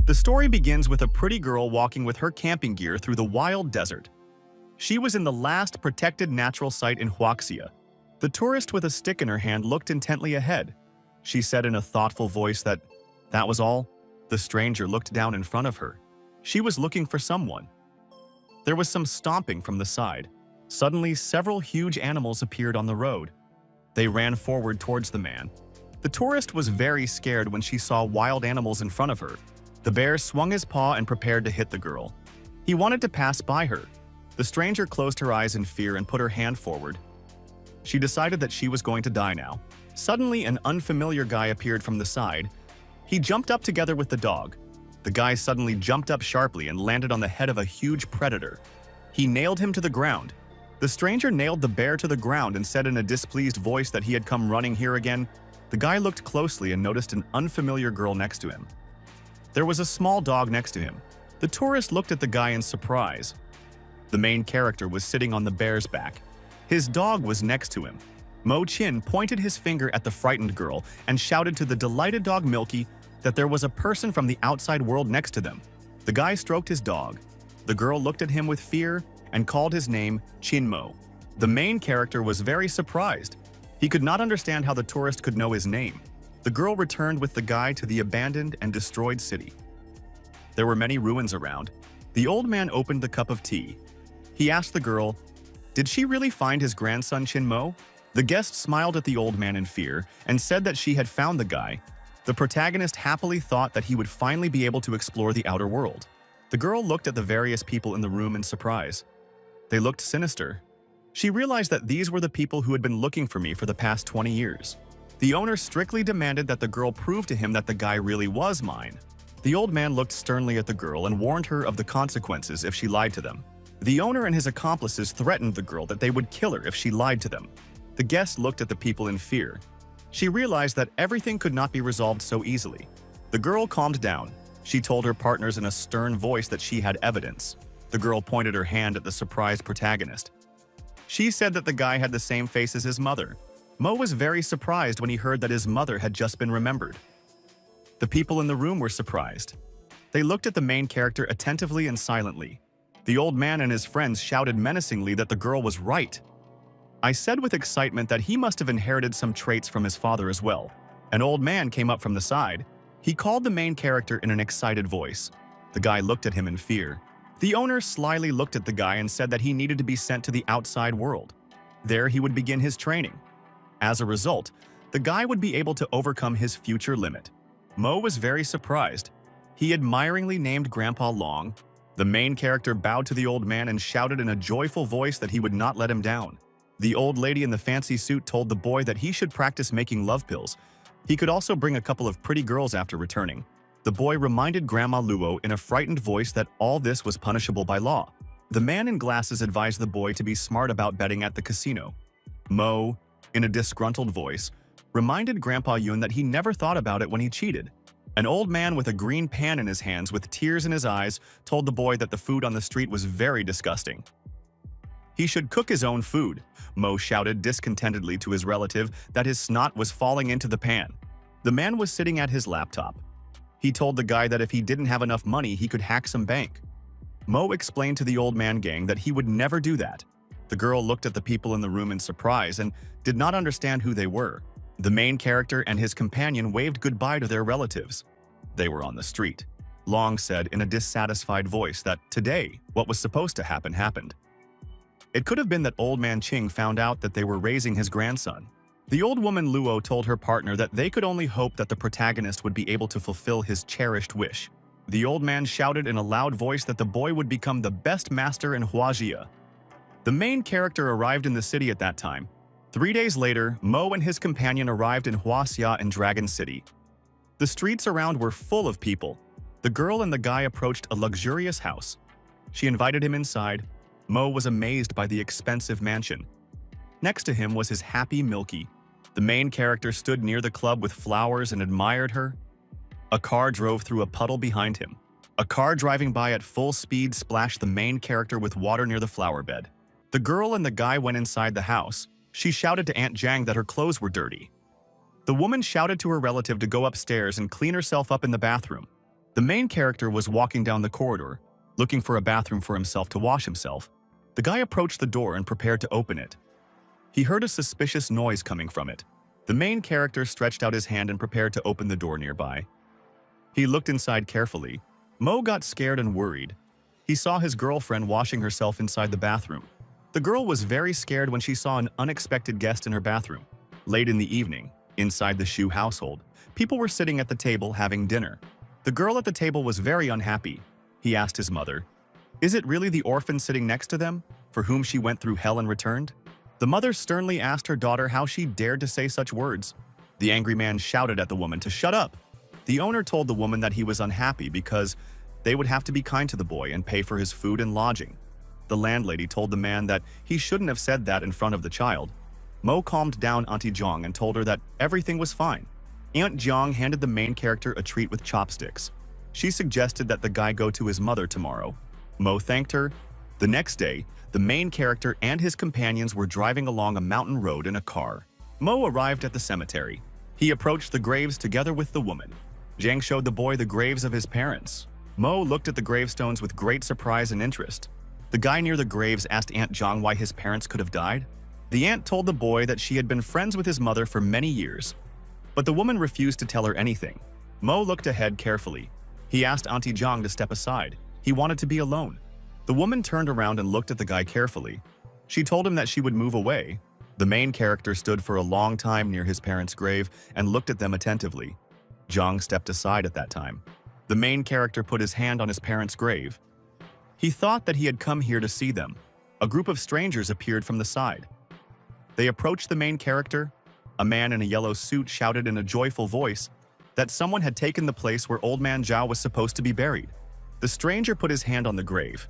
The story begins with a pretty girl walking with her camping gear through the wild desert. She was in the last protected natural site in Huaxia. The tourist with a stick in her hand looked intently ahead. She said in a thoughtful voice that was all. The stranger looked down in front of her. She was looking for someone. There was some stomping from the side. Suddenly, several huge animals appeared on the road. They ran forward towards the man. The tourist was very scared when she saw wild animals in front of her. The bear swung his paw and prepared to hit the girl. He wanted to pass by her. The stranger closed her eyes in fear and put her hand forward. She decided that she was going to die now. Suddenly, an unfamiliar guy appeared from the side. He jumped up together with the dog. The guy suddenly jumped up sharply and landed on the head of a huge predator. He nailed him to the ground. The stranger nailed the bear to the ground and said in a displeased voice that he had come running here again. The guy looked closely and noticed an unfamiliar girl next to him. There was a small dog next to him. The tourist looked at the guy in surprise. The main character was sitting on the bear's back. His dog was next to him. Mo Chin pointed his finger at the frightened girl and shouted to the delighted dog Milky that there was a person from the outside world next to them. The guy stroked his dog. The girl looked at him with fear and called his name Chin Mo. The main character was very surprised. He could not understand how the tourist could know his name. The girl returned with the guy to the abandoned and destroyed city. There were many ruins around. The old man opened the cup of tea. He asked the girl, did she really find his grandson Chin Mo? The guest smiled at the old man in fear and said that she had found the guy. The protagonist happily thought that he would finally be able to explore the outer world. The girl looked at the various people in the room in surprise. They looked sinister. She realized that these were the people who had been looking for me for the past 20 years. The owner strictly demanded that the girl prove to him that the guy really was mine. The old man looked sternly at the girl and warned her of the consequences if she lied to them. The owner and his accomplices threatened the girl that they would kill her if she lied to them. The guest looked at the people in fear. She realized that everything could not be resolved so easily. The girl calmed down. She told her partners in a stern voice that she had evidence. The girl pointed her hand at the surprised protagonist. She said that the guy had the same face as his mother. Mo was very surprised when he heard that his mother had just been remembered. The people in the room were surprised. They looked at the main character attentively and silently. The old man and his friends shouted menacingly that the girl was right. I said with excitement that he must have inherited some traits from his father as well. An old man came up from the side. He called the main character in an excited voice. The guy looked at him in fear. The owner slyly looked at the guy and said that he needed to be sent to the outside world. There he would begin his training. As a result, the guy would be able to overcome his future limit. Mo was very surprised. He admiringly named Grandpa Long. The main character bowed to the old man and shouted in a joyful voice that he would not let him down. The old lady in the fancy suit told the boy that he should practice making love pills. He could also bring a couple of pretty girls after returning. The boy reminded Grandma Luo in a frightened voice that all this was punishable by law. The man in glasses advised the boy to be smart about betting at the casino. Mo, in a disgruntled voice, reminded Grandpa Yun that he never thought about it when he cheated. An old man with a green pan in his hands with tears in his eyes told the boy that the food on the street was very disgusting. He should cook his own food. Mo shouted discontentedly to his relative that his snot was falling into the pan. The man was sitting at his laptop. He told the guy that if he didn't have enough money, he could hack some bank. Mo explained to the old man gang that he would never do that. The girl looked at the people in the room in surprise and did not understand who they were. The main character and his companion waved goodbye to their relatives. They were on the street. Long said in a dissatisfied voice that today, what was supposed to happen happened. It could have been that old man Ching found out that they were raising his grandson. The old woman Luo told her partner that they could only hope that the protagonist would be able to fulfill his cherished wish. The old man shouted in a loud voice that the boy would become the best master in Huajia. The main character arrived in the city at that time. 3 days later, Mo and his companion arrived in Huaxia and Dragon City. The streets around were full of people. The girl and the guy approached a luxurious house. She invited him inside. Mo was amazed by the expensive mansion. Next to him was his happy Milky. The main character stood near the club with flowers and admired her. A car drove through a puddle behind him. A car driving by at full speed splashed the main character with water near the flower bed. The girl and the guy went inside the house. She shouted to Aunt Jang that her clothes were dirty. The woman shouted to her relative to go upstairs and clean herself up in the bathroom. The main character was walking down the corridor, looking for a bathroom for himself to wash himself. The guy approached the door and prepared to open it. He heard a suspicious noise coming from it. The main character stretched out his hand and prepared to open the door nearby. He looked inside carefully. Mo got scared and worried. He saw his girlfriend washing herself inside the bathroom. The girl was very scared when she saw an unexpected guest in her bathroom. Late in the evening, inside the Shu household, people were sitting at the table having dinner. The girl at the table was very unhappy. He asked his mother, "Is it really the orphan sitting next to them, for whom she went through hell and returned?" The mother sternly asked her daughter how she dared to say such words. The angry man shouted at the woman to shut up. The owner told the woman that he was unhappy because they would have to be kind to the boy and pay for his food and lodging. The landlady told the man that he shouldn't have said that in front of the child. Mo calmed down Auntie Jiang and told her that everything was fine. Aunt Jiang handed the main character a treat with chopsticks. She suggested that the guy go to his mother tomorrow. Mo thanked her. The next day, the main character and his companions were driving along a mountain road in a car. Mo arrived at the cemetery. He approached the graves together with the woman. Jiang showed the boy the graves of his parents. Mo looked at the gravestones with great surprise and interest. The guy near the graves asked Aunt Jiang why his parents could have died. The aunt told the boy that she had been friends with his mother for many years, but the woman refused to tell her anything. Mo looked ahead carefully. He asked Auntie Jiang to step aside. He wanted to be alone. The woman turned around and looked at the guy carefully. She told him that she would move away. The main character stood for a long time near his parents' grave and looked at them attentively. Jiang stepped aside at that time. The main character put his hand on his parents' grave. He thought that he had come here to see them. A group of strangers appeared from the side. They approached the main character. A man in a yellow suit shouted in a joyful voice that someone had taken the place where Old Man Zhao was supposed to be buried. The stranger put his hand on the grave.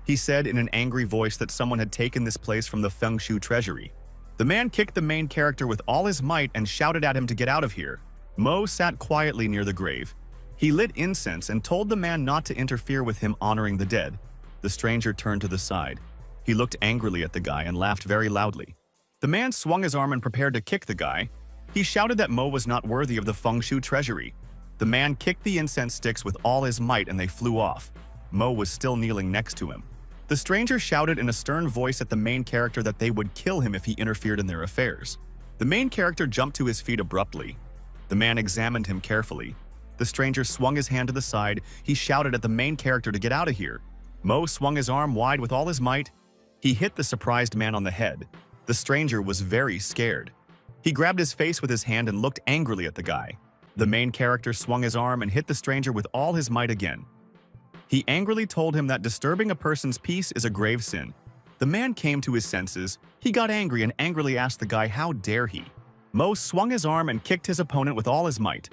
He said in an angry voice that someone had taken this place from the Feng Shui treasury. The man kicked the main character with all his might and shouted at him to get out of here. Mo sat quietly near the grave. He lit incense and told the man not to interfere with him honoring the dead. The stranger turned to the side. He looked angrily at the guy and laughed very loudly. The man swung his arm and prepared to kick the guy. He shouted that Mo was not worthy of the Feng Shui treasury. The man kicked the incense sticks with all his might and they flew off. Mo was still kneeling next to him. The stranger shouted in a stern voice at the main character that they would kill him if he interfered in their affairs. The main character jumped to his feet abruptly. The man examined him carefully. The stranger swung his hand to the side. He shouted at the main character to get out of here. Mo swung his arm wide with all his might. He hit the surprised man on the head. The stranger was very scared. He grabbed his face with his hand and looked angrily at the guy. The main character swung his arm and hit the stranger with all his might again. He angrily told him that disturbing a person's peace is a grave sin. The man came to his senses. He got angry and angrily asked the guy how dare he. Mo swung his arm and kicked his opponent with all his might.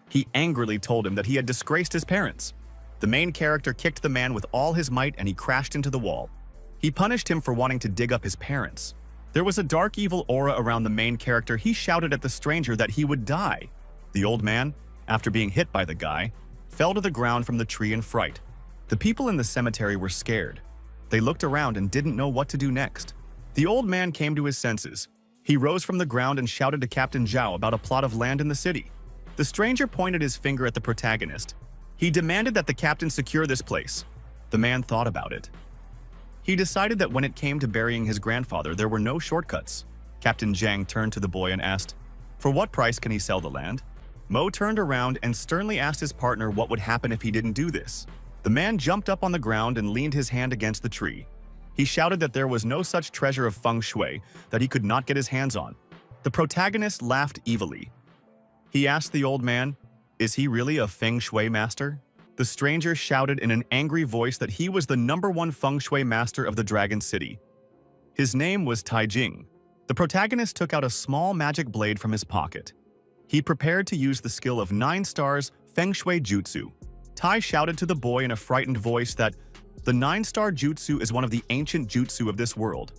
He angrily told him that he had disgraced his parents. The main character kicked the man with all his might and he crashed into the wall. He punished him for wanting to dig up his parents. There was a dark evil aura around the main character. He shouted at the stranger that he would die. The old man, after being hit by the guy, fell to the ground from the tree in fright. The people in the cemetery were scared. They looked around and didn't know what to do next. The old man came to his senses. He rose from the ground and shouted to Captain Zhao about a plot of land in the city. The stranger pointed his finger at the protagonist. He demanded that the captain secure this place. The man thought about it. He decided that when it came to burying his grandfather, there were no shortcuts. Captain Zhang turned to the boy and asked, "For what price can he sell the land?" Mo turned around and sternly asked his partner what would happen if he didn't do this. The man jumped up on the ground and leaned his hand against the tree. He shouted that there was no such treasure of feng shui that he could not get his hands on. The protagonist laughed evilly. He asked the old man, "Is he really a feng shui master?" The stranger shouted in an angry voice that he was the #1 feng shui master of the Dragon City. His name was Tai Jing. The protagonist took out a small magic blade from his pocket. He prepared to use the skill of 9 stars feng shui jutsu. Tai shouted to the boy in a frightened voice that the 9-star jutsu is one of the ancient jutsu of this world.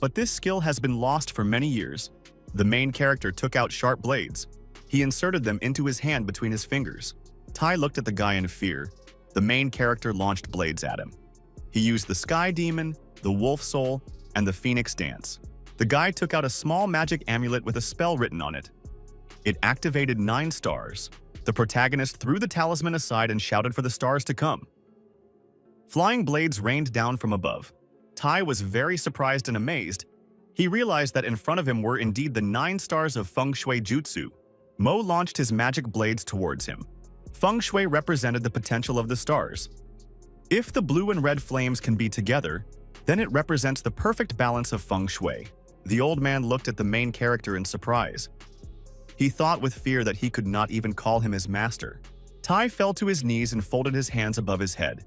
But this skill has been lost for many years. The main character took out sharp blades. He inserted them into his hand between his fingers. Tai looked at the guy in fear. The main character launched blades at him. He used the Sky Demon, the Wolf Soul, and the Phoenix Dance. The guy took out a small magic amulet with a spell written on it. It activated 9 stars. The protagonist threw the talisman aside and shouted for the stars to come. Flying blades rained down from above. Tai was very surprised and amazed. He realized that in front of him were indeed the 9 stars of Feng Shui Jutsu. Mo launched his magic blades towards him. Feng Shui represented the potential of the stars. If the blue and red flames can be together, then it represents the perfect balance of Feng Shui. The old man looked at the main character in surprise. He thought with fear that he could not even call him his master. Tai fell to his knees and folded his hands above his head.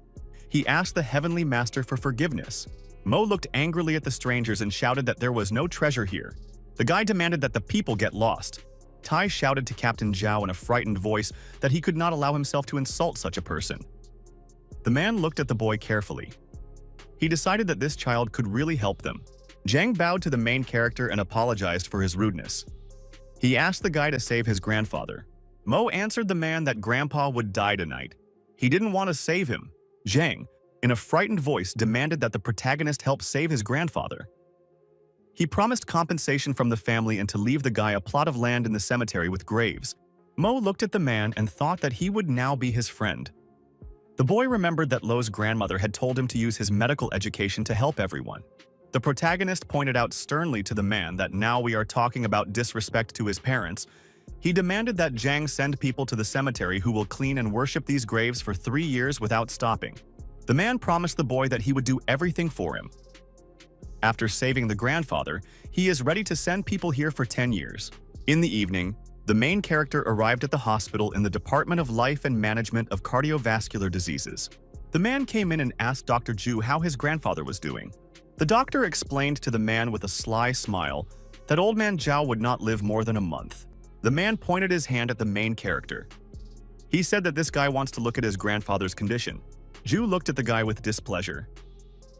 He asked the heavenly master for forgiveness. Mo looked angrily at the strangers and shouted that there was no treasure here. The guy demanded that the people get lost. Tai shouted to Captain Zhao in a frightened voice that he could not allow himself to insult such a person. The man looked at the boy carefully. He decided that this child could really help them. Zhang bowed to the main character and apologized for his rudeness. He asked the guy to save his grandfather. Mo answered the man that Grandpa would die tonight. He didn't want to save him. Zhang, in a frightened voice, demanded that the protagonist help save his grandfather. He promised compensation from the family and to leave the guy a plot of land in the cemetery with graves. Mo looked at the man and thought that he would now be his friend. The boy remembered that Lo's grandmother had told him to use his medical education to help everyone. The protagonist pointed out sternly to the man that now we are talking about disrespect to his parents. He demanded that Zhang send people to the cemetery who will clean and worship these graves for 3 years without stopping. The man promised the boy that he would do everything for him. After saving the grandfather, he is ready to send people here for 10 years. In the evening, the main character arrived at the hospital in the Department of Life and Management of Cardiovascular Diseases. The man came in and asked Dr. Zhu how his grandfather was doing. The doctor explained to the man with a sly smile that old man Zhao would not live more than a month. The man pointed his hand at the main character. He said that this guy wants to look at his grandfather's condition. Zhu looked at the guy with displeasure.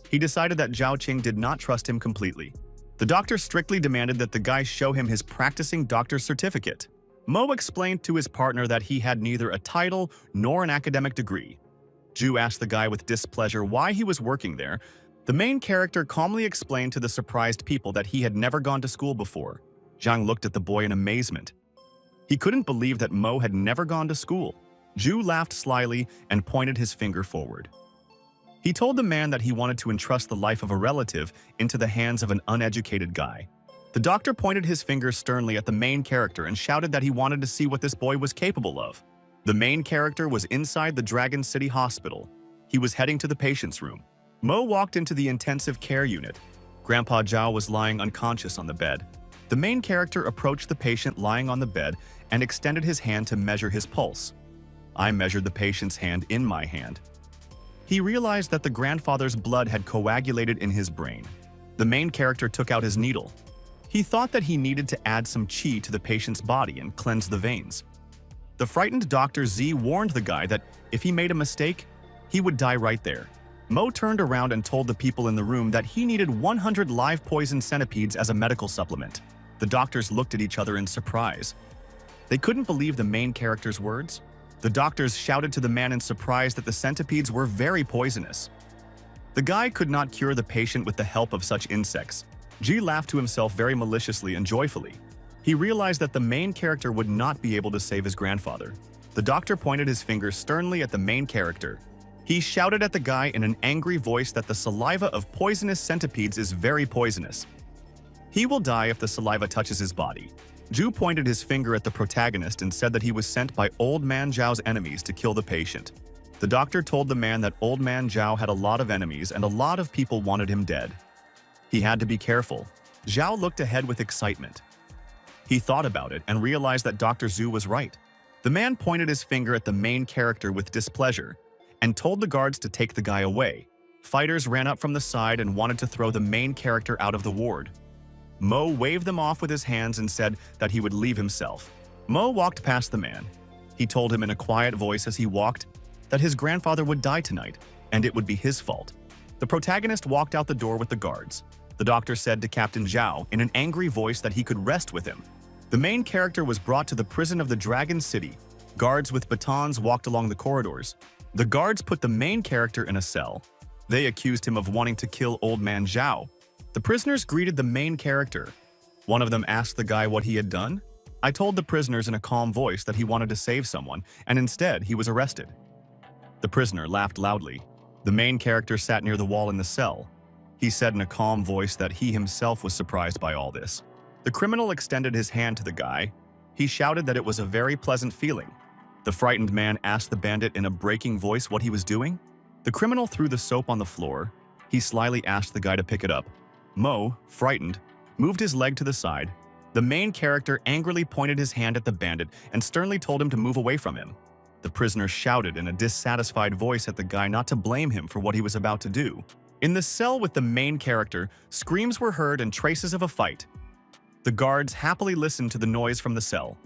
He decided that Zhao Qing did not trust him completely. The doctor strictly demanded that the guy show him his practicing doctor's certificate. Mo explained to his partner that he had neither a title nor an academic degree. Zhu asked the guy with displeasure why he was working there. The main character calmly explained to the surprised people that he had never gone to school before. Zhang looked at the boy in amazement. He couldn't believe that Mo had never gone to school. Zhu laughed slyly and pointed his finger forward. He told the man that he wanted to entrust the life of a relative into the hands of an uneducated guy. The doctor pointed his finger sternly at the main character and shouted that he wanted to see what this boy was capable of. The main character was inside the Dragon City Hospital. He was heading to the patient's room. Mo walked into the intensive care unit. Grandpa Zhao was lying unconscious on the bed. The main character approached the patient lying on the bed and extended his hand to measure his pulse. I measured the patient's hand in my hand. He realized that the grandfather's blood had coagulated in his brain. The main character took out his needle. He thought that he needed to add some qi to the patient's body and cleanse the veins. The frightened Dr. Z warned the guy that if he made a mistake, he would die right there. Mo turned around and told the people in the room that he needed 100 live poison centipedes as a medical supplement. The doctors looked at each other in surprise. They couldn't believe the main character's words. The doctors shouted to the man in surprise that the centipedes were very poisonous. The guy could not cure the patient with the help of such insects. Ji laughed to himself very maliciously and joyfully. He realized that the main character would not be able to save his grandfather. The doctor pointed his finger sternly at the main character. He shouted at the guy in an angry voice that the saliva of poisonous centipedes is very poisonous. He will die if the saliva touches his body. Zhu pointed his finger at the protagonist and said that he was sent by Old Man Zhao's enemies to kill the patient. The doctor told the man that Old Man Zhao had a lot of enemies and a lot of people wanted him dead. He had to be careful. Zhao looked ahead with excitement. He thought about it and realized that Dr. Zhu was right. The man pointed his finger at the main character with displeasure and told the guards to take the guy away. Fighters ran up from the side and wanted to throw the main character out of the ward. Mo waved them off with his hands and said that he would leave himself. Mo walked past the man. He told him in a quiet voice as he walked that his grandfather would die tonight, and it would be his fault. The protagonist walked out the door with the guards. The doctor said to Captain Zhao in an angry voice that he could rest with him. The main character was brought to the prison of the Dragon City. Guards with batons walked along the corridors. The guards put the main character in a cell. They accused him of wanting to kill Old Man Zhao. The prisoners greeted the main character. One of them asked the guy what he had done. I told the prisoners in a calm voice that he wanted to save someone, and instead he was arrested. The prisoner laughed loudly. The main character sat near the wall in the cell. He said in a calm voice that he himself was surprised by all this. The criminal extended his hand to the guy. He shouted that it was a very pleasant feeling. The frightened man asked the bandit in a breaking voice what he was doing. The criminal threw the soap on the floor. He slyly asked the guy to pick it up. Mo, frightened, moved his leg to the side. The main character angrily pointed his hand at the bandit and sternly told him to move away from him. The prisoner shouted in a dissatisfied voice at the guy not to blame him for what he was about to do. In the cell with the main character, screams were heard and traces of a fight. The guards happily listened to the noise from the cell.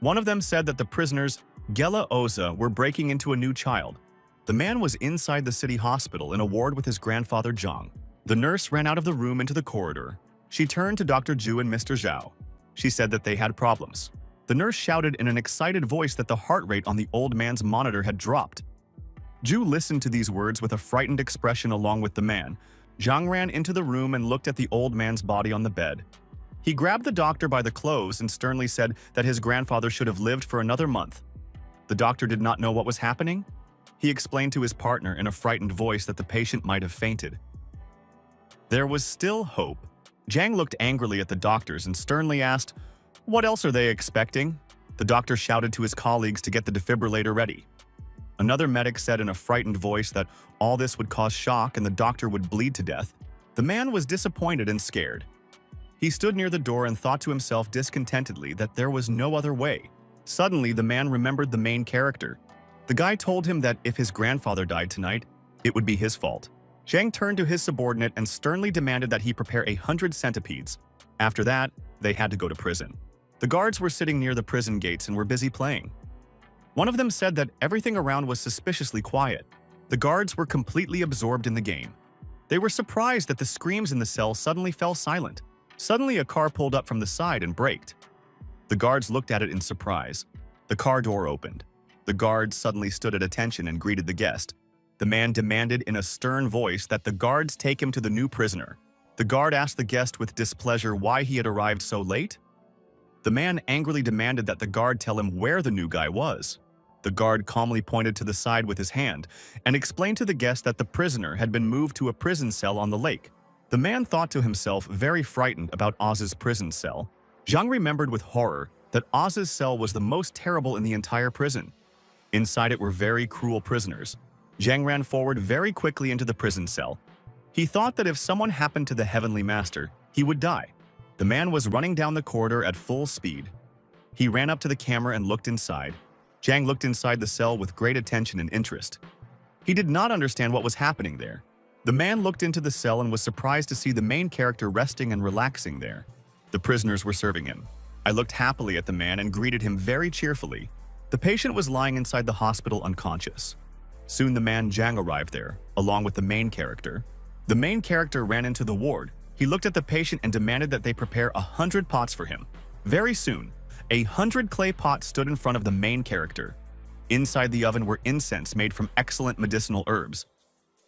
One of them said that the prisoners, Gela Oza, were breaking into a new child. The man was inside the city hospital in a ward with his grandfather Zhang. The nurse ran out of the room into the corridor. She turned to Dr. Zhu and Mr. Zhao. She said that they had problems. The nurse shouted in an excited voice that the heart rate on the old man's monitor had dropped. Zhu listened to these words with a frightened expression along with the man. Zhang ran into the room and looked at the old man's body on the bed. He grabbed the doctor by the clothes and sternly said that his grandfather should have lived for another month. The doctor did not know what was happening. He explained to his partner in a frightened voice that the patient might have fainted. There was still hope. Zhang looked angrily at the doctors and sternly asked, "What else are they expecting?" The doctor shouted to his colleagues to get the defibrillator ready. Another medic said in a frightened voice that all this would cause shock and the doctor would bleed to death. The man was disappointed and scared. He stood near the door and thought to himself discontentedly that there was no other way. Suddenly, the man remembered the main character. The guy told him that if his grandfather died tonight, it would be his fault. Zhang turned to his subordinate and sternly demanded that he prepare 100 centipedes. After that, they had to go to prison. The guards were sitting near the prison gates and were busy playing. One of them said that everything around was suspiciously quiet. The guards were completely absorbed in the game. They were surprised that the screams in the cell suddenly fell silent. Suddenly, a car pulled up from the side and braked. The guards looked at it in surprise. The car door opened. The guards suddenly stood at attention and greeted the guest. The man demanded in a stern voice that the guards take him to the new prisoner. The guard asked the guest with displeasure why he had arrived so late. The man angrily demanded that the guard tell him where the new guy was. The guard calmly pointed to the side with his hand and explained to the guest that the prisoner had been moved to a prison cell on the lake. The man thought to himself, very frightened about Oz's prison cell. Zhang remembered with horror that Oz's cell was the most terrible in the entire prison. Inside it were very cruel prisoners. Zhang ran forward very quickly into the prison cell. He thought that if someone happened to the Heavenly Master, he would die. The man was running down the corridor at full speed. He ran up to the camera and looked inside. Zhang looked inside the cell with great attention and interest. He did not understand what was happening there. The man looked into the cell and was surprised to see the main character resting and relaxing there. The prisoners were serving him. I looked happily at the man and greeted him very cheerfully. The patient was lying inside the hospital unconscious. Soon the man Zhang arrived there, along with the main character. The main character ran into the ward. He looked at the patient and demanded that they prepare 100 pots for him. Very soon, 100 clay pots stood in front of the main character. Inside the oven were incense made from excellent medicinal herbs.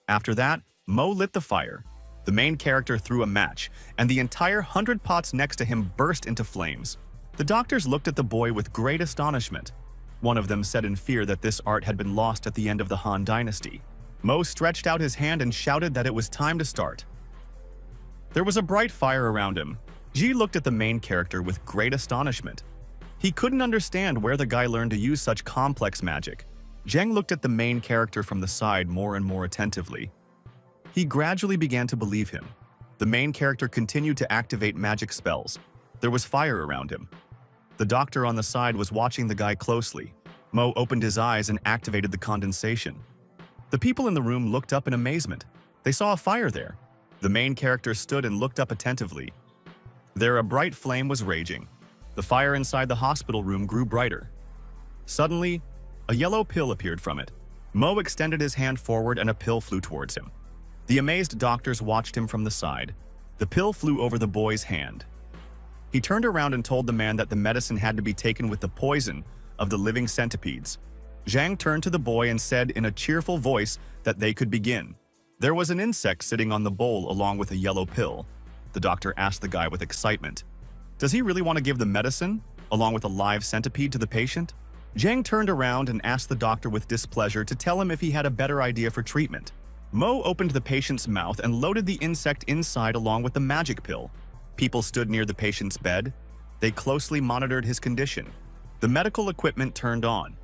After that, Mo lit the fire. The main character threw a match, and the entire 100 pots next to him burst into flames. The doctors looked at the boy with great astonishment. One of them said in fear that this art had been lost at the end of the Han Dynasty. Mo stretched out his hand and shouted that it was time to start. There was a bright fire around him. Ji looked at the main character with great astonishment. He couldn't understand where the guy learned to use such complex magic. Zheng looked at the main character from the side more and more attentively. He gradually began to believe him. The main character continued to activate magic spells. There was fire around him. The doctor on the side was watching the guy closely. Mo opened his eyes and activated the condensation. The people in the room looked up in amazement. They saw a fire there. The main character stood and looked up attentively. There a bright flame was raging. The fire inside the hospital room grew brighter. Suddenly, a yellow pill appeared from it. Mo extended his hand forward and a pill flew towards him. The amazed doctors watched him from the side. The pill flew over the boy's hand. He turned around and told the man that the medicine had to be taken with the poison of the living centipedes. Zhang turned to the boy and said in a cheerful voice that they could begin. There was an insect sitting on the bowl along with a yellow pill. The doctor asked the guy with excitement, "Does he really want to give the medicine?" along with a live centipede to the patient? Zhang turned around and asked the doctor with displeasure to tell him if he had a better idea for treatment. Mo opened the patient's mouth and loaded the insect inside along with the magic pill. People stood near the patient's bed. They closely monitored his condition. The medical equipment turned on.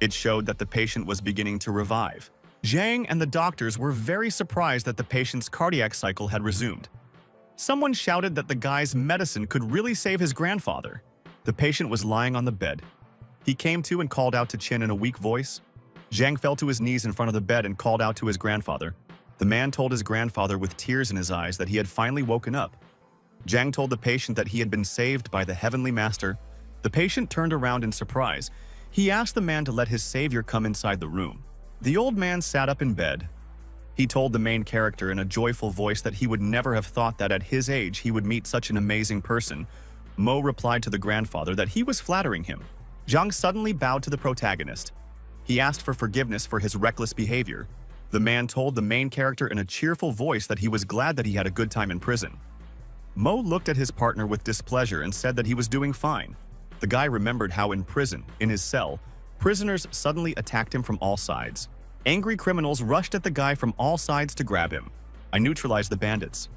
It showed that the patient was beginning to revive. Zhang and the doctors were very surprised that the patient's cardiac cycle had resumed. Someone shouted that the guy's medicine could really save his grandfather. The patient was lying on the bed. He came to and called out to Qin in a weak voice. Zhang fell to his knees in front of the bed and called out to his grandfather. The man told his grandfather with tears in his eyes that he had finally woken up. Zhang told the patient that he had been saved by the Heavenly Master. The patient turned around in surprise. He asked the man to let his savior come inside the room. The old man sat up in bed. He told the main character in a joyful voice that he would never have thought that at his age he would meet such an amazing person. Mo replied to the grandfather that he was flattering him. Zhang suddenly bowed to the protagonist. He asked for forgiveness for his reckless behavior. The man told the main character in a cheerful voice that he was glad that he had a good time in prison. Mo looked at his partner with displeasure and said that he was doing fine. The guy remembered how in prison, in his cell, prisoners suddenly attacked him from all sides. Angry criminals rushed at the guy from all sides to grab him. I neutralized the bandits.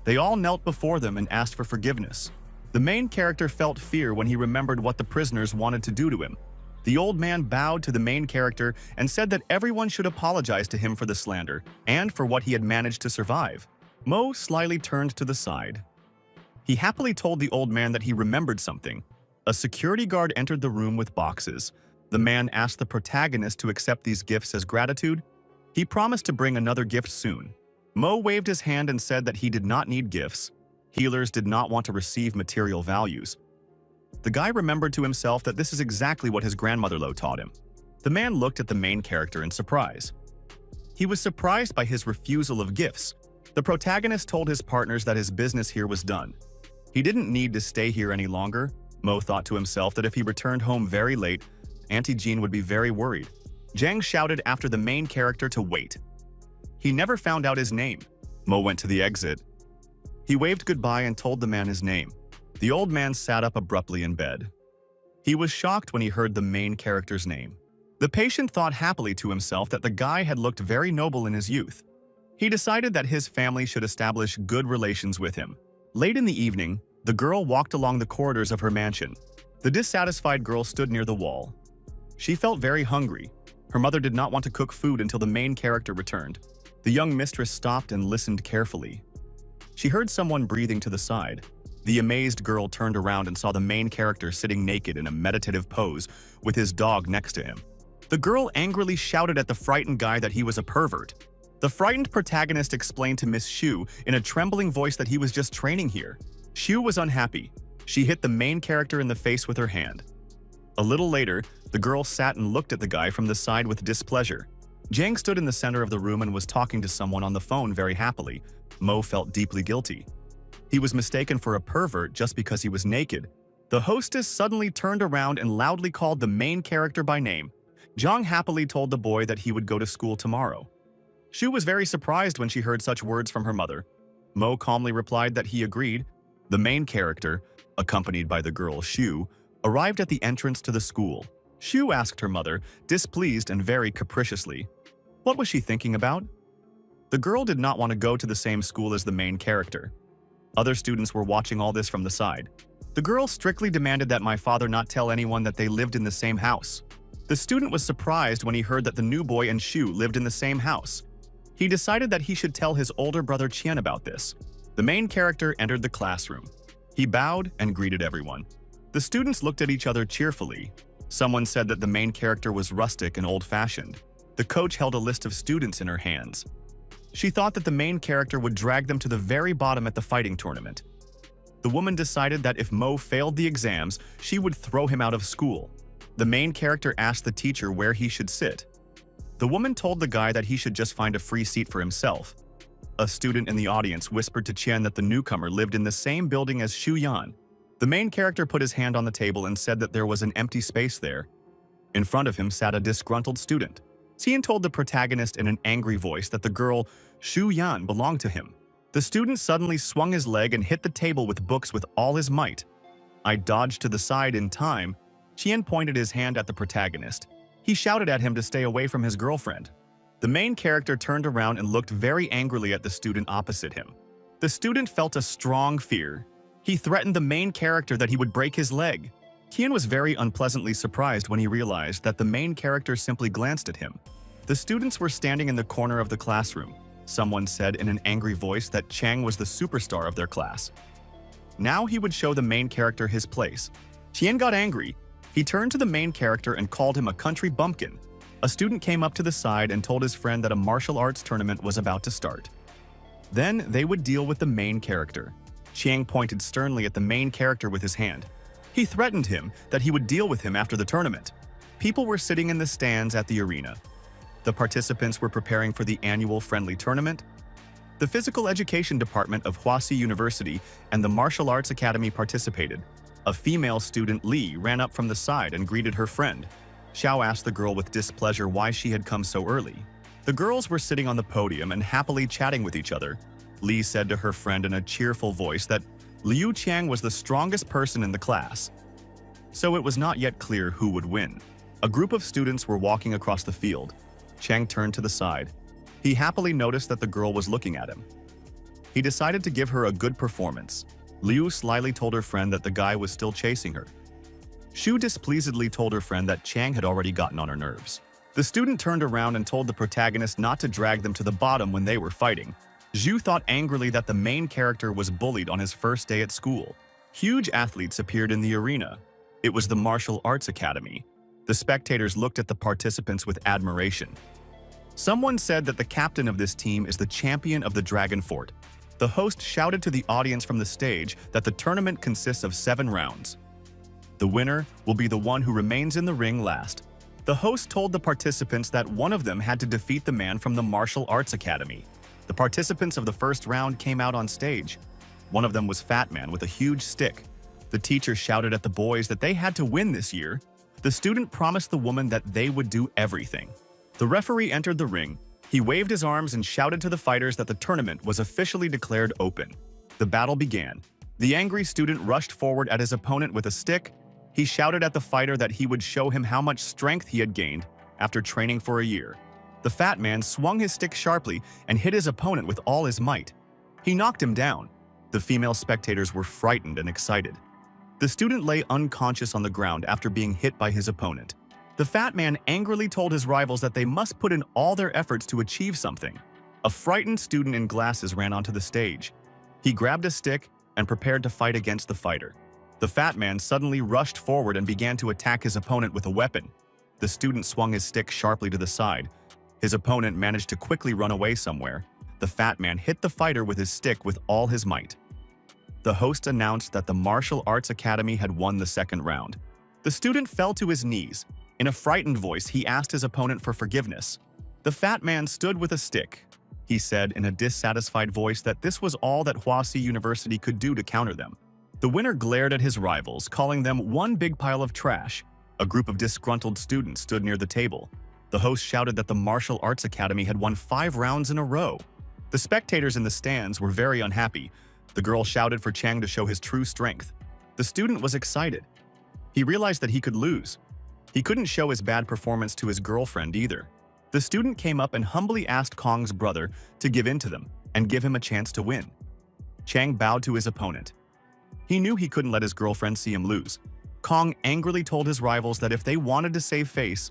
They all knelt before them and asked for forgiveness. The main character felt fear when he remembered what the prisoners wanted to do to him. The old man bowed to the main character and said that everyone should apologize to him for the slander and for what he had managed to survive. Mo slyly turned to the side. He happily told the old man that he remembered something. A security guard entered the room with boxes. The man asked the protagonist to accept these gifts as gratitude. He promised to bring another gift soon. Mo waved his hand and said that he did not need gifts. Healers did not want to receive material values. The guy remembered to himself that this is exactly what his grandmother Lo taught him. The man looked at the main character in surprise. He was surprised by his refusal of gifts. The protagonist told his partners that his business here was done. He didn't need to stay here any longer. Mo thought to himself that if he returned home very late, Auntie Jean would be very worried. Zhang shouted after the main character to wait. He never found out his name. Mo went to the exit. He waved goodbye and told the man his name. The old man sat up abruptly in bed. He was shocked when he heard the main character's name. The patient thought happily to himself that the guy had looked very noble in his youth. He decided that his family should establish good relations with him. Late in the evening, the girl walked along the corridors of her mansion. The dissatisfied girl stood near the wall. She felt very hungry. Her mother did not want to cook food until the main character returned. The young mistress stopped and listened carefully. She heard someone breathing to the side. The amazed girl turned around and saw the main character sitting naked in a meditative pose with his dog next to him. The girl angrily shouted at the frightened guy that he was a pervert. The frightened protagonist explained to Miss Shu in a trembling voice that he was just training here. Shu was unhappy. She hit the main character in the face with her hand. A little later, the girl sat and looked at the guy from the side with displeasure. Zhang stood in the center of the room and was talking to someone on the phone very happily. Mo felt deeply guilty. He was mistaken for a pervert just because he was naked. The hostess suddenly turned around and loudly called the main character by name. Zhang happily told the boy that he would go to school tomorrow. Shu was very surprised when she heard such words from her mother. Mo calmly replied that he agreed. The main character, accompanied by the girl Shu, arrived at the entrance to the school. Shu asked her mother, displeased and very capriciously. What was she thinking about? The girl did not want to go to the same school as the main character. Other students were watching all this from the side. The girl strictly demanded that my father not tell anyone that they lived in the same house. The student was surprised when he heard that the new boy and Shu lived in the same house. He decided that he should tell his older brother Qian about this. The main character entered the classroom. He bowed and greeted everyone. The students looked at each other cheerfully. Someone said that the main character was rustic and old-fashioned. The coach held a list of students in her hands. She thought that the main character would drag them to the very bottom at the fighting tournament. The woman decided that if Mo failed the exams, she would throw him out of school. The main character asked the teacher where he should sit. The woman told the guy that he should just find a free seat for himself. A student in the audience whispered to Qian that the newcomer lived in the same building as Xu Yan. The main character put his hand on the table and said that there was an empty space there. In front of him sat a disgruntled student. Qian told the protagonist in an angry voice that the girl, Xu Yan, belonged to him. The student suddenly swung his leg and hit the table with books with all his might. I dodged to the side in time. Qian pointed his hand at the protagonist. He shouted at him to stay away from his girlfriend. The main character turned around and looked very angrily at the student opposite him. The student felt a strong fear. He threatened the main character that he would break his leg. Qian was very unpleasantly surprised when he realized that the main character simply glanced at him. The students were standing in the corner of the classroom. Someone said in an angry voice that Chang was the superstar of their class. Now he would show the main character his place. Qian got angry. He turned to the main character and called him a country bumpkin. A student came up to the side and told his friend that a martial arts tournament was about to start. Then they would deal with the main character. Chiang pointed sternly at the main character with his hand. He threatened him that he would deal with him after the tournament. People were sitting in the stands at the arena. The participants were preparing for the annual friendly tournament. The Physical Education Department of Huasi University and the Martial Arts Academy participated. A female student, Li, ran up from the side and greeted her friend. Xiao asked the girl with displeasure why she had come so early. The girls were sitting on the podium and happily chatting with each other. Li said to her friend in a cheerful voice that Liu Qiang was the strongest person in the class. So it was not yet clear who would win. A group of students were walking across the field. Chang turned to the side. He happily noticed that the girl was looking at him. He decided to give her a good performance. Liu slyly told her friend that the guy was still chasing her. Shu displeasedly told her friend that Chang had already gotten on her nerves. The student turned around and told the protagonist not to drag them to the bottom when they were fighting. Zhu thought angrily that the main character was bullied on his first day at school. Huge athletes appeared in the arena. It was the Martial Arts Academy. The spectators looked at the participants with admiration. Someone said that the captain of this team is the champion of the Dragon Fort. The host shouted to the audience from the stage that the tournament consists of 7 rounds. The winner will be the one who remains in the ring last. The host told the participants that one of them had to defeat the man from the Martial Arts Academy. The participants of the first round came out on stage. One of them was Fat Man with a huge stick. The teacher shouted at the boys that they had to win this year. The student promised the woman that they would do everything. The referee entered the ring. He waved his arms and shouted to the fighters that the tournament was officially declared open. The battle began. The angry student rushed forward at his opponent with a stick. He shouted at the fighter that he would show him how much strength he had gained after training for a year. The fat man swung his stick sharply and hit his opponent with all his might. He knocked him down. The female spectators were frightened and excited. The student lay unconscious on the ground after being hit by his opponent. The fat man angrily told his rivals that they must put in all their efforts to achieve something. A frightened student in glasses ran onto the stage. He grabbed a stick and prepared to fight against the fighter. The fat man suddenly rushed forward and began to attack his opponent with a weapon. The student swung his stick sharply to the side. His opponent managed to quickly run away somewhere. The fat man hit the fighter with his stick with all his might. The host announced that the Martial Arts Academy had won the second round. The student fell to his knees. In a frightened voice, he asked his opponent for forgiveness. The fat man stood with a stick. He said in a dissatisfied voice that this was all that Huasi University could do to counter them. The winner glared at his rivals, calling them one big pile of trash. A group of disgruntled students stood near the table. The host shouted that the Martial Arts Academy had won 5 rounds in a row. The spectators in the stands were very unhappy. The girl shouted for Chang to show his true strength. The student was excited. He realized that he could lose. He couldn't show his bad performance to his girlfriend either. The student came up and humbly asked Kong's brother to give in to them and give him a chance to win. Chang bowed to his opponent. He knew he couldn't let his girlfriend see him lose. Kong angrily told his rivals that if they wanted to save face,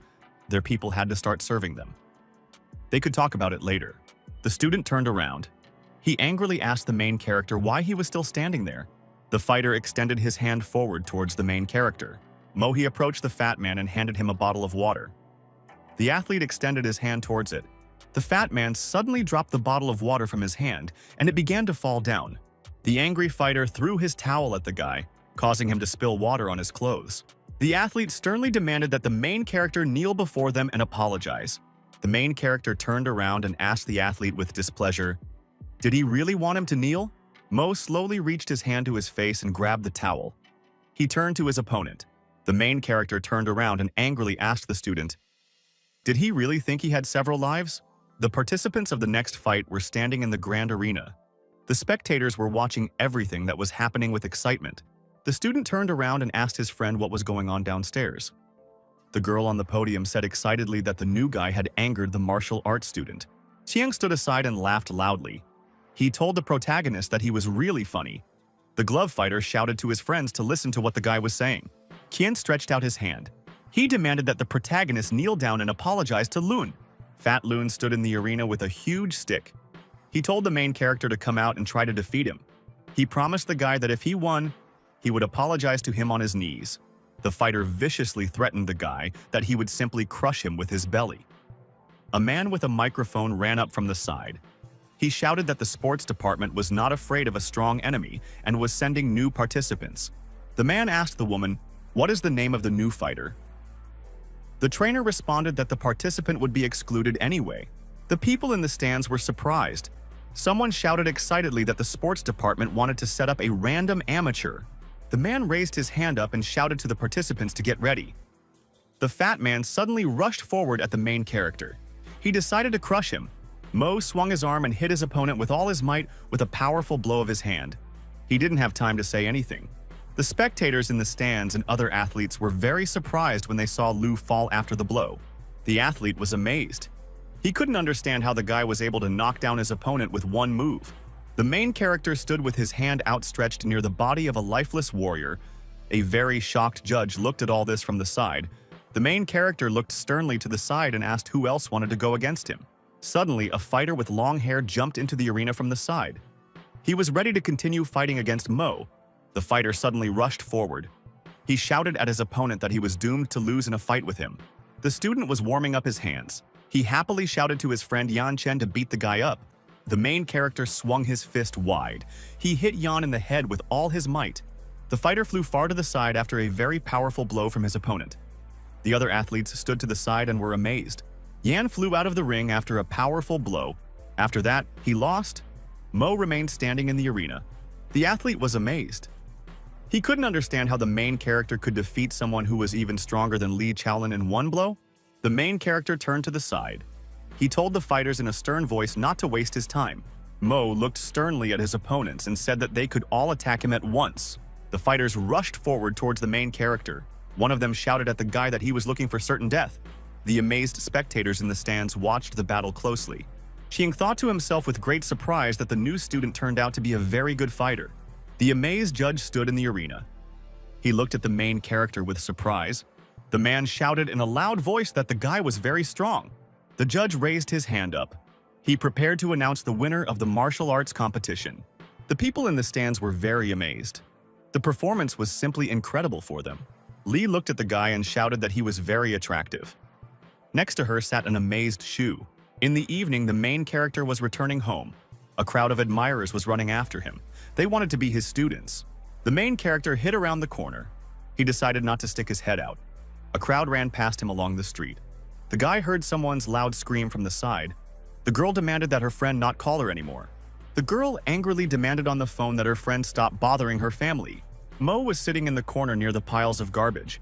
their people had to start serving them. They could talk about it later. The student turned around. He angrily asked the main character why he was still standing there. The fighter extended his hand forward towards the main character. Mohi approached the fat man and handed him a bottle of water. The athlete extended his hand towards it. The fat man suddenly dropped the bottle of water from his hand, and it began to fall down. The angry fighter threw his towel at the guy, causing him to spill water on his clothes. The athlete sternly demanded that the main character kneel before them and apologize. The main character turned around and asked the athlete with displeasure, "Did he really want him to kneel?" Mo slowly reached his hand to his face and grabbed the towel. He turned to his opponent. The main character turned around and angrily asked the student, "Did he really think he had several lives?" The participants of the next fight were standing in the grand arena. The spectators were watching everything that was happening with excitement. The student turned around and asked his friend what was going on downstairs. The girl on the podium said excitedly that the new guy had angered the martial arts student. Chiang stood aside and laughed loudly. He told the protagonist that he was really funny. The glove fighter shouted to his friends to listen to what the guy was saying. Qian stretched out his hand. He demanded that the protagonist kneel down and apologize to Lun. Fat Lun stood in the arena with a huge stick. He told the main character to come out and try to defeat him. He promised the guy that if he won, he would apologize to him on his knees. The fighter viciously threatened the guy that he would simply crush him with his belly. A man with a microphone ran up from the side. He shouted that the sports department was not afraid of a strong enemy and was sending new participants. The man asked the woman, "What is the name of the new fighter?" The trainer responded that the participant would be excluded anyway. The people in the stands were surprised. Someone shouted excitedly that the sports department wanted to set up a random amateur. The man raised his hand up and shouted to the participants to get ready. The fat man suddenly rushed forward at the main character. He decided to crush him. Mo swung his arm and hit his opponent with all his might with a powerful blow of his hand. He didn't have time to say anything. The spectators in the stands and other athletes were very surprised when they saw Lu fall after the blow. The athlete was amazed. He couldn't understand how the guy was able to knock down his opponent with one move. The main character stood with his hand outstretched near the body of a lifeless warrior. A very shocked judge looked at all this from the side. The main character looked sternly to the side and asked who else wanted to go against him. Suddenly, a fighter with long hair jumped into the arena from the side. He was ready to continue fighting against Mo. The fighter suddenly rushed forward. He shouted at his opponent that he was doomed to lose in a fight with him. The student was warming up his hands. He happily shouted to his friend Yan Chen to beat the guy up. The main character swung his fist wide. He hit Yan in the head with all his might. The fighter flew far to the side after a very powerful blow from his opponent. The other athletes stood to the side and were amazed. Yan flew out of the ring after a powerful blow. After that, he lost. Mo remained standing in the arena. The athlete was amazed. He couldn't understand how the main character could defeat someone who was even stronger than Li Chaolin in one blow. The main character turned to the side. He told the fighters in a stern voice not to waste his time. Mo looked sternly at his opponents and said that they could all attack him at once. The fighters rushed forward towards the main character. One of them shouted at the guy that he was looking for certain death. The amazed spectators in the stands watched the battle closely. Chiang thought to himself with great surprise that the new student turned out to be a very good fighter. The amazed judge stood in the arena. He looked at the main character with surprise. The man shouted in a loud voice that the guy was very strong. The judge raised his hand up. He prepared to announce the winner of the martial arts competition. The people in the stands were very amazed. The performance was simply incredible for them. Li looked at the guy and shouted that he was very attractive. Next to her sat an amazed Shu. In the evening, the main character was returning home. A crowd of admirers was running after him. They wanted to be his students. The main character hid around the corner. He decided not to stick his head out. A crowd ran past him along the street. The guy heard someone's loud scream from the side. The girl demanded that her friend not call her anymore. The girl angrily demanded on the phone that her friend stop bothering her family. Mo was sitting in the corner near the piles of garbage.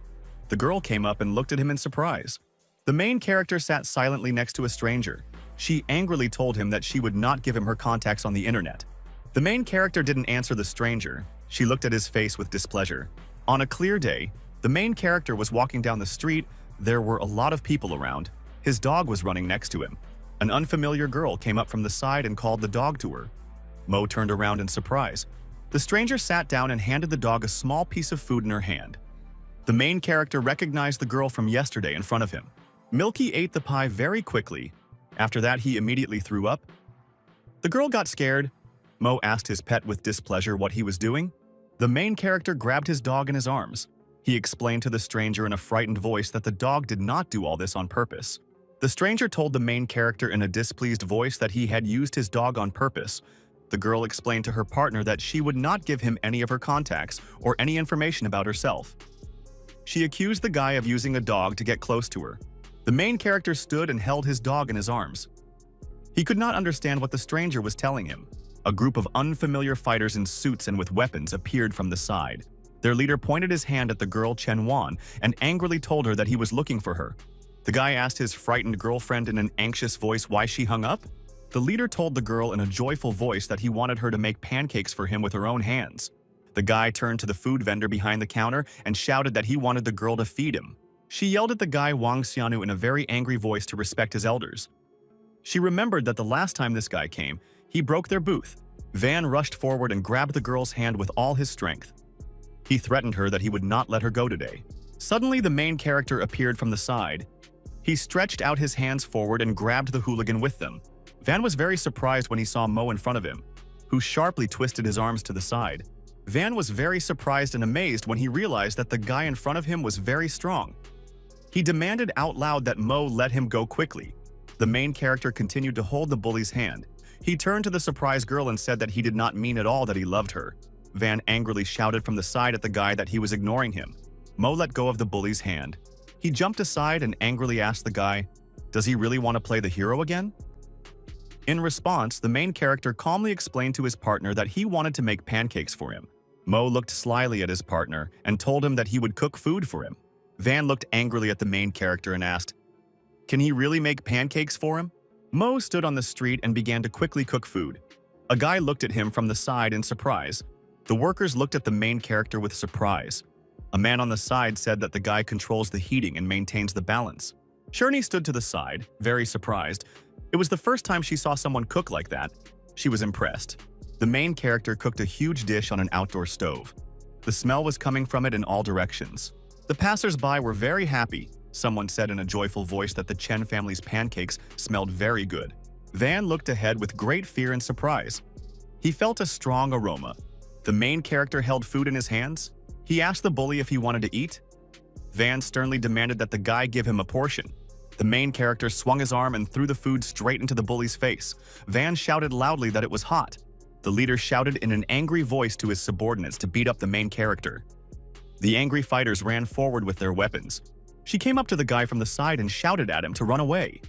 The girl came up and looked at him in surprise. The main character sat silently next to a stranger. She angrily told him that she would not give him her contacts on the internet. The main character didn't answer the stranger. She looked at his face with displeasure. On a clear day, the main character was walking down the street. There were a lot of people around. His dog was running next to him. An unfamiliar girl came up from the side and called the dog to her. Mo turned around in surprise. The stranger sat down and handed the dog a small piece of food in her hand. The main character recognized the girl from yesterday in front of him. Milky ate the pie very quickly. After that, he immediately threw up. The girl got scared. Mo asked his pet with displeasure what he was doing. The main character grabbed his dog in his arms. He explained to the stranger in a frightened voice that the dog did not do all this on purpose. The stranger told the main character in a displeased voice that he had used his dog on purpose. The girl explained to her partner that she would not give him any of her contacts or any information about herself. She accused the guy of using a dog to get close to her. The main character stood and held his dog in his arms. He could not understand what the stranger was telling him. A group of unfamiliar fighters in suits and with weapons appeared from the side. Their leader pointed his hand at the girl Chen Wan and angrily told her that he was looking for her. The guy asked his frightened girlfriend in an anxious voice why she hung up. The leader told the girl in a joyful voice that he wanted her to make pancakes for him with her own hands. The guy turned to the food vendor behind the counter and shouted that he wanted the girl to feed him. She yelled at the guy Wang Xianu in a very angry voice to respect his elders. She remembered that the last time this guy came, he broke their booth. Van rushed forward and grabbed the girl's hand with all his strength. He threatened her that he would not let her go today. Suddenly, the main character appeared from the side. He stretched out his hands forward and grabbed the hooligan with them. Van was very surprised when he saw Mo in front of him, who sharply twisted his arms to the side. Van was very surprised and amazed when he realized that the guy in front of him was very strong. He demanded out loud that Mo let him go quickly. The main character continued to hold the bully's hand. He turned to the surprised girl and said that he did not mean at all that he loved her. Van angrily shouted from the side at the guy that he was ignoring him. Mo let go of the bully's hand. He jumped aside and angrily asked the guy, "Does he really want to play the hero again?" In response, the main character calmly explained to his partner that he wanted to make pancakes for him. Mo looked slyly at his partner and told him that he would cook food for him. Van looked angrily at the main character and asked, "Can he really make pancakes for him?" Mo stood on the street and began to quickly cook food. A guy looked at him from the side in surprise. The workers looked at the main character with surprise. A man on the side said that the guy controls the heating and maintains the balance. Shirley stood to the side, very surprised. It was the first time she saw someone cook like that. She was impressed. The main character cooked a huge dish on an outdoor stove. The smell was coming from it in all directions. The passers-by were very happy. Someone said in a joyful voice that the Chen family's pancakes smelled very good. Van looked ahead with great fear and surprise. He felt a strong aroma. The main character held food in his hands. He asked the bully if he wanted to eat. Van sternly demanded that the guy give him a portion. The main character swung his arm and threw the food straight into the bully's face. Van shouted loudly that it was hot. The leader shouted in an angry voice to his subordinates to beat up the main character. The angry fighters ran forward with their weapons. She came up to the guy from the side and shouted at him to run away.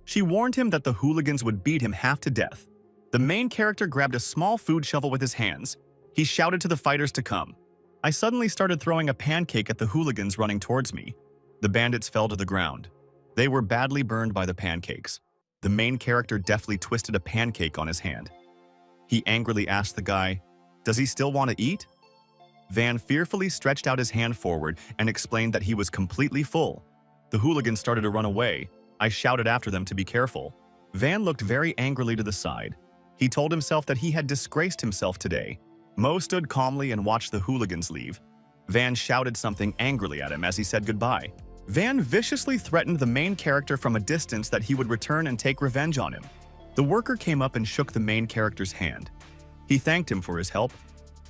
She warned him that the hooligans would beat him half to death. The main character grabbed a small food shovel with his hands. He shouted to the fighters to come. I suddenly started throwing a pancake at the hooligans running towards me. The bandits fell to the ground. They were badly burned by the pancakes. The main character deftly twisted a pancake on his hand. He angrily asked the guy, "Does he still want to eat?" Van fearfully stretched out his hand forward and explained that he was completely full. The hooligans started to run away. I shouted after them to be careful. Van looked very angrily to the side. He told himself that he had disgraced himself today. Mo stood calmly and watched the hooligans leave. Van shouted something angrily at him as he said goodbye. Van viciously threatened the main character from a distance that he would return and take revenge on him. The worker came up and shook the main character's hand. He thanked him for his help.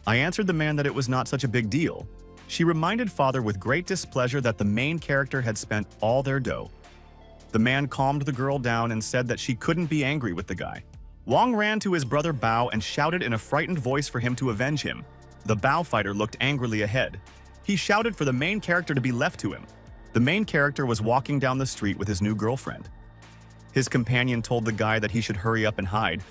I answered the man that it was not such a big deal. She reminded father with great displeasure that the main character had spent all their dough. The man calmed the girl down and said that she couldn't be angry with the guy. Wang ran to his brother Bao and shouted in a frightened voice for him to avenge him. The Bao fighter looked angrily ahead. He shouted for the main character to be left to him. The main character was walking down the street with his new girlfriend. His companion told the guy that he should hurry up and hide.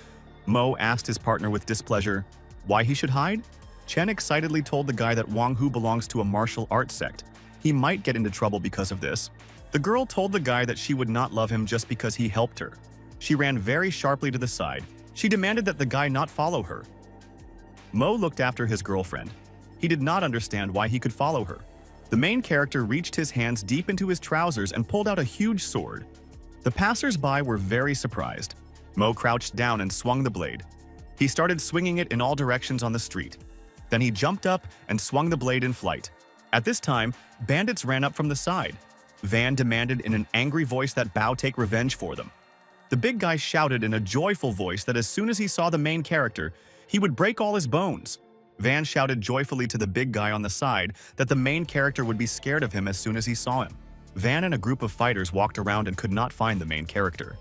Mo asked his partner with displeasure why he should hide. Chen excitedly told the guy that Wang Hu belongs to a martial arts sect. He might get into trouble because of this. The girl told the guy that she would not love him just because he helped her. She ran very sharply to the side. She demanded that the guy not follow her. Mo looked after his girlfriend. He did not understand why he could follow her. The main character reached his hands deep into his trousers and pulled out a huge sword. The passers-by were very surprised. Mo crouched down and swung the blade. He started swinging it in all directions on the street. Then he jumped up and swung the blade in flight. At this time, bandits ran up from the side. Van demanded in an angry voice that Bao take revenge for them. The big guy shouted in a joyful voice that as soon as he saw the main character, he would break all his bones. Van shouted joyfully to the big guy on the side that the main character would be scared of him as soon as he saw him. Van and a group of fighters walked around and could not find the main character.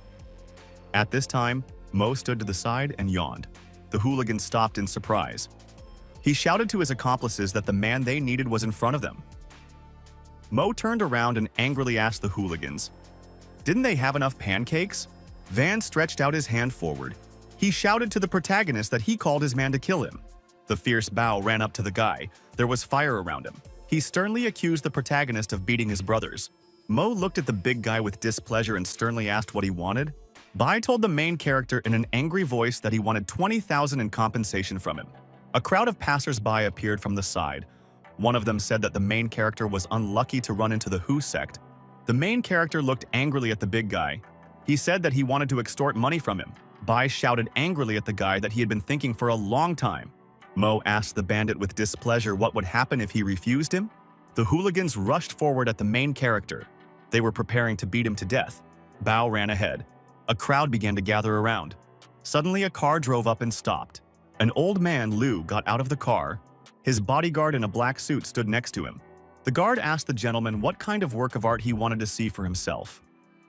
At this time, Mo stood to the side and yawned. The hooligan stopped in surprise. He shouted to his accomplices that the man they needed was in front of them. Mo turned around and angrily asked the hooligans, "Didn't they have enough pancakes?" Van stretched out his hand forward. He shouted to the protagonist that he called his man to kill him. The fierce Bao ran up to the guy. There was fire around him. He sternly accused the protagonist of beating his brothers. Mo looked at the big guy with displeasure and sternly asked what he wanted. Bai told the main character in an angry voice that he wanted 20,000 in compensation from him. A crowd of passers-by appeared from the side. One of them said that the main character was unlucky to run into the Who sect. The main character looked angrily at the big guy. He said that he wanted to extort money from him. Bai shouted angrily at the guy that he had been thinking for a long time. Mo asked the bandit with displeasure what would happen if he refused him. The hooligans rushed forward at the main character. They were preparing to beat him to death. Bao ran ahead. A crowd began to gather around. Suddenly, a car drove up and stopped. An old man, Liu, got out of the car. His bodyguard in a black suit stood next to him. The guard asked the gentleman what kind of work of art he wanted to see for himself.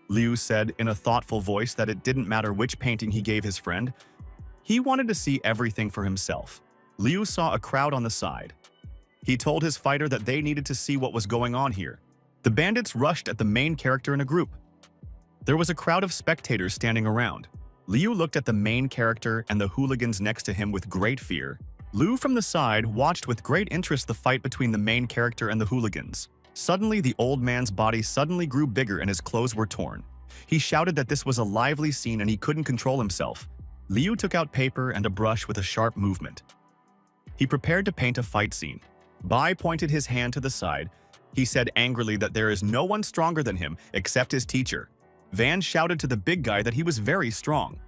Liu said in a thoughtful voice that it didn't matter which painting he gave his friend. He wanted to see everything for himself. Liu saw a crowd on the side. He told his fighter that they needed to see what was going on here. The bandits rushed at the main character in a group. There was a crowd of spectators standing around. Liu looked at the main character and the hooligans next to him with great fear. Liu from the side watched with great interest the fight between the main character and the hooligans. Suddenly, the old man's body suddenly grew bigger and his clothes were torn. He shouted that this was a lively scene and he couldn't control himself. Liu took out paper and a brush with a sharp movement. He prepared to paint a fight scene. Bai pointed his hand to the side. He said angrily that there is no one stronger than him except his teacher. Van shouted to the big guy that he was very strong.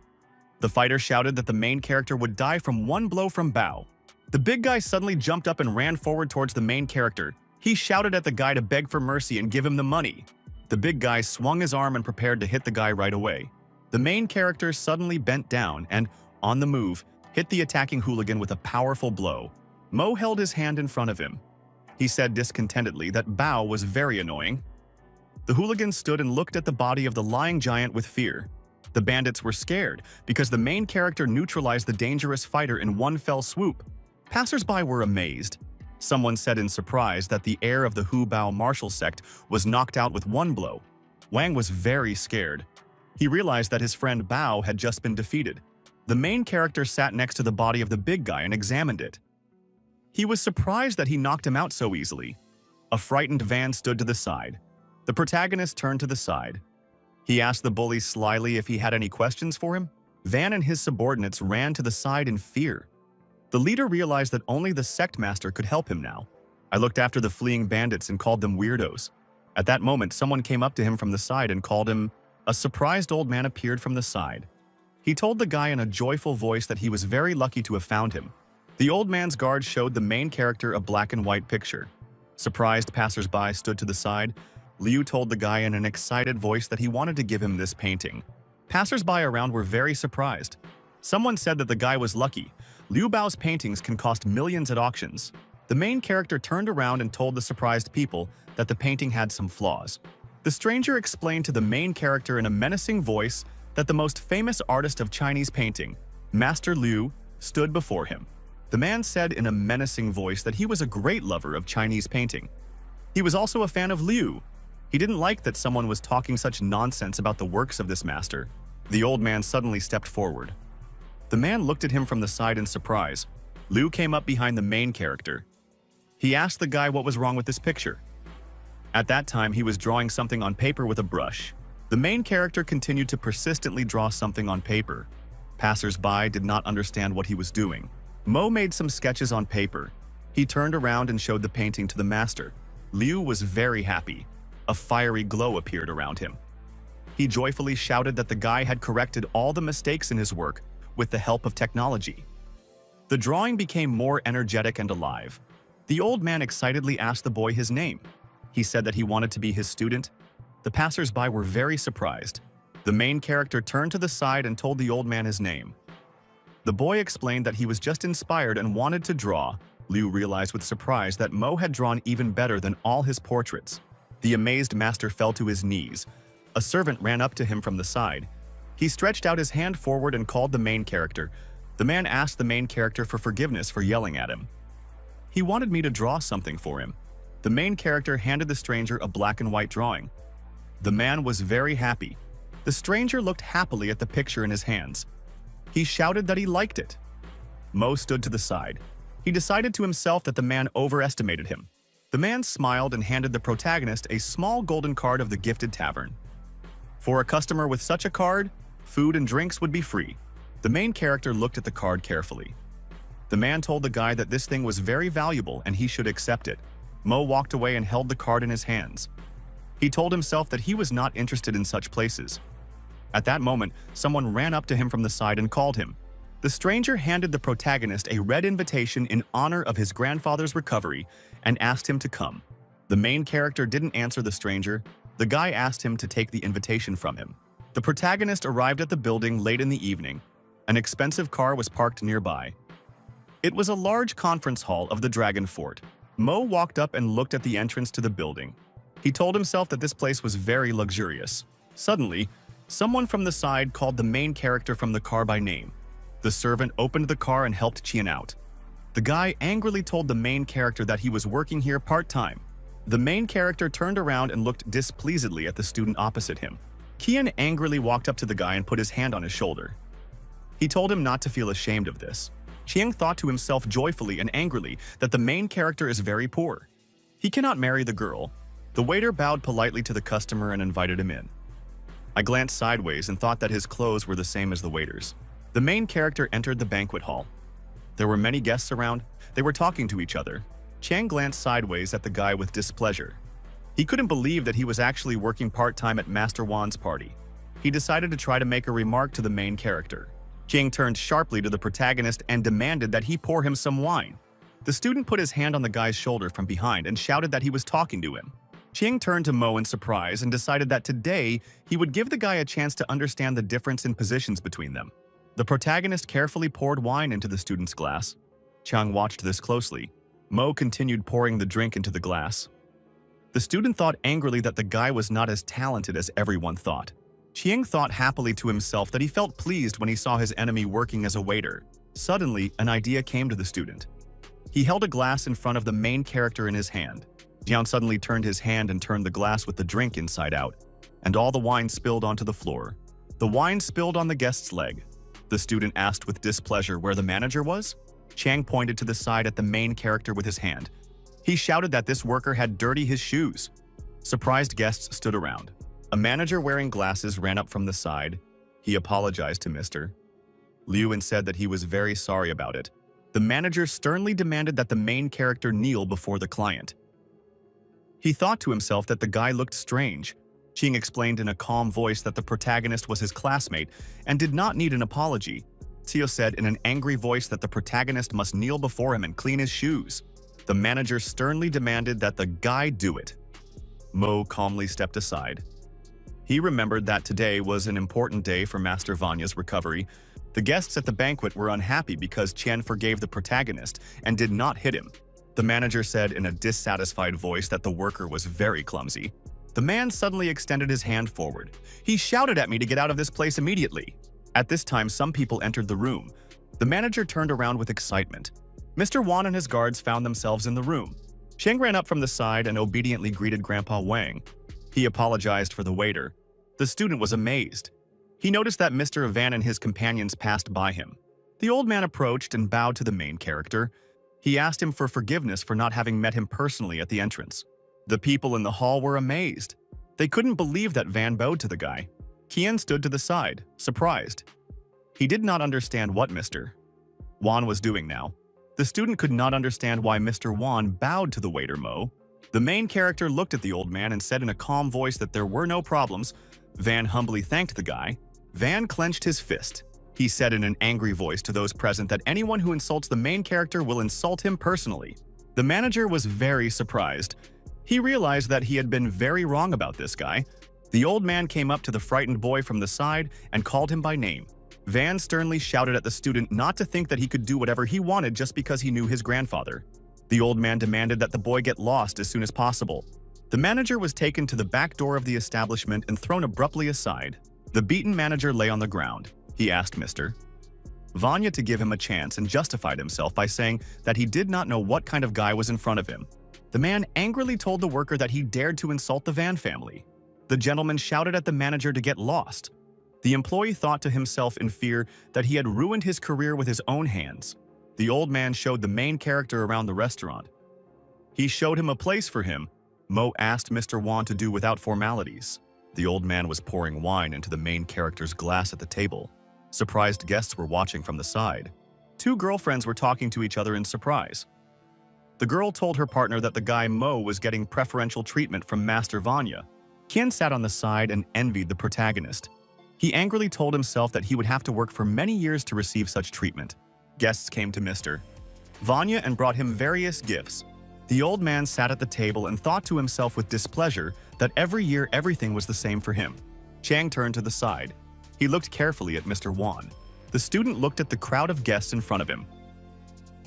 The fighter shouted that the main character would die from one blow from Bao. The big guy suddenly jumped up and ran forward towards the main character. He shouted at the guy to beg for mercy and give him the money. The big guy swung his arm and prepared to hit the guy right away. The main character suddenly bent down and, on the move, hit the attacking hooligan with a powerful blow. Mo held his hand in front of him. He said discontentedly that Bao was very annoying. The hooligan stood and looked at the body of the lying giant with fear. The bandits were scared because the main character neutralized the dangerous fighter in one fell swoop. Passers-by were amazed. Someone said in surprise that the heir of the Hu Bao martial sect was knocked out with one blow. Wang was very scared. He realized that his friend Bao had just been defeated. The main character sat next to the body of the big guy and examined it. He was surprised that he knocked him out so easily. A frightened Van stood to the side. The protagonist turned to the side. He asked the bully slyly if he had any questions for him. Van and his subordinates ran to the side in fear. The leader realized that only the sect master could help him now. I looked after the fleeing bandits and called them weirdos. At that moment, someone came up to him from the side and called him. A surprised old man appeared from the side. He told the guy in a joyful voice that he was very lucky to have found him. The old man's guard showed the main character a black and white picture. Surprised passers-by stood to the side. Liu told the guy in an excited voice that he wanted to give him this painting. Passers-by around were very surprised. Someone said that the guy was lucky. Liu Bao's paintings can cost millions at auctions. The main character turned around and told the surprised people that the painting had some flaws. The stranger explained to the main character in a menacing voice that the most famous artist of Chinese painting, Master Liu, stood before him. The man said in a menacing voice that he was a great lover of Chinese painting. He was also a fan of Liu. He didn't like that someone was talking such nonsense about the works of this master. The old man suddenly stepped forward. The man looked at him from the side in surprise. Liu came up behind the main character. He asked the guy what was wrong with this picture. At that time, he was drawing something on paper with a brush. The main character continued to persistently draw something on paper. Passers-by did not understand what he was doing. Mo made some sketches on paper. He turned around and showed the painting to the master. Liu was very happy. A fiery glow appeared around him. He joyfully shouted that the guy had corrected all the mistakes in his work with the help of technology. The drawing became more energetic and alive. The old man excitedly asked the boy his name. He said that he wanted to be his student. The passers-by were very surprised. The main character turned to the side and told the old man his name. The boy explained that he was just inspired and wanted to draw. Liu realized with surprise that Mo had drawn even better than all his portraits. The amazed master fell to his knees. A servant ran up to him from the side. He stretched out his hand forward and called the main character. The man asked the main character for forgiveness for yelling at him. He wanted me to draw something for him. The main character handed the stranger a black and white drawing. The man was very happy. The stranger looked happily at the picture in his hands. He shouted that he liked it. Mo stood to the side. He decided to himself that the man overestimated him. The man smiled and handed the protagonist a small golden card of the gifted tavern. For a customer with such a card, food and drinks would be free. The main character looked at the card carefully. The man told the guy that this thing was very valuable and he should accept it. Mo walked away and held the card in his hands. He told himself that he was not interested in such places. At that moment, someone ran up to him from the side and called him. The stranger handed the protagonist a red invitation in honor of his grandfather's recovery and asked him to come. The main character didn't answer the stranger. The guy asked him to take the invitation from him. The protagonist arrived at the building late in the evening. An expensive car was parked nearby. It was a large conference hall of the Dragon Fort. Mo walked up and looked at the entrance to the building. He told himself that this place was very luxurious. Suddenly, someone from the side called the main character from the car by name. The servant opened the car and helped Qian out. The guy angrily told the main character that he was working here part-time. The main character turned around and looked displeasedly at the student opposite him. Qian angrily walked up to the guy and put his hand on his shoulder. He told him not to feel ashamed of this. Qian thought to himself joyfully and angrily that the main character is very poor. He cannot marry the girl. The waiter bowed politely to the customer and invited him in. I glanced sideways and thought that his clothes were the same as the waiter's. The main character entered the banquet hall. There were many guests around. They were talking to each other. Chang glanced sideways at the guy with displeasure. He couldn't believe that he was actually working part-time at Master Wan's party. He decided to try to make a remark to the main character. Chang turned sharply to the protagonist and demanded that he pour him some wine. The student put his hand on the guy's shoulder from behind and shouted that he was talking to him. Chang turned to Mo in surprise and decided that today he would give the guy a chance to understand the difference in positions between them. The protagonist carefully poured wine into the student's glass. Chang watched this closely. Mo continued pouring the drink into the glass. The student thought angrily that the guy was not as talented as everyone thought. Chiang thought happily to himself that he felt pleased when he saw his enemy working as a waiter. Suddenly, an idea came to the student. He held a glass in front of the main character in his hand. Jian suddenly turned his hand and turned the glass with the drink inside out, and all the wine spilled onto the floor. The wine spilled on the guest's leg. The student asked with displeasure where the manager was. Chang pointed to the side at the main character with his hand. He shouted that this worker had dirty his shoes. Surprised guests stood around. A manager wearing glasses ran up from the side. He apologized to Mr. Liu and said that he was very sorry about it. The manager sternly demanded that the main character kneel before the client. He thought to himself that the guy looked strange. Ching explained in a calm voice that the protagonist was his classmate and did not need an apology. Tio said in an angry voice that the protagonist must kneel before him and clean his shoes. The manager sternly demanded that the guy do it. Mo calmly stepped aside. He remembered that today was an important day for Master Vanya's recovery. The guests at the banquet were unhappy because Qian forgave the protagonist and did not hit him. The manager said in a dissatisfied voice that the worker was very clumsy. The man suddenly extended his hand forward. He shouted at me to get out of this place immediately. At this time, some people entered the room. The manager turned around with excitement. Mr. Wan and his guards found themselves in the room. Cheng ran up from the side and obediently greeted Grandpa Wang. He apologized for the waiter. The student was amazed. He noticed that Mr. Van and his companions passed by him. The old man approached and bowed to the main character. He asked him for forgiveness for not having met him personally at the entrance. The people in the hall were amazed. They couldn't believe that Van bowed to the guy. Qian stood to the side, surprised. He did not understand what Mr. Wan was doing now. The student could not understand why Mr. Wan bowed to the waiter Mo. The main character looked at the old man and said in a calm voice that there were no problems. Van humbly thanked the guy. Van clenched his fist. He said in an angry voice to those present that anyone who insults the main character will insult him personally. The manager was very surprised. He realized that he had been very wrong about this guy. The old man came up to the frightened boy from the side and called him by name. Van sternly shouted at the student not to think that he could do whatever he wanted just because he knew his grandfather. The old man demanded that the boy get lost as soon as possible. The manager was taken to the back door of the establishment and thrown abruptly aside. The beaten manager lay on the ground. He asked Mr. Vanya to give him a chance and justified himself by saying that he did not know what kind of guy was in front of him. The man angrily told the worker that he dared to insult the Van family. The gentleman shouted at the manager to get lost. The employee thought to himself in fear that he had ruined his career with his own hands. The old man showed the main character around the restaurant. He showed him a place for him. Mo asked Mr. Wan to do without formalities. The old man was pouring wine into the main character's glass at the table. Surprised guests were watching from the side. Two girlfriends were talking to each other in surprise. The girl told her partner that the guy Mo was getting preferential treatment from Master Vanya. Kian sat on the side and envied the protagonist. He angrily told himself that he would have to work for many years to receive such treatment. Guests came to Mr. Vanya and brought him various gifts. The old man sat at the table and thought to himself with displeasure that every year everything was the same for him. Chang turned to the side. He looked carefully at Mr. Wan. The student looked at the crowd of guests in front of him.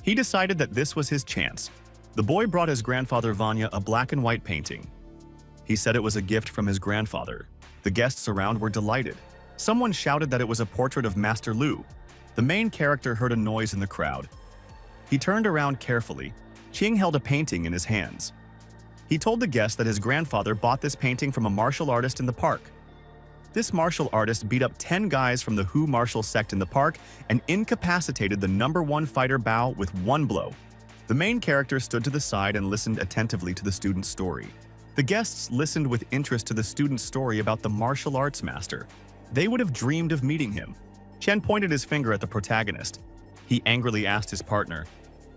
He decided that this was his chance. The boy brought his grandfather Vanya a black and white painting. He said it was a gift from his grandfather. The guests around were delighted. Someone shouted that it was a portrait of Master Lu. The main character heard a noise in the crowd. He turned around carefully. Qing held a painting in his hands. He told the guests that his grandfather bought this painting from a martial artist in the park. This martial artist beat up 10 guys from the Hu martial sect in the park and incapacitated the #1 fighter Bao with one blow. The main character stood to the side and listened attentively to the student's story. The guests listened with interest to the student's story about the martial arts master. They would have dreamed of meeting him. Chen pointed his finger at the protagonist. He angrily asked his partner,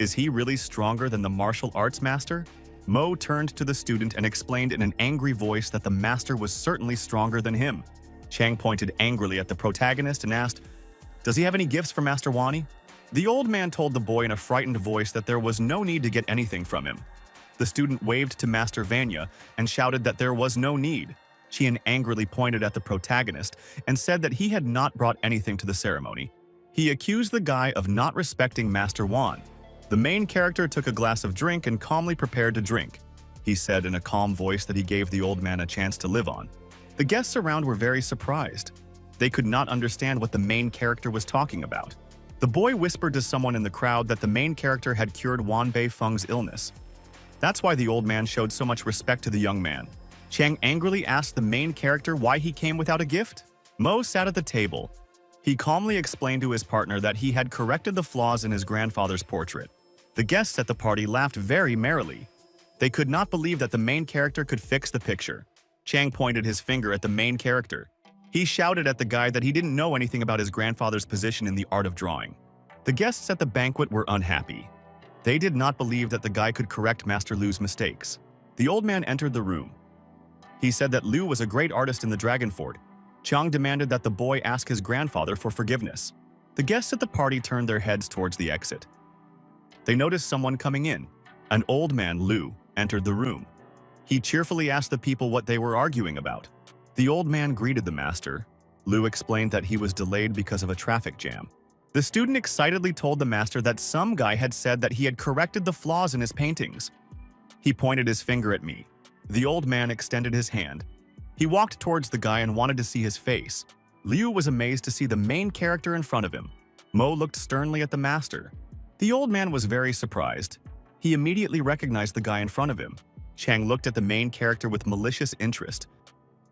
"Is he really stronger than the martial arts master?" Mo turned to the student and explained in an angry voice that the master was certainly stronger than him. Chang pointed angrily at the protagonist and asked, "Does he have any gifts for Master Wani?" The old man told the boy in a frightened voice that there was no need to get anything from him. The student waved to Master Vanya and shouted that there was no need. Qian angrily pointed at the protagonist and said that he had not brought anything to the ceremony. He accused the guy of not respecting Master Wan. The main character took a glass of drink and calmly prepared to drink. He said in a calm voice that he gave the old man a chance to live on. The guests around were very surprised. They could not understand what the main character was talking about. The boy whispered to someone in the crowd that the main character had cured Wan Beifeng's illness. That's why the old man showed so much respect to the young man. Chang angrily asked the main character why he came without a gift. Mo sat at the table. He calmly explained to his partner that he had corrected the flaws in his grandfather's portrait. The guests at the party laughed very merrily. They could not believe that the main character could fix the picture. Chang pointed his finger at the main character. He shouted at the guy that he didn't know anything about his grandfather's position in the art of drawing. The guests at the banquet were unhappy. They did not believe that the guy could correct Master Lu's mistakes. The old man entered the room. He said that Lu was a great artist in the Dragon Fort. Chang demanded that the boy ask his grandfather for forgiveness. The guests at the party turned their heads towards the exit. They noticed someone coming in. An old man, Lu, entered the room. He cheerfully asked the people what they were arguing about. The old man greeted the master. Lu explained that he was delayed because of a traffic jam. The student excitedly told the master that some guy had said that he had corrected the flaws in his paintings. He pointed his finger at me. The old man extended his hand. He walked towards the guy and wanted to see his face. Liu was amazed to see the main character in front of him. Mo looked sternly at the master. The old man was very surprised. He immediately recognized the guy in front of him. Chang looked at the main character with malicious interest.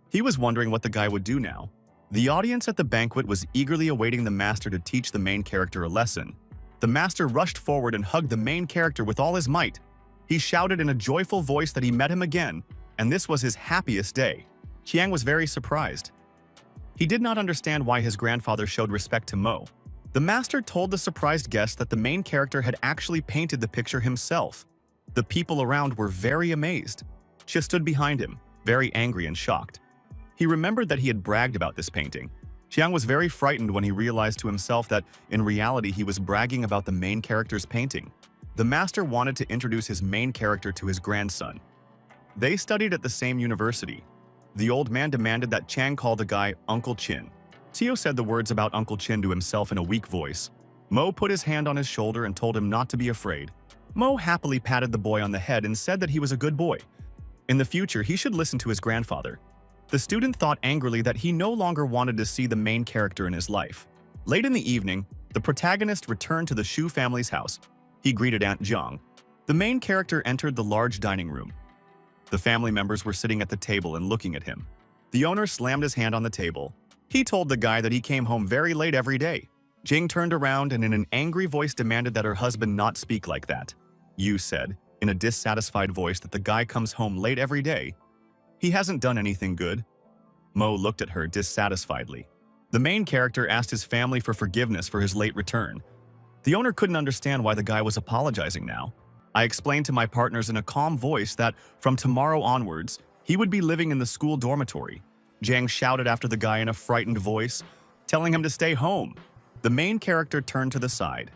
He was wondering what the guy would do now. The audience at the banquet was eagerly awaiting the master to teach the main character a lesson. The master rushed forward and hugged the main character with all his might. He shouted in a joyful voice that he met him again, and this was his happiest day. Qiang was very surprised. He did not understand why his grandfather showed respect to Mo. The master told the surprised guest that the main character had actually painted the picture himself. The people around were very amazed. Xia stood behind him, very angry and shocked. He remembered that he had bragged about this painting. Qiang was very frightened when he realized to himself that, in reality, he was bragging about the main character's painting. The master wanted to introduce his main character to his grandson. They studied at the same university. The old man demanded that Chang call the guy Uncle Chin. Tio said the words about Uncle Chin to himself in a weak voice. Mo put his hand on his shoulder and told him not to be afraid. Mo happily patted the boy on the head and said that he was a good boy. In the future, he should listen to his grandfather. The student thought angrily that he no longer wanted to see the main character in his life. Late in the evening, the protagonist returned to the Shu family's house. He greeted Aunt Zhang. The main character entered the large dining room. The family members were sitting at the table and looking at him. The owner slammed his hand on the table. He told the guy that he came home very late every day. Jing turned around and in an angry voice demanded that her husband not speak like that. Yu said, in a dissatisfied voice, that the guy comes home late every day. He hasn't done anything good. Mo looked at her dissatisfiedly. The main character asked his family for forgiveness for his late return. The owner couldn't understand why the guy was apologizing now. I explained to my partners in a calm voice that from tomorrow onwards, he would be living in the school dormitory. Jiang shouted after the guy in a frightened voice, telling him to stay home. The main character turned to the side.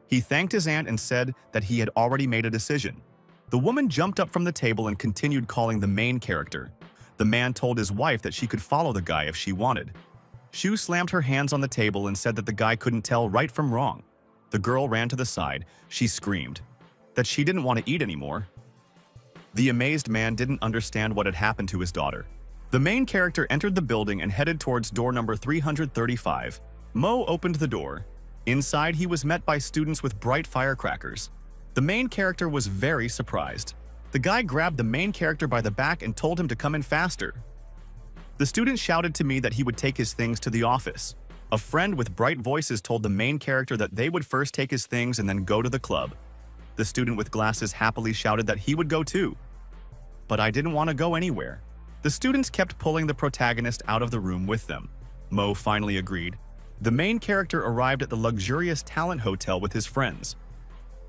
He thanked his aunt and said that he had already made a decision. The woman jumped up from the table and continued calling the main character. The man told his wife that she could follow the guy if she wanted. Shu slammed her hands on the table and said that the guy couldn't tell right from wrong. The girl ran to the side. She screamed that she didn't want to eat anymore. The amazed man didn't understand what had happened to his daughter. The main character entered the building and headed towards door number 335. Mo opened the door. Inside, he was met by students with bright firecrackers. The main character was very surprised. The guy grabbed the main character by the back and told him to come in faster. The student shouted to me that he would take his things to the office. A friend with bright voices told the main character that they would first take his things and then go to the club. The student with glasses happily shouted that he would go too. But I didn't want to go anywhere. The students kept pulling the protagonist out of the room with them. Mo finally agreed. The main character arrived at the luxurious Talent Hotel with his friends.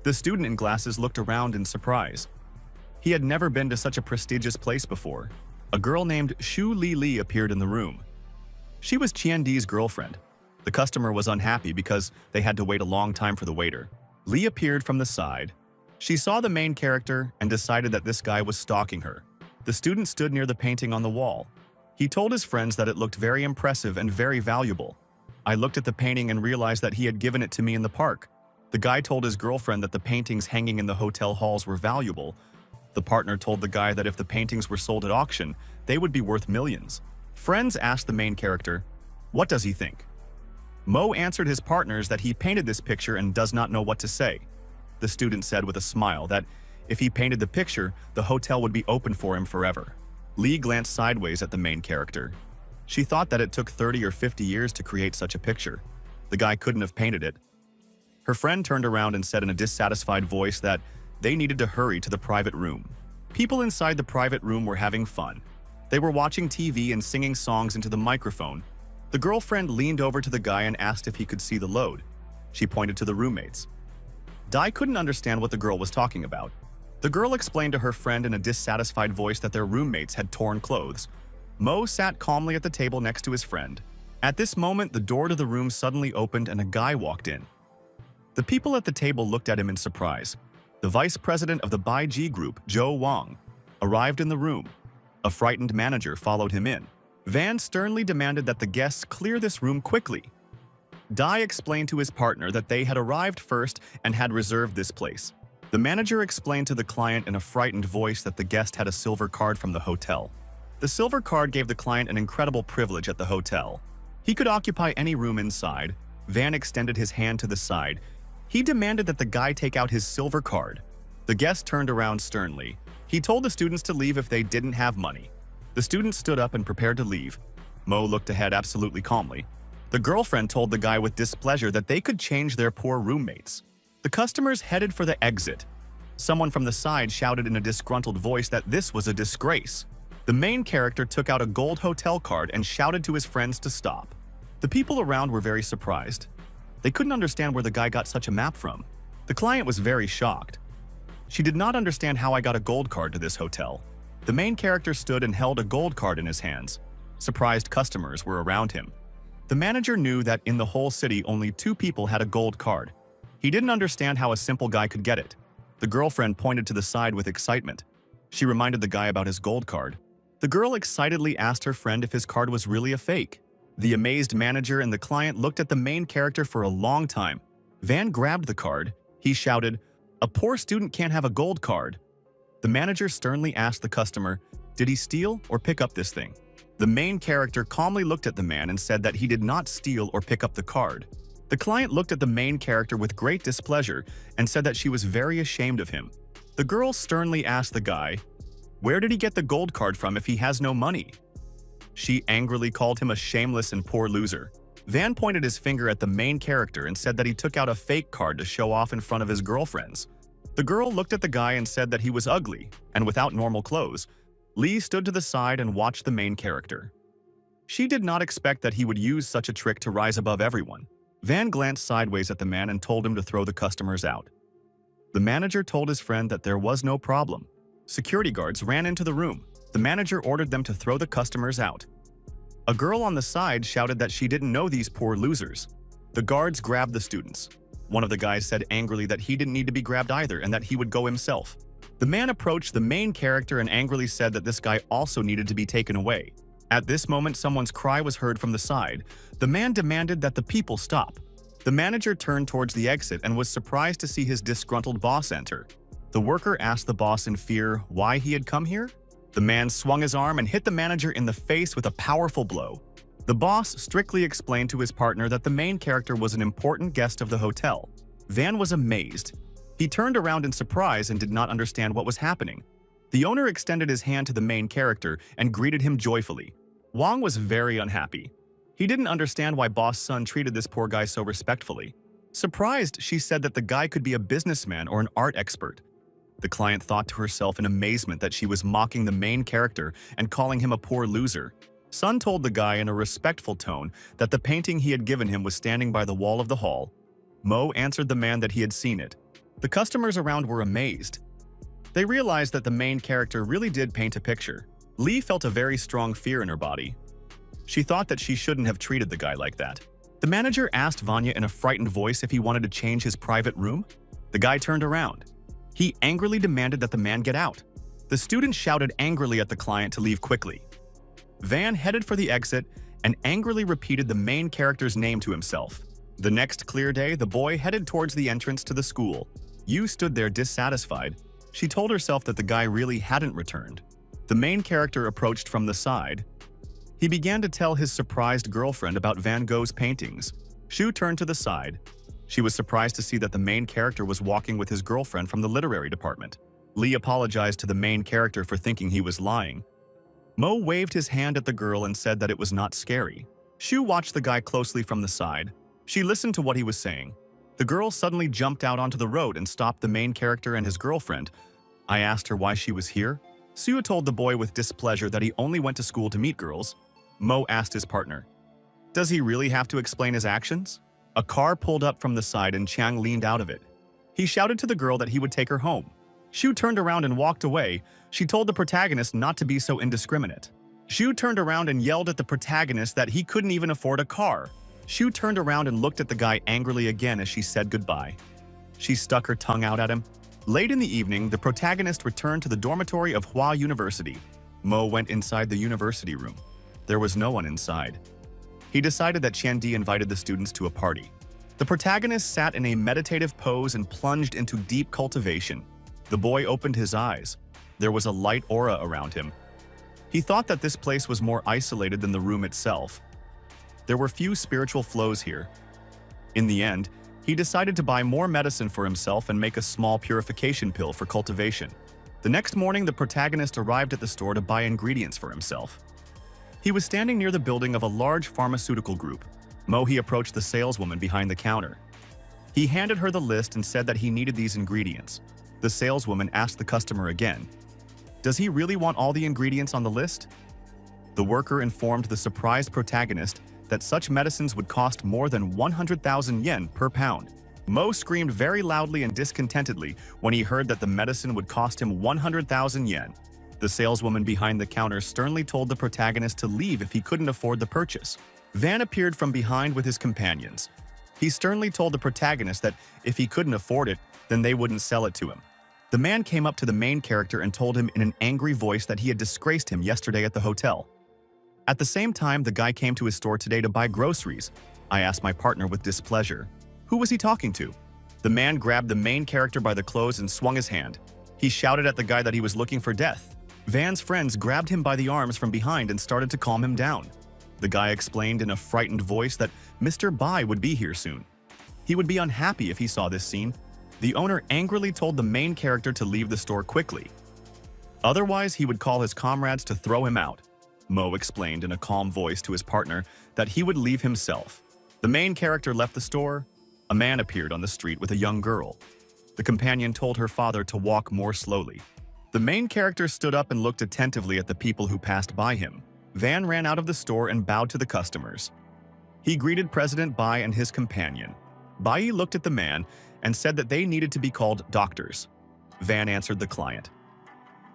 The student in glasses looked around in surprise. He had never been to such a prestigious place before. A girl named Shu Li appeared in the room. She was Qiandi's girlfriend. The customer was unhappy because they had to wait a long time for the waiter. Li appeared from the side. She saw the main character and decided that this guy was stalking her. The student stood near the painting on the wall. He told his friends that it looked very impressive and very valuable. I looked at the painting and realized that he had given it to me in the park. The guy told his girlfriend that the paintings hanging in the hotel halls were valuable. The partner told the guy that if the paintings were sold at auction, they would be worth millions. Friends asked the main character, "What does he think?" Mo answered his partners that he painted this picture and does not know what to say. The student said with a smile that if he painted the picture, the hotel would be open for him forever. Li glanced sideways at the main character. She thought that it took 30 or 50 years to create such a picture. The guy couldn't have painted it. Her friend turned around and said in a dissatisfied voice that they needed to hurry to the private room. People inside the private room were having fun. They were watching TV and singing songs into the microphone. The girlfriend leaned over to the guy and asked if he could see the load. She pointed to the roommates. Dai couldn't understand what the girl was talking about. The girl explained to her friend in a dissatisfied voice that their roommates had torn clothes. Mo sat calmly at the table next to his friend. At this moment, the door to the room suddenly opened and a guy walked in. The people at the table looked at him in surprise. The vice president of the Baiji Group, Zhou Wang, arrived in the room. A frightened manager followed him in. Van sternly demanded that the guests clear this room quickly. Dai explained to his partner that they had arrived first and had reserved this place. The manager explained to the client in a frightened voice that the guest had a silver card from the hotel. The silver card gave the client an incredible privilege at the hotel. He could occupy any room inside. Van extended his hand to the side. He demanded that the guy take out his silver card. The guest turned around sternly. He told the students to leave if they didn't have money. The students stood up and prepared to leave. Mo looked ahead absolutely calmly. The girlfriend told the guy with displeasure that they could change their poor roommates. The customers headed for the exit. Someone from the side shouted in a disgruntled voice that this was a disgrace. The main character took out a gold hotel card and shouted to his friends to stop. The people around were very surprised. They couldn't understand where the guy got such a map from. The client was very shocked. She did not understand how I got a gold card to this hotel. The main character stood and held a gold card in his hands. Surprised customers were around him. The manager knew that in the whole city only 2 people had a gold card. He didn't understand how a simple guy could get it. The girlfriend pointed to the side with excitement. She reminded the guy about his gold card. The girl excitedly asked her friend if his card was really a fake. The amazed manager and the client looked at the main character for a long time. Van grabbed the card. He shouted, "A poor student can't have a gold card." The manager sternly asked the customer, "Did he steal or pick up this thing?" The main character calmly looked at the man and said that he did not steal or pick up the card. The client looked at the main character with great displeasure and said that she was very ashamed of him. The girl sternly asked the guy, "Where did he get the gold card from if he has no money?" She angrily called him a shameless and poor loser. Van pointed his finger at the main character and said that he took out a fake card to show off in front of his girlfriends. The girl looked at the guy and said that he was ugly and without normal clothes. Lee stood to the side and watched the main character. She did not expect that he would use such a trick to rise above everyone. Van glanced sideways at the man and told him to throw the customers out. The manager told his friend that there was no problem. Security guards ran into the room. The manager ordered them to throw the customers out. A girl on the side shouted that she didn't know these poor losers. The guards grabbed the students. One of the guys said angrily that he didn't need to be grabbed either and that he would go himself. The man approached the main character and angrily said that this guy also needed to be taken away. At this moment, someone's cry was heard from the side. The man demanded that the people stop. The manager turned towards the exit and was surprised to see his disgruntled boss enter. The worker asked the boss in fear why he had come here. The man swung his arm and hit the manager in the face with a powerful blow. The boss strictly explained to his partner that the main character was an important guest of the hotel. Van was amazed. He turned around in surprise and did not understand what was happening. The owner extended his hand to the main character and greeted him joyfully. Wang was very unhappy. He didn't understand why Boss Sun treated this poor guy so respectfully. Surprised, she said that the guy could be a businessman or an art expert. The client thought to herself in amazement that she was mocking the main character and calling him a poor loser. Sun told the guy in a respectful tone that the painting he had given him was standing by the wall of the hall. Mo answered the man that he had seen it. The customers around were amazed. They realized that the main character really did paint a picture. Lee felt a very strong fear in her body. She thought that she shouldn't have treated the guy like that. The manager asked Vanya in a frightened voice if he wanted to change his private room. The guy turned around. He angrily demanded that the man get out. The student shouted angrily at the client to leave quickly. Van headed for the exit and angrily repeated the main character's name to himself. The next clear day, the boy headed towards the entrance to the school. Yu stood there dissatisfied. She told herself that the guy really hadn't returned. The main character approached from the side. He began to tell his surprised girlfriend about Van Gogh's paintings. Shu turned to the side. She was surprised to see that the main character was walking with his girlfriend from the literary department. Lee apologized to the main character for thinking he was lying. Mo waved his hand at the girl and said that it was not scary. Shu watched the guy closely from the side. She listened to what he was saying. The girl suddenly jumped out onto the road and stopped the main character and his girlfriend. I asked her why she was here. Sue told the boy with displeasure that he only went to school to meet girls. Mo asked his partner, "Does he really have to explain his actions?" A car pulled up from the side and Chang leaned out of it. He shouted to the girl that he would take her home. Shu turned around and walked away. She told the protagonist not to be so indiscriminate. Shu turned around and yelled at the protagonist that he couldn't even afford a car. Shu turned around and looked at the guy angrily again as she said goodbye. She stuck her tongue out at him. Late in the evening, the protagonist returned to the dormitory of Hua University. Mo went inside the university room. There was no one inside. He decided that Qiandi invited the students to a party. The protagonist sat in a meditative pose and plunged into deep cultivation. The boy opened his eyes. There was a light aura around him. He thought that this place was more isolated than the room itself. There were few spiritual flows here. In the end, he decided to buy more medicine for himself and make a small purification pill for cultivation. The next morning, the protagonist arrived at the store to buy ingredients for himself. He was standing near the building of a large pharmaceutical group. Mohi approached the saleswoman behind the counter. He handed her the list and said that he needed these ingredients. The saleswoman asked the customer again, "Does he really want all the ingredients on the list?" The worker informed the surprised protagonist that such medicines would cost more than 100,000 yen per pound. Mo screamed very loudly and discontentedly when he heard that the medicine would cost him 100,000 yen. The saleswoman behind the counter sternly told the protagonist to leave if he couldn't afford the purchase. Van appeared from behind with his companions. He sternly told the protagonist that if he couldn't afford it, then they wouldn't sell it to him. The man came up to the main character and told him in an angry voice that he had disgraced him yesterday at the hotel. At the same time, the guy came to his store today to buy groceries. I asked my partner with displeasure, who was he talking to? The man grabbed the main character by the clothes and swung his hand. He shouted at the guy that he was looking for death. Van's friends grabbed him by the arms from behind and started to calm him down. The guy explained in a frightened voice that Mr. Bai would be here soon. He would be unhappy if he saw this scene. The owner angrily told the main character to leave the store quickly. Otherwise, he would call his comrades to throw him out. Mo explained in a calm voice to his partner that he would leave himself. The main character left the store. A man appeared on the street with a young girl. The companion told her father to walk more slowly. The main character stood up and looked attentively at the people who passed by him. Van ran out of the store and bowed to the customers. He greeted President Bai and his companion. Bai looked at the man and said that they needed to be called doctors. Van answered the client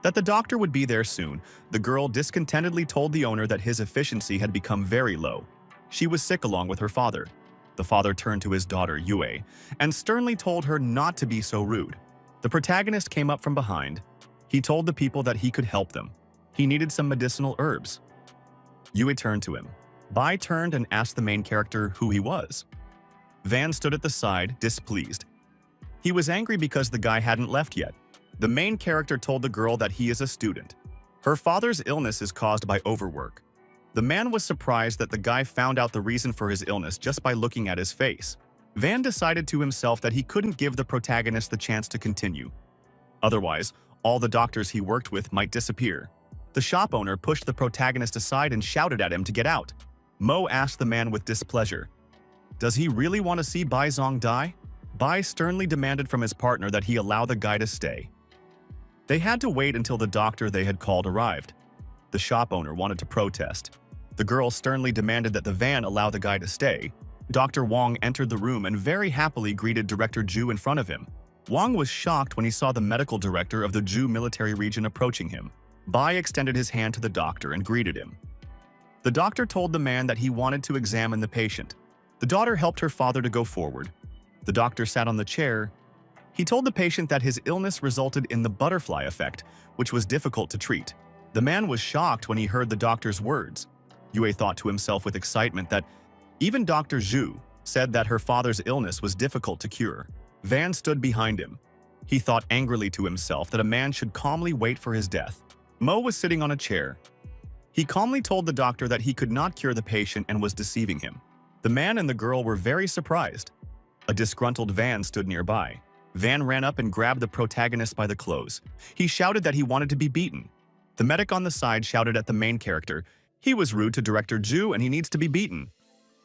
that the doctor would be there soon. The girl discontentedly told the owner that his efficiency had become very low. She was sick along with her father. The father turned to his daughter, Yue, and sternly told her not to be so rude. The protagonist came up from behind. He told the people that he could help them. He needed some medicinal herbs. Yue turned to him. Bai turned and asked the main character who he was. Van stood at the side, displeased. He was angry because the guy hadn't left yet. The main character told the girl that he is a student. Her father's illness is caused by overwork. The man was surprised that the guy found out the reason for his illness just by looking at his face. Van decided to himself that he couldn't give the protagonist the chance to continue. Otherwise, all the doctors he worked with might disappear. The shop owner pushed the protagonist aside and shouted at him to get out. Mo asked the man with displeasure, "Does he really want to see Bai Zong die?" Bai sternly demanded from his partner that he allow the guy to stay. They had to wait until the doctor they had called arrived. The shop owner wanted to protest. The girl sternly demanded that the van allow the guy to stay. Dr. Wang entered the room and very happily greeted Director Zhu in front of him. Wang was shocked when he saw the medical director of the Zhu military region approaching him. Bai extended his hand to the doctor and greeted him. The doctor told the man that he wanted to examine the patient. The daughter helped her father to go forward. The doctor sat on the chair. He told the patient that his illness resulted in the butterfly effect, which was difficult to treat. The man was shocked when he heard the doctor's words. Yue thought to himself with excitement that even Dr. Zhu said that her father's illness was difficult to cure. Van stood behind him. He thought angrily to himself that a man should calmly wait for his death. Mo was sitting on a chair. He calmly told the doctor that he could not cure the patient and was deceiving him. The man and the girl were very surprised. A disgruntled Van stood nearby. Van ran up and grabbed the protagonist by the clothes. He shouted that he wanted to be beaten. The medic on the side shouted at the main character, "He was rude to Director Zhu and he needs to be beaten."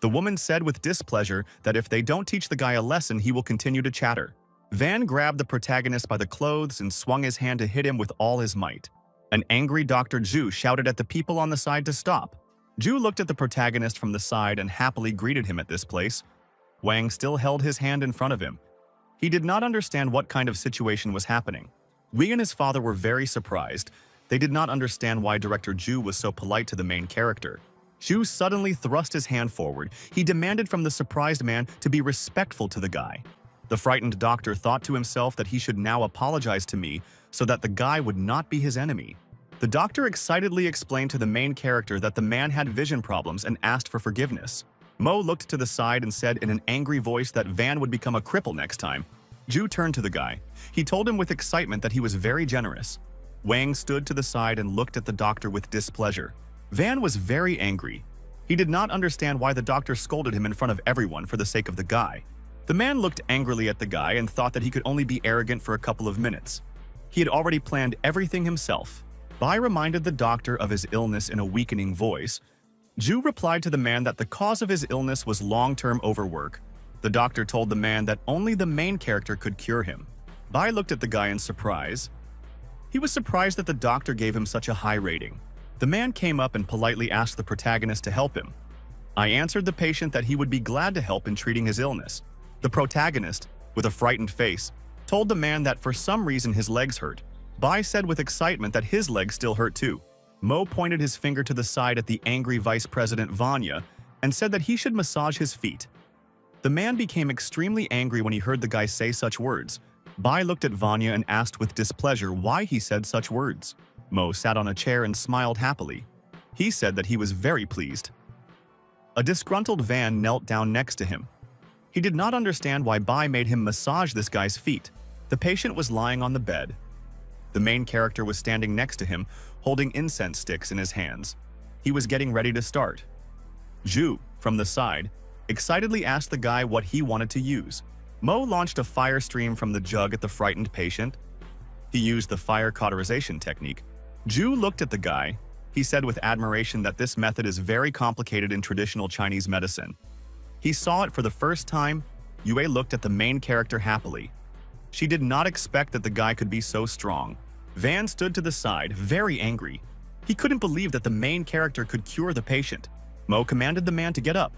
The woman said with displeasure that if they don't teach the guy a lesson, he will continue to chatter. Van grabbed the protagonist by the clothes and swung his hand to hit him with all his might. An angry Dr. Zhu shouted at the people on the side to stop. Zhu looked at the protagonist from the side and happily greeted him at this place. Wang still held his hand in front of him. He did not understand what kind of situation was happening. Wei and his father were very surprised. They did not understand why Director Zhu was so polite to the main character. Zhu suddenly thrust his hand forward. He demanded from the surprised man to be respectful to the guy. The frightened doctor thought to himself that he should now apologize to me so that the guy would not be his enemy. The doctor excitedly explained to the main character that the man had vision problems and asked for forgiveness. Mo looked to the side and said in an angry voice that Van would become a cripple next time. Zhu turned to the guy. He told him with excitement that he was very generous. Wang stood to the side and looked at the doctor with displeasure. Van was very angry. He did not understand why the doctor scolded him in front of everyone for the sake of the guy. The man looked angrily at the guy and thought that he could only be arrogant for a couple of minutes. He had already planned everything himself. Bai reminded the doctor of his illness in a weakening voice. Zhu replied to the man that the cause of his illness was long-term overwork. The doctor told the man that only the main character could cure him. Bai looked at the guy in surprise. He was surprised that the doctor gave him such a high rating. The man came up and politely asked the protagonist to help him. I answered the patient that he would be glad to help in treating his illness. The protagonist, with a frightened face, told the man that for some reason his legs hurt. Bai said with excitement that his legs still hurt too. Mo pointed his finger to the side at the angry Vice President Vanya and said that he should massage his feet. The man became extremely angry when he heard the guy say such words. Bai looked at Vanya and asked with displeasure why he said such words. Mo sat on a chair and smiled happily. He said that he was very pleased. A disgruntled Van knelt down next to him. He did not understand why Bai made him massage this guy's feet. The patient was lying on the bed. The main character was standing next to him, holding incense sticks in his hands. He was getting ready to start. Zhu, from the side, excitedly asked the guy what he wanted to use. Mo launched a fire stream from the jug at the frightened patient. He used the fire cauterization technique. Zhu looked at the guy. He said with admiration that this method is very complicated in traditional Chinese medicine. He saw it for the first time. Yue looked at the main character happily. She did not expect that the guy could be so strong. Van stood to the side, very angry. He couldn't believe that the main character could cure the patient. Mo commanded the man to get up.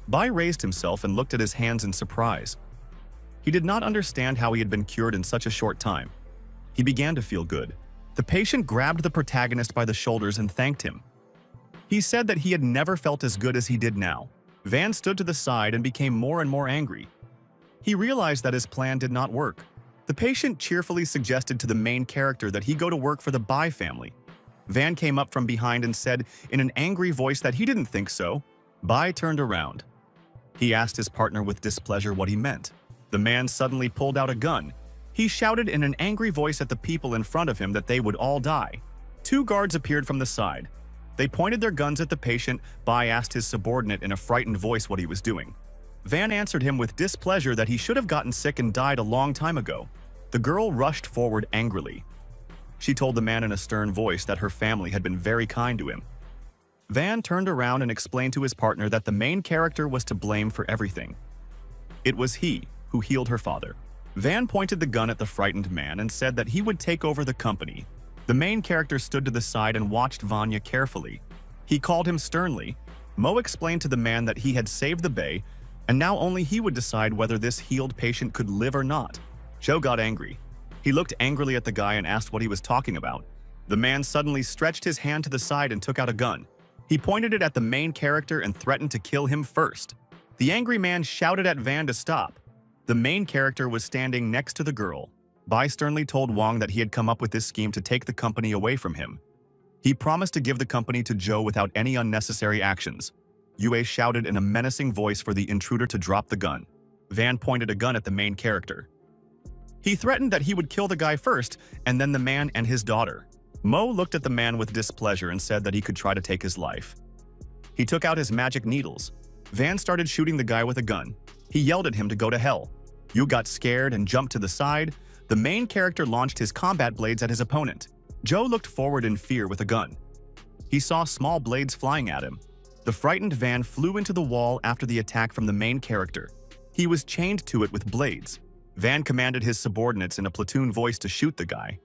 Bai raised himself and looked at his hands in surprise. He did not understand how he had been cured in such a short time. He began to feel good. The patient grabbed the protagonist by the shoulders and thanked him. He said that he had never felt as good as he did now. Van stood to the side and became more and more angry. He realized that his plan did not work. The patient cheerfully suggested to the main character that he go to work for the Bai family. Van came up from behind and said in an angry voice that he didn't think so. Bai turned around. He asked his partner with displeasure what he meant. The man suddenly pulled out a gun. He shouted in an angry voice at the people in front of him that they would all die. 2 guards appeared from the side. They pointed their guns at the patient. Bai asked his subordinate in a frightened voice what he was doing. Van answered him with displeasure that he should have gotten sick and died a long time ago. The girl rushed forward angrily. She told the man in a stern voice that her family had been very kind to him. Van turned around and explained to his partner that the main character was to blame for everything. It was he who healed her father. Van pointed the gun at the frightened man and said that he would take over the company. The main character stood to the side and watched Vanya carefully. He called him sternly. Mo explained to the man that he had saved the bay, and now only he would decide whether this healed patient could live or not. Joe got angry. He looked angrily at the guy and asked what he was talking about. The man suddenly stretched his hand to the side and took out a gun. He pointed it at the main character and threatened to kill him first. The angry man shouted at Van to stop. The main character was standing next to the girl. Bai sternly told Wang that he had come up with this scheme to take the company away from him. He promised to give the company to Joe without any unnecessary actions. Yue shouted in a menacing voice for the intruder to drop the gun. Van pointed a gun at the main character. He threatened that he would kill the guy first, and then the man and his daughter. Mo looked at the man with displeasure and said that he could try to take his life. He took out his magic needles. Van started shooting the guy with a gun. He yelled at him to go to hell. Yu got scared and jumped to the side. The main character launched his combat blades at his opponent. Joe looked forward in fear with a gun. He saw small blades flying at him. The frightened Van flew into the wall after the attack from the main character. He was chained to it with blades. Van commanded his subordinates in a platoon voice to shoot the guy.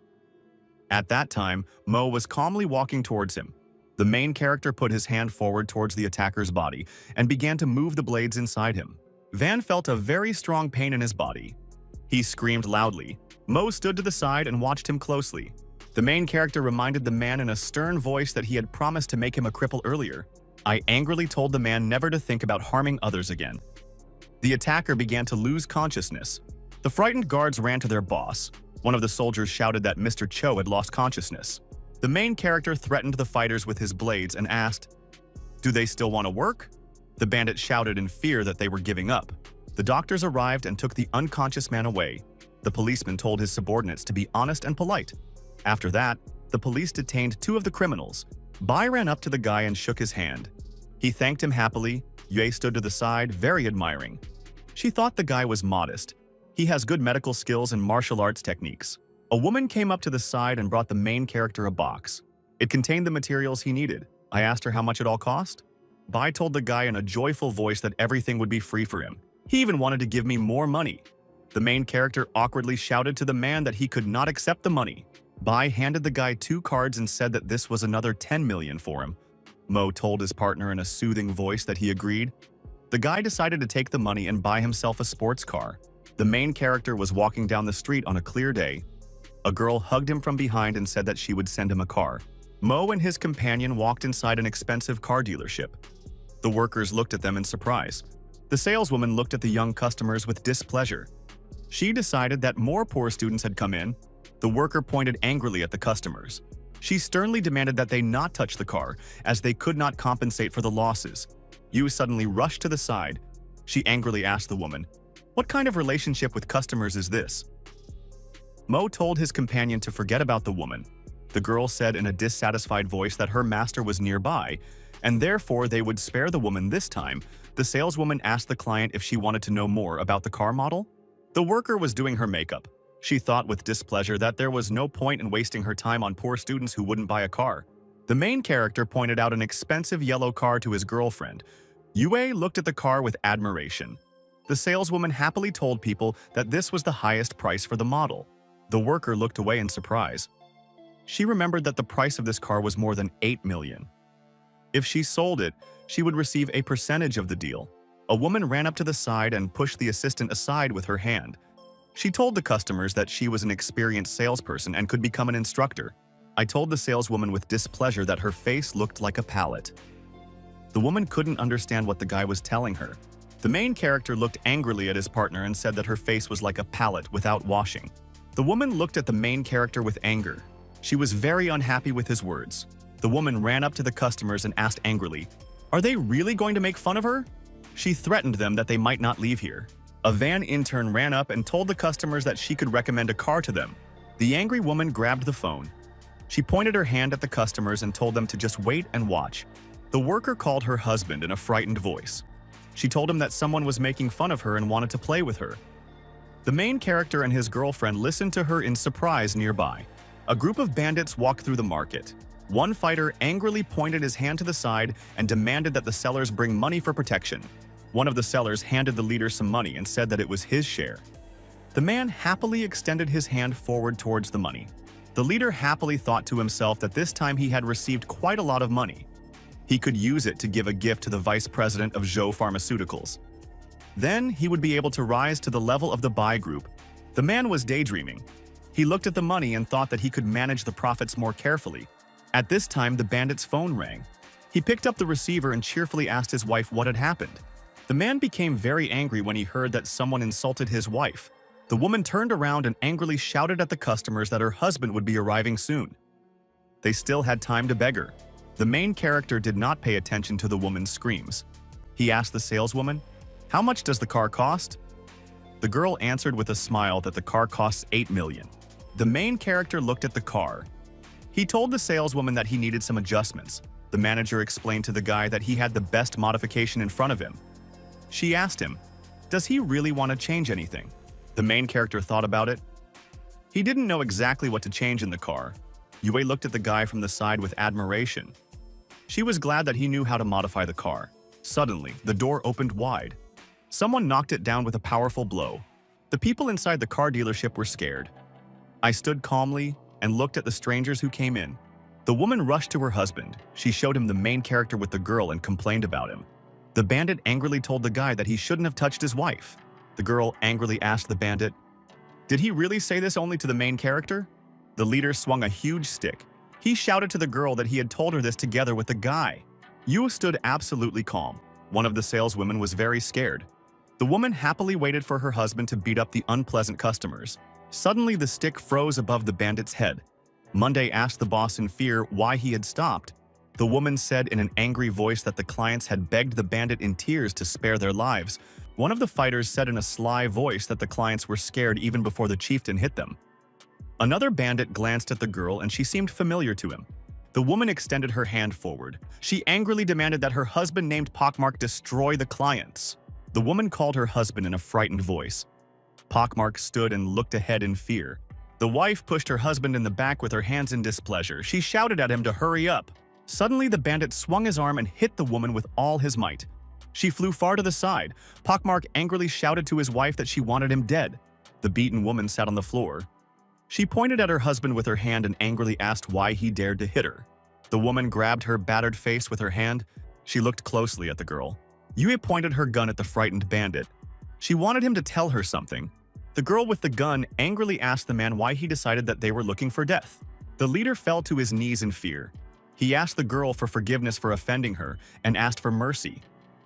At that time, Mo was calmly walking towards him. The main character put his hand forward towards the attacker's body and began to move the blades inside him. Van felt a very strong pain in his body. He screamed loudly. Mo stood to the side and watched him closely. The main character reminded the man in a stern voice that he had promised to make him a cripple earlier. I angrily told the man never to think about harming others again. The attacker began to lose consciousness. The frightened guards ran to their boss. One of the soldiers shouted that Mr. Cho had lost consciousness. The main character threatened the fighters with his blades and asked, "Do they still want to work?" The bandit shouted in fear that they were giving up. The doctors arrived and took the unconscious man away. The policeman told his subordinates to be honest and polite. After that, the police detained 2 of the criminals. Bai ran up to the guy and shook his hand. He thanked him happily. Yue stood to the side, very admiring. She thought the guy was modest. He has good medical skills and martial arts techniques. A woman came up to the side and brought the main character a box. It contained the materials he needed. I asked her how much it all cost. Bai told the guy in a joyful voice that everything would be free for him. He even wanted to give me more money. The main character awkwardly shouted to the man that he could not accept the money. Bai handed the guy 2 cards and said that this was another 10 million for him. Mo told his partner in a soothing voice that he agreed. The guy decided to take the money and buy himself a sports car. The main character was walking down the street on a clear day. A girl hugged him from behind and said that she would send him a car. Mo and his companion walked inside an expensive car dealership. The workers looked at them in surprise. The saleswoman looked at the young customers with displeasure. She decided that more poor students had come in. The worker pointed angrily at the customers. She sternly demanded that they not touch the car, as they could not compensate for the losses. Yu suddenly rushed to the side. She angrily asked the woman, "What kind of relationship with customers is this?" Mo told his companion to forget about the woman. The girl said in a dissatisfied voice that her master was nearby, and therefore they would spare the woman this time. The saleswoman asked the client if she wanted to know more about the car model. The worker was doing her makeup. She thought with displeasure that there was no point in wasting her time on poor students who wouldn't buy a car. The main character pointed out an expensive yellow car to his girlfriend. Yue looked at the car with admiration. The saleswoman happily told people that this was the highest price for the model. The worker looked away in surprise. She remembered that the price of this car was more than 8 million. If she sold it, she would receive a percentage of the deal. A woman ran up to the side and pushed the assistant aside with her hand. She told the customers that she was an experienced salesperson and could become an instructor. I told the saleswoman with displeasure that her face looked like a pallet. The woman couldn't understand what the guy was telling her. The main character looked angrily at his partner and said that her face was like a pallet without washing. The woman looked at the main character with anger. She was very unhappy with his words. The woman ran up to the customers and asked angrily, "Are they really going to make fun of her?" She threatened them that they might not leave here. A van intern ran up and told the customers that she could recommend a car to them. The angry woman grabbed the phone. She pointed her hand at the customers and told them to just wait and watch. The worker called her husband in a frightened voice. She told him that someone was making fun of her and wanted to play with her. The main character and his girlfriend listened to her in surprise nearby. A group of bandits walked through the market. One fighter angrily pointed his hand to the side and demanded that the sellers bring money for protection. One of the sellers handed the leader some money and said that it was his share. The man happily extended his hand forward towards the money. The leader happily thought to himself that this time he had received quite a lot of money. He could use it to give a gift to the vice president of Zhou Pharmaceuticals. Then he would be able to rise to the level of the buy group. The man was daydreaming. He looked at the money and thought that he could manage the profits more carefully. At this time, the bandit's phone rang. He picked up the receiver and cheerfully asked his wife what had happened. The man became very angry when he heard that someone insulted his wife. The woman turned around and angrily shouted at the customers that her husband would be arriving soon. They still had time to beg her. The main character did not pay attention to the woman's screams. He asked the saleswoman, "How much does the car cost?" The girl answered with a smile that the car costs 8 million. The main character looked at the car. He told the saleswoman that he needed some adjustments. The manager explained to the guy that he had the best modification in front of him. She asked him, "Does he really want to change anything?" The main character thought about it. He didn't know exactly what to change in the car. Yue looked at the guy from the side with admiration. She was glad that he knew how to modify the car. Suddenly, the door opened wide. Someone knocked it down with a powerful blow. The people inside the car dealership were scared. I stood calmly and looked at the strangers who came in. The woman rushed to her husband. She showed him the main character with the girl and complained about him. The bandit angrily told the guy that he shouldn't have touched his wife. The girl angrily asked the bandit, "Did he really say this only to the main character?" The leader swung a huge stick. He shouted to the girl that he had told her this together with the guy. Yu stood absolutely calm. One of the saleswomen was very scared. The woman happily waited for her husband to beat up the unpleasant customers. Suddenly, the stick froze above the bandit's head. Monday asked the boss in fear why he had stopped. The woman said in an angry voice that the clients had begged the bandit in tears to spare their lives. One of the fighters said in a sly voice that the clients were scared even before the chieftain hit them. Another bandit glanced at the girl and she seemed familiar to him. The woman extended her hand forward. She angrily demanded that her husband named Pockmark destroy the clients. The woman called her husband in a frightened voice. Pockmark stood and looked ahead in fear. The wife pushed her husband in the back with her hands in displeasure. She shouted at him to hurry up. Suddenly, the bandit swung his arm and hit the woman with all his might. She flew far to the side. Pockmark angrily shouted to his wife that she wanted him dead. The beaten woman sat on the floor. She pointed at her husband with her hand and angrily asked why he dared to hit her. The woman grabbed her battered face with her hand. She looked closely at the girl. Yue pointed her gun at the frightened bandit. She wanted him to tell her something. The girl with the gun angrily asked the man why he decided that they were looking for death. The leader fell to his knees in fear. He asked the girl for forgiveness for offending her and asked for mercy.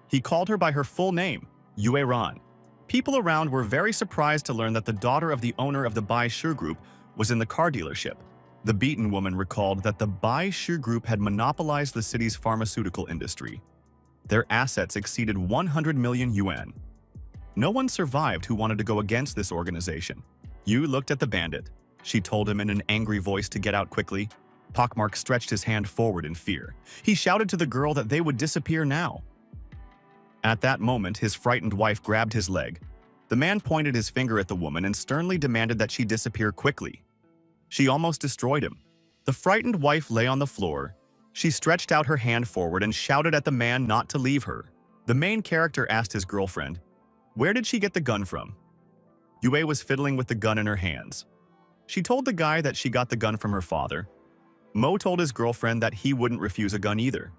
He called her by her full name, Yue Ran. People around were very surprised to learn that the daughter of the owner of the Bai Shi Group was in the car dealership. The beaten woman recalled that the Bai Shi Group had monopolized the city's pharmaceutical industry. Their assets exceeded 100 million yuan. No one survived who wanted to go against this organization. Yu looked at the bandit. She told him in an angry voice to get out quickly. Pockmark stretched his hand forward in fear. He shouted to the girl that they would disappear now. At that moment, his frightened wife grabbed his leg. The man pointed his finger at the woman and sternly demanded that she disappear quickly. She almost destroyed him. The frightened wife lay on the floor. She stretched out her hand forward and shouted at the man not to leave her. The main character asked his girlfriend, "Where did she get the gun from?" Yue was fiddling with the gun in her hands. She told the guy that she got the gun from her father. Mo told his girlfriend that he wouldn't refuse a gun either.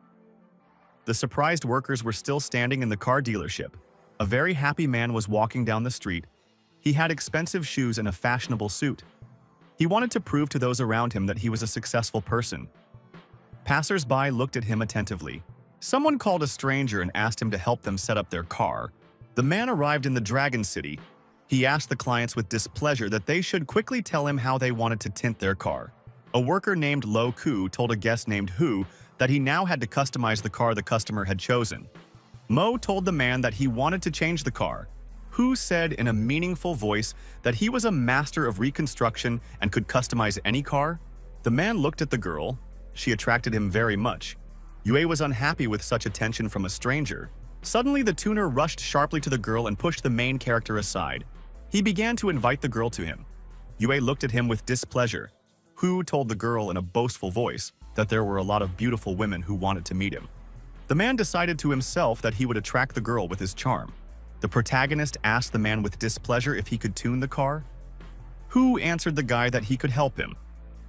The surprised workers were still standing in the car dealership. A very happy man was walking down the street. He had expensive shoes and a fashionable suit. He wanted to prove to those around him that he was a successful person. Passers-by looked at him attentively. Someone called a stranger and asked him to help them set up their car. The man arrived in the Dragon City. He asked the clients with displeasure that they should quickly tell him how they wanted to tint their car. A worker named Lo Ku told a guest named Hu that he now had to customize the car the customer had chosen. Mo told the man that he wanted to change the car. Hu said in a meaningful voice that he was a master of reconstruction and could customize any car. The man looked at the girl. She attracted him very much. Yue was unhappy with such attention from a stranger. Suddenly, the tuner rushed sharply to the girl and pushed the main character aside. He began to invite the girl to him. Yue looked at him with displeasure. Hu told the girl in a boastful voice that there were a lot of beautiful women who wanted to meet him. The man decided to himself that he would attract the girl with his charm. The protagonist asked the man with displeasure if he could tune the car. Hu answered the guy that he could help him.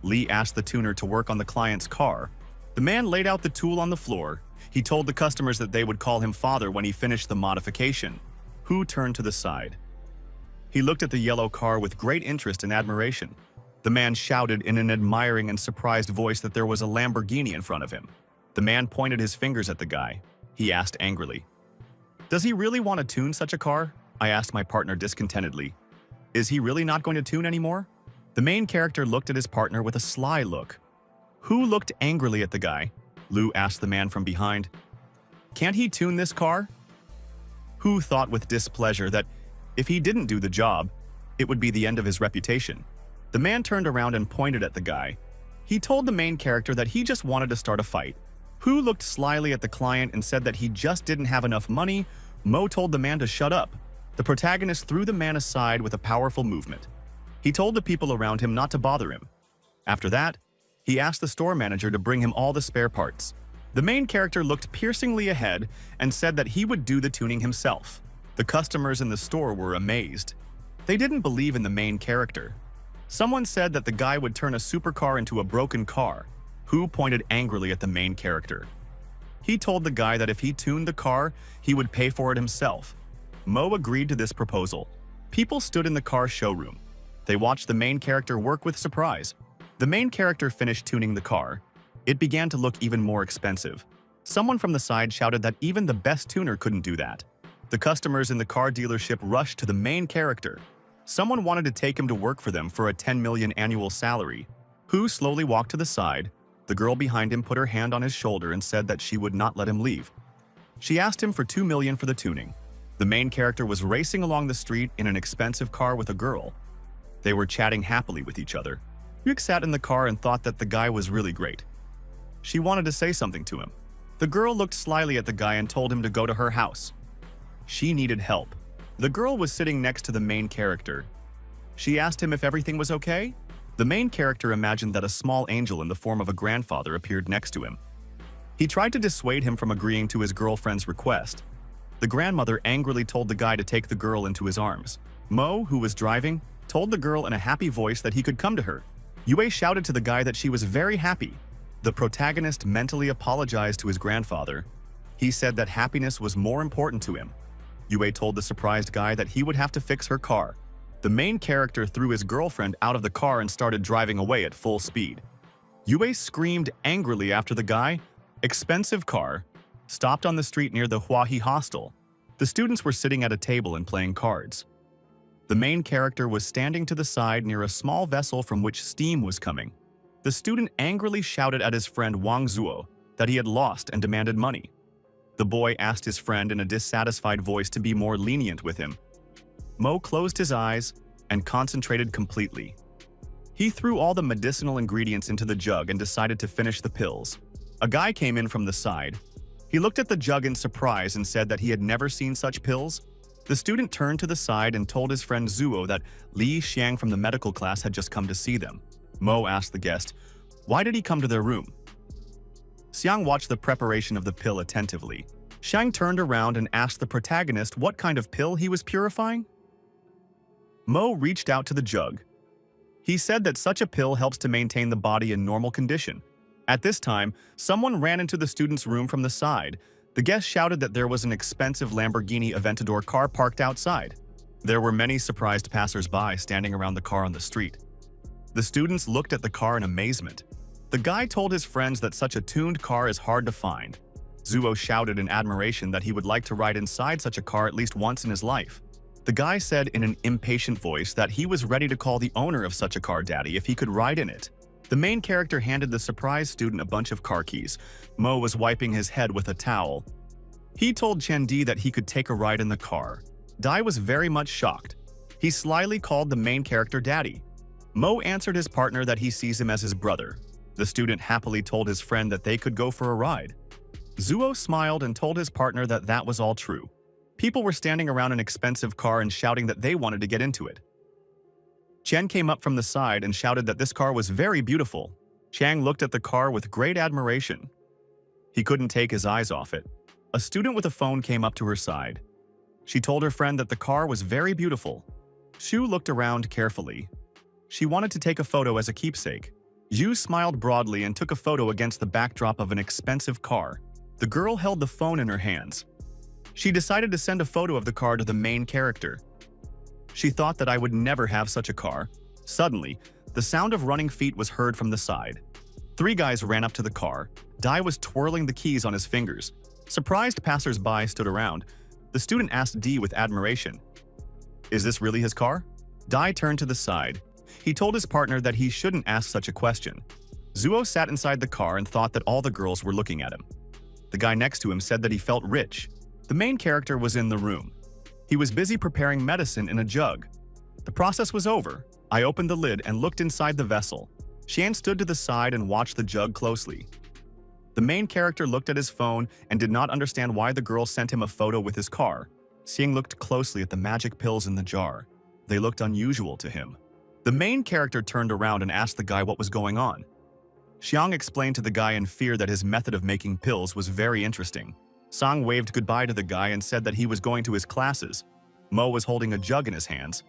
Lee asked the tuner to work on the client's car. The man laid out the tool on the floor. He told the customers that they would call him father when he finished the modification. Hu turned to the side. He looked at the yellow car with great interest and admiration. The man shouted in an admiring and surprised voice that there was a Lamborghini in front of him. The man pointed his fingers at the guy. He asked angrily, "Does he really want to tune such a car?" I asked my partner discontentedly. "Is he really not going to tune anymore?" The main character looked at his partner with a sly look. Hu looked angrily at the guy. Lu asked the man from behind, "Can't he tune this car?" Hu thought with displeasure that if he didn't do the job, it would be the end of his reputation. The man turned around and pointed at the guy. He told the main character that he just wanted to start a fight. Hu looked slyly at the client and said that he just didn't have enough money. Mo told the man to shut up. The protagonist threw the man aside with a powerful movement. He told the people around him not to bother him. After that, he asked the store manager to bring him all the spare parts. The main character looked piercingly ahead and said that he would do the tuning himself. The customers in the store were amazed. They didn't believe in the main character. Someone said that the guy would turn a supercar into a broken car. Hu pointed angrily at the main character. He told the guy that if he tuned the car, he would pay for it himself. Mo agreed to this proposal. People stood in the car showroom. They watched the main character work with surprise. The main character finished tuning the car. It began to look even more expensive. Someone from the side shouted that even the best tuner couldn't do that. The customers in the car dealership rushed to the main character. Someone wanted to take him to work for them for a 10 million annual salary. Hu slowly walked to the side. The girl behind him put her hand on his shoulder and said that she would not let him leave. She asked him for 2 million for the tuning. The main character was racing along the street in an expensive car with a girl. They were chatting happily with each other. Yuk sat in the car and thought that the guy was really great. She wanted to say something to him. The girl looked slyly at the guy and told him to go to her house. She needed help. The girl was sitting next to the main character. She asked him if everything was okay. The main character imagined that a small angel in the form of a grandfather appeared next to him. He tried to dissuade him from agreeing to his girlfriend's request. The grandmother angrily told the guy to take the girl into his arms. Mo, who was driving, told the girl in a happy voice that he could come to her. Yue shouted to the guy that she was very happy. The protagonist mentally apologized to his grandfather. He said that happiness was more important to him. Yue told the surprised guy that he would have to fix her car. The main character threw his girlfriend out of the car and started driving away at full speed. Yue screamed angrily after the guy. Expensive car stopped on the street near the Huahi hostel. The students were sitting at a table and playing cards. The main character was standing to the side near a small vessel from which steam was coming. The student angrily shouted at his friend Wang Zuo that he had lost and demanded money. The boy asked his friend in a dissatisfied voice to be more lenient with him. Mo closed his eyes and concentrated completely. He threw all the medicinal ingredients into the jug and decided to finish the pills. A guy came in from the side. He looked at the jug in surprise and said that he had never seen such pills. The student turned to the side and told his friend Zuo that Li Xiang from the medical class had just come to see them. Mo asked the guest, "Why did he come to their room?" Xiang watched the preparation of the pill attentively. Xiang turned around and asked the protagonist what kind of pill he was purifying. Mo reached out to the jug. He said that such a pill helps to maintain the body in normal condition. At this time, someone ran into the student's room from the side. The guest shouted that there was an expensive Lamborghini Aventador car parked outside. There were many surprised passers-by standing around the car on the street. The students looked at the car in amazement. The guy told his friends that such a tuned car is hard to find. Zuo shouted in admiration that he would like to ride inside such a car at least once in his life. The guy said in an impatient voice that he was ready to call the owner of such a car daddy if he could ride in it. The main character handed the surprised student a bunch of car keys. Mo was wiping his head with a towel. He told Chen Di that he could take a ride in the car. Dai was very much shocked. He slyly called the main character daddy. Mo answered his partner that he sees him as his brother. The student happily told his friend that they could go for a ride. Zuo smiled and told his partner that that was all true. People were standing around an expensive car and shouting that they wanted to get into it. Chen came up from the side and shouted that this car was very beautiful. Chang looked at the car with great admiration. He couldn't take his eyes off it. A student with a phone came up to her side. She told her friend that the car was very beautiful. Shu looked around carefully. She wanted to take a photo as a keepsake. Yu smiled broadly and took a photo against the backdrop of an expensive car. The girl held the phone in her hands. She decided to send a photo of the car to the main character. She thought that I would never have such a car. Suddenly, the sound of running feet was heard from the side. 3 guys ran up to the car. Dai was twirling the keys on his fingers. Surprised passers-by stood around. The student asked Di with admiration, "Is this really his car?" Dai turned to the side. He told his partner that he shouldn't ask such a question. Zuo sat inside the car and thought that all the girls were looking at him. The guy next to him said that he felt rich. The main character was in the room. He was busy preparing medicine in a jug. The process was over. I opened the lid and looked inside the vessel. Shan stood to the side and watched the jug closely. The main character looked at his phone and did not understand why the girl sent him a photo with his car. Xiang looked closely at the magic pills in the jar. They looked unusual to him. The main character turned around and asked the guy what was going on. Xiang explained to the guy in fear that his method of making pills was very interesting. Sang waved goodbye to the guy and said that he was going to his classes. Mo was holding a jug in his hands.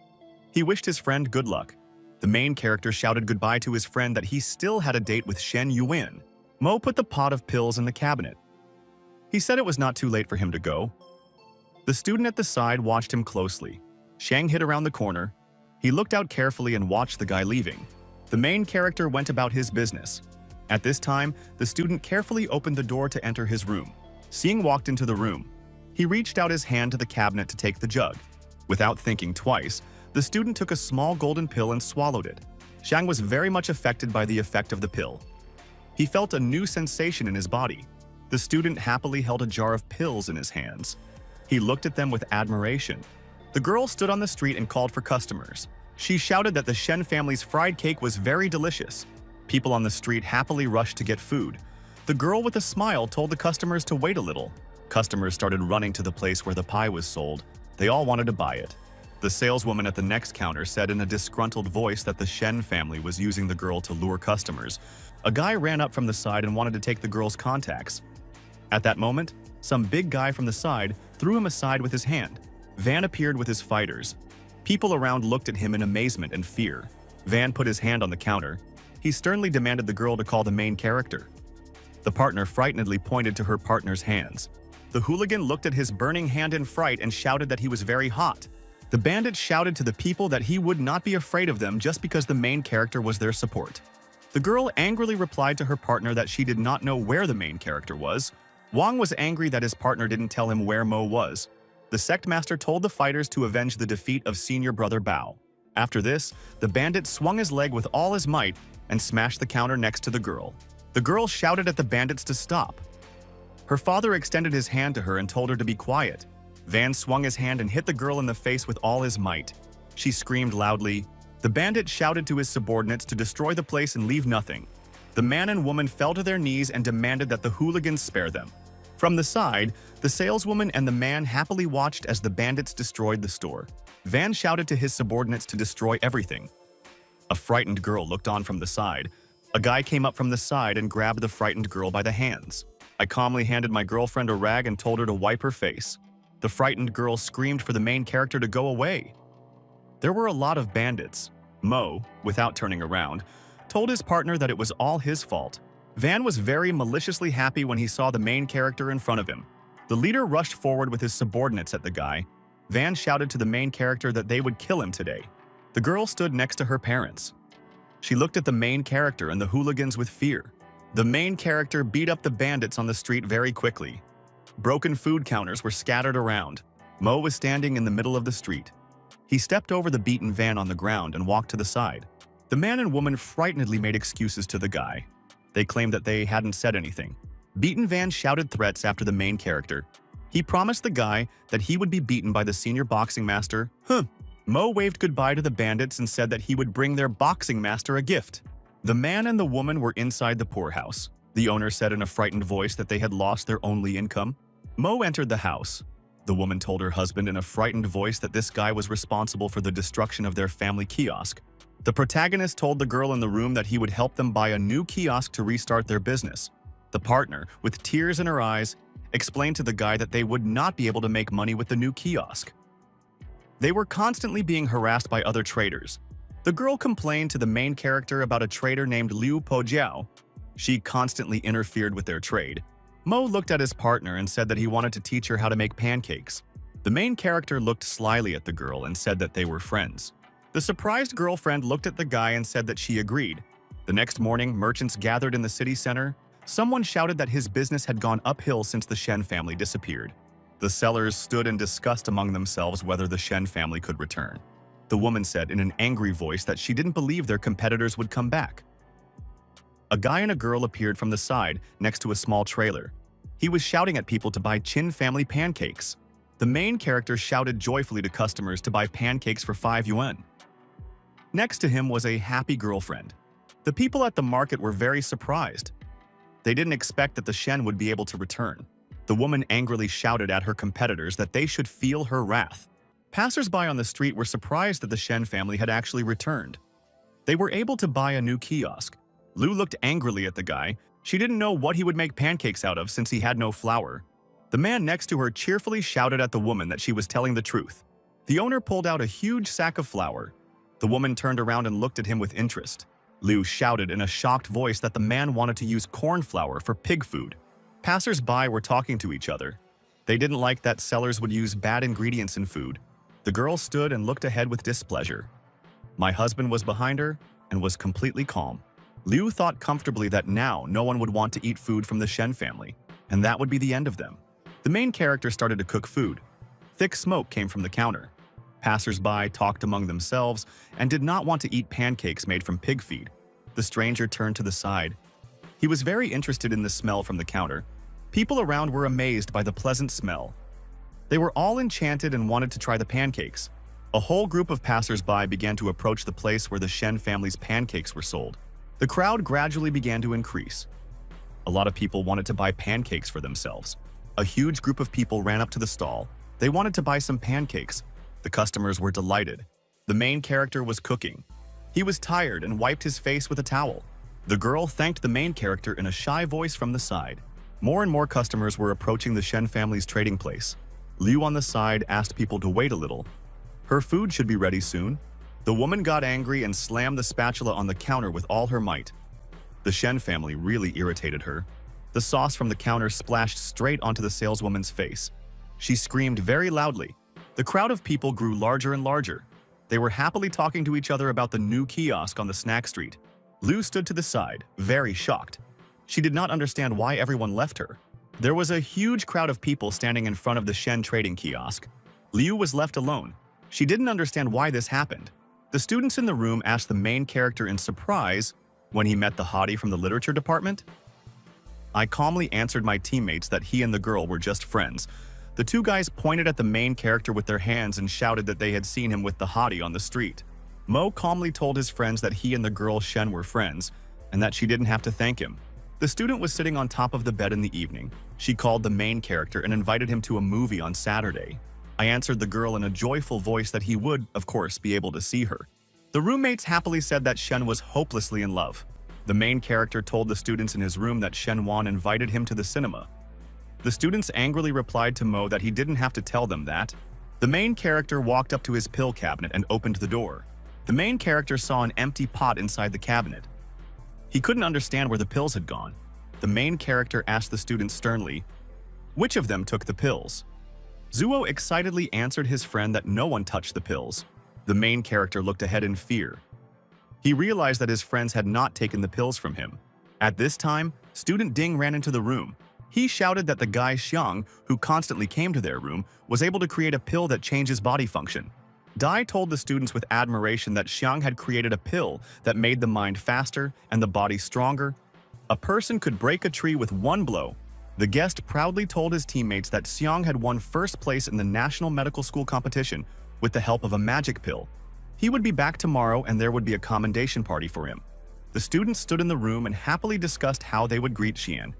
He wished his friend good luck. The main character shouted goodbye to his friend that he still had a date with Shen Yuan. Mo put the pot of pills in the cabinet. He said it was not too late for him to go. The student at the side watched him closely. Shang hid around the corner. He looked out carefully and watched the guy leaving. The main character went about his business. At this time, the student carefully opened the door to enter his room. Xing walked into the room. He reached out his hand to the cabinet to take the jug. Without thinking twice, the student took a small golden pill and swallowed it. Shang was very much affected by the effect of the pill. He felt a new sensation in his body. The student happily held a jar of pills in his hands. He looked at them with admiration. The girl stood on the street and called for customers. She shouted that the Shen family's fried cake was very delicious. People on the street happily rushed to get food. The girl with a smile told the customers to wait a little. Customers started running to the place where the pie was sold. They all wanted to buy it. The saleswoman at the next counter said in a disgruntled voice that the Shen family was using the girl to lure customers. A guy ran up from the side and wanted to take the girl's contacts. At that moment, some big guy from the side threw him aside with his hand. Van appeared with his fighters. People around looked at him in amazement and fear. Van put his hand on the counter. He sternly demanded the girl to call the main character. The partner frightenedly pointed to her partner's hands. The hooligan looked at his burning hand in fright and shouted that he was very hot. The bandit shouted to the people that he would not be afraid of them just because the main character was their support. The girl angrily replied to her partner that she did not know where the main character was. Wang was angry that his partner didn't tell him where Mo was. The sect master told the fighters to avenge the defeat of senior brother Bao. After this, the bandit swung his leg with all his might and smashed the counter next to the girl. The girl shouted at the bandits to stop. Her father extended his hand to her and told her to be quiet. Van swung his hand and hit the girl in the face with all his might. She screamed loudly. The bandit shouted to his subordinates to destroy the place and leave nothing. The man and woman fell to their knees and demanded that the hooligans spare them. From the side, the saleswoman and the man happily watched as the bandits destroyed the store. Van shouted to his subordinates to destroy everything. A frightened girl looked on from the side. A guy came up from the side and grabbed the frightened girl by the hands. I calmly handed my girlfriend a rag and told her to wipe her face. The frightened girl screamed for the main character to go away. There were a lot of bandits. Mo, without turning around, told his partner that it was all his fault. Van was very maliciously happy when he saw the main character in front of him. The leader rushed forward with his subordinates at the guy. Van shouted to the main character that they would kill him today. The girl stood next to her parents. She looked at the main character and the hooligans with fear. The main character beat up the bandits on the street very quickly. Broken food counters were scattered around. Mo was standing in the middle of the street. He stepped over the beaten van on the ground and walked to the side. The man and woman frightenedly made excuses to the guy. They claimed that they hadn't said anything. Beaten Van shouted threats after the main character. He promised the guy that he would be beaten by the senior boxing master. Mo waved goodbye to the bandits and said that he would bring their boxing master a gift. The man and the woman were inside the poorhouse. The owner said in a frightened voice that they had lost their only income. Mo entered the house. The woman told her husband in a frightened voice that this guy was responsible for the destruction of their family kiosk. The protagonist told the girl in the room that he would help them buy a new kiosk to restart their business. The partner, with tears in her eyes, explained to the guy that they would not be able to make money with the new kiosk. They were constantly being harassed by other traders. The girl complained to the main character about a trader named Liu Pojiao. She constantly interfered with their trade. Mo looked at his partner and said that he wanted to teach her how to make pancakes. The main character looked slyly at the girl and said that they were friends. The surprised girlfriend looked at the guy and said that she agreed. The next morning, merchants gathered in the city center. Someone shouted that his business had gone uphill since the Shen family disappeared. The sellers stood and discussed among themselves whether the Shen family could return. The woman said in an angry voice that she didn't believe their competitors would come back. A guy and a girl appeared from the side next to a small trailer. He was shouting at people to buy Chin family pancakes. The main character shouted joyfully to customers to buy pancakes for 5 yuan. Next to him was a happy girlfriend. The people at the market were very surprised. They didn't expect that the Shen would be able to return. The woman angrily shouted at her competitors that they should feel her wrath. Passers-by on the street were surprised that the Shen family had actually returned. They were able to buy a new kiosk. Liu looked angrily at the guy. She didn't know what he would make pancakes out of since he had no flour. The man next to her cheerfully shouted at the woman that she was telling the truth. The owner pulled out a huge sack of flour. The woman turned around and looked at him with interest. Liu shouted in a shocked voice that the man wanted to use corn flour for pig food. Passers-by were talking to each other. They didn't like that sellers would use bad ingredients in food. The girl stood and looked ahead with displeasure. My husband was behind her and was completely calm. Liu thought comfortably that now no one would want to eat food from the Shen family, and that would be the end of them. The main character started to cook food. Thick smoke came from the counter. Passers-by talked among themselves and did not want to eat pancakes made from pig feed. The stranger turned to the side. He was very interested in the smell from the counter. People around were amazed by the pleasant smell. They were all enchanted and wanted to try the pancakes. A whole group of passers-by began to approach the place where the Shen family's pancakes were sold. The crowd gradually began to increase. A lot of people wanted to buy pancakes for themselves. A huge group of people ran up to the stall. They wanted to buy some pancakes. The customers were delighted. The main character was cooking. He was tired and wiped his face with a towel. The girl thanked the main character in a shy voice from the side. More and more customers were approaching the Shen family's trading place. Liu on the side asked people to wait a little. Her food should be ready soon. The woman got angry and slammed the spatula on the counter with all her might. The Shen family really irritated her. The sauce from the counter splashed straight onto the saleswoman's face. She screamed very loudly. The crowd of people grew larger and larger. They were happily talking to each other about the new kiosk on the snack street. Liu stood to the side, very shocked. She did not understand why everyone left her. There was a huge crowd of people standing in front of the Shen trading kiosk. Liu was left alone. She didn't understand why this happened. The students in the room asked the main character in surprise when he met the hottie from the literature department. I calmly answered my teammates that he and the girl were just friends. The two guys pointed at the main character with their hands and shouted that they had seen him with the hottie on the street. Mo calmly told his friends that he and the girl Shen were friends and that she didn't have to thank him. The student was sitting on top of the bed in the evening. She called the main character and invited him to a movie on Saturday. I answered the girl in a joyful voice that he would, of course, be able to see her. The roommates happily said that Shen was hopelessly in love. The main character told the students in his room that Shen Wan invited him to the cinema. The students angrily replied to Mo that he didn't have to tell them that. The main character walked up to his pill cabinet and opened the door. The main character saw an empty pot inside the cabinet. He couldn't understand where the pills had gone. The main character asked the students sternly, Which of them took the pills? Zuo excitedly answered his friend that no one touched the pills. The main character looked ahead in fear. He realized that his friends had not taken the pills from him. At this time, student Ding ran into the room. He shouted that the guy Xiang, who constantly came to their room, was able to create a pill that changes body function. Dai told the students with admiration that Xiang had created a pill that made the mind faster and the body stronger. A person could break a tree with one blow. The guest proudly told his teammates that Xiang had won first place in the National Medical School competition with the help of a magic pill. He would be back tomorrow and there would be a commendation party for him. The students stood in the room and happily discussed how they would greet Xian.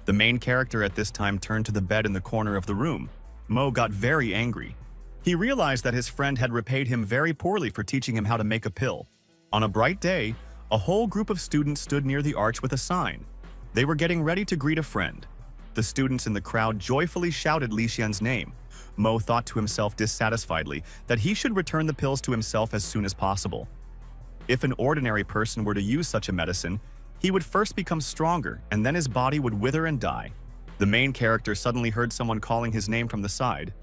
The main character at this time turned to the bed in the corner of the room. Mo got very angry. He realized that his friend had repaid him very poorly for teaching him how to make a pill. On a bright day, a whole group of students stood near the arch with a sign. They were getting ready to greet a friend. The students in the crowd joyfully shouted Li Xian's name. Mo thought to himself dissatisfiedly that he should return the pills to himself as soon as possible. If an ordinary person were to use such a medicine, he would first become stronger and then his body would wither and die. The main character suddenly heard someone calling his name from the side.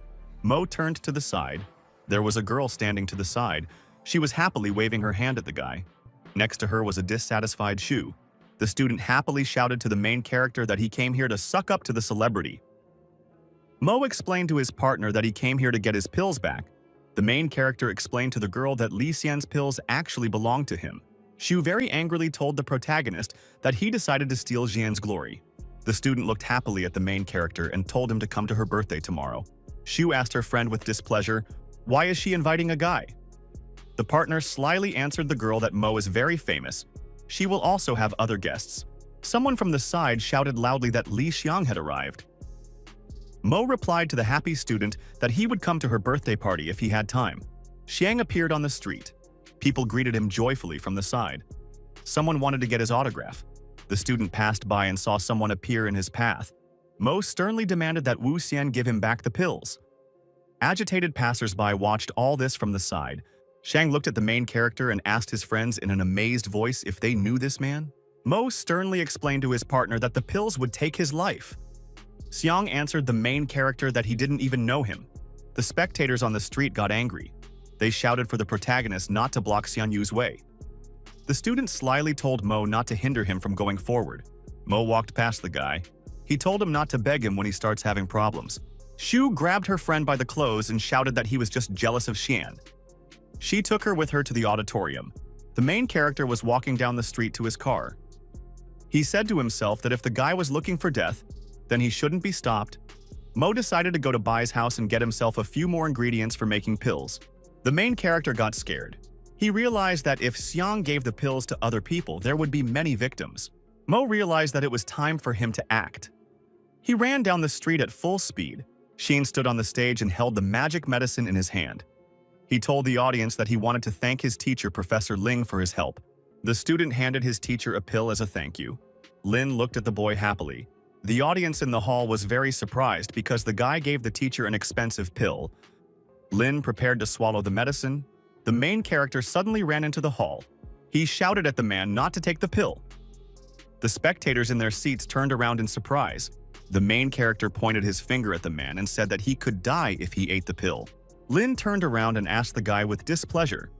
Mo turned to the side. There was a girl standing to the side. She was happily waving her hand at the guy. Next to her was a dissatisfied Shu. The student happily shouted to the main character that he came here to suck up to the celebrity. Mo explained to his partner that he came here to get his pills back. The main character explained to the girl that Li Xian's pills actually belonged to him. Shu very angrily told the protagonist that he decided to steal Xian's glory. The student looked happily at the main character and told him to come to her birthday tomorrow. Shu asked her friend with displeasure, "Why is she inviting a guy?" The partner slyly answered the girl that Mo is very famous. She will also have other guests. Someone from the side shouted loudly that Li Xiang had arrived. Mo replied to the happy student that he would come to her birthday party if he had time. Xiang appeared on the street. People greeted him joyfully from the side. Someone wanted to get his autograph. The student passed by and saw someone appear in his path. Mo sternly demanded that Wu Xian give him back the pills. Agitated passers-by watched all this from the side. Xiang looked at the main character and asked his friends in an amazed voice if they knew this man. Mo sternly explained to his partner that the pills would take his life. Xiang answered the main character that he didn't even know him. The spectators on the street got angry. They shouted for the protagonist not to block Xian Yu's way. The student slyly told Mo not to hinder him from going forward. Mo walked past the guy. He told him not to beg him when he starts having problems. Shu grabbed her friend by the clothes and shouted that he was just jealous of Xian. She took her with her to the auditorium. The main character was walking down the street to his car. He said to himself that if the guy was looking for death, then he shouldn't be stopped. Mo decided to go to Bai's house and get himself a few more ingredients for making pills. The main character got scared. He realized that if Xiang gave the pills to other people, there would be many victims. Mo realized that it was time for him to act. He ran down the street at full speed. Xin stood on the stage and held the magic medicine in his hand. He told the audience that he wanted to thank his teacher, Professor Ling, for his help. The student handed his teacher a pill as a thank you. Lin looked at the boy happily. The audience in the hall was very surprised because the guy gave the teacher an expensive pill. Lin prepared to swallow the medicine. The main character suddenly ran into the hall. He shouted at the man not to take the pill. The spectators in their seats turned around in surprise. The main character pointed his finger at the man and said that he could die if he ate the pill. Lin turned around and asked the guy with displeasure,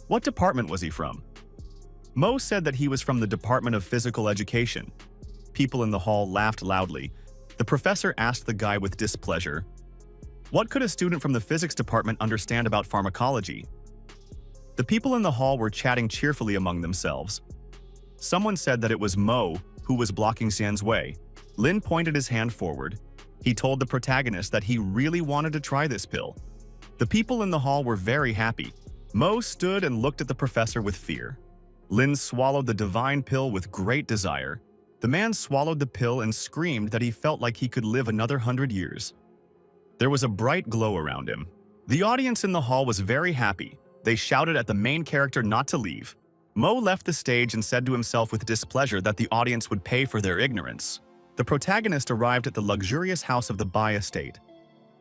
what department was he from? Mo said that he was from the Department of Physical Education. People in the hall laughed loudly. The professor asked the guy with displeasure, what could a student from the physics department understand about pharmacology? The people in the hall were chatting cheerfully among themselves. Someone said that it was Mo who was blocking Xian's way. Lin pointed his hand forward. He told the protagonist that he really wanted to try this pill. The people in the hall were very happy. Mo stood and looked at the professor with fear. Lin swallowed the divine pill with great desire. The man swallowed the pill and screamed that he felt like he could live another 100 years. There was a bright glow around him. The audience in the hall was very happy. They shouted at the main character not to leave. Mo left the stage and said to himself with displeasure that the audience would pay for their ignorance. The protagonist arrived at the luxurious house of the Bai estate.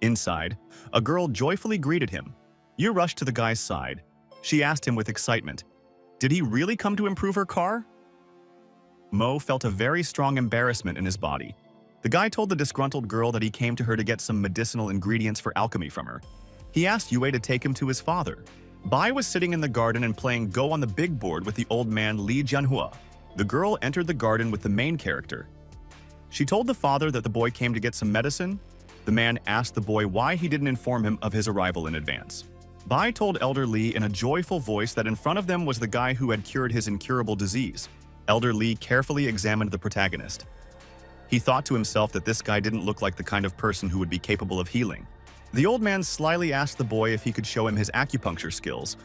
Inside, a girl joyfully greeted him. Yu rushed to the guy's side. She asked him with excitement, did he really come to improve her car? Mo felt a very strong embarrassment in his body. The guy told the disgruntled girl that he came to her to get some medicinal ingredients for alchemy from her. He asked Yue to take him to his father. Bai was sitting in the garden and playing Go on the big board with the old man Li Jianhua. The girl entered the garden with the main character. She told the father that the boy came to get some medicine. The man asked the boy why he didn't inform him of his arrival in advance. Bai told Elder Li in a joyful voice that in front of them was the guy who had cured his incurable disease. Elder Li carefully examined the protagonist. He thought to himself that this guy didn't look like the kind of person who would be capable of healing. The old man slyly asked the boy if he could show him his acupuncture skills.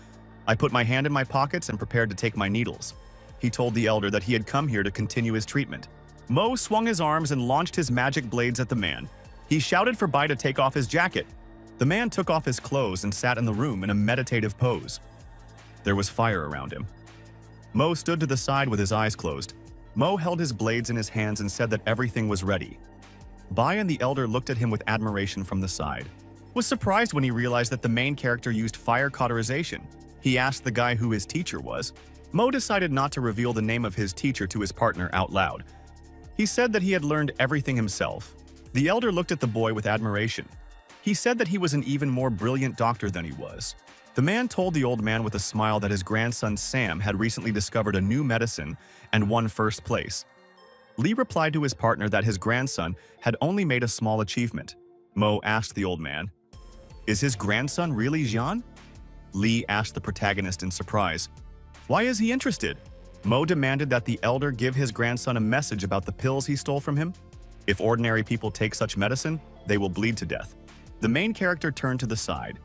I put my hand in my pockets and prepared to take my needles. He told the elder that he had come here to continue his treatment. Mo swung his arms and launched his magic blades at the man. He shouted for Bai to take off his jacket. The man took off his clothes and sat in the room in a meditative pose. There was fire around him. Mo stood to the side with his eyes closed. Mo held his blades in his hands and said that everything was ready. Bai and the elder looked at him with admiration from the side. Was surprised when he realized that the main character used fire cauterization. He asked the guy who his teacher was. Mo decided not to reveal the name of his teacher to his partner out loud. He said that he had learned everything himself. The elder looked at the boy with admiration. He said that he was an even more brilliant doctor than he was. The man told the old man with a smile that his grandson Sam had recently discovered a new medicine and won first place. Li replied to his partner that his grandson had only made a small achievement. Mo asked the old man, "Is his grandson really Jian?" Li asked the protagonist in surprise. "Why is he interested?" Mo demanded that the elder give his grandson a message about the pills he stole from him. If ordinary people take such medicine, they will bleed to death. The main character turned to the side.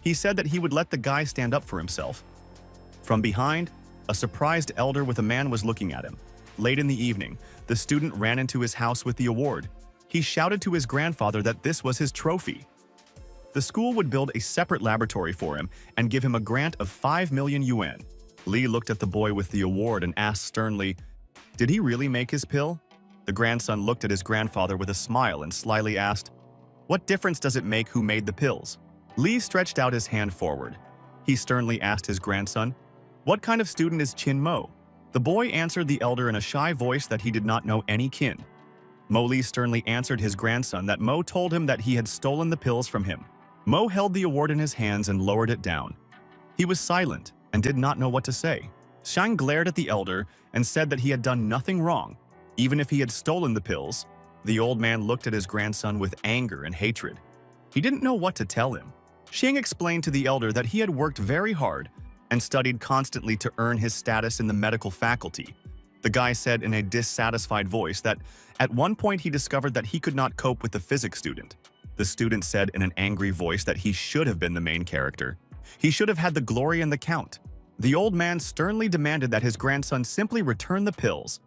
He said that he would let the guy stand up for himself. From behind, a surprised elder with a man was looking at him. Late in the evening, the student ran into his house with the award. He shouted to his grandfather that this was his trophy. The school would build a separate laboratory for him and give him a grant of 5 million yuan. Li looked at the boy with the award and asked sternly, "Did he really make his pill?" The grandson looked at his grandfather with a smile and slyly asked, "What difference does it make who made the pills?" Li stretched out his hand forward. He sternly asked his grandson, "What kind of student is Qin Mo?" The boy answered the elder in a shy voice that he did not know any kin. Mo Li sternly answered his grandson that Mo told him that he had stolen the pills from him. Mo held the award in his hands and lowered it down. He was silent and did not know what to say. Shang glared at the elder and said that he had done nothing wrong, even if he had stolen the pills. The old man looked at his grandson with anger and hatred. He didn't know what to tell him. Shang explained to the elder that he had worked very hard and studied constantly to earn his status in the medical faculty. The guy said in a dissatisfied voice that at one point he discovered that he could not cope with the physics student. The student said in an angry voice that he should have been the main character. He should have had the glory and the count. The old man sternly demanded that his grandson simply return the pills.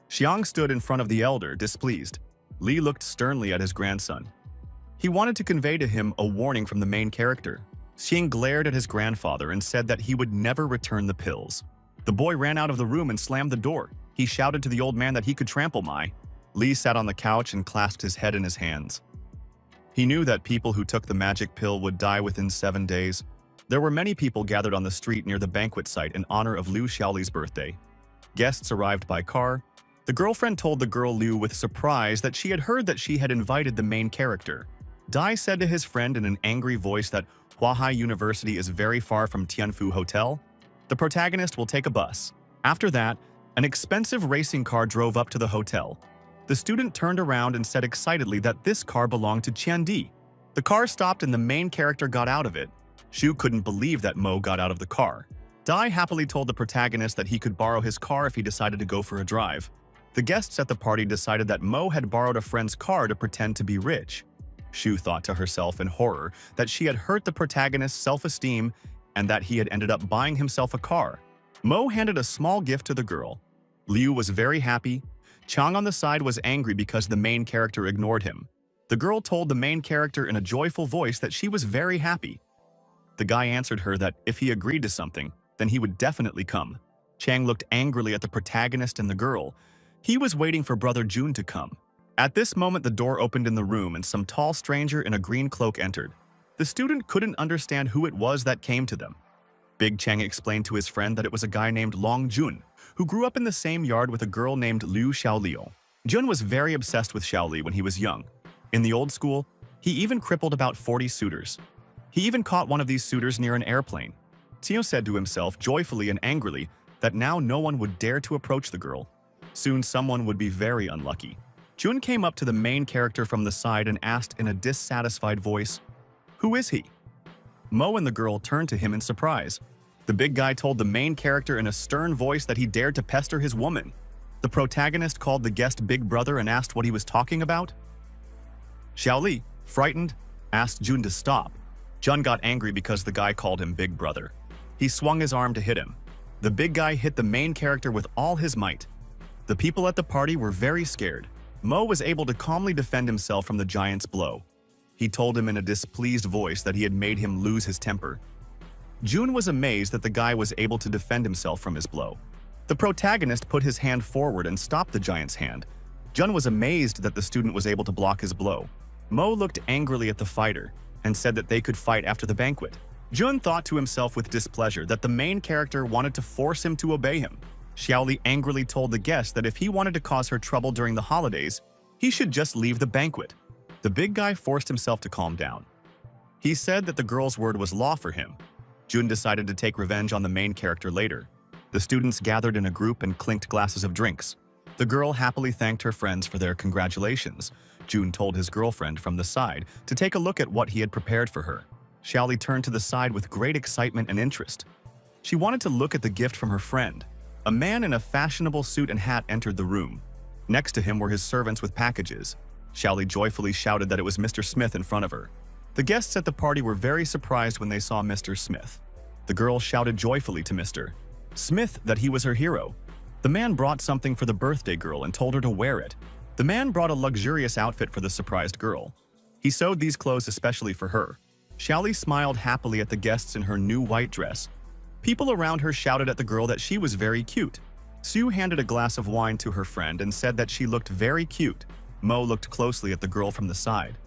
Xiang stood in front of the elder, displeased. Li looked sternly at his grandson. He wanted to convey to him a warning from the main character. Xiang glared at his grandfather and said that he would never return the pills. The boy ran out of the room and slammed the door. He shouted to the old man that he could trample Mai. Li sat on the couch and clasped his head in his hands. He knew that people who took the magic pill would die within 7 days. There were many people gathered on the street near the banquet site in honor of Liu Xiaoli's birthday. Guests arrived by car. The girlfriend told the girl Liu with surprise that she had heard that she had invited the main character. Dai said to his friend in an angry voice that Huahai University is very far from Tianfu Hotel. The protagonist will take a bus. After that, an expensive racing car drove up to the hotel. The student turned around and said excitedly that this car belonged to Qiandi. The car stopped and the main character got out of it. Shu couldn't believe that Mo got out of the car. Dai happily told the protagonist that he could borrow his car if he decided to go for a drive. The guests at the party decided that Mo had borrowed a friend's car to pretend to be rich. Shu thought to herself in horror that she had hurt the protagonist's self-esteem and that he had ended up buying himself a car. Mo handed a small gift to the girl. Liu was very happy. Chang on the side was angry because the main character ignored him. The girl told the main character in a joyful voice that she was very happy. The guy answered her that if he agreed to something, then he would definitely come. Chang looked angrily at the protagonist and the girl. He was waiting for Brother Jun to come. At this moment, the door opened in the room and some tall stranger in a green cloak entered. The student couldn't understand who it was that came to them. Big Chang explained to his friend that it was a guy named Long Jun, who grew up in the same yard with a girl named Liu Xiaolio. Jun was very obsessed with Xiaoli when he was young. In the old school, he even crippled about 40 suitors. He even caught one of these suitors near an airplane. Tio said to himself joyfully and angrily that now no one would dare to approach the girl. Soon someone would be very unlucky. Jun came up to the main character from the side and asked in a dissatisfied voice, "Who is he?" Mo and the girl turned to him in surprise. The big guy told the main character in a stern voice that he dared to pester his woman. The protagonist called the guest Big Brother and asked what he was talking about. Xiaoli, frightened, asked Jun to stop. Jun got angry because the guy called him Big Brother. He swung his arm to hit him. The big guy hit the main character with all his might. The people at the party were very scared. Mo was able to calmly defend himself from the giant's blow. He told him in a displeased voice that he had made him lose his temper. Jun was amazed that the guy was able to defend himself from his blow. The protagonist put his hand forward and stopped the giant's hand. Jun was amazed that the student was able to block his blow. Mo looked angrily at the fighter and said that they could fight after the banquet. Jun thought to himself with displeasure that the main character wanted to force him to obey him. Xiaoli angrily told the guest that if he wanted to cause her trouble during the holidays, he should just leave the banquet. The big guy forced himself to calm down. He said that the girl's word was law for him. Jun decided to take revenge on the main character later. The students gathered in a group and clinked glasses of drinks. The girl happily thanked her friends for their congratulations. Jun told his girlfriend from the side to take a look at what he had prepared for her. Xiaoli turned to the side with great excitement and interest. She wanted to look at the gift from her friend. A man in a fashionable suit and hat entered the room. Next to him were his servants with packages. Xiaoli joyfully shouted that it was Mr. Smith in front of her. The guests at the party were very surprised when they saw Mr. Smith. The girl shouted joyfully to Mr. Smith that he was her hero. The man brought something for the birthday girl and told her to wear it. The man brought a luxurious outfit for the surprised girl. He sewed these clothes especially for her. Xiaoli smiled happily at the guests in her new white dress. People around her shouted at the girl that she was very cute. Sue handed a glass of wine to her friend and said that she looked very cute. Mo looked closely at the girl from the side.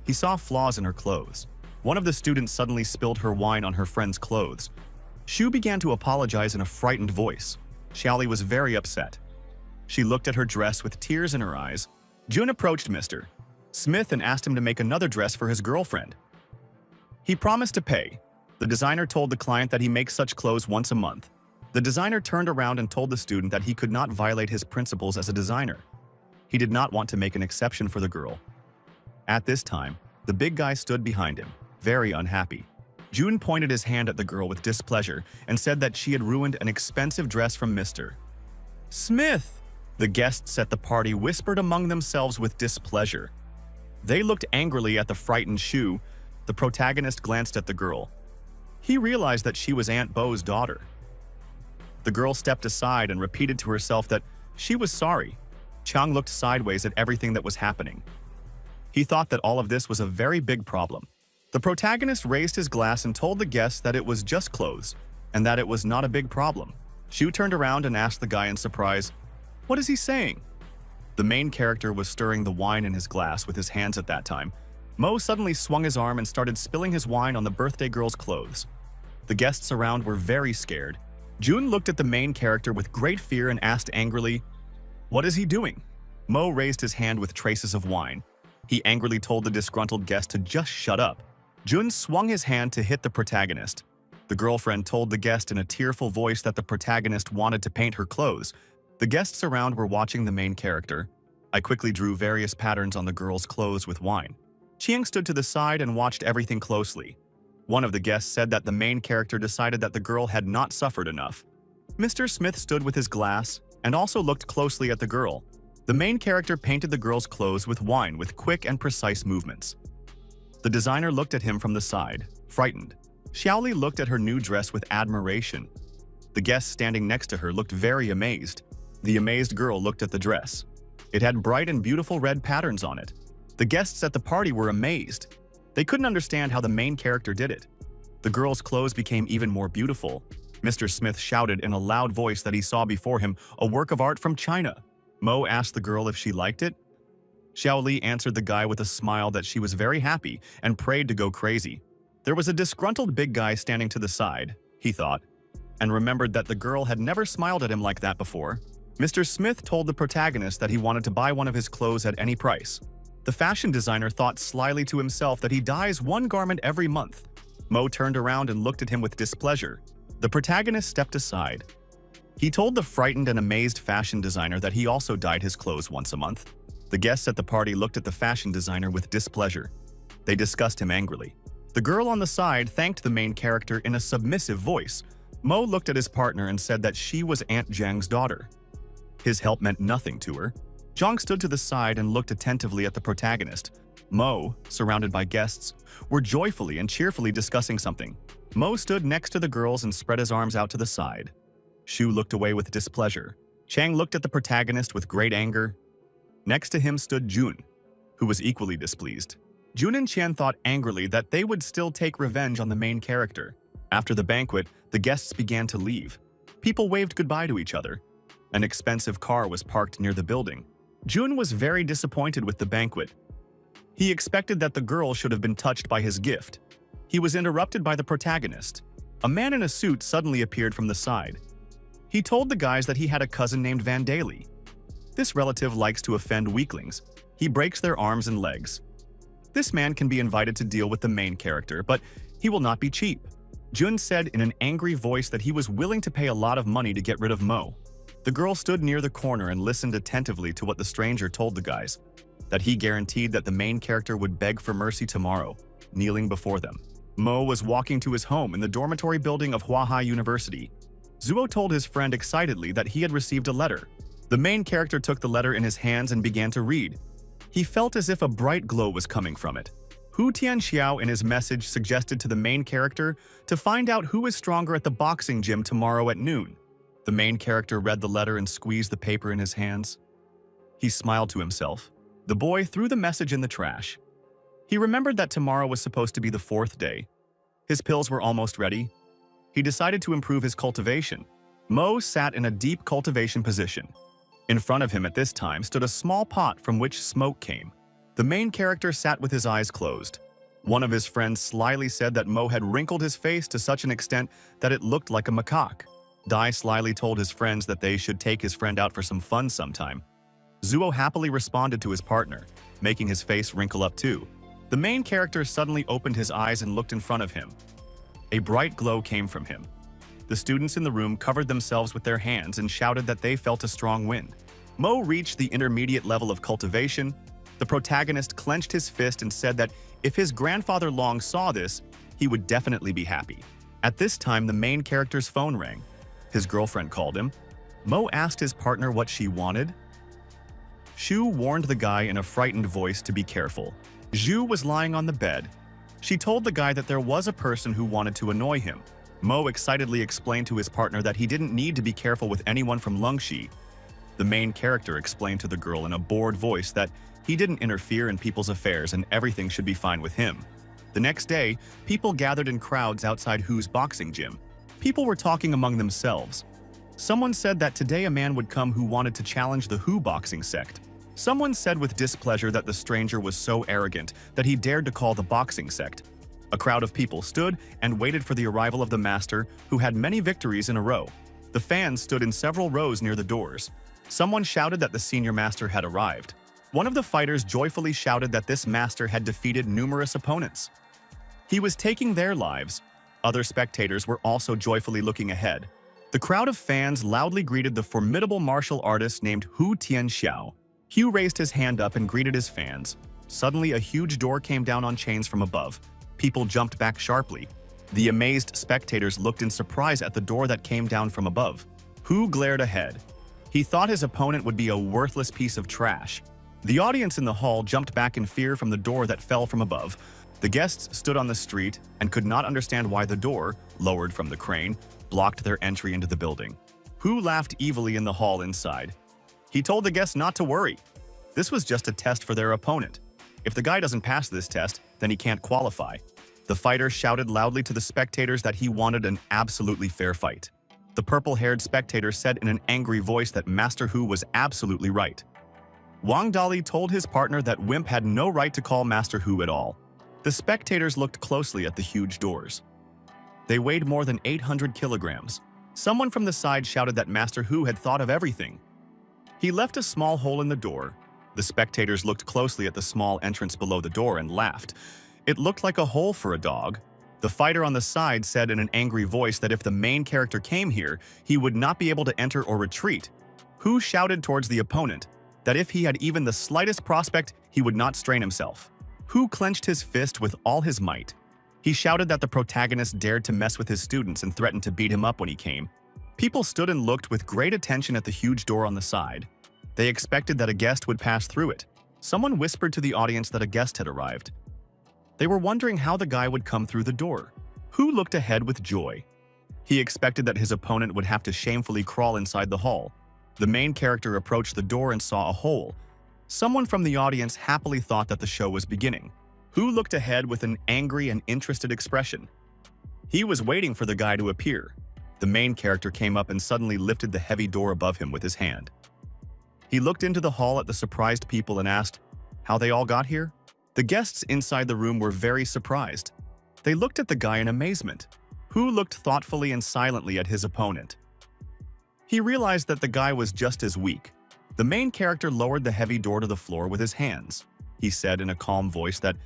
He saw flaws in her clothes. One of the students suddenly spilled her wine on her friend's clothes. Shu began to apologize in a frightened voice. Xiaoli was very upset. She looked at her dress with tears in her eyes. Jun approached Mr. Smith and asked him to make another dress for his girlfriend. He promised to pay. The designer told the client that he makes such clothes once a month. The designer turned around and told the student that he could not violate his principles as a designer. He did not want to make an exception for the girl. At this time, the big guy stood behind him, very unhappy. Jun pointed his hand at the girl with displeasure and said that she had ruined an expensive dress from Mr. Smith. The guests at the party whispered among themselves with displeasure. They looked angrily at the frightened Shu. The protagonist glanced at the girl. He realized that she was Aunt Bo's daughter. The girl stepped aside and repeated to herself that she was sorry. Chang looked sideways at everything that was happening. He thought that all of this was a very big problem. The protagonist raised his glass and told the guests that it was just clothes, and that it was not a big problem. Shu turned around and asked the guy in surprise, "What is he saying?" The main character was stirring the wine in his glass with his hands at that time. Mo suddenly swung his arm and started spilling his wine on the birthday girl's clothes. The guests around were very scared. Jun looked at the main character with great fear and asked angrily, "What is he doing?" Mo raised his hand with traces of wine. He angrily told the disgruntled guest to just shut up. Jun swung his hand to hit the protagonist. The girlfriend told the guest in a tearful voice that the protagonist wanted to paint her clothes. The guests around were watching the main character. I quickly drew various patterns on the girl's clothes with wine. Chiang stood to the side and watched everything closely. One of the guests said that the main character decided that the girl had not suffered enough. Mr. Smith stood with his glass and also looked closely at the girl. The main character painted the girl's clothes with wine with quick and precise movements. The designer looked at him from the side, frightened. Xiaoli looked at her new dress with admiration. The guest standing next to her looked very amazed. The amazed girl looked at the dress. It had bright and beautiful red patterns on it. The guests at the party were amazed. They couldn't understand how the main character did it. The girl's clothes became even more beautiful. Mr. Smith shouted in a loud voice that he saw before him a work of art from China. Mo asked the girl if she liked it. Xiaoli answered the guy with a smile that she was very happy and prayed to go crazy. There was a disgruntled big guy standing to the side, he thought, and remembered that the girl had never smiled at him like that before. Mr. Smith told the protagonist that he wanted to buy one of his clothes at any price. The fashion designer thought slyly to himself that he dyes one garment every month. Mo turned around and looked at him with displeasure. The protagonist stepped aside. He told the frightened and amazed fashion designer that he also dyed his clothes once a month. The guests at the party looked at the fashion designer with displeasure. They discussed him angrily. The girl on the side thanked the main character in a submissive voice. Mo looked at his partner and said that she was Aunt Zhang's daughter. His help meant nothing to her. Zhang stood to the side and looked attentively at the protagonist. Mo, surrounded by guests, were joyfully and cheerfully discussing something. Mo stood next to the girls and spread his arms out to the side. Shu looked away with displeasure. Chang looked at the protagonist with great anger. Next to him stood Jun, who was equally displeased. Jun and Qian thought angrily that they would still take revenge on the main character. After the banquet, the guests began to leave. People waved goodbye to each other. An expensive car was parked near the building. Jun was very disappointed with the banquet. He expected that the girl should have been touched by his gift. He was interrupted by the protagonist. A man in a suit suddenly appeared from the side. He told the guys that he had a cousin named Vandali. This relative likes to offend weaklings. He breaks their arms and legs. This man can be invited to deal with the main character, but he will not be cheap. Jun said in an angry voice that he was willing to pay a lot of money to get rid of Mo. The girl stood near the corner and listened attentively to what the stranger told the guys, that he guaranteed that the main character would beg for mercy tomorrow, kneeling before them. Mo was walking to his home in the dormitory building of Huahai University. Zuo told his friend excitedly that he had received a letter. The main character took the letter in his hands and began to read. He felt as if a bright glow was coming from it. Hu Tianxiao in his message suggested to the main character to find out who is stronger at the boxing gym tomorrow at noon. The main character read the letter and squeezed the paper in his hands. He smiled to himself. The boy threw the message in the trash. He remembered that tomorrow was supposed to be the 4th day. His pills were almost ready. He decided to improve his cultivation. Mo sat in a deep cultivation position. In front of him at this time stood a small pot from which smoke came. The main character sat with his eyes closed. One of his friends slyly said that Mo had wrinkled his face to such an extent that it looked like a macaque. Dai slyly told his friends that they should take his friend out for some fun sometime. Zuo happily responded to his partner, making his face wrinkle up too. The main character suddenly opened his eyes and looked in front of him. A bright glow came from him. The students in the room covered themselves with their hands and shouted that they felt a strong wind. Mo reached the intermediate level of cultivation. The protagonist clenched his fist and said that if his grandfather Long saw this, he would definitely be happy. At this time, the main character's phone rang. His girlfriend called him. Mo asked his partner what she wanted. Shu warned the guy in a frightened voice to be careful. Zhu was lying on the bed. She told the guy that there was a person who wanted to annoy him. Mo excitedly explained to his partner that he didn't need to be careful with anyone from Lungxi. The main character explained to the girl in a bored voice that he didn't interfere in people's affairs and everything should be fine with him. The next day, people gathered in crowds outside Hu's boxing gym. People were talking among themselves. Someone said that today a man would come who wanted to challenge the Hu boxing sect. Someone said with displeasure that the stranger was so arrogant that he dared to call the boxing sect. A crowd of people stood and waited for the arrival of the master, who had many victories in a row. The fans stood in several rows near the doors. Someone shouted that the senior master had arrived. One of the fighters joyfully shouted that this master had defeated numerous opponents. He was taking their lives. Other spectators were also joyfully looking ahead. The crowd of fans loudly greeted the formidable martial artist named Hu Tianxiao. Hu raised his hand up and greeted his fans. Suddenly, a huge door came down on chains from above. People jumped back sharply. The amazed spectators looked in surprise at the door that came down from above. Hu glared ahead. He thought his opponent would be a worthless piece of trash. The audience in the hall jumped back in fear from the door that fell from above. The guests stood on the street and could not understand why the door, lowered from the crane, blocked their entry into the building. Hu laughed evilly in the hall inside. He told the guests not to worry. This was just a test for their opponent. If the guy doesn't pass this test, then he can't qualify. The fighter shouted loudly to the spectators that he wanted an absolutely fair fight. The purple-haired spectator said in an angry voice that Master Hu was absolutely right. Wang Dali told his partner that Wimp had no right to call Master Hu at all. The spectators looked closely at the huge doors. They weighed more than 800 kilograms. Someone from the side shouted that Master Hu had thought of everything. He left a small hole in the door. The spectators looked closely at the small entrance below the door and laughed. It looked like a hole for a dog. The fighter on the side said in an angry voice that if the main character came here, he would not be able to enter or retreat. Hu shouted towards the opponent that if he had even the slightest prospect, he would not strain himself. Hu clenched his fist with all his might. He shouted that the protagonist dared to mess with his students and threatened to beat him up when he came. People stood and looked with great attention at the huge door on the side. They expected that a guest would pass through it. Someone whispered to the audience that a guest had arrived. They were wondering how the guy would come through the door. Hu looked ahead with joy. He expected that his opponent would have to shamefully crawl inside the hall. The main character approached the door and saw a hole. Someone from the audience happily thought that the show was beginning. Hu looked ahead with an angry and interested expression. He was waiting for the guy to appear. The main character came up and suddenly lifted the heavy door above him with his hand. He looked into the hall at the surprised people and asked how they all got here. The guests inside the room were very surprised. They looked at the guy in amazement. Hu looked thoughtfully and silently at his opponent. He realized that the guy was just as weak. The main character lowered the heavy door to the floor with his hands. He said in a calm voice that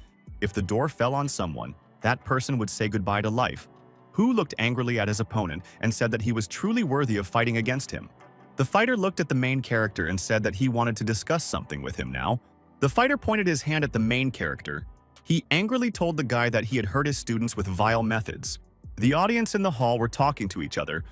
if the door fell on someone, that person would say goodbye to life. Hu looked angrily at his opponent and said that he was truly worthy of fighting against him. The fighter looked at the main character and said that he wanted to discuss something with him now. The fighter pointed his hand at the main character. He angrily told the guy that he had hurt his students with vile methods. The audience in the hall were talking to each other.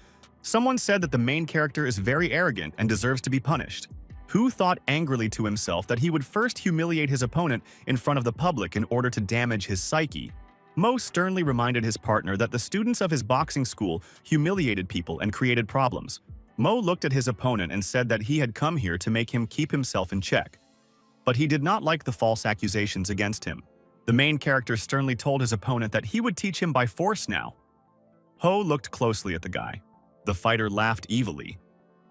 Someone said that the main character is very arrogant and deserves to be punished. Hu thought angrily to himself that he would first humiliate his opponent in front of the public in order to damage his psyche. Mo sternly reminded his partner that the students of his boxing school humiliated people and created problems. Mo looked at his opponent and said that he had come here to make him keep himself in check. But he did not like the false accusations against him. The main character sternly told his opponent that he would teach him by force now. Ho looked closely at the guy. The fighter laughed evilly.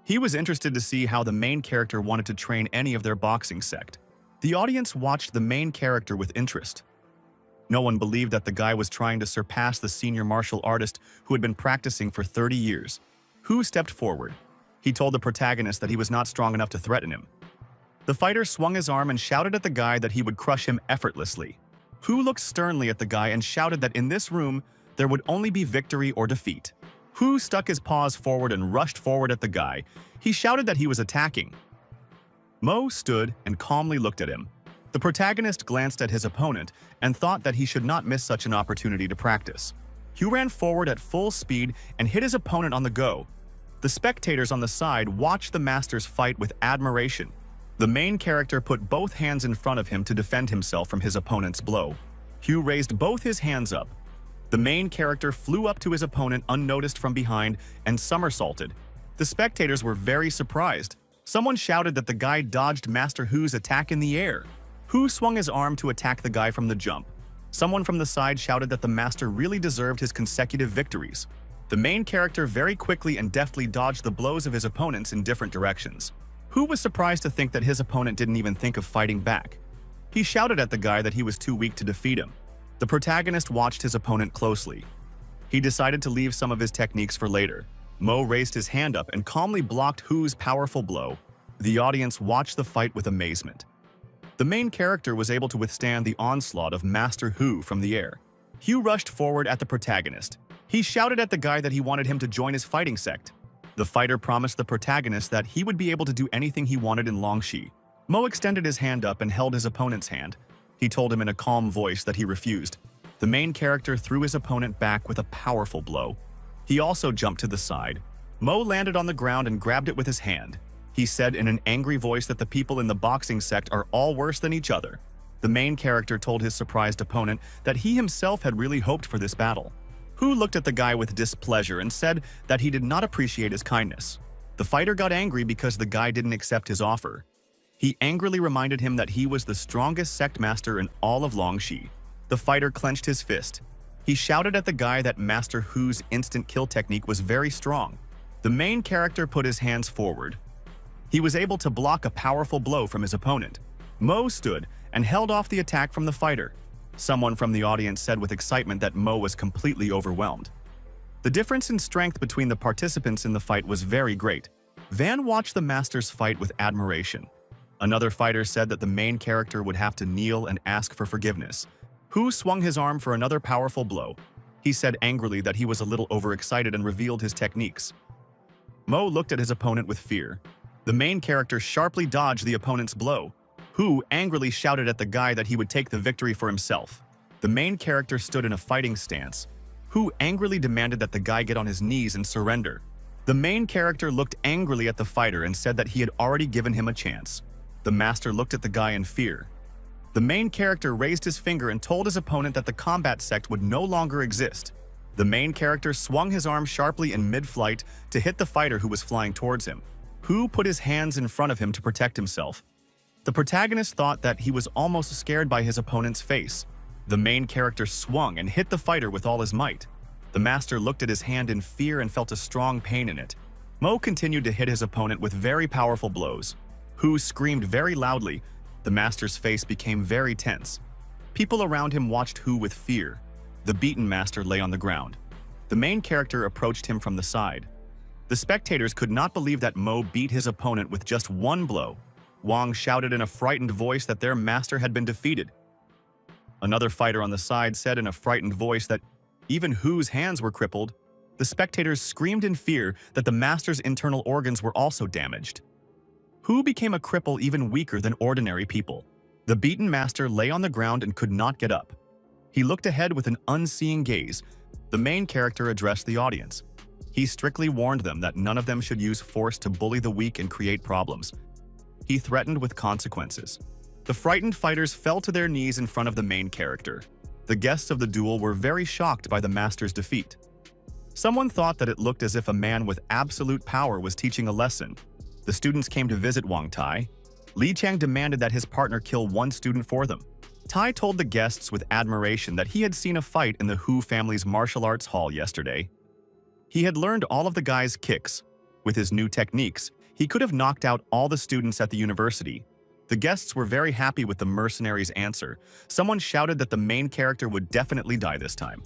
He was interested to see how the main character wanted to train any of their boxing sect. The audience watched the main character with interest. No one believed that the guy was trying to surpass the senior martial artist who had been practicing for 30 years. Hu stepped forward. He told the protagonist that he was not strong enough to threaten him. The fighter swung his arm and shouted at the guy that he would crush him effortlessly. Hu looked sternly at the guy and shouted that in this room, there would only be victory or defeat. Hu stuck his paws forward and rushed forward at the guy. He shouted that he was attacking. Mo stood and calmly looked at him. The protagonist glanced at his opponent and thought that he should not miss such an opportunity to practice. Hu ran forward at full speed and hit his opponent on the go. The spectators on the side watched the masters fight with admiration. The main character put both hands in front of him to defend himself from his opponent's blow. Hu raised both his hands up. The main character flew up to his opponent unnoticed from behind and somersaulted. The spectators were very surprised. Someone shouted that the guy dodged Master Hu's attack in the air. Hu swung his arm to attack the guy from the jump. Someone from the side shouted that the master really deserved his consecutive victories. The main character very quickly and deftly dodged the blows of his opponents in different directions. Hu was surprised to think that his opponent didn't even think of fighting back. He shouted at the guy that he was too weak to defeat him. The protagonist watched his opponent closely. He decided to leave some of his techniques for later. Mo raised his hand up and calmly blocked Hu's powerful blow. The audience watched the fight with amazement. The main character was able to withstand the onslaught of Master Hu from the air. Hu rushed forward at the protagonist. He shouted at the guy that he wanted him to join his fighting sect. The fighter promised the protagonist that he would be able to do anything he wanted in Longxi. Mo extended his hand up and held his opponent's hand. He told him in a calm voice that he refused. The main character threw his opponent back with a powerful blow. He also jumped to the side. Mo landed on the ground and grabbed it with his hand. He said in an angry voice that the people in the boxing sect are all worse than each other. The main character told his surprised opponent that he himself had really hoped for this battle. Hu looked at the guy with displeasure and said that he did not appreciate his kindness. The fighter got angry because the guy didn't accept his offer. He angrily reminded him that he was the strongest sect master in all of Longxi. The fighter clenched his fist. He shouted at the guy that Master Hu's instant kill technique was very strong. The main character put his hands forward. He was able to block a powerful blow from his opponent. Mo stood and held off the attack from the fighter. Someone from the audience said with excitement that Mo was completely overwhelmed. The difference in strength between the participants in the fight was very great. Van watched the masters fight with admiration. Another fighter said that the main character would have to kneel and ask for forgiveness. Hu swung his arm for another powerful blow. He said angrily that he was a little overexcited and revealed his techniques. Mo looked at his opponent with fear. The main character sharply dodged the opponent's blow. Hu angrily shouted at the guy that he would take the victory for himself. The main character stood in a fighting stance. Hu angrily demanded that the guy get on his knees and surrender. The main character looked angrily at the fighter and said that he had already given him a chance. The master looked at the guy in fear. The main character raised his finger and told his opponent that the combat sect would no longer exist. The main character swung his arm sharply in mid-flight to hit the fighter who was flying towards him. Hu put his hands in front of him to protect himself. The protagonist thought that he was almost scared by his opponent's face. The main character swung and hit the fighter with all his might. The master looked at his hand in fear and felt a strong pain in it. Mo continued to hit his opponent with very powerful blows. Hu screamed very loudly. The master's face became very tense. People around him watched Hu with fear. The beaten master lay on the ground. The main character approached him from the side. The spectators could not believe that Mo beat his opponent with just one blow. Wang shouted in a frightened voice that their master had been defeated. Another fighter on the side said in a frightened voice that even Hu's hands were crippled. The spectators screamed in fear that the master's internal organs were also damaged. Hu became a cripple even weaker than ordinary people. The beaten master lay on the ground and could not get up. He looked ahead with an unseeing gaze. The main character addressed the audience. He strictly warned them that none of them should use force to bully the weak and create problems. He threatened with consequences. The frightened fighters fell to their knees in front of the main character. The guests of the duel were very shocked by the master's defeat. Someone thought that it looked as if a man with absolute power was teaching a lesson. The students came to visit Wang Tai. Li Chang demanded that his partner kill one student for them. Tai told the guests with admiration that he had seen a fight in the Hu family's martial arts hall yesterday. He had learned all of the guy's kicks. With his new techniques, he could have knocked out all the students at the university. The guests were very happy with the mercenary's answer. Someone shouted that the main character would definitely die this time.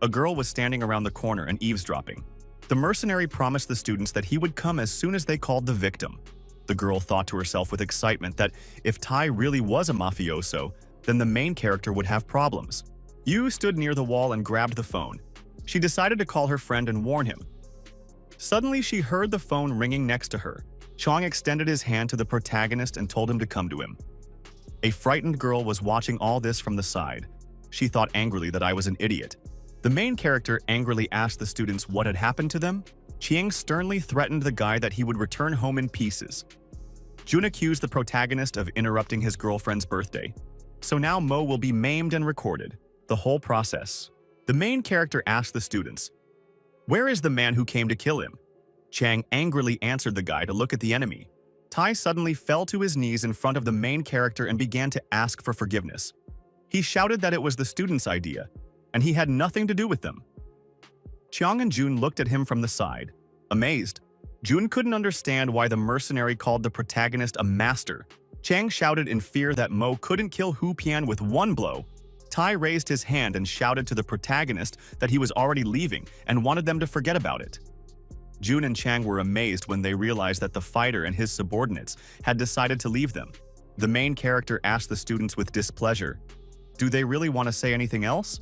A girl was standing around the corner and eavesdropping. The mercenary promised the students that he would come as soon as they called the victim. The girl thought to herself with excitement that if Tai really was a mafioso, then the main character would have problems. Yu stood near the wall and grabbed the phone. She decided to call her friend and warn him. Suddenly, she heard the phone ringing next to her. Chong extended his hand to the protagonist and told him to come to him. A frightened girl was watching all this from the side. She thought angrily that I was an idiot. The main character angrily asked the students what had happened to them. Chiang sternly threatened the guy that he would return home in pieces. Jun accused the protagonist of interrupting his girlfriend's birthday. So now Mo will be maimed and recorded. The whole process. The main character asked the students, "Where is the man who came to kill him?" Chang angrily answered the guy to look at the enemy. Tai suddenly fell to his knees in front of the main character and began to ask for forgiveness. He shouted that it was the students' idea, and he had nothing to do with them. Chiang and Jun looked at him from the side, amazed. Jun couldn't understand why the mercenary called the protagonist a master. Chang shouted in fear that Mo couldn't kill Hu Pian with one blow. Tai raised his hand and shouted to the protagonist that he was already leaving and wanted them to forget about it. Jun and Chang were amazed when they realized that the fighter and his subordinates had decided to leave them. The main character asked the students with displeasure, "Do they really want to say anything else?"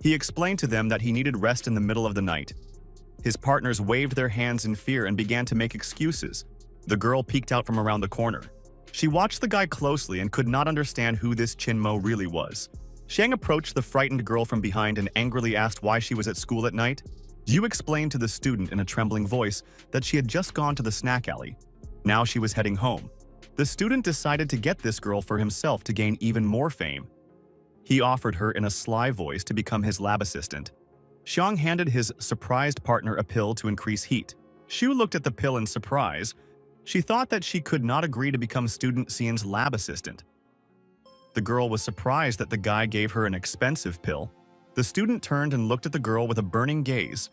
He explained to them that he needed rest in the middle of the night. His partners waved their hands in fear and began to make excuses. The girl peeked out from around the corner. She watched the guy closely and could not understand who this Chin Mo really was. Shang approached the frightened girl from behind and angrily asked why she was at school at night. Yu explained to the student in a trembling voice that she had just gone to the snack alley. Now she was heading home. The student decided to get this girl for himself to gain even more fame. He offered her in a sly voice to become his lab assistant. Xiang handed his surprised partner a pill to increase heat. Shu looked at the pill in surprise. She thought that she could not agree to become student Xian's lab assistant. The girl was surprised that the guy gave her an expensive pill. The student turned and looked at the girl with a burning gaze.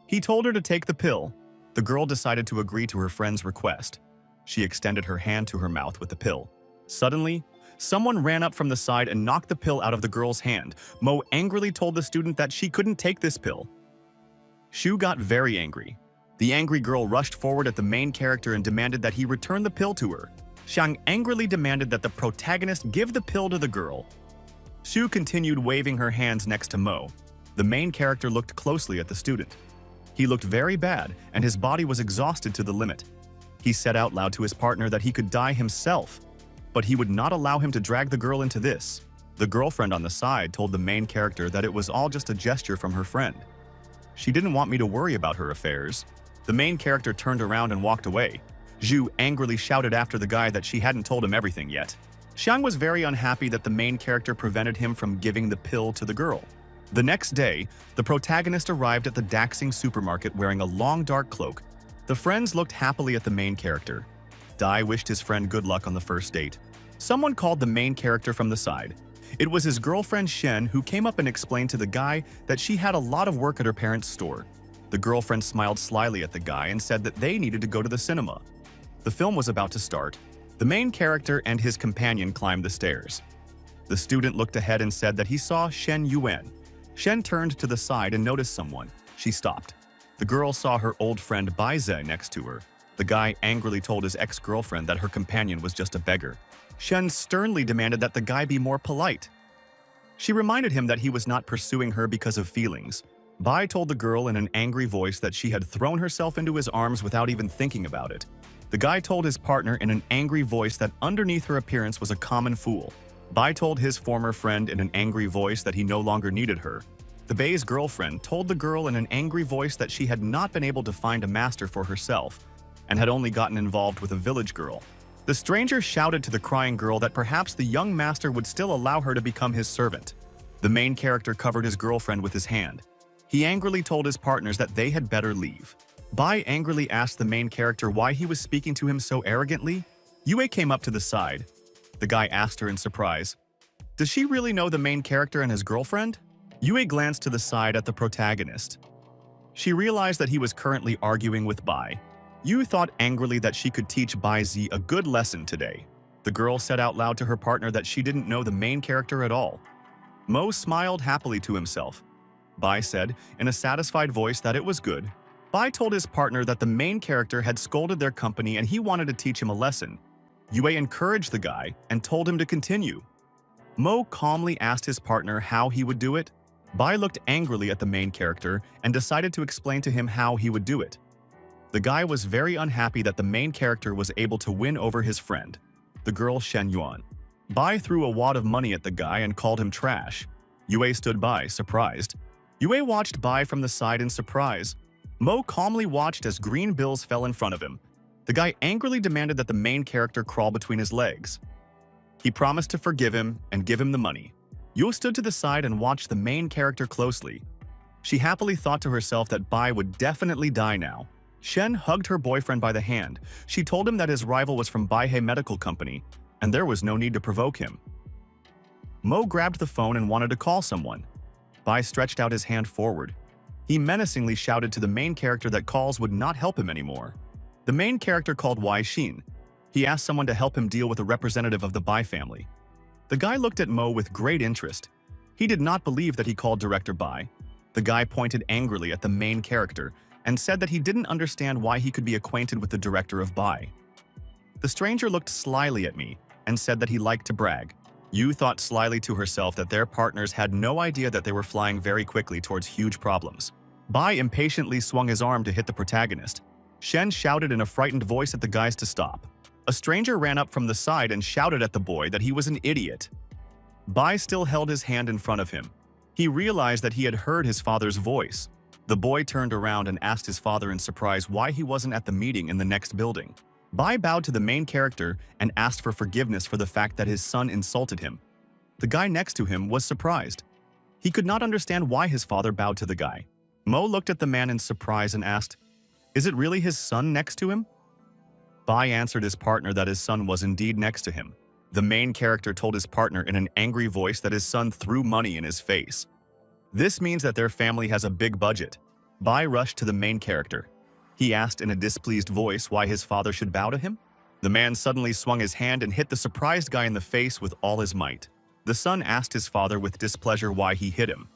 He told her to take the pill. The girl decided to agree to her friend's request. She extended her hand to her mouth with the pill. Suddenly, someone ran up from the side and knocked the pill out of the girl's hand. Mo angrily told the student that she couldn't take this pill. Shu got very angry. The angry girl rushed forward at the main character and demanded that he return the pill to her. Xiang angrily demanded that the protagonist give the pill to the girl. Xu continued waving her hands next to Mo. The main character looked closely at the student. He looked very bad, and his body was exhausted to the limit. He said out loud to his partner that he could die himself, but he would not allow him to drag the girl into this. The girlfriend on the side told the main character that it was all just a gesture from her friend. She didn't want me to worry about her affairs. The main character turned around and walked away. Zhu angrily shouted after the guy that she hadn't told him everything yet. Xiang was very unhappy that the main character prevented him from giving the pill to the girl. The next day, the protagonist arrived at the Daxing supermarket wearing a long dark cloak. The friends looked happily at the main character. Dai wished his friend good luck on the first date. Someone called the main character from the side. It was his girlfriend Shen, who came up and explained to the guy that she had a lot of work at her parents' store. The girlfriend smiled slyly at the guy and said that they needed to go to the cinema. The film was about to start. The main character and his companion climbed the stairs. The student looked ahead and said that he saw Shen Yuan. Shen turned to the side and noticed someone. She stopped. The girl saw her old friend Bai Ze next to her. The guy angrily told his ex-girlfriend that her companion was just a beggar. Shen sternly demanded that the guy be more polite. She reminded him that he was not pursuing her because of feelings. Bai told the girl in an angry voice that she had thrown herself into his arms without even thinking about it. The guy told his partner in an angry voice that underneath her appearance was a common fool. Bai told his former friend in an angry voice that he no longer needed her. The Bai's girlfriend told the girl in an angry voice that she had not been able to find a master for herself and had only gotten involved with a village girl. The stranger shouted to the crying girl that perhaps the young master would still allow her to become his servant. The main character covered his girlfriend with his hand. He angrily told his partners that they had better leave. Bai angrily asked the main character why he was speaking to him so arrogantly. Yue came up to the side. The guy asked her in surprise, "Does she really know the main character and his girlfriend?" Yue glanced to the side at the protagonist. She realized that he was currently arguing with Bai. Yu thought angrily that she could teach Bai Zi a good lesson today. The girl said out loud to her partner that she didn't know the main character at all. Mo smiled happily to himself. Bai said in a satisfied voice that it was good. Bai told his partner that the main character had scolded their company and he wanted to teach him a lesson. Yue encouraged the guy and told him to continue. Mo calmly asked his partner how he would do it. Bai looked angrily at the main character and decided to explain to him how he would do it. The guy was very unhappy that the main character was able to win over his friend, the girl Shen Yuan. Bai threw a wad of money at the guy and called him trash. Yue stood by, surprised. Yue watched Bai from the side in surprise. Mo calmly watched as green bills fell in front of him. The guy angrily demanded that the main character crawl between his legs. He promised to forgive him and give him the money. Yue stood to the side and watched the main character closely. She happily thought to herself that Bai would definitely die now. Shen hugged her boyfriend by the hand. She told him that his rival was from Baihei Medical Company, and there was no need to provoke him. Mo grabbed the phone and wanted to call someone. Bai stretched out his hand forward. He menacingly shouted to the main character that calls would not help him anymore. The main character called Wai Xin. He asked someone to help him deal with a representative of the Bai family. The guy looked at Mo with great interest. He did not believe that he called Director Bai. The guy pointed angrily at the main character and said that he didn't understand why he could be acquainted with the director of Bai. The stranger looked slyly at me and said that he liked to brag. Yu thought slyly to herself that their partners had no idea that they were flying very quickly towards huge problems. Bai impatiently swung his arm to hit the protagonist. Shen shouted in a frightened voice at the guys to stop. A stranger ran up from the side and shouted at the boy that he was an idiot. Bai still held his hand in front of him. He realized that he had heard his father's voice. The boy turned around and asked his father in surprise why he wasn't at the meeting in the next building. Bai bowed to the main character and asked for forgiveness for the fact that his son insulted him. The guy next to him was surprised. He could not understand why his father bowed to the guy. Mo looked at the man in surprise and asked, "Is it really his son next to him?" Bai answered his partner that his son was indeed next to him. The main character told his partner in an angry voice that his son threw money in his face. This means that their family has a big budget. Bai rushed to the main character. He asked in a displeased voice why his father should bow to him. The man suddenly swung his hand and hit the surprised guy in the face with all his might. The son asked his father with displeasure why he hit him.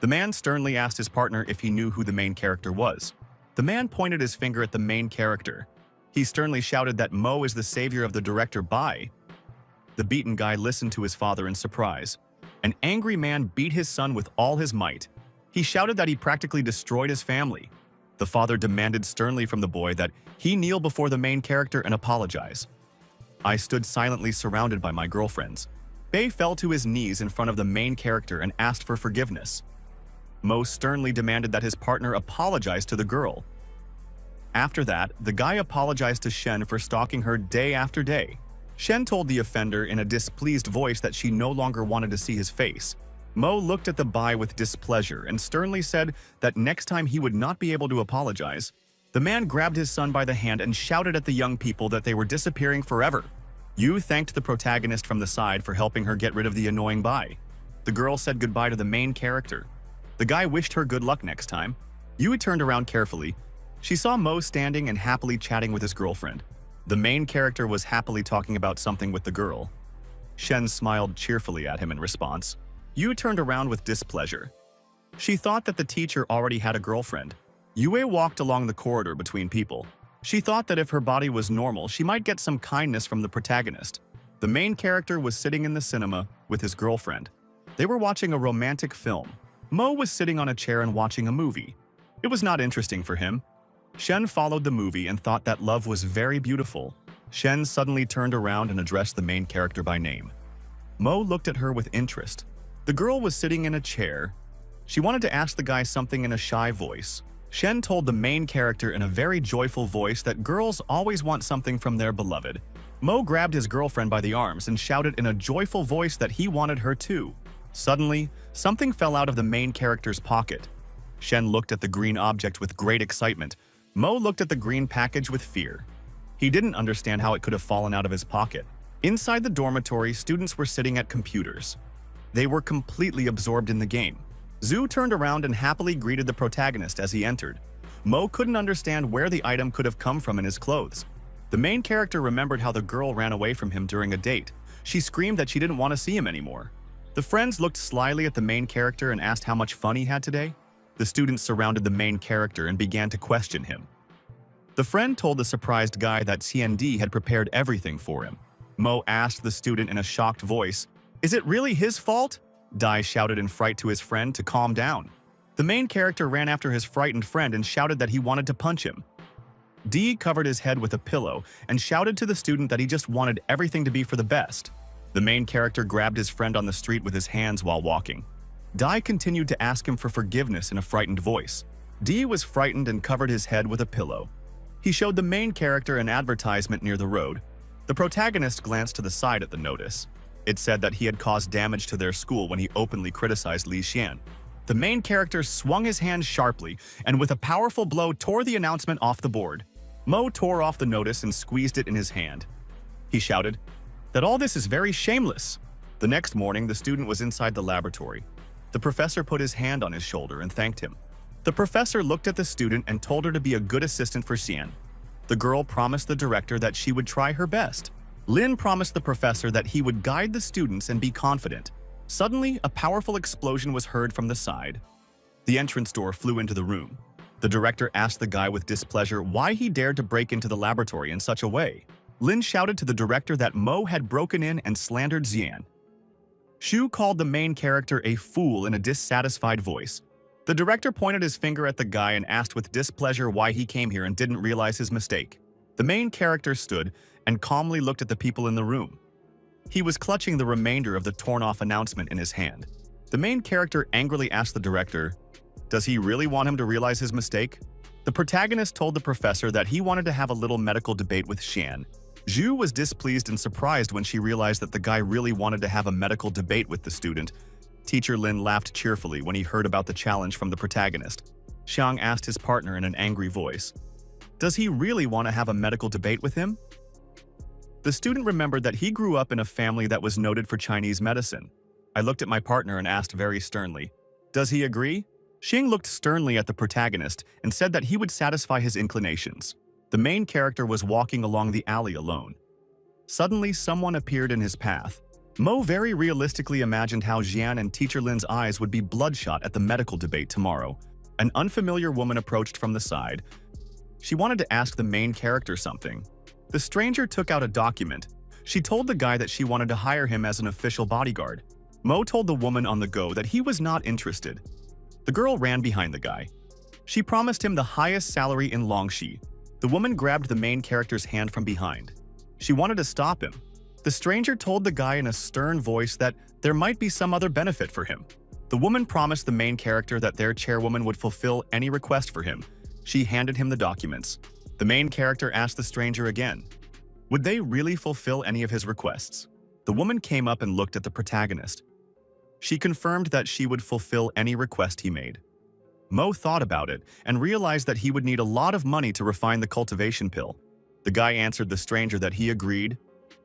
The man sternly asked his partner if he knew who the main character was. The man pointed his finger at the main character. He sternly shouted that Mo is the savior of the director Bai. The beaten guy listened to his father in surprise. An angry man beat his son with all his might. He shouted that he practically destroyed his family. The father demanded sternly from the boy that he kneel before the main character and apologize. I stood silently surrounded by my girlfriends. Bei fell to his knees in front of the main character and asked for forgiveness. Mo sternly demanded that his partner apologize to the girl. After that, the guy apologized to Shen for stalking her day after day. Shen told the offender in a displeased voice that she no longer wanted to see his face. Mo looked at the Bai with displeasure and sternly said that next time he would not be able to apologize. The man grabbed his son by the hand and shouted at the young people that they were disappearing forever. Yu thanked the protagonist from the side for helping her get rid of the annoying Bai. The girl said goodbye to the main character. The guy wished her good luck next time. Yu turned around carefully. She saw Mo standing and happily chatting with his girlfriend. The main character was happily talking about something with the girl. Shen smiled cheerfully at him in response. Yu turned around with displeasure. She thought that the teacher already had a girlfriend. Yue walked along the corridor between people. She thought that if her body was normal, she might get some kindness from the protagonist. The main character was sitting in the cinema with his girlfriend. They were watching a romantic film. Mo was sitting on a chair and watching a movie. It was not interesting for him. Shen followed the movie and thought that love was very beautiful. Shen suddenly turned around and addressed the main character by name. Mo looked at her with interest. The girl was sitting in a chair. She wanted to ask the guy something in a shy voice. Shen told the main character in a very joyful voice that girls always want something from their beloved. Mo grabbed his girlfriend by the arms and shouted in a joyful voice that he wanted her too. Suddenly, something fell out of the main character's pocket. Shen looked at the green object with great excitement. Mo looked at the green package with fear. He didn't understand how it could have fallen out of his pocket. Inside the dormitory, students were sitting at computers. They were completely absorbed in the game. Zhu turned around and happily greeted the protagonist as he entered. Mo couldn't understand where the item could have come from in his clothes. The main character remembered how the girl ran away from him during a date. She screamed that she didn't want to see him anymore. The friends looked slyly at the main character and asked how much fun he had today. The students surrounded the main character and began to question him. The friend told the surprised guy that CND had prepared everything for him. Mo asked the student in a shocked voice, "Is it really his fault?" Dai shouted in fright to his friend to calm down. The main character ran after his frightened friend and shouted that he wanted to punch him. Dee covered his head with a pillow and shouted to the student that he just wanted everything to be for the best. The main character grabbed his friend on the street with his hands while walking. Dai continued to ask him for forgiveness in a frightened voice. Dee was frightened and covered his head with a pillow. He showed the main character an advertisement near the road. The protagonist glanced to the side at the notice. It said that he had caused damage to their school when he openly criticized Li Xian. The main character swung his hand sharply and with a powerful blow tore the announcement off the board. Mo tore off the notice and squeezed it in his hand. He shouted that all this is very shameless. The next morning, the student was inside the laboratory. The professor put his hand on his shoulder and thanked him. The professor looked at the student and told her to be a good assistant for Xian. The girl promised the director that she would try her best. Lin promised the professor that he would guide the students and be confident. Suddenly, a powerful explosion was heard from the side. The entrance door flew into the room. The director asked the guy with displeasure why he dared to break into the laboratory in such a way. Lin shouted to the director that Mo had broken in and slandered Xian. Shu called the main character a fool in a dissatisfied voice. The director pointed his finger at the guy and asked with displeasure why he came here and didn't realize his mistake. The main character stood and calmly looked at the people in the room. He was clutching the remainder of the torn-off announcement in his hand. The main character angrily asked the director, does he really want him to realize his mistake? The protagonist told the professor that he wanted to have a little medical debate with Xian. Zhu was displeased and surprised when she realized that the guy really wanted to have a medical debate with the student. Teacher Lin laughed cheerfully when he heard about the challenge from the protagonist. Xiang asked his partner in an angry voice, does he really want to have a medical debate with him? The student remembered that he grew up in a family that was noted for Chinese medicine. I looked at my partner and asked very sternly, does he agree? Xing looked sternly at the protagonist and said that he would satisfy his inclinations. The main character was walking along the alley alone. Suddenly, someone appeared in his path. Mo very realistically imagined how Jian and Teacher Lin's eyes would be bloodshot at the medical debate tomorrow. An unfamiliar woman approached from the side. She wanted to ask the main character something. The stranger took out a document. She told the guy that she wanted to hire him as an official bodyguard. Mo told the woman on the go that he was not interested. The girl ran behind the guy. She promised him the highest salary in Longxi. The woman grabbed the main character's hand from behind. She wanted to stop him. The stranger told the guy in a stern voice that there might be some other benefit for him. The woman promised the main character that their chairwoman would fulfill any request for him. She handed him the documents. The main character asked the stranger again. Would they really fulfill any of his requests? The woman came up and looked at the protagonist. She confirmed that she would fulfill any request he made. Mo thought about it and realized that he would need a lot of money to refine the cultivation pill. The guy answered the stranger that he agreed.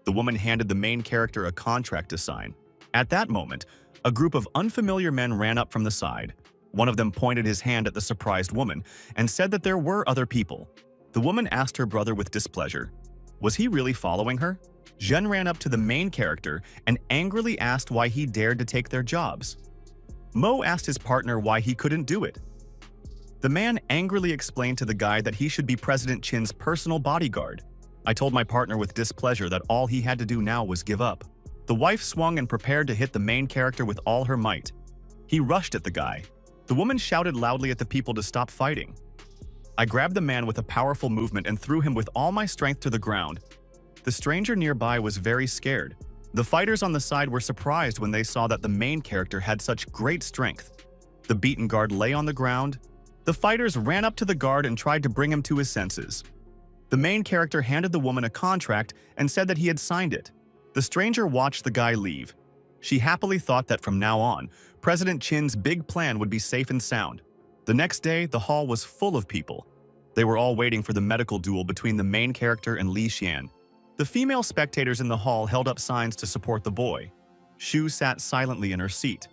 The woman handed the main character a contract to sign. At that moment, a group of unfamiliar men ran up from the side. One of them pointed his hand at the surprised woman and said that there were other people. The woman asked her brother with displeasure. Was he really following her? Zhen ran up to the main character and angrily asked why he dared to take their jobs. Mo asked his partner why he couldn't do it. The man angrily explained to the guy that he should be President Qin's personal bodyguard. I told my partner with displeasure that all he had to do now was give up. The wife swung and prepared to hit the main character with all her might. He rushed at the guy. The woman shouted loudly at the people to stop fighting. I grabbed the man with a powerful movement and threw him with all my strength to the ground. The stranger nearby was very scared. The fighters on the side were surprised when they saw that the main character had such great strength. The beaten guard lay on the ground. The fighters ran up to the guard and tried to bring him to his senses. The main character handed the woman a contract and said that he had signed it. The stranger watched the guy leave. She happily thought that from now on, President Qin's big plan would be safe and sound. The next day, the hall was full of people. They were all waiting for the medical duel between the main character and Li Xian. The female spectators in the hall held up signs to support the boy. Xu sat silently in her seat.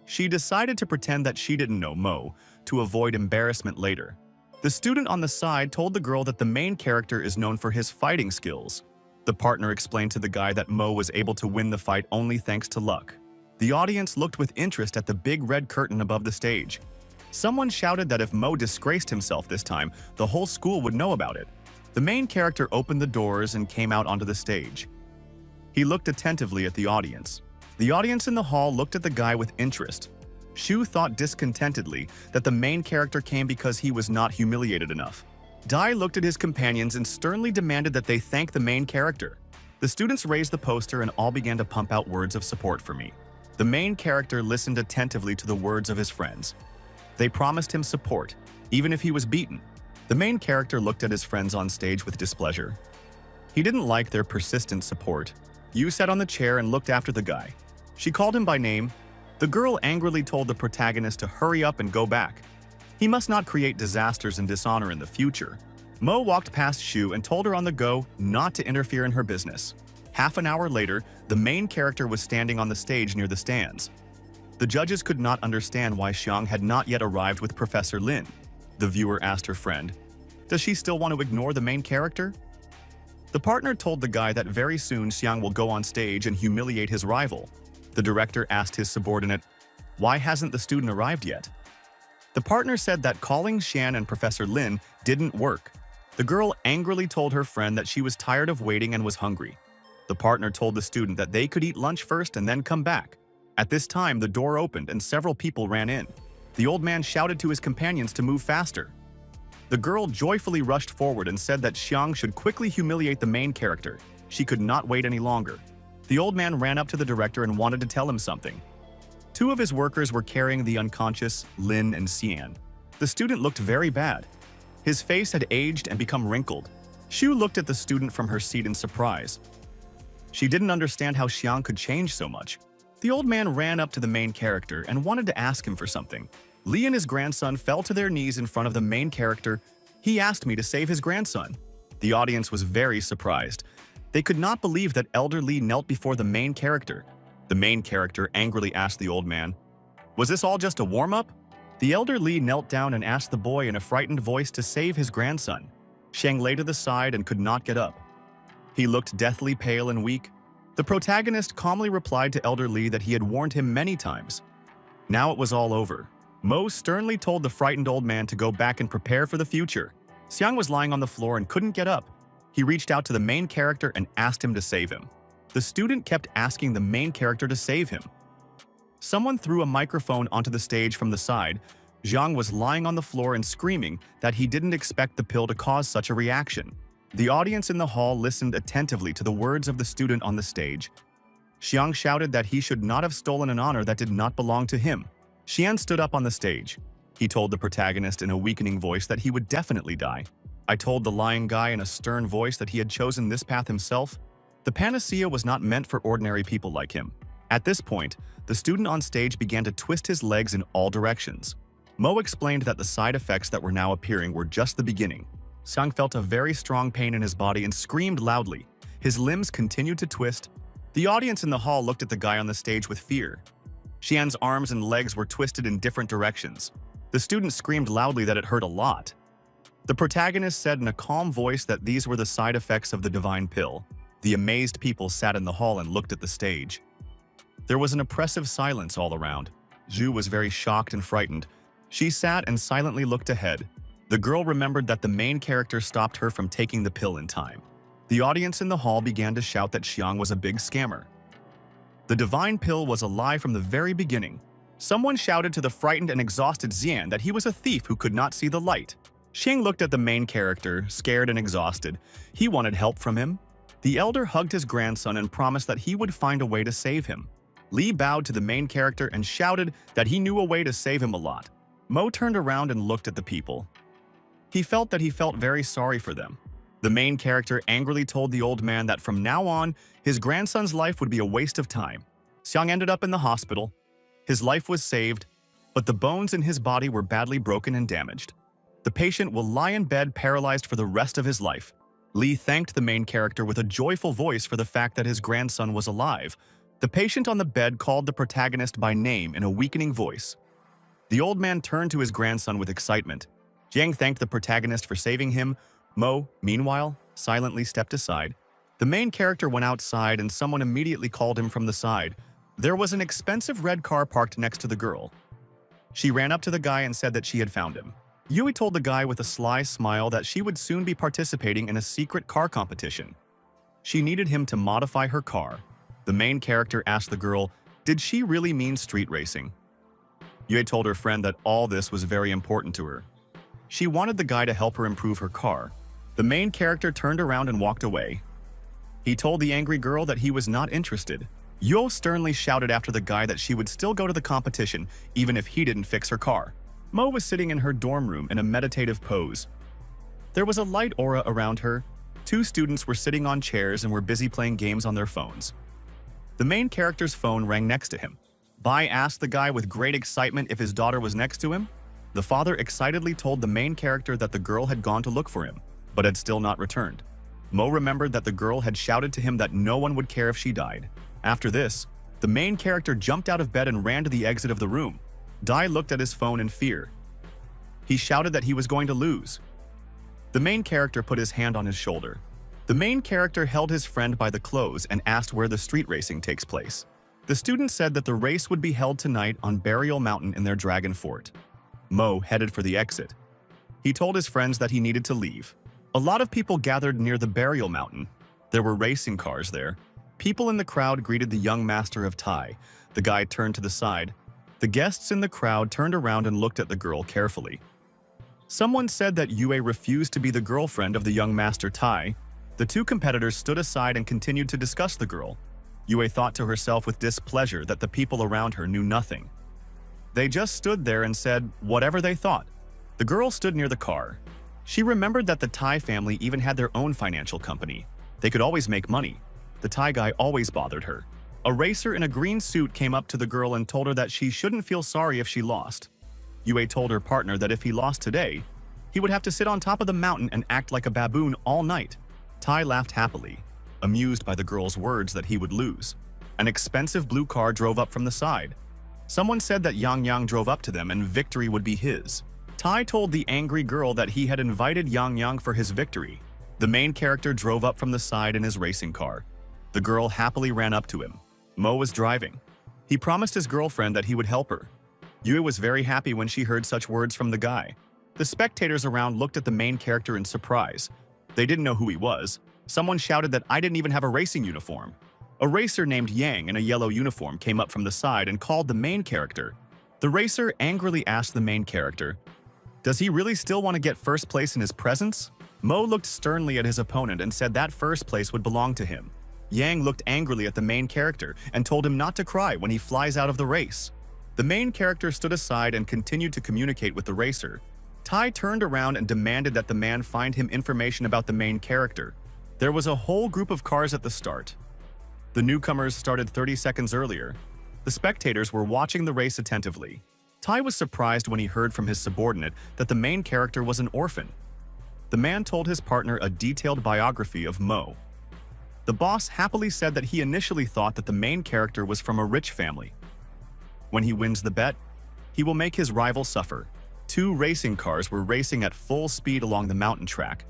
She decided to pretend that she didn't know Mo, to avoid embarrassment later. The student on the side told the girl that the main character is known for his fighting skills. The partner explained to the guy that Mo was able to win the fight only thanks to luck. The audience looked with interest at the big red curtain above the stage. Someone shouted that if Mo disgraced himself this time, the whole school would know about it. The main character opened the doors and came out onto the stage. He looked attentively at the audience. The audience in the hall looked at the guy with interest. Xu thought discontentedly that the main character came because he was not humiliated enough. Dai looked at his companions and sternly demanded that they thank the main character. The students raised the poster and all began to pump out words of support for me. The main character listened attentively to the words of his friends. They promised him support, even if he was beaten. The main character looked at his friends on stage with displeasure. He didn't like their persistent support. Yu sat on the chair and looked after the guy. She called him by name. The girl angrily told the protagonist to hurry up and go back. He must not create disasters and dishonor in the future. Mo walked past Xu and told her on the go not to interfere in her business. Half an hour later, the main character was standing on the stage near the stands. The judges could not understand why Xiang had not yet arrived with Professor Lin. The viewer asked her friend, "Does she still want to ignore the main character?" The partner told the guy that very soon Xiang will go on stage and humiliate his rival. The director asked his subordinate, "Why hasn't the student arrived yet?" The partner said that calling Xian and Professor Lin didn't work. The girl angrily told her friend that she was tired of waiting and was hungry. The partner told the student that they could eat lunch first and then come back. At this time, the door opened and several people ran in. The old man shouted to his companions to move faster. The girl joyfully rushed forward and said that Xiang should quickly humiliate the main character. She could not wait any longer. The old man ran up to the director and wanted to tell him something. Two of his workers were carrying the unconscious Lin and Xian. The student looked very bad. His face had aged and become wrinkled. Xu looked at the student from her seat in surprise. She didn't understand how Xiang could change so much. The old man ran up to the main character and wanted to ask him for something. Li and his grandson fell to their knees in front of the main character. He asked me to save his grandson. The audience was very surprised. They could not believe that Elder Li knelt before the main character. The main character angrily asked the old man, "Was this all just a warm-up?" The Elder Li knelt down and asked the boy in a frightened voice to save his grandson. Shang lay to the side and could not get up. He looked deathly pale and weak. The protagonist calmly replied to Elder Li that he had warned him many times. Now it was all over. Mo sternly told the frightened old man to go back and prepare for the future. Xiang was lying on the floor and couldn't get up. He reached out to the main character and asked him to save him. The student kept asking the main character to save him. Someone threw a microphone onto the stage from the side. Zhang was lying on the floor and screaming that he didn't expect the pill to cause such a reaction. The audience in the hall listened attentively to the words of the student on the stage. Xiang shouted that he should not have stolen an honor that did not belong to him. Xian stood up on the stage. He told the protagonist in a weakening voice that he would definitely die. I told the lying guy in a stern voice that he had chosen this path himself. The panacea was not meant for ordinary people like him. At this point, the student on stage began to twist his legs in all directions. Mo explained that the side effects that were now appearing were just the beginning. Xiang felt a very strong pain in his body and screamed loudly. His limbs continued to twist. The audience in the hall looked at the guy on the stage with fear. Xian's arms and legs were twisted in different directions. The student screamed loudly that it hurt a lot. The protagonist said in a calm voice that these were the side effects of the divine pill. The amazed people sat in the hall and looked at the stage. There was an oppressive silence all around. Zhu was very shocked and frightened. She sat and silently looked ahead. The girl remembered that the main character stopped her from taking the pill in time. The audience in the hall began to shout that Xiang was a big scammer. The divine pill was a lie from the very beginning. Someone shouted to the frightened and exhausted Xian that he was a thief who could not see the light. Xiang looked at the main character, scared and exhausted. He wanted help from him. The elder hugged his grandson and promised that he would find a way to save him. Li bowed to the main character and shouted that he knew a way to save him a lot. Mo turned around and looked at the people. He felt very sorry for them. The main character angrily told the old man that from now on, his grandson's life would be a waste of time. Xiang ended up in the hospital. His life was saved, but the bones in his body were badly broken and damaged. The patient will lie in bed paralyzed for the rest of his life. Li thanked the main character with a joyful voice for the fact that his grandson was alive. The patient on the bed called the protagonist by name in a weakening voice. The old man turned to his grandson with excitement. Jiang thanked the protagonist for saving him. Mo, meanwhile, silently stepped aside. The main character went outside and someone immediately called him from the side. There was an expensive red car parked next to the girl. She ran up to the guy and said that she had found him. Yui told the guy with a sly smile that she would soon be participating in a secret car competition. She needed him to modify her car. The main character asked the girl, did she really mean street racing? Yui told her friend that all this was very important to her. She wanted the guy to help her improve her car. The main character turned around and walked away. He told the angry girl that he was not interested. Yo sternly shouted after the guy that she would still go to the competition even if he didn't fix her car. Mo was sitting in her dorm room in a meditative pose. There was a light aura around her. Two students were sitting on chairs and were busy playing games on their phones. The main character's phone rang next to him. Bai asked the guy with great excitement if his daughter was next to him. The father excitedly told the main character that the girl had gone to look for him, but had still not returned. Mo remembered that the girl had shouted to him that no one would care if she died. After this, the main character jumped out of bed and ran to the exit of the room. Dai looked at his phone in fear. He shouted that he was going to lose. The main character put his hand on his shoulder. The main character held his friend by the clothes and asked where the street racing takes place. The student said that the race would be held tonight on Burial Mountain in their dragon fort. Mo headed for the exit. He told his friends that he needed to leave. A lot of people gathered near the Burial Mountain. There were racing cars there. People in the crowd greeted the young master of Tai. The guy turned to the side. The guests in the crowd turned around and looked at the girl carefully. Someone said that Yue refused to be the girlfriend of the young master Tai. The two competitors stood aside and continued to discuss the girl. Yue thought to herself with displeasure that the people around her knew nothing. They just stood there and said whatever they thought. The girl stood near the car. She remembered that the Tai family even had their own financial company. They could always make money. The Tai guy always bothered her. A racer in a green suit came up to the girl and told her that she shouldn't feel sorry if she lost. Yue told her partner that if he lost today, he would have to sit on top of the mountain and act like a baboon all night. Tai laughed happily, amused by the girl's words that he would lose. An expensive blue car drove up from the side. Someone said that Yang Yang drove up to them and victory would be his. Tai told the angry girl that he had invited Yang Yang for his victory. The main character drove up from the side in his racing car. The girl happily ran up to him. Mo was driving. He promised his girlfriend that he would help her. Yue was very happy when she heard such words from the guy. The spectators around looked at the main character in surprise. They didn't know who he was. Someone shouted that I didn't even have a racing uniform. A racer named Yang in a yellow uniform came up from the side and called the main character. The racer angrily asked the main character, "Does he really still want to get first place in his presence?" Mo looked sternly at his opponent and said that first place would belong to him. Yang looked angrily at the main character and told him not to cry when he flies out of the race. The main character stood aside and continued to communicate with the racer. Tai turned around and demanded that the man find him information about the main character. There was a whole group of cars at the start. The newcomers started 30 seconds earlier. The spectators were watching the race attentively. Tai was surprised when he heard from his subordinate that the main character was an orphan. The man told his partner a detailed biography of Mo. The boss happily said that he initially thought that the main character was from a rich family. When he wins the bet, he will make his rival suffer. Two racing cars were racing at full speed along the mountain track.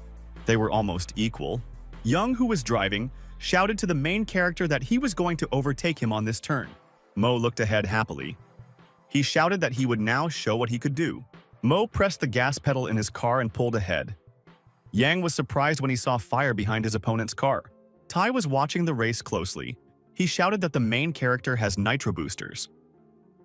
They were almost equal. Young, who was driving, shouted to the main character that he was going to overtake him on this turn. Mo looked ahead happily. He shouted that he would now show what he could do. Mo pressed the gas pedal in his car and pulled ahead. Yang was surprised when he saw fire behind his opponent's car. Tai was watching the race closely. He shouted that the main character has nitro boosters.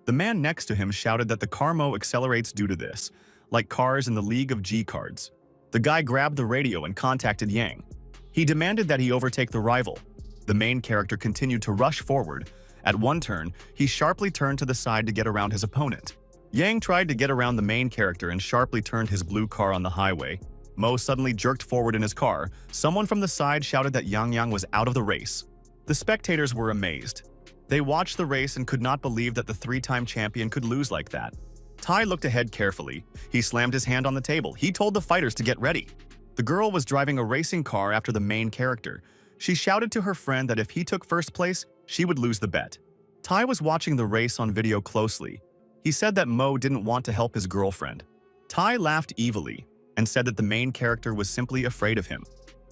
The man next to him shouted that the car Mo accelerates due to this, like cars in the League of G cards. The guy grabbed the radio and contacted Yang. He demanded that he overtake the rival. The main character continued to rush forward. At one turn, he sharply turned to the side to get around his opponent. Yang tried to get around the main character and sharply turned his blue car on the highway. Mo suddenly jerked forward in his car. Someone from the side shouted that Yang was out of the race. The spectators were amazed. They watched the race and could not believe that the three-time champion could lose like that. Tai looked ahead carefully. He slammed his hand on the table. He told the fighters to get ready. The girl was driving a racing car after the main character. She shouted to her friend that if he took first place, she would lose the bet. Tai was watching the race on video closely. He said that Mo didn't want to help his girlfriend. Tai laughed evilly and said that the main character was simply afraid of him.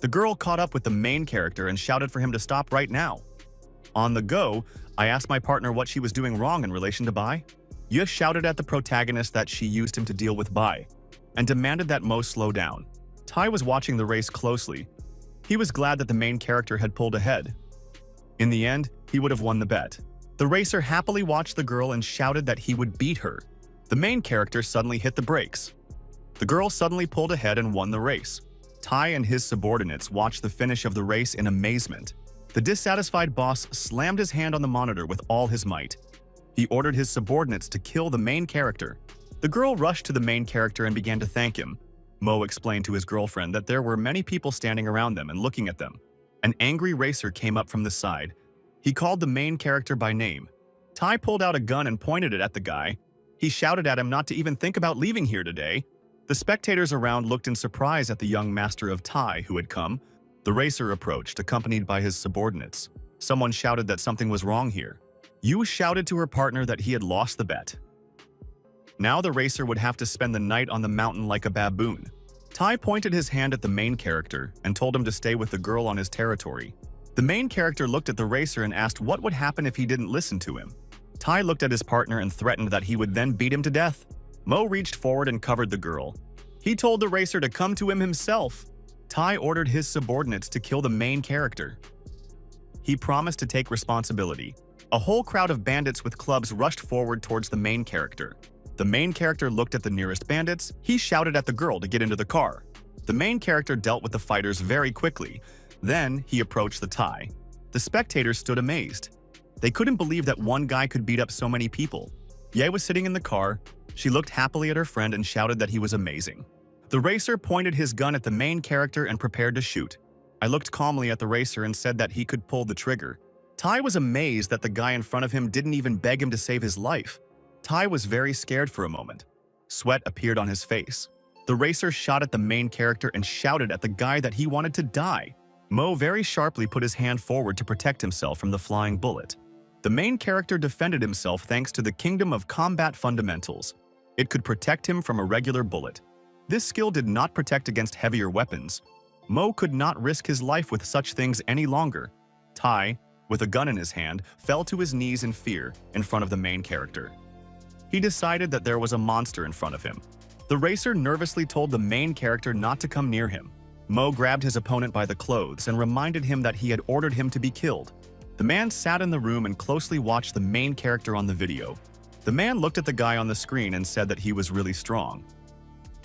The girl caught up with the main character and shouted for him to stop right now. On the go, I asked my partner what she was doing wrong in relation to Bai. Yue shouted at the protagonist that she used him to deal with Bai and demanded that Mo slow down. Tai was watching the race closely. He was glad that the main character had pulled ahead. In the end, he would have won the bet. The racer happily watched the girl and shouted that he would beat her. The main character suddenly hit the brakes. The girl suddenly pulled ahead and won the race. Tai and his subordinates watched the finish of the race in amazement. The dissatisfied boss slammed his hand on the monitor with all his might. He ordered his subordinates to kill the main character. The girl rushed to the main character and began to thank him. Mo explained to his girlfriend that there were many people standing around them and looking at them. An angry racer came up from the side. He called the main character by name. Tai pulled out a gun and pointed it at the guy. He shouted at him not to even think about leaving here today. The spectators around looked in surprise at the young master of Tai who had come. The racer approached, accompanied by his subordinates. Someone shouted that something was wrong here. Yu shouted to her partner that he had lost the bet. Now the racer would have to spend the night on the mountain like a baboon. Tai pointed his hand at the main character and told him to stay with the girl on his territory. The main character looked at the racer and asked what would happen if he didn't listen to him. Tai looked at his partner and threatened that he would then beat him to death. Mo reached forward and covered the girl. He told the racer to come to him himself. Tai ordered his subordinates to kill the main character. He promised to take responsibility. A whole crowd of bandits with clubs rushed forward towards the main character. The main character looked at the nearest bandits. He shouted at the girl to get into the car. The main character dealt with the fighters very quickly. Then he approached the Tai. The spectators stood amazed. They couldn't believe that one guy could beat up so many people. Ye was sitting in the car. She looked happily at her friend and shouted that he was amazing. The racer pointed his gun at the main character and prepared to shoot. I looked calmly at the racer and said that he could pull the trigger. Tai was amazed that the guy in front of him didn't even beg him to save his life. Tai was very scared for a moment. Sweat appeared on his face. The racer shot at the main character and shouted at the guy that he wanted to die. Mo very sharply put his hand forward to protect himself from the flying bullet. The main character defended himself thanks to the Kingdom of Combat Fundamentals. It could protect him from a regular bullet. This skill did not protect against heavier weapons. Mo could not risk his life with such things any longer. Tai, with a gun in his hand, fell to his knees in fear in front of the main character. He decided that there was a monster in front of him. The racer nervously told the main character not to come near him. Mo grabbed his opponent by the clothes and reminded him that he had ordered him to be killed. The man sat in the room and closely watched the main character on the video. The man looked at the guy on the screen and said that he was really strong.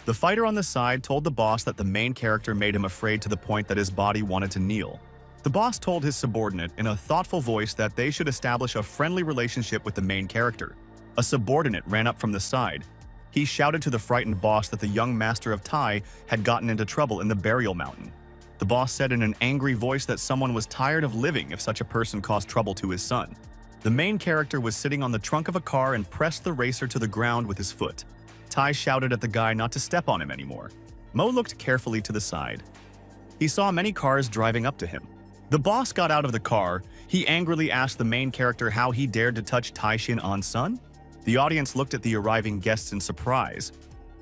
The fighter on the side told the boss that the main character made him afraid to the point that his body wanted to kneel. The boss told his subordinate in a thoughtful voice that they should establish a friendly relationship with the main character. A subordinate ran up from the side. He shouted to the frightened boss that the young master of Tai had gotten into trouble in the burial mountain. The boss said in an angry voice that someone was tired of living if such a person caused trouble to his son. The main character was sitting on the trunk of a car and pressed the racer to the ground with his foot. Tai shouted at the guy not to step on him anymore. Mo looked carefully to the side. He saw many cars driving up to him. The boss got out of the car. He angrily asked the main character how he dared to touch Tai Shin-on's son. The audience looked at the arriving guests in surprise.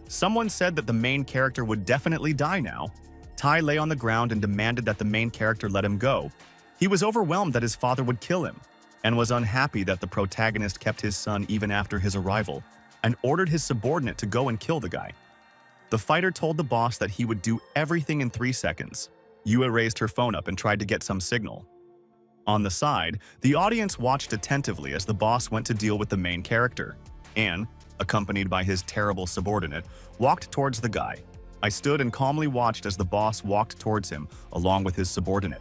Someone said that the main character would definitely die now. Tai lay on the ground and demanded that the main character let him go. He was overwhelmed that his father would kill him, and was unhappy that the protagonist kept his son even after his arrival, and ordered his subordinate to go and kill the guy. The fighter told the boss that he would do everything in 3 seconds. Yue raised her phone up and tried to get some signal. On the side, the audience watched attentively as the boss went to deal with the main character. Anne, accompanied by his terrible subordinate, walked towards the guy. I stood and calmly watched as the boss walked towards him, along with his subordinate.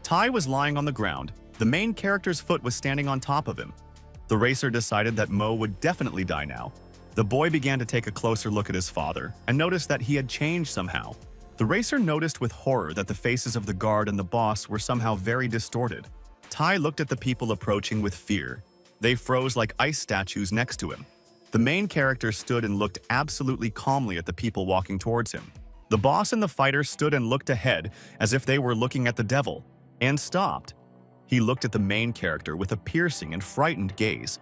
Tai was lying on the ground. The main character's foot was standing on top of him. The racer decided that Mo would definitely die now. The boy began to take a closer look at his father and noticed that he had changed somehow. The racer noticed with horror that the faces of the guard and the boss were somehow very distorted. Tai looked at the people approaching with fear. They froze like ice statues next to him. The main character stood and looked absolutely calmly at the people walking towards him. The boss and the fighter stood and looked ahead as if they were looking at the devil, and stopped. He looked at the main character with a piercing and frightened gaze.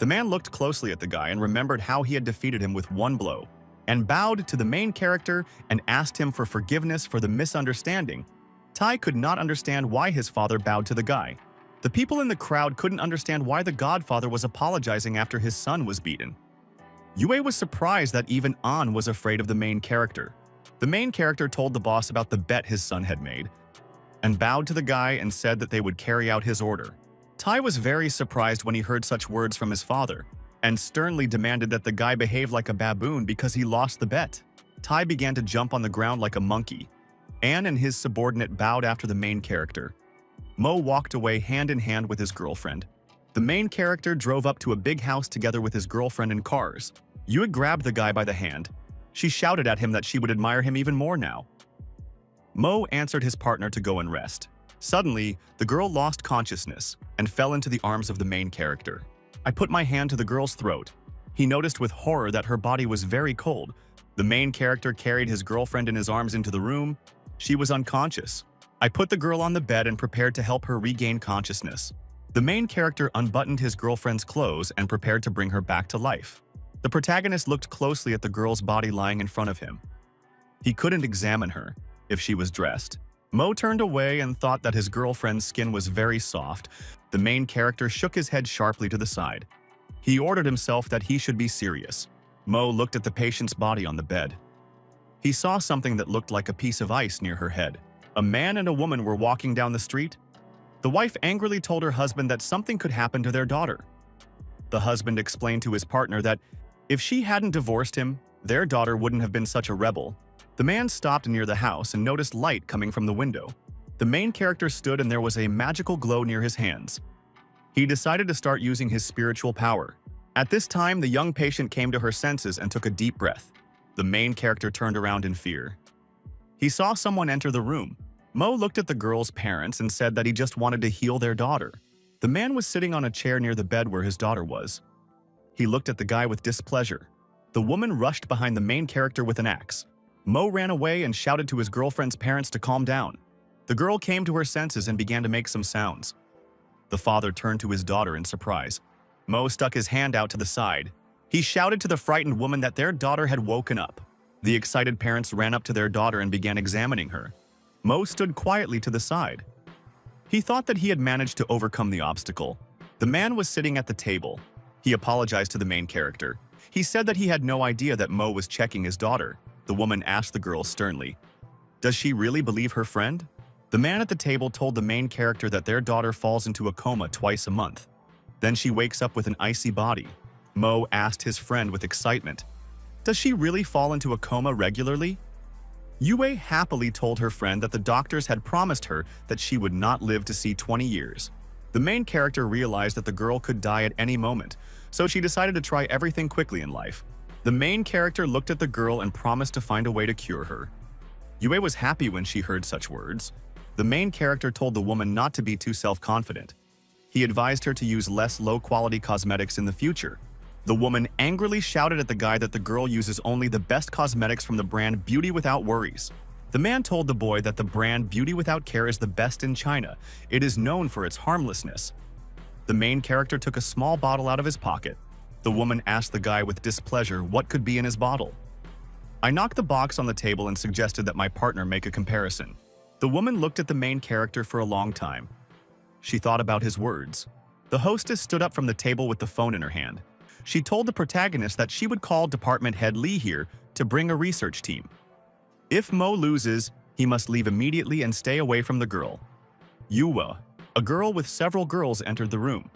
The man looked closely at the guy and remembered how he had defeated him with one blow, and bowed to the main character and asked him for forgiveness for the misunderstanding. Tai could not understand why his father bowed to the guy. The people in the crowd couldn't understand why the godfather was apologizing after his son was beaten. Yue was surprised that even An was afraid of the main character. The main character told the boss about the bet his son had made, and bowed to the guy and said that they would carry out his order. Tai was very surprised when he heard such words from his father, and sternly demanded that the guy behave like a baboon because he lost the bet. Tai began to jump on the ground like a monkey. An and his subordinate bowed after the main character. Mo walked away hand in hand with his girlfriend. The main character drove up to a big house together with his girlfriend in cars. Yue grabbed the guy by the hand. She shouted at him that she would admire him even more now. Mo answered his partner to go and rest. Suddenly, the girl lost consciousness and fell into the arms of the main character. I put my hand to the girl's throat. He noticed with horror that her body was very cold. The main character carried his girlfriend in his arms into the room. She was unconscious. I put the girl on the bed and prepared to help her regain consciousness. The main character unbuttoned his girlfriend's clothes and prepared to bring her back to life. The protagonist looked closely at the girl's body lying in front of him. He couldn't examine her if she was dressed. Mo turned away and thought that his girlfriend's skin was very soft. The main character shook his head sharply to the side. He ordered himself that he should be serious. Mo looked at the patient's body on the bed. He saw something that looked like a piece of ice near her head. A man and a woman were walking down the street. The wife angrily told her husband that something could happen to their daughter. The husband explained to his partner that if she hadn't divorced him, their daughter wouldn't have been such a rebel. The man stopped near the house and noticed light coming from the window. The main character stood and there was a magical glow near his hands. He decided to start using his spiritual power. At this time, the young patient came to her senses and took a deep breath. The main character turned around in fear. He saw someone enter the room. Mo looked at the girl's parents and said that he just wanted to heal their daughter. The man was sitting on a chair near the bed where his daughter was. He looked at the guy with displeasure. The woman rushed behind the main character with an axe. Mo ran away and shouted to his girlfriend's parents to calm down. The girl came to her senses and began to make some sounds. The father turned to his daughter in surprise. Mo stuck his hand out to the side. He shouted to the frightened woman that their daughter had woken up. The excited parents ran up to their daughter and began examining her. Mo stood quietly to the side. He thought that he had managed to overcome the obstacle. The man was sitting at the table. He apologized to the main character. He said that he had no idea that Mo was checking his daughter. The woman asked the girl sternly, "Does she really believe her friend?" The man at the table told the main character that their daughter falls into a coma twice a month. Then she wakes up with an icy body. Mo asked his friend with excitement, "Does she really fall into a coma regularly?" Yue happily told her friend that the doctors had promised her that she would not live to see 20 years. The main character realized that the girl could die at any moment, so she decided to try everything quickly in life. The main character looked at the girl and promised to find a way to cure her. Yue was happy when she heard such words. The main character told the woman not to be too self-confident. He advised her to use less low-quality cosmetics in the future. The woman angrily shouted at the guy that the girl uses only the best cosmetics from the brand Beauty Without Worries. The man told the boy that the brand Beauty Without Care is the best in China. It is known for its harmlessness. The main character took a small bottle out of his pocket. The woman asked the guy with displeasure what could be in his bottle. I knocked the box on the table and suggested that my partner make a comparison. The woman looked at the main character for a long time. She thought about his words. The hostess stood up from the table with the phone in her hand. She told the protagonist that she would call department head Lee here to bring a research team. If Mo loses, he must leave immediately and stay away from the girl. Yue, a girl with several girls, entered the room.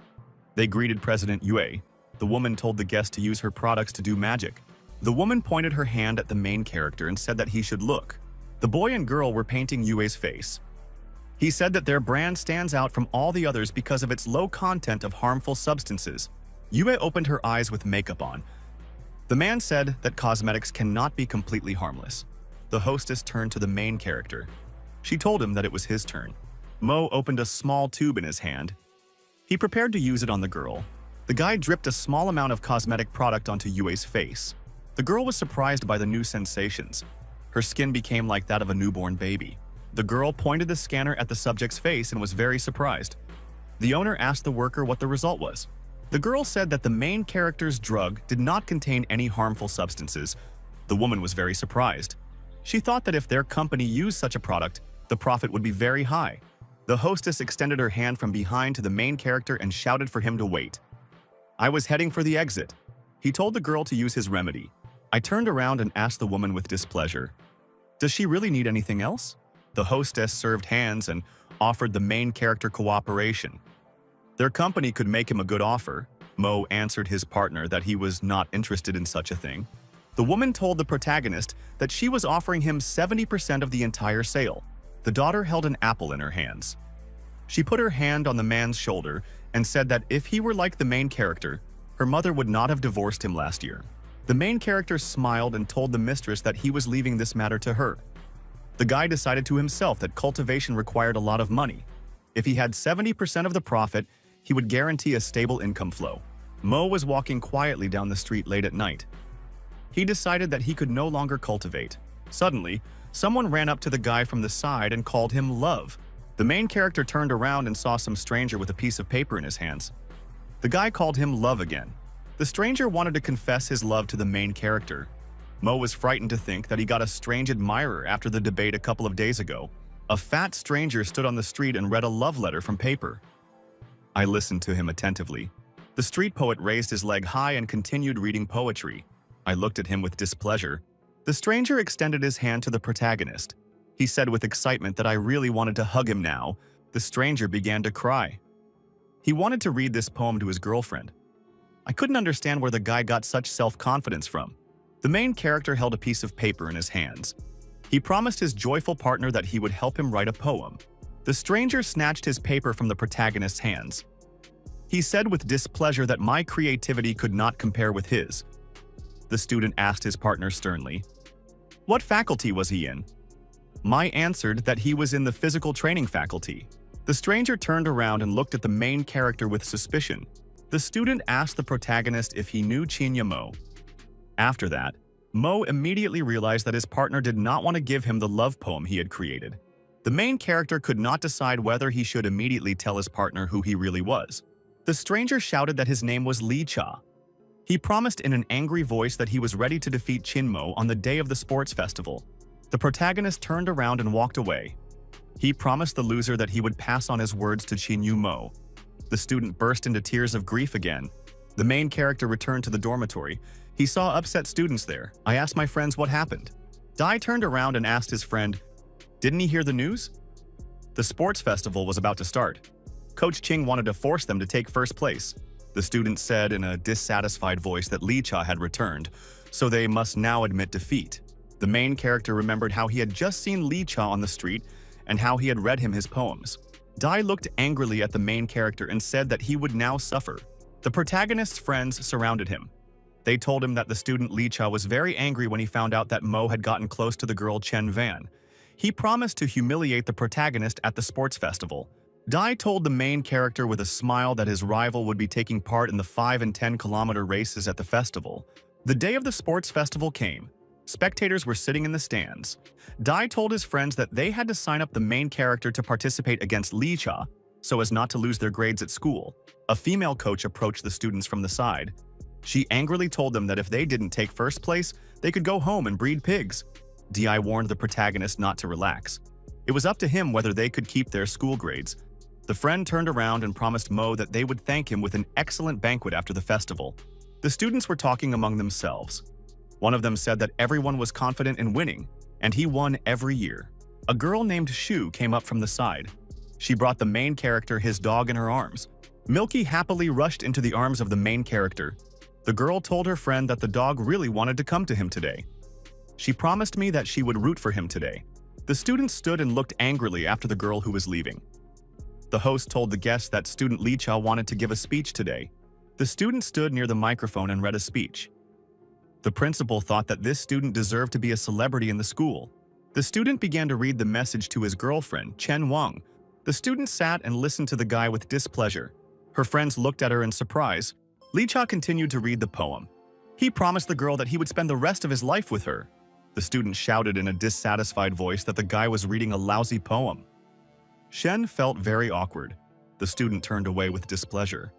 They greeted President Yue. The woman told the guest to use her products to do magic. The woman pointed her hand at the main character and said that he should look. The boy and girl were painting Yue's face. He said that their brand stands out from all the others because of its low content of harmful substances. Yue opened her eyes with makeup on. The man said that cosmetics cannot be completely harmless. The hostess turned to the main character. She told him that it was his turn. Mo opened a small tube in his hand. He prepared to use it on the girl. The guy dripped a small amount of cosmetic product onto Yue's face. The girl was surprised by the new sensations. Her skin became like that of a newborn baby. The girl pointed the scanner at the subject's face and was very surprised. The owner asked the worker what the result was. The girl said that the main character's drug did not contain any harmful substances. The woman was very surprised. She thought that if their company used such a product, the profit would be very high. The hostess extended her hand from behind to the main character and shouted for him to wait. I was heading for the exit. He told the girl to use his remedy. I turned around and asked the woman with displeasure, "Does she really need anything else?" The hostess served hands and offered the main character cooperation. Their company could make him a good offer. Mo answered his partner that he was not interested in such a thing. The woman told the protagonist that she was offering him 70% of the entire sale. The daughter held an apple in her hands. She put her hand on the man's shoulder and said that if he were like the main character, her mother would not have divorced him last year. The main character smiled and told the mistress that he was leaving this matter to her. The guy decided to himself that cultivation required a lot of money. If he had 70% of the profit, he would guarantee a stable income flow. Mo was walking quietly down the street late at night. He decided that he could no longer cultivate. Suddenly, someone ran up to the guy from the side and called him Love. The main character turned around and saw some stranger with a piece of paper in his hands. The guy called him Love again. The stranger wanted to confess his love to the main character. Mo was frightened to think that he got a strange admirer after the debate a couple of days ago. A fat stranger stood on the street and read a love letter from paper. I listened to him attentively. The street poet raised his leg high and continued reading poetry. I looked at him with displeasure. The stranger extended his hand to the protagonist. He said with excitement that I really wanted to hug him now. The stranger began to cry. He wanted to read this poem to his girlfriend. I couldn't understand where the guy got such self-confidence from. The main character held a piece of paper in his hands. He promised his joyful partner that he would help him write a poem. The stranger snatched his paper from the protagonist's hands. He said with displeasure that my creativity could not compare with his. The student asked his partner sternly, "What faculty was he in?" Mai answered that he was in the physical training faculty. The stranger turned around and looked at the main character with suspicion. The student asked the protagonist if he knew Chinya Mo. After that, Mo immediately realized that his partner did not want to give him the love poem he had created. The main character could not decide whether he should immediately tell his partner who he really was. The stranger shouted that his name was Li Cha. He promised in an angry voice that he was ready to defeat Chinmo on the day of the sports festival. The protagonist turned around and walked away. He promised the loser that he would pass on his words to Chinyu Mo. The student burst into tears of grief again. The main character returned to the dormitory. He saw upset students there. I asked my friends what happened. Dai turned around and asked his friend, "Didn't he hear the news?" The sports festival was about to start. Coach Ching wanted to force them to take first place. The students said in a dissatisfied voice that Li Cha had returned, so they must now admit defeat. The main character remembered how he had just seen Li Cha on the street and how he had read him his poems. Dai looked angrily at the main character and said that he would now suffer. The protagonist's friends surrounded him. They told him that the student Li Cha was very angry when he found out that Mo had gotten close to the girl Chen Van. He promised to humiliate the protagonist at the sports festival. Dai told the main character with a smile that his rival would be taking part in the 5 and 10-kilometer races at the festival. The day of the sports festival came. Spectators were sitting in the stands. Dai told his friends that they had to sign up the main character to participate against Li Cha, so as not to lose their grades at school. A female coach approached the students from the side. She angrily told them that if they didn't take first place, they could go home and breed pigs. Dai warned the protagonist not to relax. It was up to him whether they could keep their school grades. The friend turned around and promised Mo that they would thank him with an excellent banquet after the festival. The students were talking among themselves. One of them said that everyone was confident in winning, and he won every year. A girl named Shu came up from the side. She brought the main character his dog in her arms. Milky happily rushed into the arms of the main character. The girl told her friend that the dog really wanted to come to him today. She promised me that she would root for him today. The students stood and looked angrily after the girl who was leaving. The host told the guests that student Li Cha wanted to give a speech today. The student stood near the microphone and read a speech. The principal thought that this student deserved to be a celebrity in the school. The student began to read the message to his girlfriend, Chen Wang. The student sat and listened to the guy with displeasure. Her friends looked at her in surprise. Li Cha continued to read the poem. He promised the girl that he would spend the rest of his life with her. The student shouted in a dissatisfied voice that the guy was reading a lousy poem. Shen felt very awkward. The student turned away with displeasure.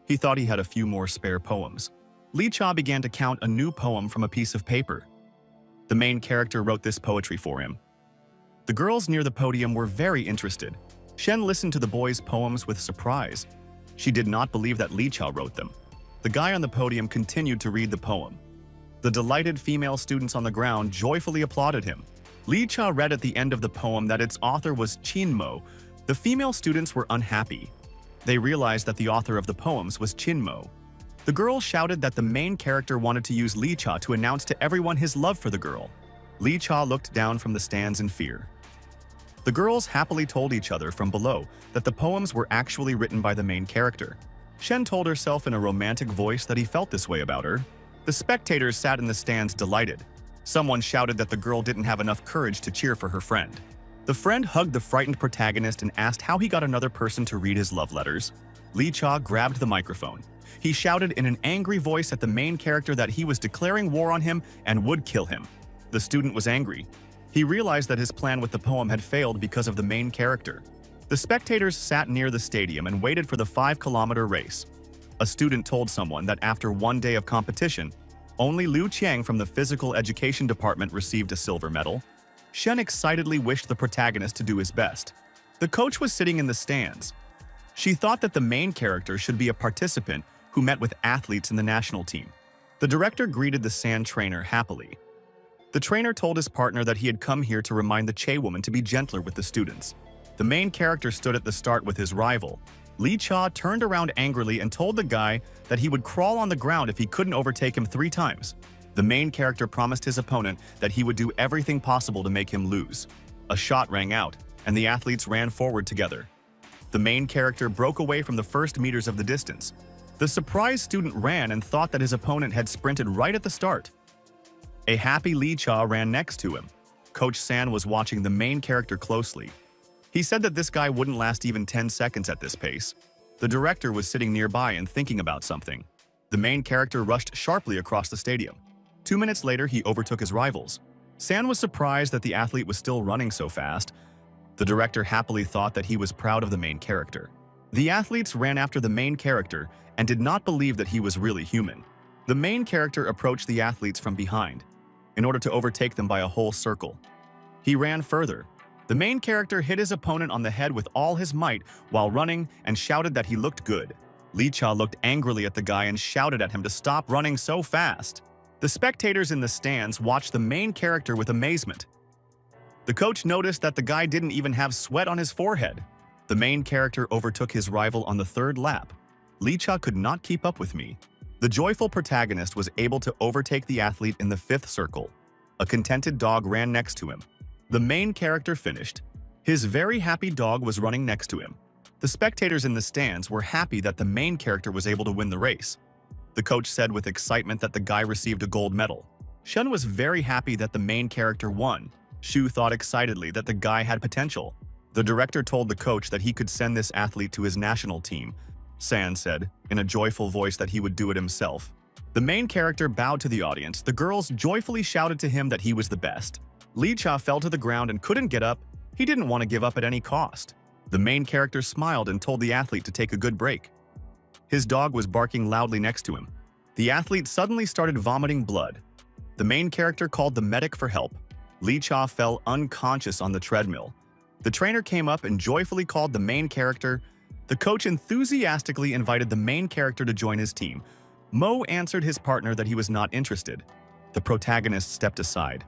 He thought he had a few more spare poems. Li Cha began to count a new poem from a piece of paper. The main character wrote this poetry for him. The girls near the podium were very interested. Shen listened to the boy's poems with surprise. She did not believe that Li Cha wrote them. The guy on the podium continued to read the poem. The delighted female students on the ground joyfully applauded him. Li Cha read at the end of the poem that its author was Qin Mo. The female students were unhappy. They realized that the author of the poems was Qin Mo. The girl shouted that the main character wanted to use Li Cha to announce to everyone his love for the girl. Li Cha looked down from the stands in fear. The girls happily told each other from below that the poems were actually written by the main character. Shen told herself in a romantic voice that he felt this way about her. The spectators sat in the stands delighted. Someone shouted that the girl didn't have enough courage to cheer for her friend. The friend hugged the frightened protagonist and asked how he got another person to read his love letters. Li Cha grabbed the microphone. He shouted in an angry voice at the main character that he was declaring war on him and would kill him. The student was angry. He realized that his plan with the poem had failed because of the main character. The spectators sat near the stadium and waited for the 5-kilometer race. A student told someone that after one day of competition, only Liu Qiang from the physical education department received a silver medal. Shen excitedly wished the protagonist to do his best. The coach was sitting in the stands. She thought that the main character should be a participant who met with athletes in the national team. The director greeted the sand trainer happily. The trainer told his partner that he had come here to remind the Che woman to be gentler with the students. The main character stood at the start with his rival. Li Cha turned around angrily and told the guy that he would crawl on the ground if he couldn't overtake him 3 times. The main character promised his opponent that he would do everything possible to make him lose. A shot rang out, and the athletes ran forward together. The main character broke away from the first meters of the distance. The surprised student ran and thought that his opponent had sprinted right at the start. A happy Li Cha ran next to him. Coach San was watching the main character closely. He said that this guy wouldn't last even 10 seconds at this pace. The director was sitting nearby and thinking about something. The main character rushed sharply across the stadium. 2 minutes later, he overtook his rivals. San was surprised that the athlete was still running so fast. The director happily thought that he was proud of the main character. The athletes ran after the main character and did not believe that he was really human. The main character approached the athletes from behind, in order to overtake them by a whole circle. He ran further. The main character hit his opponent on the head with all his might while running and shouted that he looked good. Li Cha looked angrily at the guy and shouted at him to stop running so fast. The spectators in the stands watched the main character with amazement. The coach noticed that the guy didn't even have sweat on his forehead. The main character overtook his rival on the third lap. Li Cha could not keep up with me. The joyful protagonist was able to overtake the athlete in the fifth circle. A contented dog ran next to him. The main character finished. His very happy dog was running next to him. The spectators in the stands were happy that the main character was able to win the race. The coach said with excitement that the guy received a gold medal. Shen was very happy that the main character won. Shu thought excitedly that the guy had potential. The director told the coach that he could send this athlete to his national team. San said, in a joyful voice, that he would do it himself. The main character bowed to the audience. The girls joyfully shouted to him that he was the best. Li Cha fell to the ground and couldn't get up. He didn't want to give up at any cost. The main character smiled and told the athlete to take a good break. His dog was barking loudly next to him. The athlete suddenly started vomiting blood. The main character called the medic for help. Li Cha fell unconscious on the treadmill. The trainer came up and joyfully called the main character. The coach enthusiastically invited the main character to join his team. Mo answered his partner that he was not interested. The protagonist stepped aside.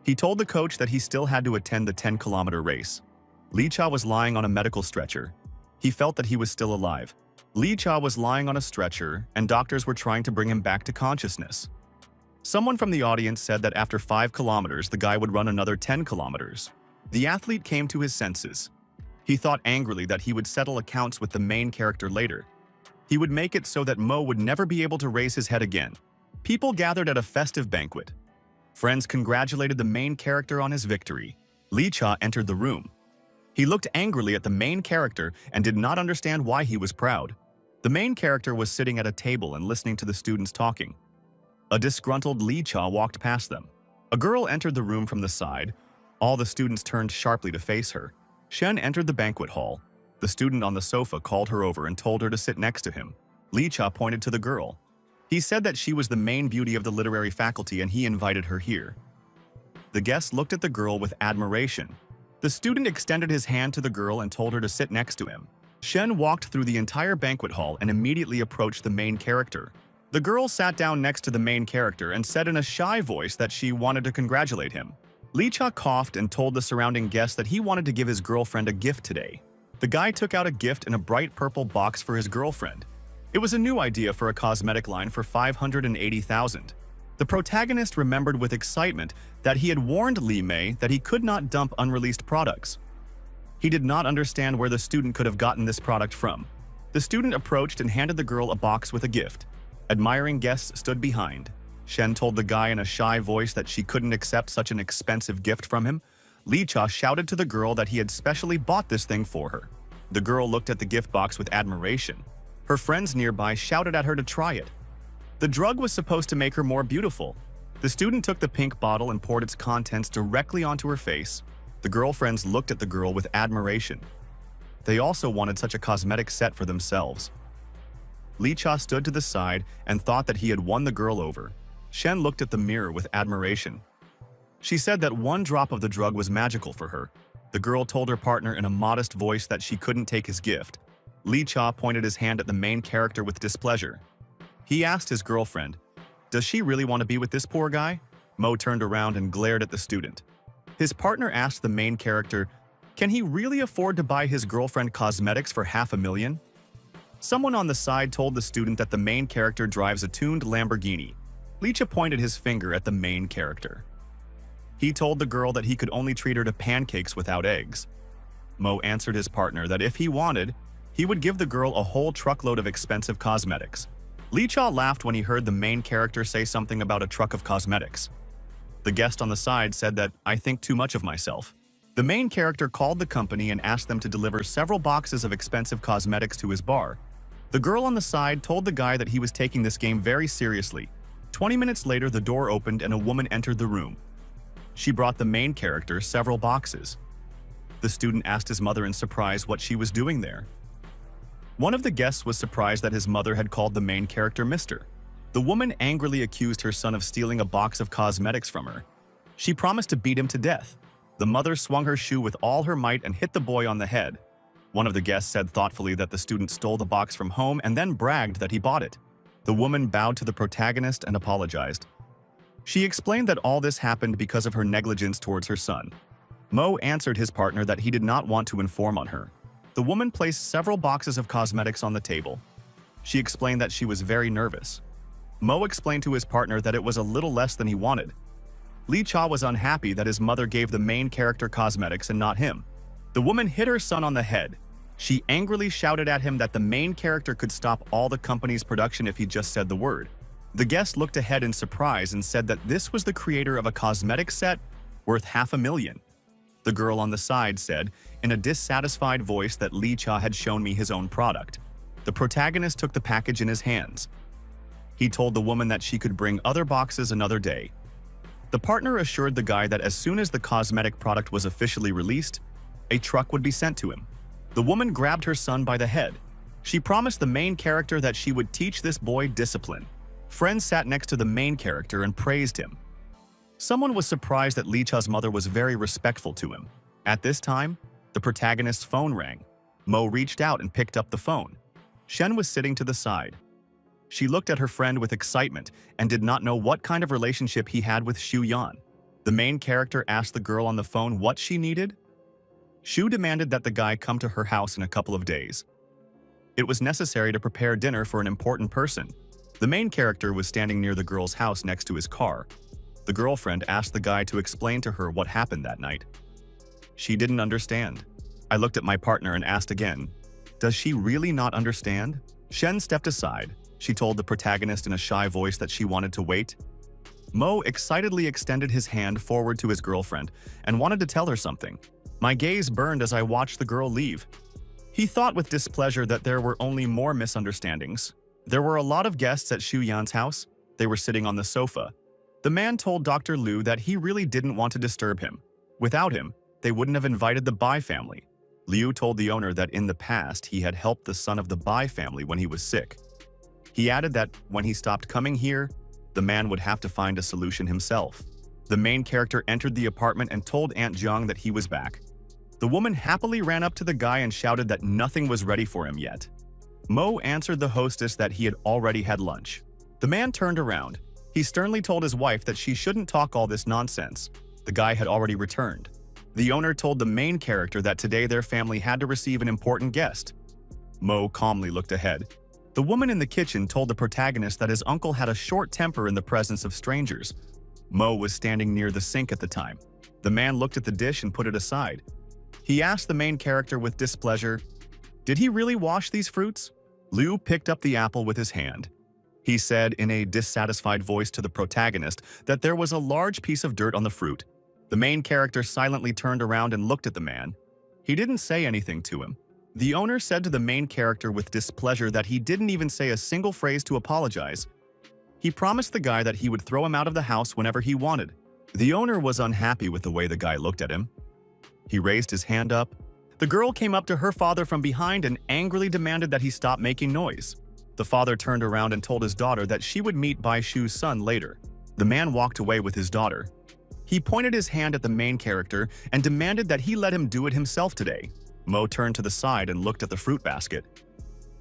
He told the coach that he still had to attend the 10-kilometer race. Li Cha was lying on a medical stretcher. He felt that he was still alive. Li Cha was lying on a stretcher, and doctors were trying to bring him back to consciousness. Someone from the audience said that after 5 kilometers, the guy would run another 10 kilometers. The athlete came to his senses. He thought angrily that he would settle accounts with the main character later. He would make it so that Mo would never be able to raise his head again. People gathered at a festive banquet. Friends congratulated the main character on his victory. Li Cha entered the room. He looked angrily at the main character and did not understand why he was proud. The main character was sitting at a table and listening to the students talking. A disgruntled Li Cha walked past them. A girl entered the room from the side. All the students turned sharply to face her. Shen entered the banquet hall. The student on the sofa called her over and told her to sit next to him. Li Cha pointed to the girl. He said that she was the main beauty of the literary faculty and he invited her here. The guest looked at the girl with admiration. The student extended his hand to the girl and told her to sit next to him. Shen walked through the entire banquet hall and immediately approached the main character. The girl sat down next to the main character and said in a shy voice that she wanted to congratulate him. Li Cha coughed and told the surrounding guests that he wanted to give his girlfriend a gift today. The guy took out a gift in a bright purple box for his girlfriend. It was a new idea for a cosmetic line for 580,000. The protagonist remembered with excitement that he had warned Li Mei that he could not dump unreleased products. He did not understand where the student could have gotten this product from. The student approached and handed the girl a box with a gift. Admiring guests stood behind. Shen told the guy in a shy voice that she couldn't accept such an expensive gift from him. Li Cha shouted to the girl that he had specially bought this thing for her. The girl looked at the gift box with admiration. Her friends nearby shouted at her to try it. The drug was supposed to make her more beautiful. The student took the pink bottle and poured its contents directly onto her face. The girlfriends looked at the girl with admiration. They also wanted such a cosmetic set for themselves. Li Cha stood to the side and thought that he had won the girl over. Shen looked at the mirror with admiration. She said that one drop of the drug was magical for her. The girl told her partner in a modest voice that she couldn't take his gift. Li Cha pointed his hand at the main character with displeasure. He asked his girlfriend, "Does she really want to be with this poor guy?" Mo turned around and glared at the student. His partner asked the main character, "Can he really afford to buy his girlfriend cosmetics for $500,000? Someone on the side told the student that the main character drives a tuned Lamborghini. Li Cha pointed his finger at the main character. He told the girl that he could only treat her to pancakes without eggs. Mo answered his partner that if he wanted, he would give the girl a whole truckload of expensive cosmetics. Li Cha laughed when he heard the main character say something about a truck of cosmetics. The guest on the side said that, "I think too much of myself." The main character called the company and asked them to deliver several boxes of expensive cosmetics to his bar. The girl on the side told the guy that he was taking this game very seriously. 20 minutes later, the door opened and a woman entered the room. She brought the main character several boxes. The student asked his mother in surprise what she was doing there. One of the guests was surprised that his mother had called the main character Mr. The woman angrily accused her son of stealing a box of cosmetics from her. She promised to beat him to death. The mother swung her shoe with all her might and hit the boy on the head. One of the guests said thoughtfully that the student stole the box from home and then bragged that he bought it. The woman bowed to the protagonist and apologized. She explained that all this happened because of her negligence towards her son. Mo answered his partner that he did not want to inform on her. The woman placed several boxes of cosmetics on the table. She explained that she was very nervous. Mo explained to his partner that it was a little less than he wanted. Lee Cha was unhappy that his mother gave the main character cosmetics and not him. The woman hit her son on the head. She angrily shouted at him that the main character could stop all the company's production if he just said the word. The guest looked ahead in surprise and said that this was the creator of a cosmetic set worth $500,000. The girl on the side said, in a dissatisfied voice, that Lee Cha had shown me his own product. The protagonist took the package in his hands. He told the woman that she could bring other boxes another day. The partner assured the guy that as soon as the cosmetic product was officially released, a truck would be sent to him. The woman grabbed her son by the head. She promised the main character that she would teach this boy discipline. Friends sat next to the main character and praised him. Someone was surprised that Lee Cha's mother was very respectful to him. At this time, the protagonist's phone rang. Mo reached out and picked up the phone. Shen was sitting to the side. She looked at her friend with excitement and did not know what kind of relationship he had with Xu Yan. The main character asked the girl on the phone what she needed. Xu demanded that the guy come to her house in a couple of days. It was necessary to prepare dinner for an important person. The main character was standing near the girl's house next to his car. The girlfriend asked the guy to explain to her what happened that night. She didn't understand. I looked at my partner and asked again, does she really not understand? Shen stepped aside. She told the protagonist in a shy voice that she wanted to wait. Mo excitedly extended his hand forward to his girlfriend and wanted to tell her something. My gaze burned as I watched the girl leave. He thought with displeasure that there were only more misunderstandings. There were a lot of guests at Xu Yan's house. They were sitting on the sofa. The man told Dr. Liu that he really didn't want to disturb him. Without him, they wouldn't have invited the Bai family. Liu told the owner that in the past he had helped the son of the Bai family when he was sick. He added that when he stopped coming here, the man would have to find a solution himself. The main character entered the apartment and told Aunt Zhang that he was back. The woman happily ran up to the guy and shouted that nothing was ready for him yet. Mo answered the hostess that he had already had lunch. The man turned around. He sternly told his wife that she shouldn't talk all this nonsense. The guy had already returned. The owner told the main character that today their family had to receive an important guest. Mo calmly looked ahead. The woman in the kitchen told the protagonist that his uncle had a short temper in the presence of strangers. Mo was standing near the sink at the time. The man looked at the dish and put it aside. He asked the main character with displeasure, "Did he really wash these fruits?" Liu picked up the apple with his hand. He said in a dissatisfied voice to the protagonist that there was a large piece of dirt on the fruit. The main character silently turned around and looked at the man. He didn't say anything to him. The owner said to the main character with displeasure that he didn't even say a single phrase to apologize. He promised the guy that he would throw him out of the house whenever he wanted. The owner was unhappy with the way the guy looked at him. He raised his hand up. The girl came up to her father from behind and angrily demanded that he stop making noise. The father turned around and told his daughter that she would meet Bai Shu's son later. The man walked away with his daughter. He pointed his hand at the main character and demanded that he let him do it himself today. Mo turned to the side and looked at the fruit basket.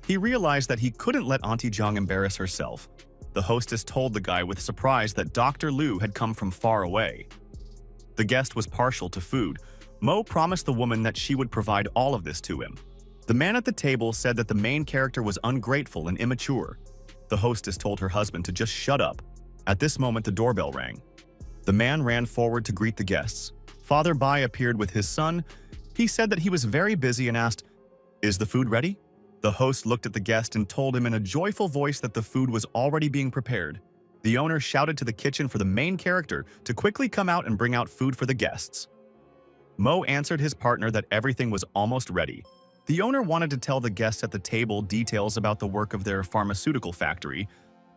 He realized that he couldn't let Auntie Zhang embarrass herself. The hostess told the guy with surprise that Dr. Liu had come from far away. The guest was partial to food. Mo promised the woman that she would provide all of this to him. The man at the table said that the main character was ungrateful and immature. The hostess told her husband to just shut up. At this moment, the doorbell rang. The man ran forward to greet the guests. Father Bai appeared with his son. He said that he was very busy and asked, "Is the food ready?" The host looked at the guest and told him in a joyful voice that the food was already being prepared. The owner shouted to the kitchen for the main character to quickly come out and bring out food for the guests. Mo answered his partner that everything was almost ready. The owner wanted to tell the guests at the table details about the work of their pharmaceutical factory.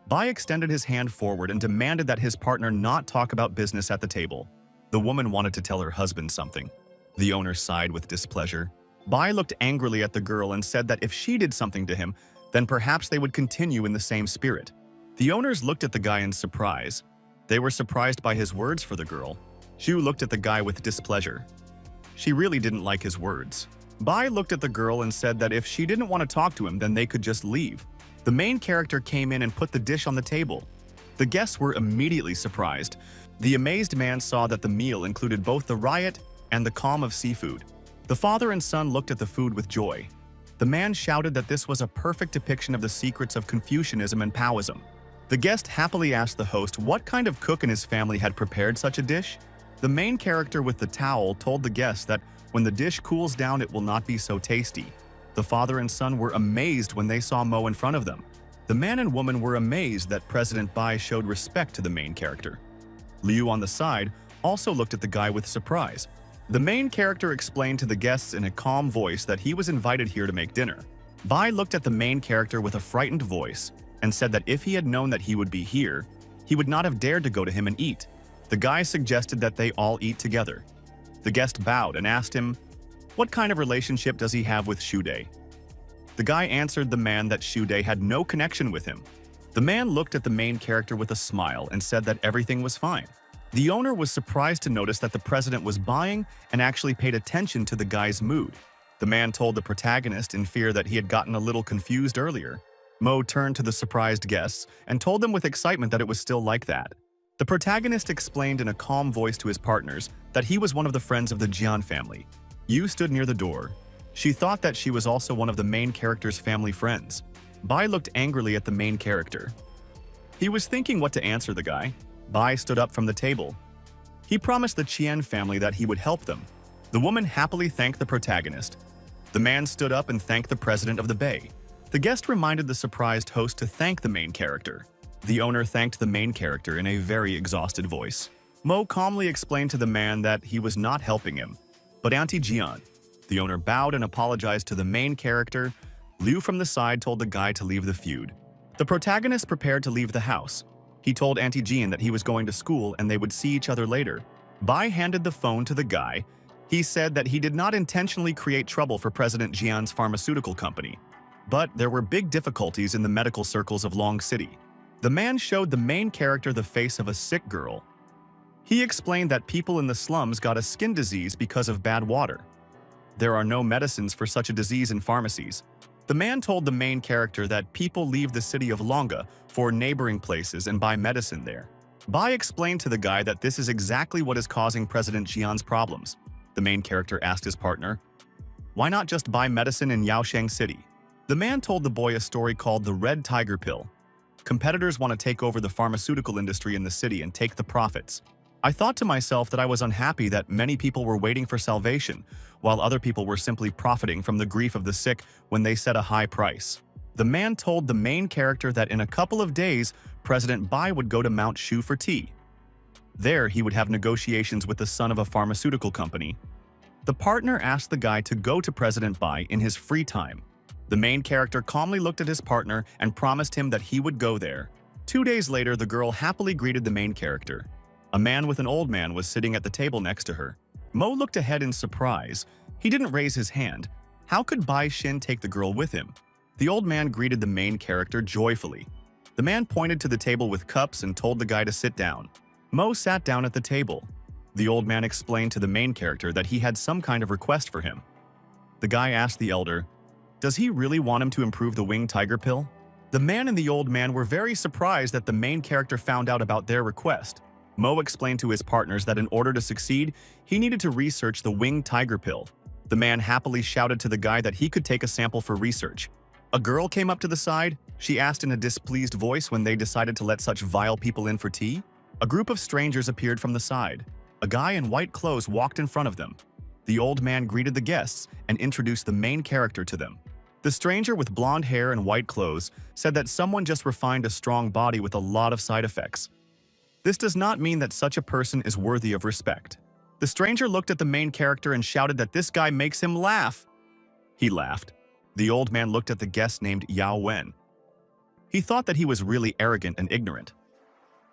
Bai extended his hand forward and demanded that his partner not talk about business at the table. The woman wanted to tell her husband something. The owner sighed with displeasure. Bai looked angrily at the girl and said that if she did something to him, then perhaps they would continue in the same spirit. The owners looked at the guy in surprise. They were surprised by his words for the girl. Xu looked at the guy with displeasure. She really didn't like his words. Bai looked at the girl and said that if she didn't want to talk to him, then they could just leave. The main character came in and put the dish on the table. The guests were immediately surprised. The amazed man saw that the meal included both the riot and the calm of seafood. The father and son looked at the food with joy. The man shouted that this was a perfect depiction of the secrets of Confucianism and Taoism. The guest happily asked the host what kind of cook in his family had prepared such a dish. The main character with the towel told the guest that when the dish cools down, it will not be so tasty. The father and son were amazed when they saw Mo in front of them. The man and woman were amazed that President Bai showed respect to the main character. Liu on the side also looked at the guy with surprise. The main character explained to the guests in a calm voice that he was invited here to make dinner. Bai looked at the main character with a frightened voice and said that if he had known that he would be here, he would not have dared to go to him and eat. The guy suggested that they all eat together. The guest bowed and asked him, what kind of relationship does he have with Shude? The guy answered the man that Shude had no connection with him. The man looked at the main character with a smile and said that everything was fine. The owner was surprised to notice that the president was buying and actually paid attention to the guy's mood. The man told the protagonist in fear that he had gotten a little confused earlier. Mo turned to the surprised guests and told them with excitement that it was still like that. The protagonist explained in a calm voice to his partners that he was one of the friends of the Jian family. Yu stood near the door. She thought that she was also one of the main character's family friends. Bai looked angrily at the main character. He was thinking what to answer the guy. Bai stood up from the table. He promised the Qian family that he would help them. The woman happily thanked the protagonist. The man stood up and thanked the president of the bay. The guest reminded the surprised host to thank the main character. The owner thanked the main character in a very exhausted voice. Mo calmly explained to the man that he was not helping him, but Auntie Jian. The owner bowed and apologized to the main character. Liu from the side told the guy to leave the feud. The protagonist prepared to leave the house. He told Auntie Jian that he was going to school and they would see each other later. Bai handed the phone to the guy. He said that he did not intentionally create trouble for President Jian's pharmaceutical company. But there were big difficulties in the medical circles of Long City. The man showed the main character the face of a sick girl. He explained that people in the slums got a skin disease because of bad water. There are no medicines for such a disease in pharmacies. The man told the main character that people leave the city of Longa for neighboring places and buy medicine there. Bai explained to the guy that this is exactly what is causing President Jian's problems. The main character asked his partner, why not just buy medicine in Yaosheng City? The man told the boy a story called the Red Tiger Pill. Competitors want to take over the pharmaceutical industry in the city and take the profits. I thought to myself that I was unhappy that many people were waiting for salvation, while other people were simply profiting from the grief of the sick when they set a high price. The man told the main character that in a couple of days, President Bai would go to Mount Shu for tea. There, he would have negotiations with the son of a pharmaceutical company. The partner asked the guy to go to President Bai in his free time. The main character calmly looked at his partner and promised him that he would go there. 2 days later, the girl happily greeted the main character. A man with an old man was sitting at the table next to her. Mo looked ahead in surprise. He didn't raise his hand. How could Bai Xin take the girl with him? The old man greeted the main character joyfully. The man pointed to the table with cups and told the guy to sit down. Mo sat down at the table. The old man explained to the main character that he had some kind of request for him. The guy asked the elder, does he really want him to improve the winged tiger pill? The man and the old man were very surprised that the main character found out about their request. Mo explained to his partners that in order to succeed, he needed to research the winged tiger pill. The man happily shouted to the guy that he could take a sample for research. A girl came up to the side. She asked in a displeased voice when they decided to let such vile people in for tea. A group of strangers appeared from the side. A guy in white clothes walked in front of them. The old man greeted the guests and introduced the main character to them. The stranger with blonde hair and white clothes said that someone just refined a strong body with a lot of side effects. This does not mean that such a person is worthy of respect. The stranger looked at the main character and shouted that this guy makes him laugh. He laughed. The old man looked at the guest named Yao Wen. He thought that he was really arrogant and ignorant.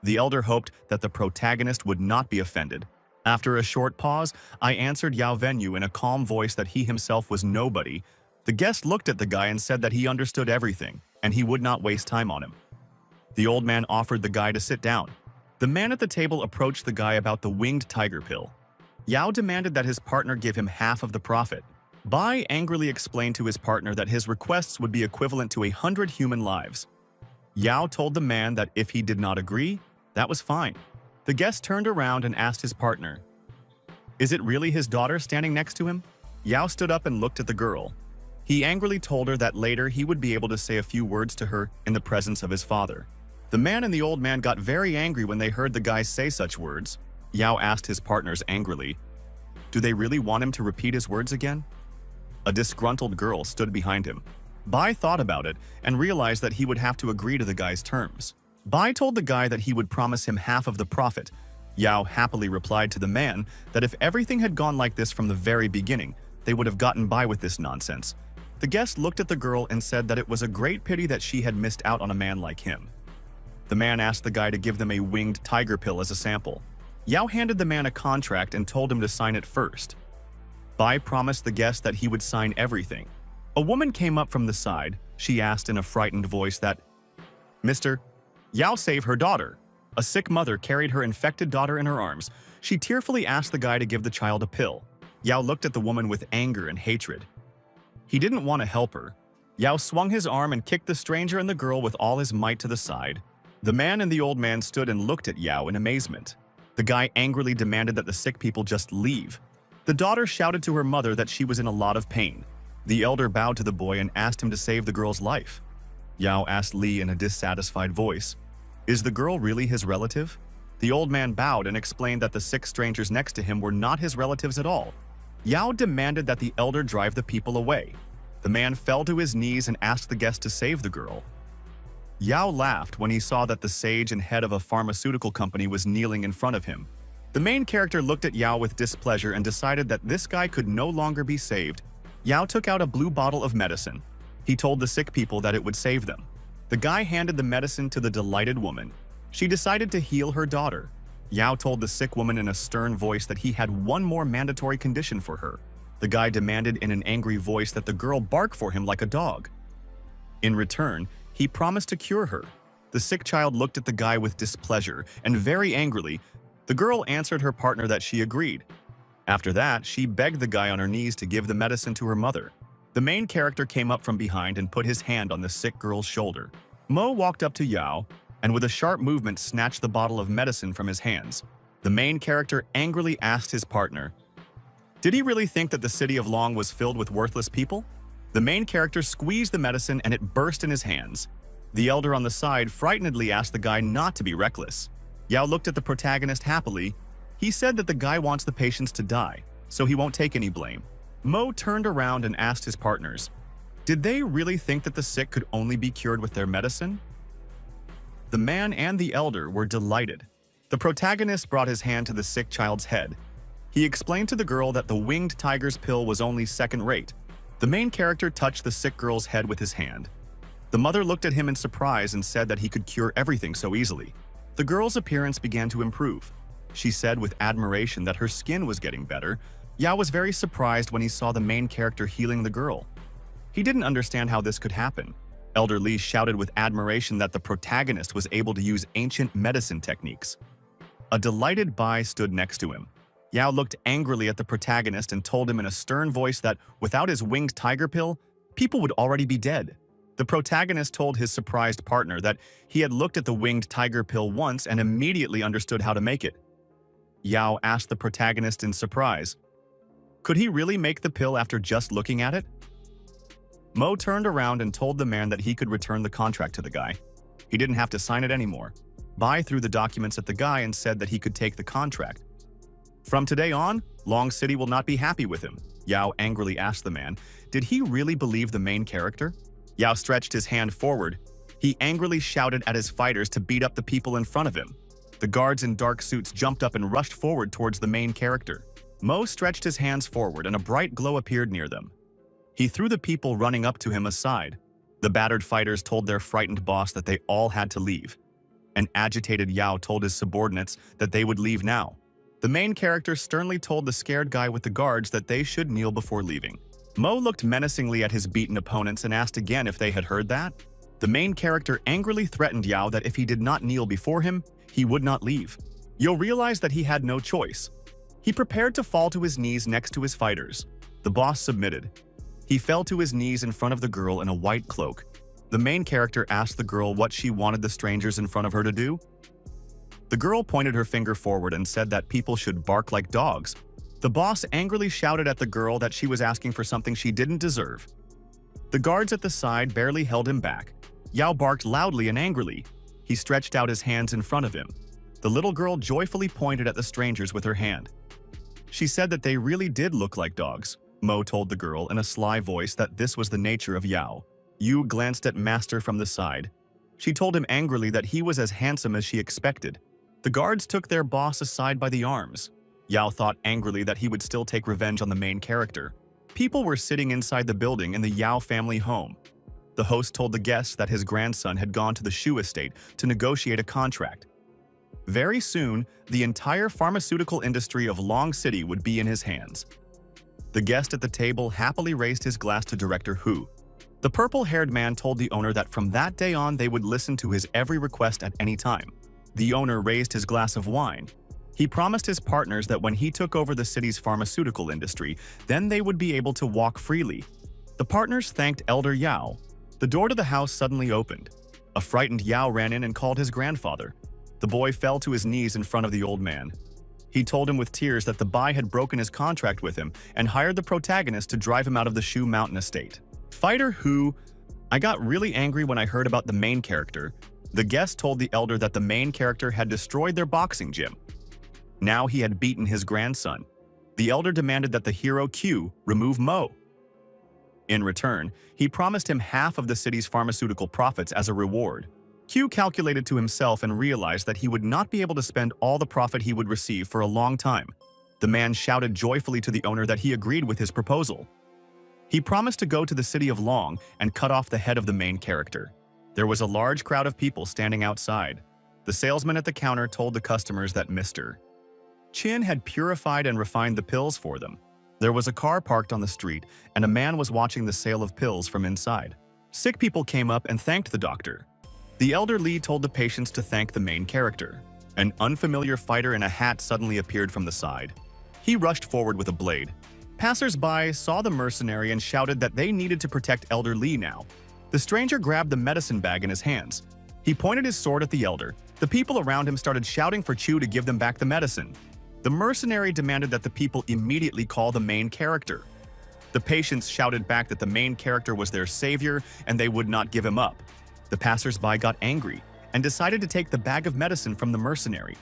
The elder hoped that the protagonist would not be offended. After a short pause, I answered Yao Venyu in a calm voice that he himself was nobody. The guest looked at the guy and said that he understood everything, and he would not waste time on him. The old man offered the guy to sit down. The man at the table approached the guy about the winged tiger pill. Yao demanded that his partner give him half of the profit. Bai angrily explained to his partner that his requests would be equivalent to 100 human lives. Yao told the man that if he did not agree, that was fine. The guest turned around and asked his partner, "Is it really his daughter standing next to him?" Yao stood up and looked at the girl. He angrily told her that later he would be able to say a few words to her in the presence of his father. The man and the old man got very angry when they heard the guy say such words. Yao asked his partners angrily, "Do they really want him to repeat his words again?" A disgruntled girl stood behind him. Bai thought about it and realized that he would have to agree to the guy's terms. Bai told the guy that he would promise him half of the profit. Yao happily replied to the man that if everything had gone like this from the very beginning, they would have gotten by with this nonsense. The guest looked at the girl and said that it was a great pity that she had missed out on a man like him. The man asked the guy to give them a winged tiger pill as a sample. Yao handed the man a contract and told him to sign it first. Bai promised the guest that he would sign everything. A woman came up from the side. She asked in a frightened voice that, "Mr. Yao saved her daughter." A sick mother carried her infected daughter in her arms. She tearfully asked the guy to give the child a pill. Yao looked at the woman with anger and hatred. He didn't want to help her. Yao swung his arm and kicked the stranger and the girl with all his might to the side. The man and the old man stood and looked at Yao in amazement. The guy angrily demanded that the sick people just leave. The daughter shouted to her mother that she was in a lot of pain. The elder bowed to the boy and asked him to save the girl's life. Yao asked Li in a dissatisfied voice, "Is the girl really his relative?" The old man bowed and explained that the sick strangers next to him were not his relatives at all. Yao demanded that the elder drive the people away. The man fell to his knees and asked the guest to save the girl. Yao laughed when he saw that the sage and head of a pharmaceutical company was kneeling in front of him. The main character looked at Yao with displeasure and decided that this guy could no longer be saved. Yao took out a blue bottle of medicine. He told the sick people that it would save them. The guy handed the medicine to the delighted woman. She decided to heal her daughter. Yao told the sick woman in a stern voice that he had one more mandatory condition for her. The guy demanded in an angry voice that the girl bark for him like a dog. In return, he promised to cure her. The sick child looked at the guy with displeasure, and very angrily, the girl answered her partner that she agreed. After that, she begged the guy on her knees to give the medicine to her mother. The main character came up from behind and put his hand on the sick girl's shoulder. Mo walked up to Yao, and with a sharp movement snatched the bottle of medicine from his hands. The main character angrily asked his partner, "Did he really think that the city of Long was filled with worthless people?" The main character squeezed the medicine and it burst in his hands. The elder on the side frightenedly asked the guy not to be reckless. Yao looked at the protagonist happily. He said that the guy wants the patients to die, so he won't take any blame. Mo turned around and asked his partners, "Did they really think that the sick could only be cured with their medicine?" The man and the elder were delighted. The protagonist brought his hand to the sick child's head. He explained to the girl that the winged tiger's pill was only second-rate. The main character touched the sick girl's head with his hand. The mother looked at him in surprise and said that he could cure everything so easily. The girl's appearance began to improve. She said with admiration that her skin was getting better. Yao was very surprised when he saw the main character healing the girl. He didn't understand how this could happen. Elder Li shouted with admiration that the protagonist was able to use ancient medicine techniques. A delighted Bai stood next to him. Yao looked angrily at the protagonist and told him in a stern voice that without his winged tiger pill, people would already be dead. The protagonist told his surprised partner that he had looked at the winged tiger pill once and immediately understood how to make it. Yao asked the protagonist in surprise, "Could he really make the pill after just looking at it?" Mo turned around and told the man that he could return the contract to the guy. He didn't have to sign it anymore. Bai threw the documents at the guy and said that he could take the contract. From today on, Long City will not be happy with him. Yao angrily asked the man, did he really believe the main character? Yao stretched his hand forward. He angrily shouted at his fighters to beat up the people in front of him. The guards in dark suits jumped up and rushed forward towards the main character. Mo stretched his hands forward and a bright glow appeared near them. He threw the people running up to him aside. The battered fighters told their frightened boss that they all had to leave. An agitated Yao told his subordinates that they would leave now. The main character sternly told the scared guy with the guards that they should kneel before leaving. Mo looked menacingly at his beaten opponents and asked again if they had heard that. The main character angrily threatened Yao that if he did not kneel before him, he would not leave. Yao realized that he had no choice. He prepared to fall to his knees next to his fighters. The boss submitted. He fell to his knees in front of the girl in a white cloak. The main character asked the girl what she wanted the strangers in front of her to do. The girl pointed her finger forward and said that people should bark like dogs. The boss angrily shouted at the girl that she was asking for something she didn't deserve. The guards at the side barely held him back. Yao barked loudly and angrily. He stretched out his hands in front of him. The little girl joyfully pointed at the strangers with her hand. She said that they really did look like dogs. Mo told the girl in a sly voice that this was the nature of Yao. Yu glanced at Master from the side. She told him angrily that he was as handsome as she expected. The guards took their boss aside by the arms. Yao thought angrily that he would still take revenge on the main character. People were sitting inside the building in the Yao family home. The host told the guests that his grandson had gone to the Shu estate to negotiate a contract. Very soon, the entire pharmaceutical industry of Long City would be in his hands. The guest at the table happily raised his glass to Director Hu. The purple-haired man told the owner that from that day on they would listen to his every request at any time. The owner raised his glass of wine. He promised his partners that when he took over the city's pharmaceutical industry, then they would be able to walk freely. The partners thanked Elder Yao. The door to the house suddenly opened. A frightened Yao ran in and called his grandfather. The boy fell to his knees in front of the old man. He told him with tears that the Bai had broken his contract with him and hired the protagonist to drive him out of the Shu Mountain estate. Fighter Hu, I got really angry when I heard about the main character. The guest told the elder that the main character had destroyed their boxing gym. Now he had beaten his grandson. The elder demanded that the hero Q remove Mo. In return, he promised him half of the city's pharmaceutical profits as a reward. Q calculated to himself and realized that he would not be able to spend all the profit he would receive for a long time. The man shouted joyfully to the owner that he agreed with his proposal. He promised to go to the city of Long and cut off the head of the main character. There was a large crowd of people standing outside. The salesman at the counter told the customers that Mr. Chin had purified and refined the pills for them. There was a car parked on the street, and a man was watching the sale of pills from inside. Sick people came up and thanked the doctor. The elder Li told the patients to thank the main character. An unfamiliar fighter in a hat suddenly appeared from the side. He rushed forward with a blade. Passers-by saw the mercenary and shouted that they needed to protect Elder Li now. The stranger grabbed the medicine bag in his hands. He pointed his sword at the elder. The people around him started shouting for Chu to give them back the medicine. The mercenary demanded that the people immediately call the main character. The patients shouted back that the main character was their savior and they would not give him up. The passers-by got angry and decided to take the bag of medicine from the mercenary.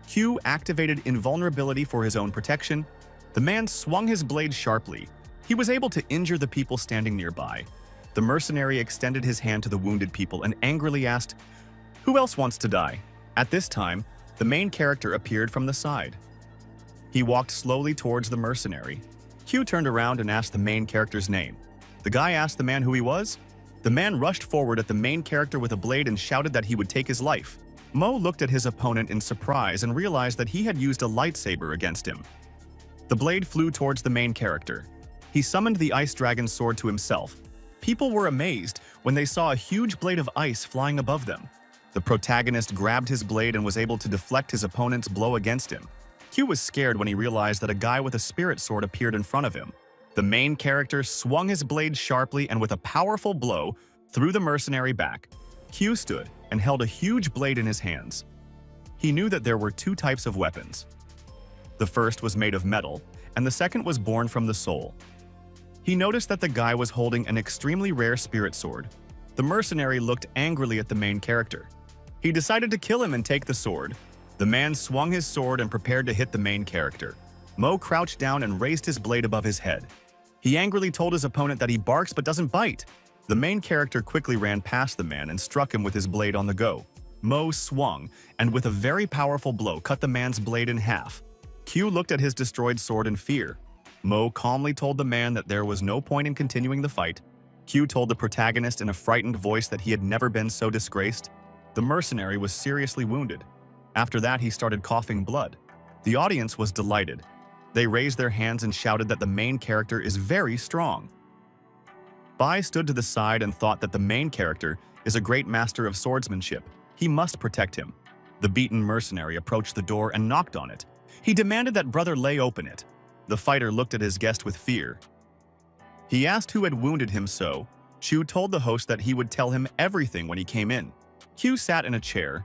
Q activated invulnerability for his own protection. The man swung his blade sharply. He was able to injure the people standing nearby. The mercenary extended his hand to the wounded people and angrily asked, "Who else wants to die?" At this time, the main character appeared from the side. He walked slowly towards the mercenary. Q turned around and asked the main character's name. The guy asked the man who he was. The man rushed forward at the main character with a blade and shouted that he would take his life. Mo looked at his opponent in surprise and realized that he had used a lightsaber against him. The blade flew towards the main character. He summoned the ice dragon's sword to himself. People were amazed when they saw a huge blade of ice flying above them. The protagonist grabbed his blade and was able to deflect his opponent's blow against him. Q was scared when he realized that a guy with a spirit sword appeared in front of him. The main character swung his blade sharply and with a powerful blow threw the mercenary back. Q stood and held a huge blade in his hands. He knew that there were two types of weapons. The first was made of metal, and the second was born from the soul. He noticed that the guy was holding an extremely rare spirit sword. The mercenary looked angrily at the main character. He decided to kill him and take the sword. The man swung his sword and prepared to hit the main character. Mo crouched down and raised his blade above his head. He angrily told his opponent that he barks but doesn't bite. The main character quickly ran past the man and struck him with his blade on the go. Mo swung, and with a very powerful blow cut the man's blade in half. Q looked at his destroyed sword in fear. Mo calmly told the man that there was no point in continuing the fight. Q told the protagonist in a frightened voice that he had never been so disgraced. The mercenary was seriously wounded. After that, he started coughing blood. The audience was delighted. They raised their hands and shouted that the main character is very strong. Bai stood to the side and thought that the main character is a great master of swordsmanship. He must protect him. The beaten mercenary approached the door and knocked on it. He demanded that Brother Lei open it. The fighter looked at his guest with fear. He asked who had wounded him, so Chu told the host that he would tell him everything when he came in. Q sat in a chair.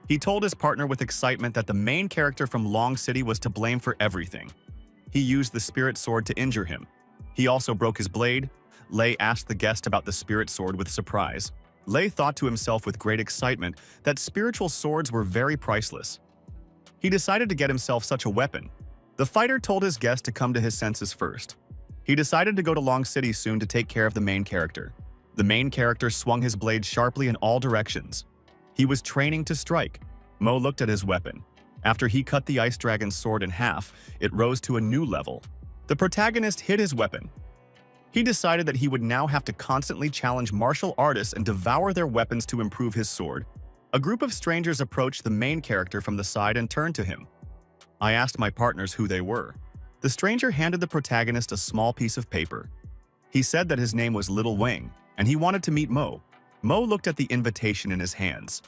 He told his partner with excitement that the main character from Long City was to blame for everything. He used the spirit sword to injure him. He also broke his blade. Lei asked the guest about the spirit sword with surprise. Lei thought to himself with great excitement that spiritual swords were very priceless. He decided to get himself such a weapon. The fighter told his guest to come to his senses first. He decided to go to Long City soon to take care of the main character. The main character swung his blade sharply in all directions. He was training to strike. Mo looked at his weapon. After he cut the ice dragon's sword in half, it rose to a new level. The protagonist hid his weapon. He decided that he would now have to constantly challenge martial artists and devour their weapons to improve his sword. A group of strangers approached the main character from the side and turned to him. I asked my partners who they were. The stranger handed the protagonist a small piece of paper. He said that his name was Little Wang, and he wanted to meet Mo. Mo looked at the invitation in his hands.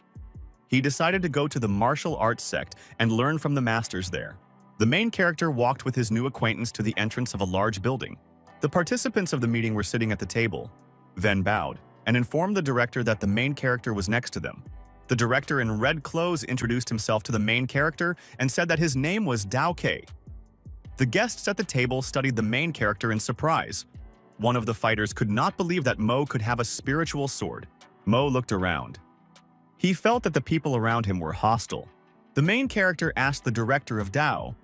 He decided to go to the martial arts sect and learn from the masters there. The main character walked with his new acquaintance to the entrance of a large building. The participants of the meeting were sitting at the table. Ven bowed and informed the director that the main character was next to them. The director in red clothes introduced himself to the main character and said that his name was Dao Ke. The guests at the table studied the main character in surprise. One of the fighters could not believe that Mo could have a spiritual sword. Mo looked around. He felt that the people around him were hostile. The main character asked the director of Dao,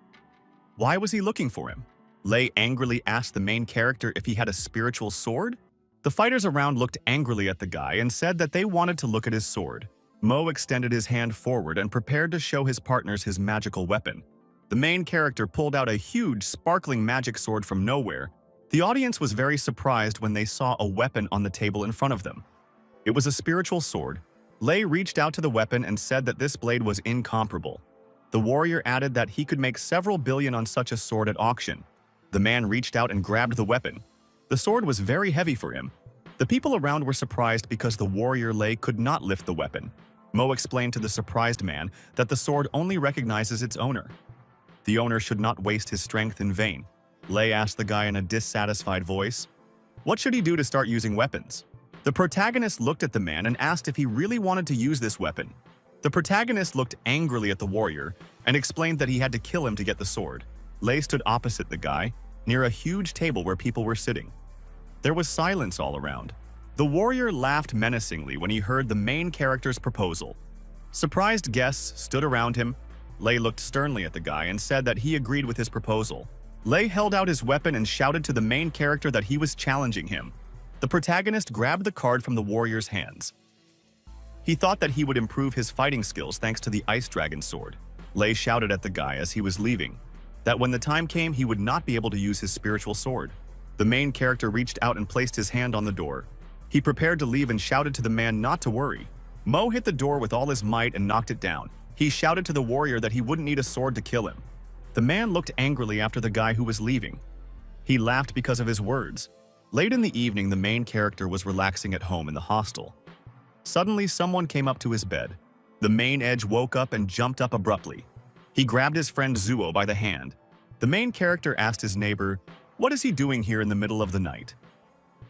why was he looking for him? Lei angrily asked the main character if he had a spiritual sword. The fighters around looked angrily at the guy and said that they wanted to look at his sword. Mo extended his hand forward and prepared to show his partners his magical weapon. The main character pulled out a huge, sparkling magic sword from nowhere. The audience was very surprised when they saw a weapon on the table in front of them. It was a spiritual sword. Lei reached out to the weapon and said that this blade was incomparable. The warrior added that he could make several billion on such a sword at auction. The man reached out and grabbed the weapon. The sword was very heavy for him. The people around were surprised because the warrior Lei could not lift the weapon. Mo explained to the surprised man that the sword only recognizes its owner. The owner should not waste his strength in vain. Lei asked the guy in a dissatisfied voice, what should he do to start using weapons? The protagonist looked at the man and asked if he really wanted to use this weapon. The protagonist looked angrily at the warrior and explained that he had to kill him to get the sword. Lei stood opposite the guy, near a huge table where people were sitting. There was silence all around. The warrior laughed menacingly when he heard the main character's proposal. Surprised guests stood around him. Lei looked sternly at the guy and said that he agreed with his proposal. Lei held out his weapon and shouted to the main character that he was challenging him. The protagonist grabbed the card from the warrior's hands. He thought that he would improve his fighting skills thanks to the ice dragon sword. Lei shouted at the guy as he was leaving that when the time came he would not be able to use his spiritual sword. The main character reached out and placed his hand on the door. He prepared to leave and shouted to the man not to worry. Mo hit the door with all his might and knocked it down. He shouted to the warrior that he wouldn't need a sword to kill him. The man looked angrily after the guy who was leaving. He laughed because of his words. Late in the evening, the main character was relaxing at home in the hostel. Suddenly, someone came up to his bed. The main edge woke up and jumped up abruptly. He grabbed his friend Zuo by the hand. The main character asked his neighbor, what is he doing here in the middle of the night?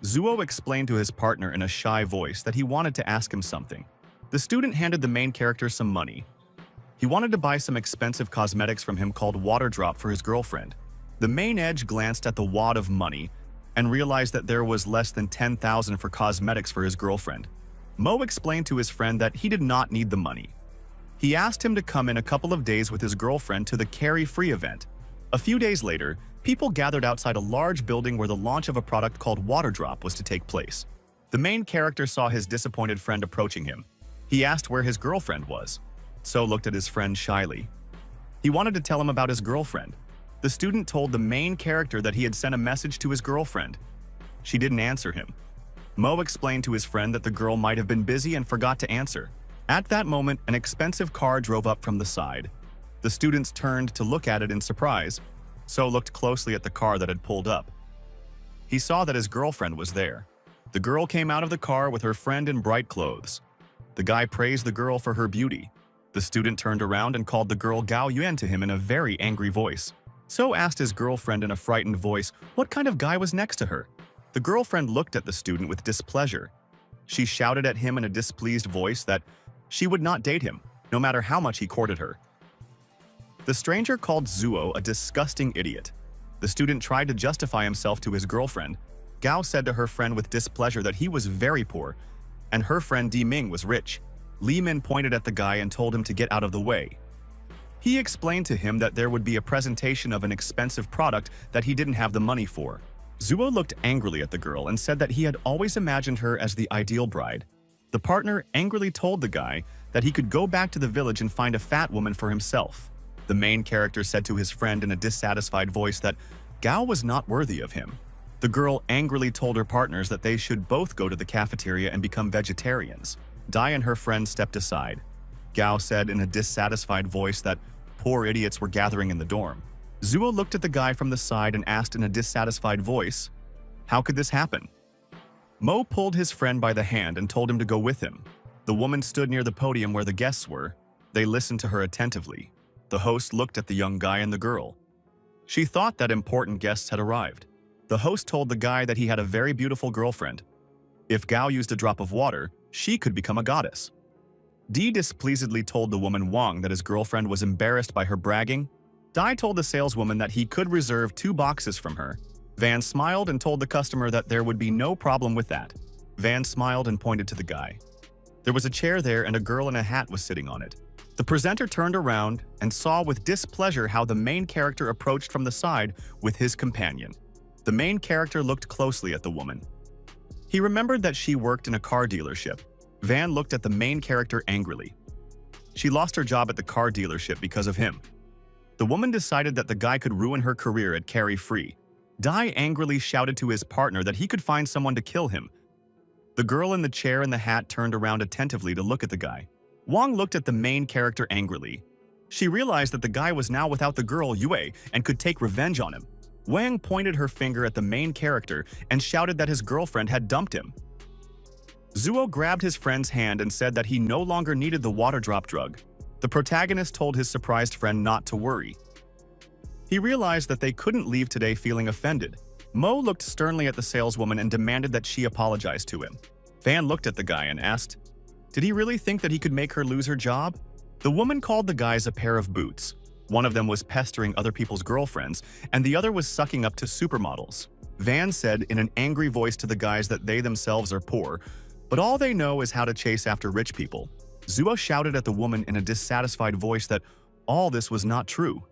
Zuo explained to his partner in a shy voice that he wanted to ask him something. The student handed the main character some money. He wanted to buy some expensive cosmetics from him called Water Drop for his girlfriend. The main edge glanced at the wad of money and realized that there was less than 10,000 for cosmetics for his girlfriend. Mo explained to his friend that he did not need the money. He asked him to come in a couple of days with his girlfriend to the Carry Free event. A few days later, people gathered outside a large building where the launch of a product called Water Drop was to take place. The main character saw his disappointed friend approaching him. He asked where his girlfriend was. So looked at his friend shyly. He wanted to tell him about his girlfriend. The student told the main character that he had sent a message to his girlfriend. She didn't answer him. Mo explained to his friend that the girl might have been busy and forgot to answer. At that moment, an expensive car drove up from the side. The students turned to look at it in surprise. So looked closely at the car that had pulled up. He saw that his girlfriend was there. The girl came out of the car with her friend in bright clothes. The guy praised the girl for her beauty. The student turned around and called the girl Gao Yuan to him in a very angry voice. So asked his girlfriend in a frightened voice what kind of guy was next to her. The girlfriend looked at the student with displeasure. She shouted at him in a displeased voice that she would not date him, no matter how much he courted her. The stranger called Zuo a disgusting idiot. The student tried to justify himself to his girlfriend. Gao said to her friend with displeasure that he was very poor, and her friend Di Ming was rich. Li Min pointed at the guy and told him to get out of the way. He explained to him that there would be a presentation of an expensive product that he didn't have the money for. Zuo looked angrily at the girl and said that he had always imagined her as the ideal bride. The partner angrily told the guy that he could go back to the village and find a fat woman for himself. The main character said to his friend in a dissatisfied voice that Gao was not worthy of him. The girl angrily told her partners that they should both go to the cafeteria and become vegetarians. Dai and her friend stepped aside. Gao said in a dissatisfied voice that poor idiots were gathering in the dorm. Zuo looked at the guy from the side and asked in a dissatisfied voice, "How could this happen?" Mo pulled his friend by the hand and told him to go with him. The woman stood near the podium where the guests were. They listened to her attentively. The host looked at the young guy and the girl. She thought that important guests had arrived. The host told the guy that he had a very beautiful girlfriend. If Gao used a drop of water, she could become a goddess. Di displeasedly told the woman Wang that his girlfriend was embarrassed by her bragging. Dai told the saleswoman that he could reserve 2 boxes from her. Van smiled and told the customer that there would be no problem with that. Van smiled and pointed to the guy. There was a chair there and a girl in a hat was sitting on it. The presenter turned around and saw with displeasure how the main character approached from the side with his companion. The main character looked closely at the woman. He remembered that she worked in a car dealership. Van looked at the main character angrily. She lost her job at the car dealership because of him. The woman decided that the guy could ruin her career at Carefree. Dai angrily shouted to his partner that he could find someone to kill him. The girl in the chair and the hat turned around attentively to look at the guy. Wang looked at the main character angrily. She realized that the guy was now without the girl Yue and could take revenge on him. Wang pointed her finger at the main character and shouted that his girlfriend had dumped him. Zuo grabbed his friend's hand and said that he no longer needed the water drop drug. The protagonist told his surprised friend not to worry. He realized that they couldn't leave today feeling offended. Mo looked sternly at the saleswoman and demanded that she apologize to him. Van looked at the guy and asked, did he really think that he could make her lose her job? The woman called the guys a pair of boots. One of them was pestering other people's girlfriends, and the other was sucking up to supermodels. Van said in an angry voice to the guys that they themselves are poor, but all they know is how to chase after rich people. Zuo shouted at the woman in a dissatisfied voice that all this was not true.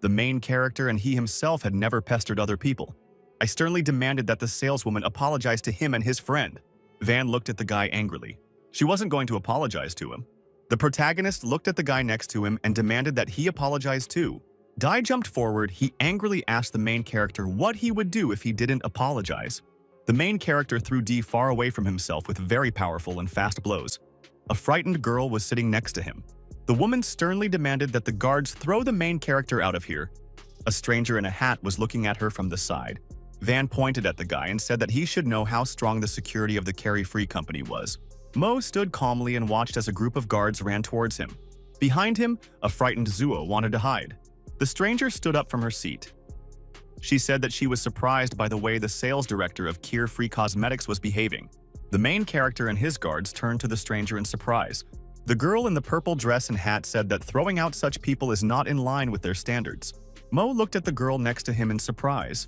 The main character and he himself had never pestered other people. I sternly demanded that the saleswoman apologize to him and his friend. Van looked at the guy angrily. She wasn't going to apologize to him. The protagonist looked at the guy next to him and demanded that he apologize too. Dai jumped forward. He angrily asked the main character what he would do if he didn't apologize. The main character threw Di far away from himself with very powerful and fast blows. A frightened girl was sitting next to him. The woman sternly demanded that the guards throw the main character out of here. A stranger in a hat was looking at her from the side. Van pointed at the guy and said that he should know how strong the security of the Carefree company was. Mo stood calmly and watched as a group of guards ran towards him. Behind him, a frightened Zuo wanted to hide. The stranger stood up from her seat. She said that she was surprised by the way the sales director of Carefree Cosmetics was behaving. The main character and his guards turned to the stranger in surprise. The girl in the purple dress and hat said that throwing out such people is not in line with their standards. Mo looked at the girl next to him in surprise.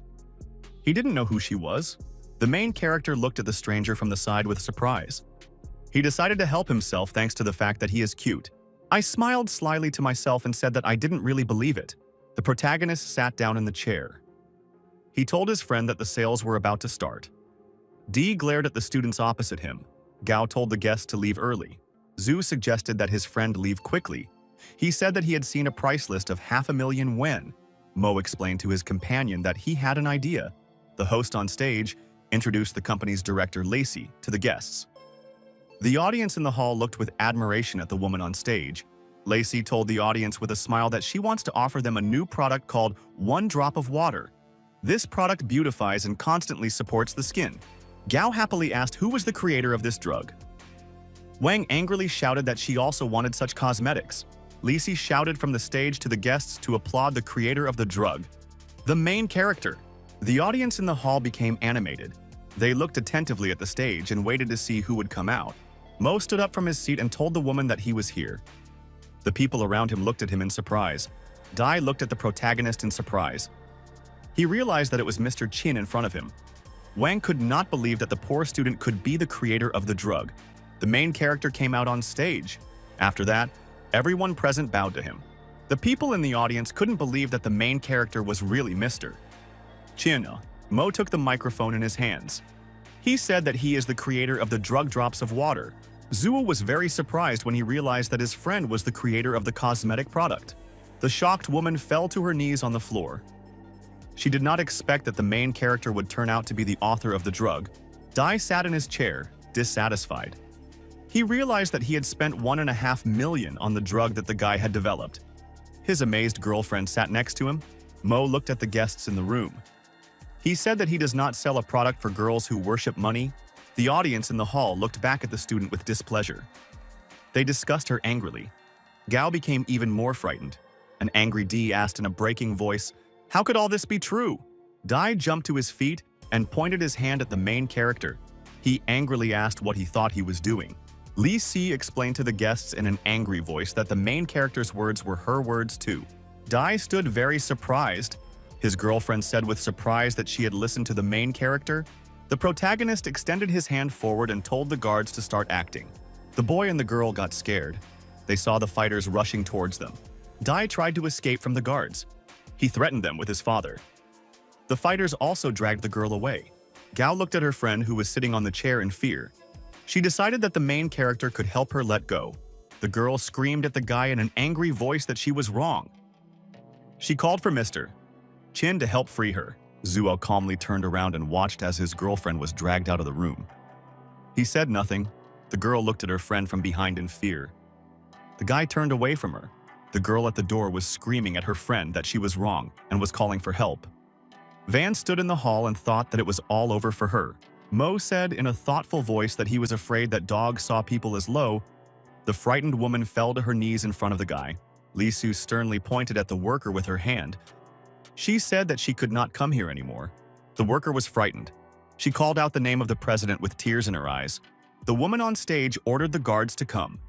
He didn't know who she was. The main character looked at the stranger from the side with surprise. He decided to help himself thanks to the fact that he is cute. I smiled slyly to myself and said that I didn't really believe it. The protagonist sat down in the chair. He told his friend that the sales were about to start. Di glared at the students opposite him. Gao told the guests to leave early. Zhu suggested that his friend leave quickly. He said that he had seen a price list of 500,000 yuan. Mo explained to his companion that he had an idea. The host on stage introduced the company's director Lacey to the guests. The audience in the hall looked with admiration at the woman on stage. Lacey told the audience with a smile that she wants to offer them a new product called One Drop of Water. This product beautifies and constantly supports the skin. Gao happily asked who was the creator of this drug. Wang angrily shouted that she also wanted such cosmetics. Lacey shouted from the stage to the guests to applaud the creator of the drug. The main character. The audience in the hall became animated. They looked attentively at the stage and waited to see who would come out. Mo stood up from his seat and told the woman that he was here. The people around him looked at him in surprise. Dai looked at the protagonist in surprise. He realized that it was Mr. Chin in front of him. Wang could not believe that the poor student could be the creator of the drug. The main character came out on stage. After that, everyone present bowed to him. The people in the audience couldn't believe that the main character was really Mr. Chin. Mo took the microphone in his hands. He said that he is the creator of the drug drops of water. Zuo was very surprised when he realized that his friend was the creator of the cosmetic product. The shocked woman fell to her knees on the floor. She did not expect that the main character would turn out to be the author of the drug. Dai sat in his chair, dissatisfied. He realized that he had spent $1.5 million on the drug that the guy had developed. His amazed girlfriend sat next to him. Mo looked at the guests in the room. He said that he does not sell a product for girls who worship money. The audience in the hall looked back at the student with displeasure. They discussed her angrily. Gao became even more frightened. An angry D asked in a breaking voice, "How could all this be true?" Dai jumped to his feet and pointed his hand at the main character. He angrily asked what he thought he was doing. Li Si explained to the guests in an angry voice that the main character's words were her words too. Dai stood very surprised. His girlfriend said with surprise that she had listened to the main character. The protagonist extended his hand forward and told the guards to start acting. The boy and the girl got scared. They saw the fighters rushing towards them. Dai tried to escape from the guards. He threatened them with his father. The fighters also dragged the girl away. Gao looked at her friend who was sitting on the chair in fear. She decided that the main character could help her let go. The girl screamed at the guy in an angry voice that she was wrong. She called for Mr. Chin to help free her. Zuo calmly turned around and watched as his girlfriend was dragged out of the room. He said nothing. The girl looked at her friend from behind in fear. The guy turned away from her. The girl at the door was screaming at her friend that she was wrong and was calling for help. Van stood in the hall and thought that it was all over for her. Mo said in a thoughtful voice that he was afraid that dogs saw people as low. The frightened woman fell to her knees in front of the guy. Li Su sternly pointed at the worker with her hand. She said that she could not come here anymore. The worker was frightened. She called out the name of the president with tears in her eyes. The woman on stage ordered the guards to come.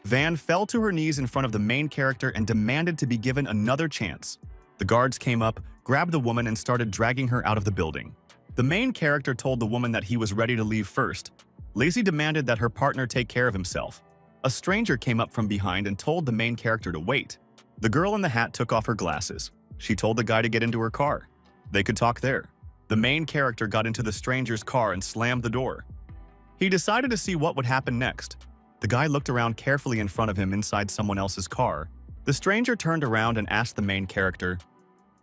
Van fell to her knees in front of the main character and demanded to be given another chance. The guards came up, grabbed the woman and started dragging her out of the building. The main character told the woman that he was ready to leave first. Lacey demanded that her partner take care of himself. A stranger came up from behind and told the main character to wait. The girl in the hat took off her glasses. She told the guy to get into her car. They could talk there. The main character got into the stranger's car and slammed the door. He decided to see what would happen next. The guy looked around carefully in front of him inside someone else's car. The stranger turned around and asked the main character,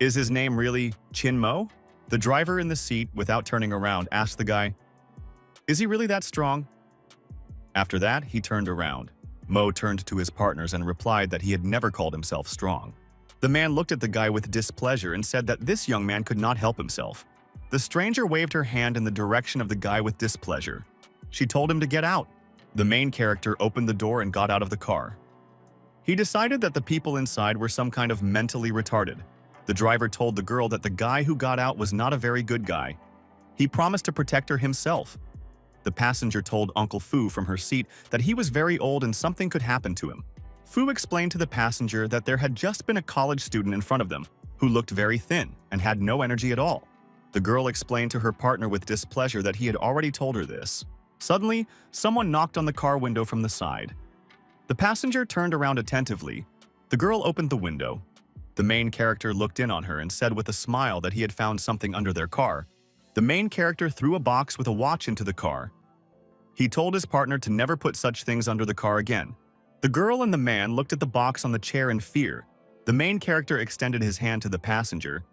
"Is his name really Chin Mo?" The driver in the seat, without turning around, asked the guy, "Is he really that strong?" After that, he turned around. Mo turned to his partners and replied that he had never called himself strong. The man looked at the guy with displeasure and said that this young man could not help himself. The stranger waved her hand in the direction of the guy with displeasure. She told him to get out. The main character opened the door and got out of the car. He decided that the people inside were some kind of mentally retarded. The driver told the girl that the guy who got out was not a very good guy. He promised to protect her himself. The passenger told Uncle Fu from her seat that he was very old and something could happen to him. Fu explained to the passenger that there had just been a college student in front of them who looked very thin and had no energy at all. The girl explained to her partner with displeasure that he had already told her this. Suddenly, someone knocked on the car window from the side. The passenger turned around attentively. The girl opened the window. The main character looked in on her and said with a smile that he had found something under their car. The main character threw a box with a watch into the car. He told his partner to never put such things under the car again. The girl and the man looked at the box on the chair in fear. The main character extended his hand to the passenger.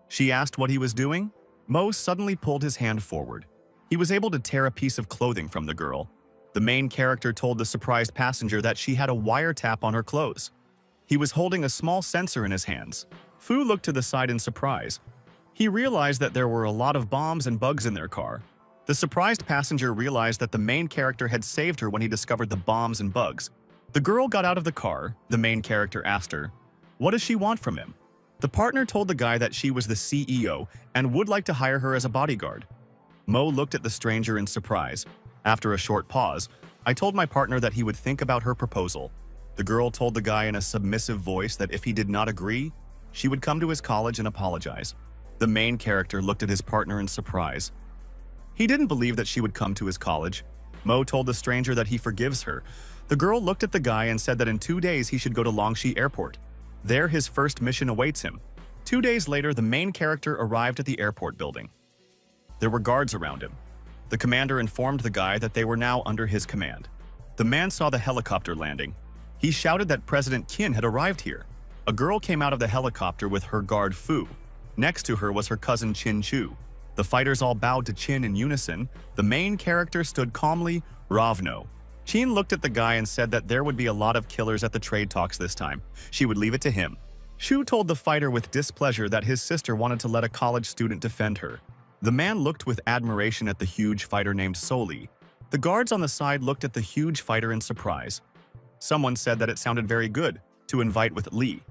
She asked what he was doing. Mo suddenly pulled his hand forward. He was able to tear a piece of clothing from the girl. The main character told the surprised passenger that she had a wiretap on her clothes. He was holding a small sensor in his hands. Fu looked to the side in surprise. He realized that there were a lot of bombs and bugs in their car. The surprised passenger realized that the main character had saved her when he discovered the bombs and bugs. The girl got out of the car. The main character asked her, "What does she want from him?" The partner told the guy that she was the CEO and would like to hire her as a bodyguard. Mo looked at the stranger in surprise. After a short pause, I told my partner that he would think about her proposal. The girl told the guy in a submissive voice that if he did not agree, she would come to his college and apologize. The main character looked at his partner in surprise. He didn't believe that she would come to his college. Mo told the stranger that he forgives her. The girl looked at the guy and said that in 2 days he should go to Longxi Airport. There, his first mission awaits him. 2 days later, the main character arrived at the airport building. There were guards around him. The commander informed the guy that they were now under his command. The man saw the helicopter landing. He shouted that President Qin had arrived here. A girl came out of the helicopter with her guard Fu. Next to her was her cousin Qin Chu. The fighters all bowed to Qin in unison. The main character stood calmly, Ravno. Qin looked at the guy and said that there would be a lot of killers at the trade talks this time. She would leave it to him. Shu told the fighter with displeasure that his sister wanted to let a college student defend her. The man looked with admiration at the huge fighter named Soli. The guards on the side looked at the huge fighter in surprise. Someone said that it sounded very good to invite with Li.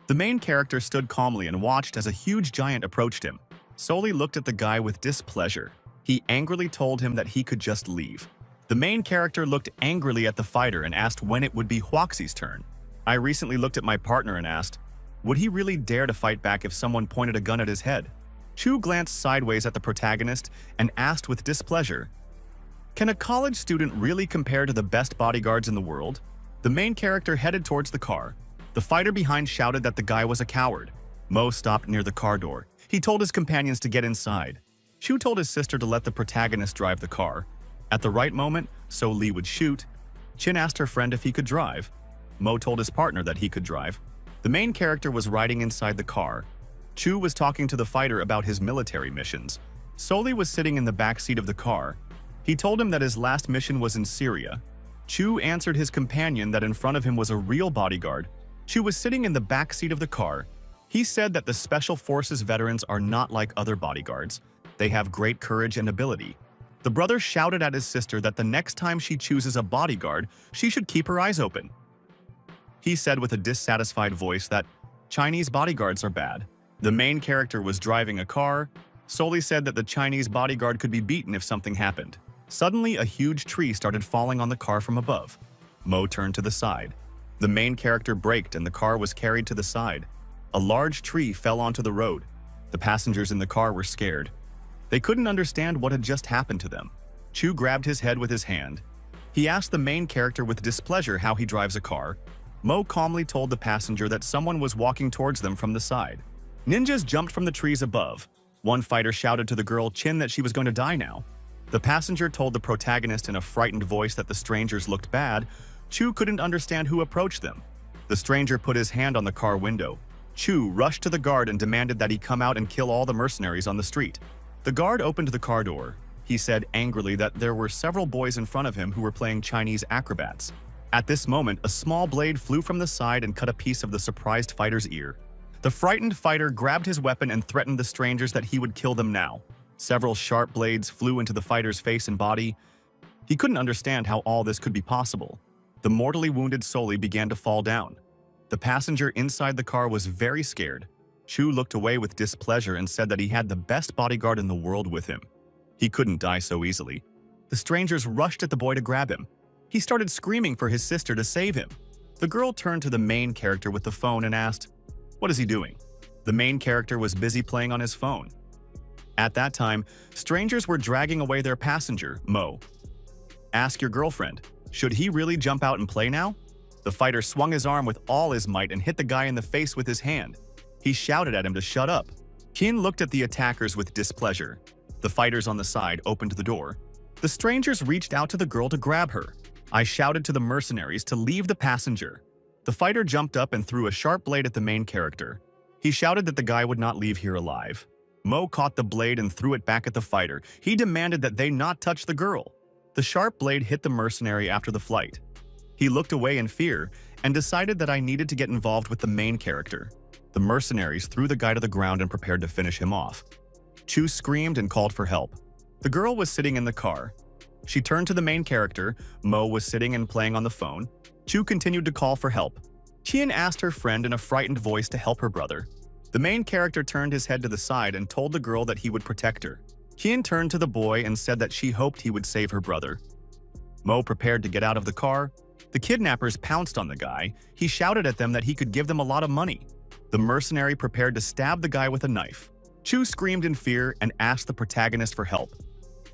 The main character stood calmly and watched as a huge giant approached him. Soli looked at the guy with displeasure. He angrily told him that he could just leave. The main character looked angrily at the fighter and asked when it would be Huaxi's turn. I recently looked at my partner and asked, would he really dare to fight back if someone pointed a gun at his head? Chu glanced sideways at the protagonist and asked with displeasure, can a college student really compare to the best bodyguards in the world? The main character headed towards the car. The fighter behind shouted that the guy was a coward. Mo stopped near the car door. He told his companions to get inside. Chu told his sister to let the protagonist drive the car. At the right moment, so Li would shoot. Qin asked her friend if he could drive. Mo told his partner that he could drive. The main character was riding inside the car. Chu was talking to the fighter about his military missions. Soli was sitting in the back seat of the car. He told him that his last mission was in Syria. Chu answered his companion that in front of him was a real bodyguard. Chu was sitting in the back seat of the car. He said that the Special Forces veterans are not like other bodyguards. They have great courage and ability. The brother shouted at his sister that the next time she chooses a bodyguard, she should keep her eyes open. He said with a dissatisfied voice that Chinese bodyguards are bad. The main character was driving a car. Soli said that the Chinese bodyguard could be beaten if something happened. Suddenly, a huge tree started falling on the car from above. Mo turned to the side. The main character braked and the car was carried to the side. A large tree fell onto the road. The passengers in the car were scared. They couldn't understand what had just happened to them. Chu grabbed his head with his hand. He asked the main character with displeasure how he drives a car. Mo calmly told the passenger that someone was walking towards them from the side. Ninjas jumped from the trees above. One fighter shouted to the girl Qin that she was going to die now. The passenger told the protagonist in a frightened voice that the strangers looked bad. Chu couldn't understand who approached them. The stranger put his hand on the car window. Chu rushed to the guard and demanded that he come out and kill all the mercenaries on the street. The guard opened the car door. He said angrily that there were several boys in front of him who were playing Chinese acrobats. At this moment, a small blade flew from the side and cut a piece of the surprised fighter's ear. The frightened fighter grabbed his weapon and threatened the strangers that he would kill them now. Several sharp blades flew into the fighter's face and body. He couldn't understand how all this could be possible. The mortally wounded Soli began to fall down. The passenger inside the car was very scared. Chu looked away with displeasure and said that he had the best bodyguard in the world with him. He couldn't die so easily. The strangers rushed at the boy to grab him. He started screaming for his sister to save him. The girl turned to the main character with the phone and asked, "What is he doing?" The main character was busy playing on his phone. At that time, strangers were dragging away their passenger, Mo. "Ask your girlfriend, should he really jump out and play now?" The fighter swung his arm with all his might and hit the guy in the face with his hand. He shouted at him to shut up. Qin looked at the attackers with displeasure. The fighters on the side opened the door. The strangers reached out to the girl to grab her. I shouted to the mercenaries to leave the passenger. The fighter jumped up and threw a sharp blade at the main character. He shouted that the guy would not leave here alive. Mo caught the blade and threw it back at the fighter. He demanded that they not touch the girl. The sharp blade hit the mercenary after the flight. He looked away in fear and decided that I needed to get involved with the main character. The mercenaries threw the guy to the ground and prepared to finish him off. Chu screamed and called for help. The girl was sitting in the car. She turned to the main character. Mo was sitting and playing on the phone. Chu continued to call for help. Qian asked her friend in a frightened voice to help her brother. The main character turned his head to the side and told the girl that he would protect her. Qian turned to the boy and said that she hoped he would save her brother. Mo prepared to get out of the car. The kidnappers pounced on the guy. He shouted at them that he could give them a lot of money. The mercenary prepared to stab the guy with a knife. Chu screamed in fear and asked the protagonist for help.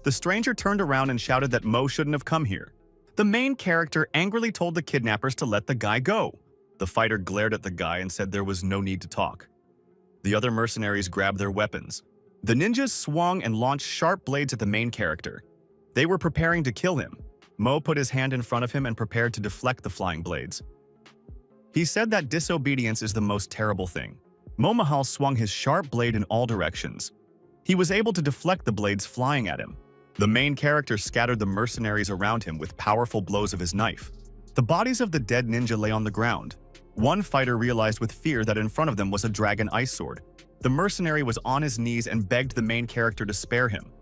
The stranger turned around and shouted that Mo shouldn't have come here. The main character angrily told the kidnappers to let the guy go. The fighter glared at the guy and said there was no need to talk. The other mercenaries grabbed their weapons. The ninjas swung and launched sharp blades at the main character. They were preparing to kill him. Mo put his hand in front of him and prepared to deflect the flying blades. He said that disobedience is the most terrible thing. Mo Mahal swung his sharp blade in all directions. He was able to deflect the blades flying at him. The main character scattered the mercenaries around him with powerful blows of his knife. The bodies of the dead ninja lay on the ground. One fighter realized with fear that in front of them was a dragon ice sword. The mercenary was on his knees and begged the main character to spare him.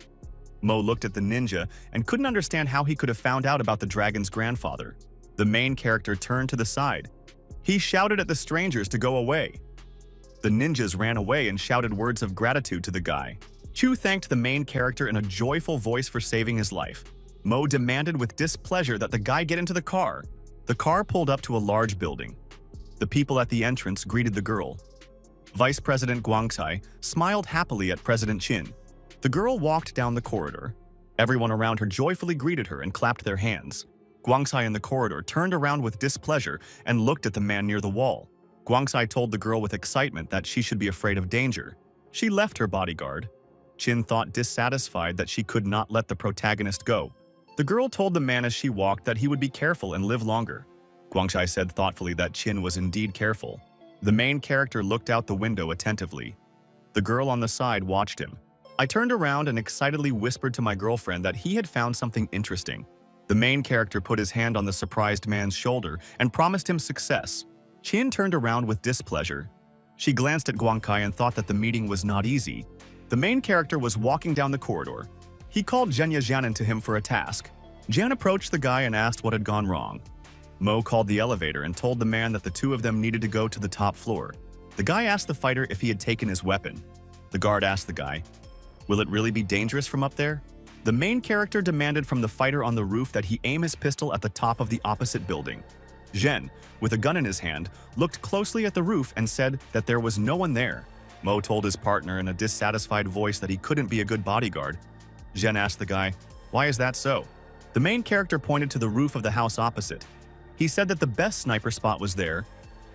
Mo looked at the ninja and couldn't understand how he could have found out about the dragon's grandfather. The main character turned to the side. He shouted at the strangers to go away. The ninjas ran away and shouted words of gratitude to the guy. Chu thanked the main character in a joyful voice for saving his life. Mo demanded with displeasure that the guy get into the car. The car pulled up to a large building. The people at the entrance greeted the girl. Vice President Guangcai smiled happily at President Qin. The girl walked down the corridor. Everyone around her joyfully greeted her and clapped their hands. Guangcai in the corridor turned around with displeasure and looked at the man near the wall. Guangcai told the girl with excitement that she should be afraid of danger. She left her bodyguard. Qin thought dissatisfied that she could not let the protagonist go. The girl told the man as she walked that he would be careful and live longer. Guangcai said thoughtfully that Qin was indeed careful. The main character looked out the window attentively. The girl on the side watched him. I turned around and excitedly whispered to my girlfriend that he had found something interesting. The main character put his hand on the surprised man's shoulder and promised him success. Qin turned around with displeasure. She glanced at Guangcai and thought that the meeting was not easy. The main character was walking down the corridor. He called Zhenya Jianan to him for a task. Jian approached the guy and asked what had gone wrong. Mo called the elevator and told the man that the two of them needed to go to the top floor. The guy asked the fighter if he had taken his weapon. The guard asked the guy, "Will it really be dangerous from up there?" The main character demanded from the fighter on the roof that he aim his pistol at the top of the opposite building. Zhen, with a gun in his hand, looked closely at the roof and said that there was no one there. Mo told his partner in a dissatisfied voice that he couldn't be a good bodyguard. Zhen asked the guy, "Why is that so?" The main character pointed to the roof of the house opposite. He said that the best sniper spot was there.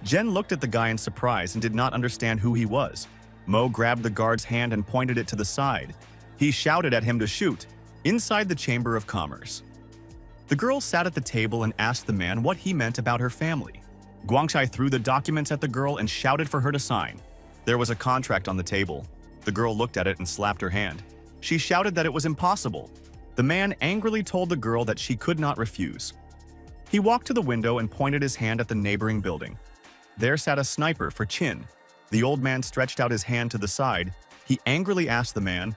Zhen looked at the guy in surprise and did not understand who he was. Mo grabbed the guard's hand and pointed it to the side. He shouted at him to shoot, inside the Chamber of Commerce. The girl sat at the table and asked the man what he meant about her family. Guangcai threw the documents at the girl and shouted for her to sign. There was a contract on the table. The girl looked at it and slapped her hand. She shouted that it was impossible. The man angrily told the girl that she could not refuse. He walked to the window and pointed his hand at the neighboring building. There sat a sniper for Qin. The old man stretched out his hand to the side. He angrily asked the man,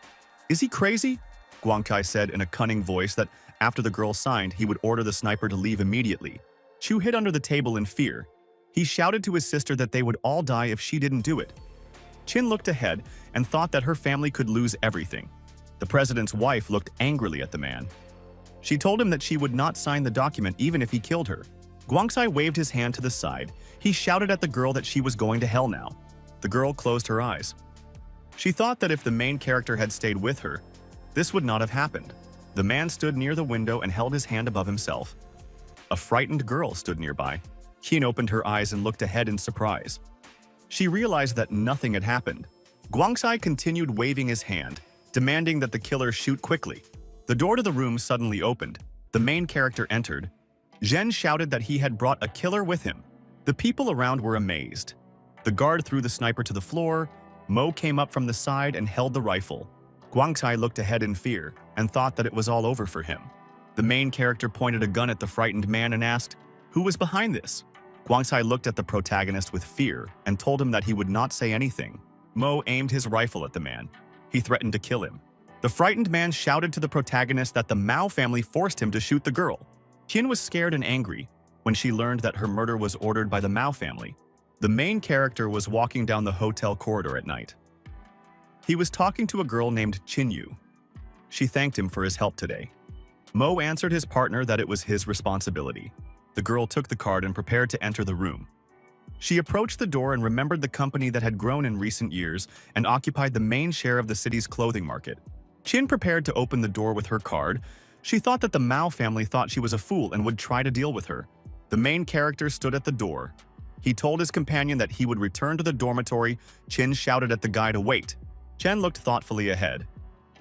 "Is he crazy?" Guangcai said in a cunning voice that after the girl signed, he would order the sniper to leave immediately. Chu hid under the table in fear. He shouted to his sister that they would all die if she didn't do it. Qin looked ahead and thought that her family could lose everything. The president's wife looked angrily at the man. She told him that she would not sign the document even if he killed her. Guangcai waved his hand to the side. He shouted at the girl that she was going to hell now. The girl closed her eyes. She thought that if the main character had stayed with her, this would not have happened. The man stood near the window and held his hand above himself. A frightened girl stood nearby. Qin opened her eyes and looked ahead in surprise. She realized that nothing had happened. Guangcai continued waving his hand, demanding that the killer shoot quickly. The door to the room suddenly opened. The main character entered. Zhen shouted that he had brought a killer with him. The people around were amazed. The guard threw the sniper to the floor. Mo came up from the side and held the rifle. Guangcai looked ahead in fear and thought that it was all over for him. The main character pointed a gun at the frightened man and asked, "Who was behind this?" Guangcai looked at the protagonist with fear and told him that he would not say anything. Mo aimed his rifle at the man. He threatened to kill him. The frightened man shouted to the protagonist that the Mao family forced him to shoot the girl. Qin was scared and angry when she learned that her murder was ordered by the Mao family. The main character was walking down the hotel corridor at night. He was talking to a girl named Chinyu. She thanked him for his help today. Mo answered his partner that it was his responsibility. The girl took the card and prepared to enter the room. She approached the door and remembered the company that had grown in recent years and occupied the main share of the city's clothing market. Chin prepared to open the door with her card. She thought that the Mao family thought she was a fool and would try to deal with her. The main character stood at the door. He told his companion that he would return to the dormitory. Chin shouted at the guy to wait. Chen looked thoughtfully ahead.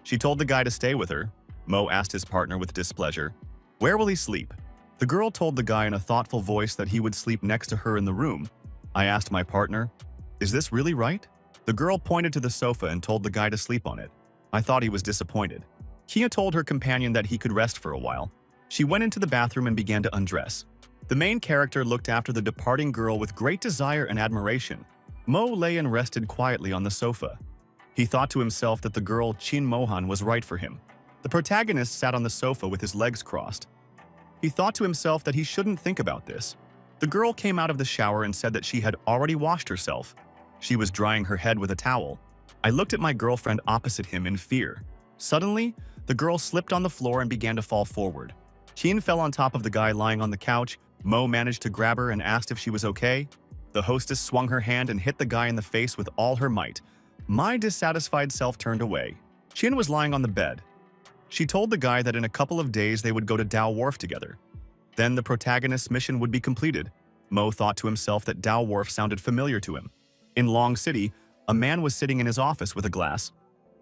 She told the guy to stay with her. Mo asked his partner with displeasure, "Where will he sleep?" The girl told the guy in a thoughtful voice that he would sleep next to her in the room. I asked my partner, "Is this really right?" The girl pointed to the sofa and told the guy to sleep on it. I thought he was disappointed. Kia told her companion that he could rest for a while. She went into the bathroom and began to undress. The main character looked after the departing girl with great desire and admiration. Mo lay and rested quietly on the sofa. He thought to himself that the girl Chin Mohan was right for him. The protagonist sat on the sofa with his legs crossed. He thought to himself that he shouldn't think about this. The girl came out of the shower and said that she had already washed herself. She was drying her head with a towel. I looked at my girlfriend opposite him in fear. Suddenly, the girl slipped on the floor and began to fall forward. Chin fell on top of the guy lying on the couch. Mo managed to grab her and asked if she was okay. The hostess swung her hand and hit the guy in the face with all her might. My dissatisfied self turned away. Chin was lying on the bed. She told the guy that in a couple of days they would go to Dao Wharf together. Then the protagonist's mission would be completed. Mo thought to himself that Dao Wharf sounded familiar to him. In Long City, a man was sitting in his office with a glass.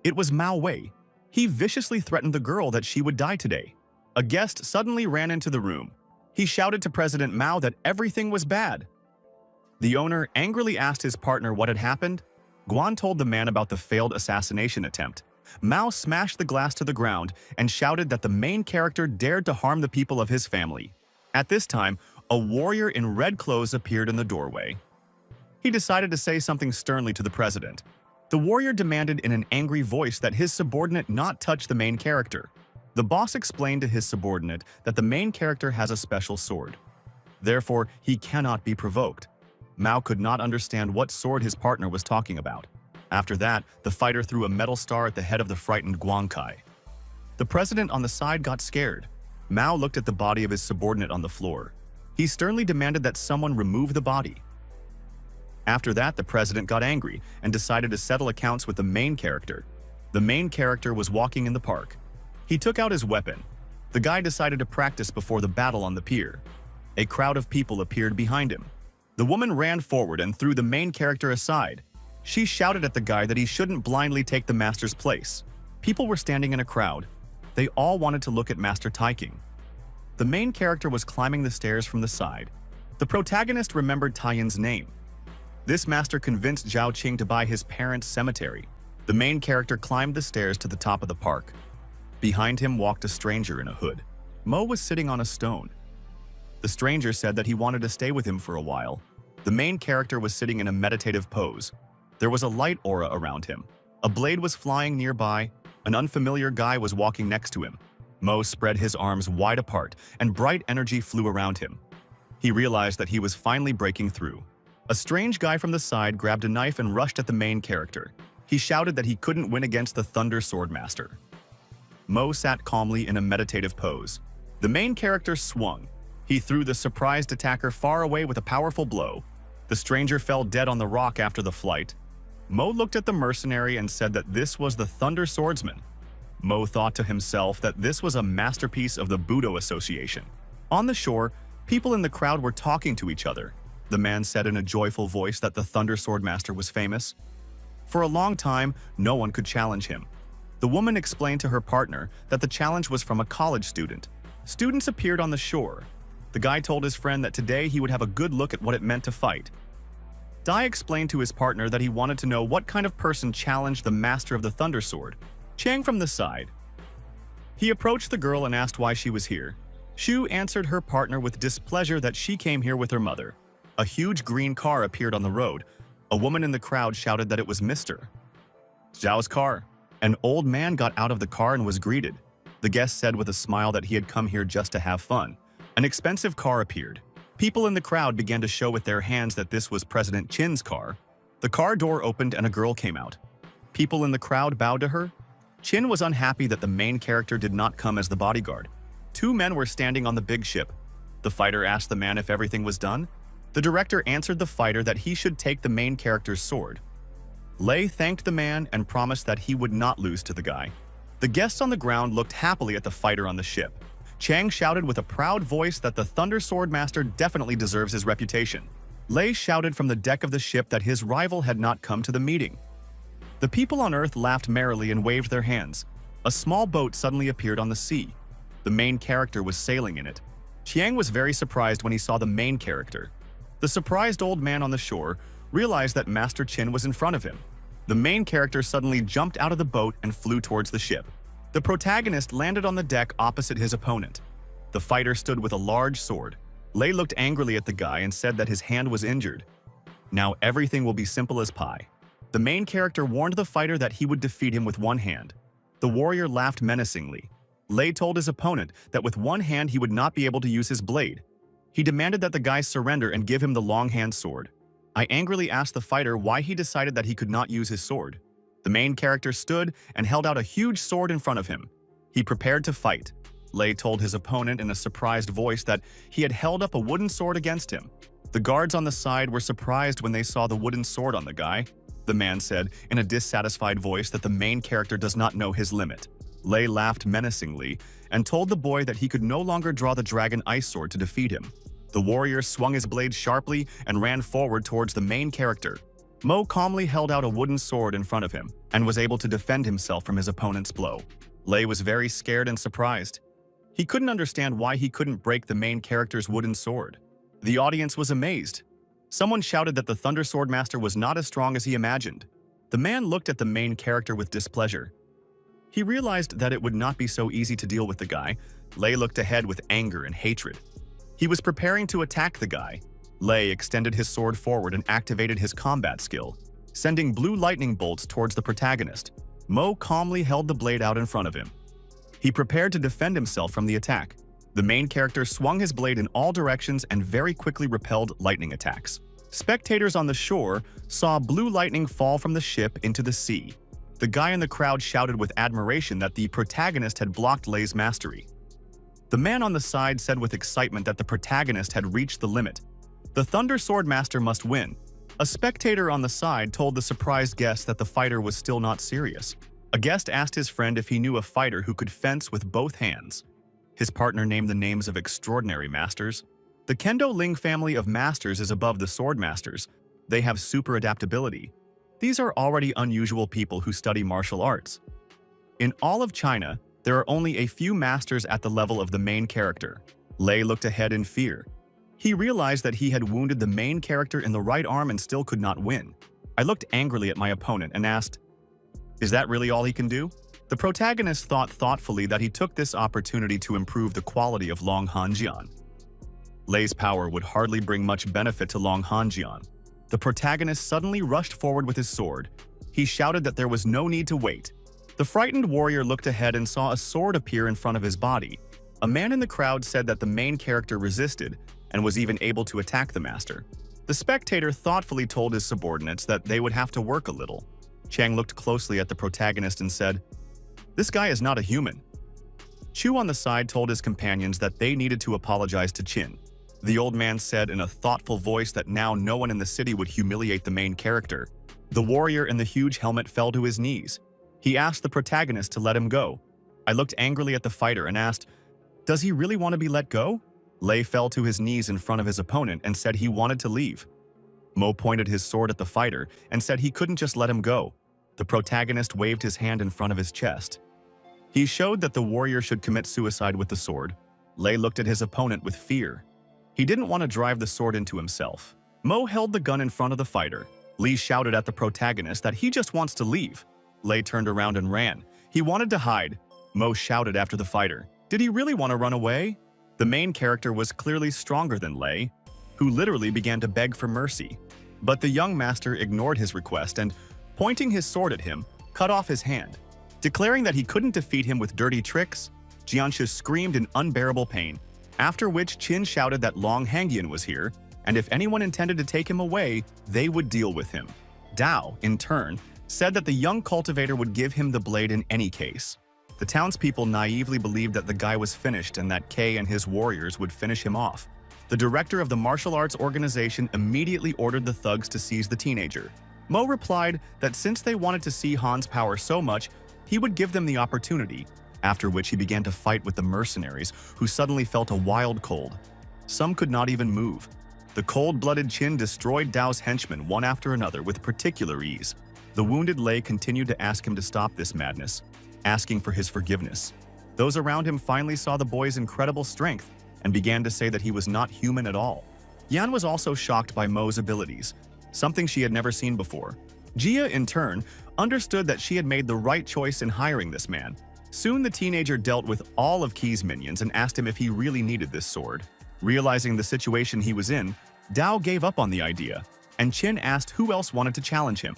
It was Mao Wei. He viciously threatened the girl that she would die today. A guest suddenly ran into the room. He shouted to President Mao that everything was bad. The owner angrily asked his partner what had happened. Guan told the man about the failed assassination attempt. Mao smashed the glass to the ground and shouted that the main character dared to harm the people of his family. At this time, a warrior in red clothes appeared in the doorway. He decided to say something sternly to the president. The warrior demanded in an angry voice that his subordinate not touch the main character. The boss explained to his subordinate that the main character has a special sword. Therefore, he cannot be provoked. Mao could not understand what sword his partner was talking about. After that, the fighter threw a metal star at the head of the frightened Guangkai. The president on the side got scared. Mao looked at the body of his subordinate on the floor. He sternly demanded that someone remove the body. After that, the president got angry and decided to settle accounts with the main character. The main character was walking in the park. He took out his weapon. The guy decided to practice before the battle on the pier. A crowd of people appeared behind him. The woman ran forward and threw the main character aside. She shouted at the guy that he shouldn't blindly take the master's place. People were standing in a crowd. They all wanted to look at Master Taiking. The main character was climbing the stairs from the side. The protagonist remembered Taiyin's name. This master convinced Zhao Qing to buy his parents' cemetery. The main character climbed the stairs to the top of the park. Behind him walked a stranger in a hood. Mo was sitting on a stone. The stranger said that he wanted to stay with him for a while. The main character was sitting in a meditative pose. There was a light aura around him. A blade was flying nearby. An unfamiliar guy was walking next to him. Mo spread his arms wide apart, and bright energy flew around him. He realized that he was finally breaking through. A strange guy from the side grabbed a knife and rushed at the main character. He shouted that he couldn't win against the Thunder Sword Master. Mo sat calmly in a meditative pose. The main character swung. He threw the surprised attacker far away with a powerful blow. The stranger fell dead on the rock after the flight. Mo looked at the mercenary and said that this was the Thunder Swordsman. Mo thought to himself that this was a masterpiece of the Budo Association. On the shore, people in the crowd were talking to each other. The man said in a joyful voice that the Thunder Sword Master was famous. For a long time, no one could challenge him. The woman explained to her partner that the challenge was from a college student. Students appeared on the shore. The guy told his friend that today he would have a good look at what it meant to fight. Dai explained to his partner that he wanted to know what kind of person challenged the master of the Thunder Sword. Chang from the side. He approached the girl and asked why she was here. Shu answered her partner with displeasure that she came here with her mother. A huge green car appeared on the road. A woman in the crowd shouted that it was Mr. Zhao's car. An old man got out of the car and was greeted. The guest said with a smile that he had come here just to have fun. An expensive car appeared. People in the crowd began to show with their hands that this was President Qin's car. The car door opened and a girl came out. People in the crowd bowed to her. Qin was unhappy that the main character did not come as the bodyguard. Two men were standing on the big ship. The fighter asked the man if everything was done. The director answered the fighter that he should take the main character's sword. Lei thanked the man and promised that he would not lose to the guy. The guests on the ground looked happily at the fighter on the ship. Chang shouted with a proud voice that the Thunder Sword Master definitely deserves his reputation. Lei shouted from the deck of the ship that his rival had not come to the meeting. The people on Earth laughed merrily and waved their hands. A small boat suddenly appeared on the sea. The main character was sailing in it. Chiang was very surprised when he saw the main character. The surprised old man on the shore realized that Master Qin was in front of him. The main character suddenly jumped out of the boat and flew towards the ship. The protagonist landed on the deck opposite his opponent. The fighter stood with a large sword. Lei looked angrily at the guy and said that his hand was injured. Now everything will be simple as pie. The main character warned the fighter that he would defeat him with one hand. The warrior laughed menacingly. Lei told his opponent that with one hand he would not be able to use his blade. He demanded that the guy surrender and give him the long-hand sword. I angrily asked the fighter why he decided that he could not use his sword. The main character stood and held out a huge sword in front of him. He prepared to fight. Lei told his opponent in a surprised voice that he had held up a wooden sword against him. The guards on the side were surprised when they saw the wooden sword on the guy. The man said in a dissatisfied voice that the main character does not know his limit. Lei laughed menacingly and told the boy that he could no longer draw the dragon ice sword to defeat him. The warrior swung his blade sharply and ran forward towards the main character. Mo calmly held out a wooden sword in front of him and was able to defend himself from his opponent's blow. Lei was very scared and surprised. He couldn't understand why he couldn't break the main character's wooden sword. The audience was amazed. Someone shouted that the Thunder Sword Master was not as strong as he imagined. The man looked at the main character with displeasure. He realized that it would not be so easy to deal with the guy. Lei looked ahead with anger and hatred. He was preparing to attack the guy. Lei extended his sword forward and activated his combat skill, sending blue lightning bolts towards the protagonist. Mo calmly held the blade out in front of him. He prepared to defend himself from the attack. The main character swung his blade in all directions and very quickly repelled lightning attacks. Spectators on the shore saw blue lightning fall from the ship into the sea. The guy in the crowd shouted with admiration that the protagonist had blocked Lei's mastery. The man on the side said with excitement that the protagonist had reached the limit. The Thunder Sword Master must win. A spectator on the side told the surprised guest that the fighter was still not serious. A guest asked his friend if he knew a fighter who could fence with both hands. His partner named the names of extraordinary masters. The Kendo Ling family of masters is above the sword masters. They have super adaptability. These are already unusual people who study martial arts. In all of China, there are only a few masters at the level of the main character. Lei looked ahead in fear. He realized that he had wounded the main character in the right arm and still could not win. I looked angrily at my opponent and asked, "Is that really all he can do?" The protagonist thought thoughtfully that he took this opportunity to improve the quality of Long Hanjian. Lei's power would hardly bring much benefit to Long Hanjian. The protagonist suddenly rushed forward with his sword. He shouted that there was no need to wait. The frightened warrior looked ahead and saw a sword appear in front of his body. A man in the crowd said that the main character resisted and was even able to attack the master. The spectator thoughtfully told his subordinates that they would have to work a little. Chang looked closely at the protagonist and said, "This guy is not a human." Chu on the side told his companions that they needed to apologize to Qin. The old man said in a thoughtful voice that now no one in the city would humiliate the main character. The warrior in the huge helmet fell to his knees. He asked the protagonist to let him go. I looked angrily at the fighter and asked, "Does he really want to be let go?" Lei fell to his knees in front of his opponent and said he wanted to leave. Mo pointed his sword at the fighter and said he couldn't just let him go. The protagonist waved his hand in front of his chest. He showed that the warrior should commit suicide with the sword. Lei looked at his opponent with fear. He didn't want to drive the sword into himself. Mo held the gun in front of the fighter. Li shouted at the protagonist that he just wants to leave. Lei turned around and ran. He wanted to hide. Mo shouted after the fighter. Did he really want to run away? The main character was clearly stronger than Lei, who literally began to beg for mercy. But the young master ignored his request and, pointing his sword at him, cut off his hand. Declaring that he couldn't defeat him with dirty tricks, Jianshu screamed in unbearable pain. After which Qin shouted that Long Hangyan was here, and if anyone intended to take him away, they would deal with him. Dao, in turn, said that the young cultivator would give him the blade in any case. The townspeople naively believed that the guy was finished and that Kay and his warriors would finish him off. The director of the martial arts organization immediately ordered the thugs to seize the teenager. Mo replied that since they wanted to see Han's power so much, he would give them the opportunity, after which he began to fight with the mercenaries, who suddenly felt a wild cold. Some could not even move. The cold-blooded Qin destroyed Dao's henchmen one after another with particular ease. The wounded Lei continued to ask him to stop this madness, asking for his forgiveness. Those around him finally saw the boy's incredible strength and began to say that he was not human at all. Yan was also shocked by Mo's abilities, something she had never seen before. Jia, in turn, understood that she had made the right choice in hiring this man. Soon the teenager dealt with all of Key's minions and asked him if he really needed this sword. Realizing the situation he was in, Dao gave up on the idea, and Qin asked who else wanted to challenge him.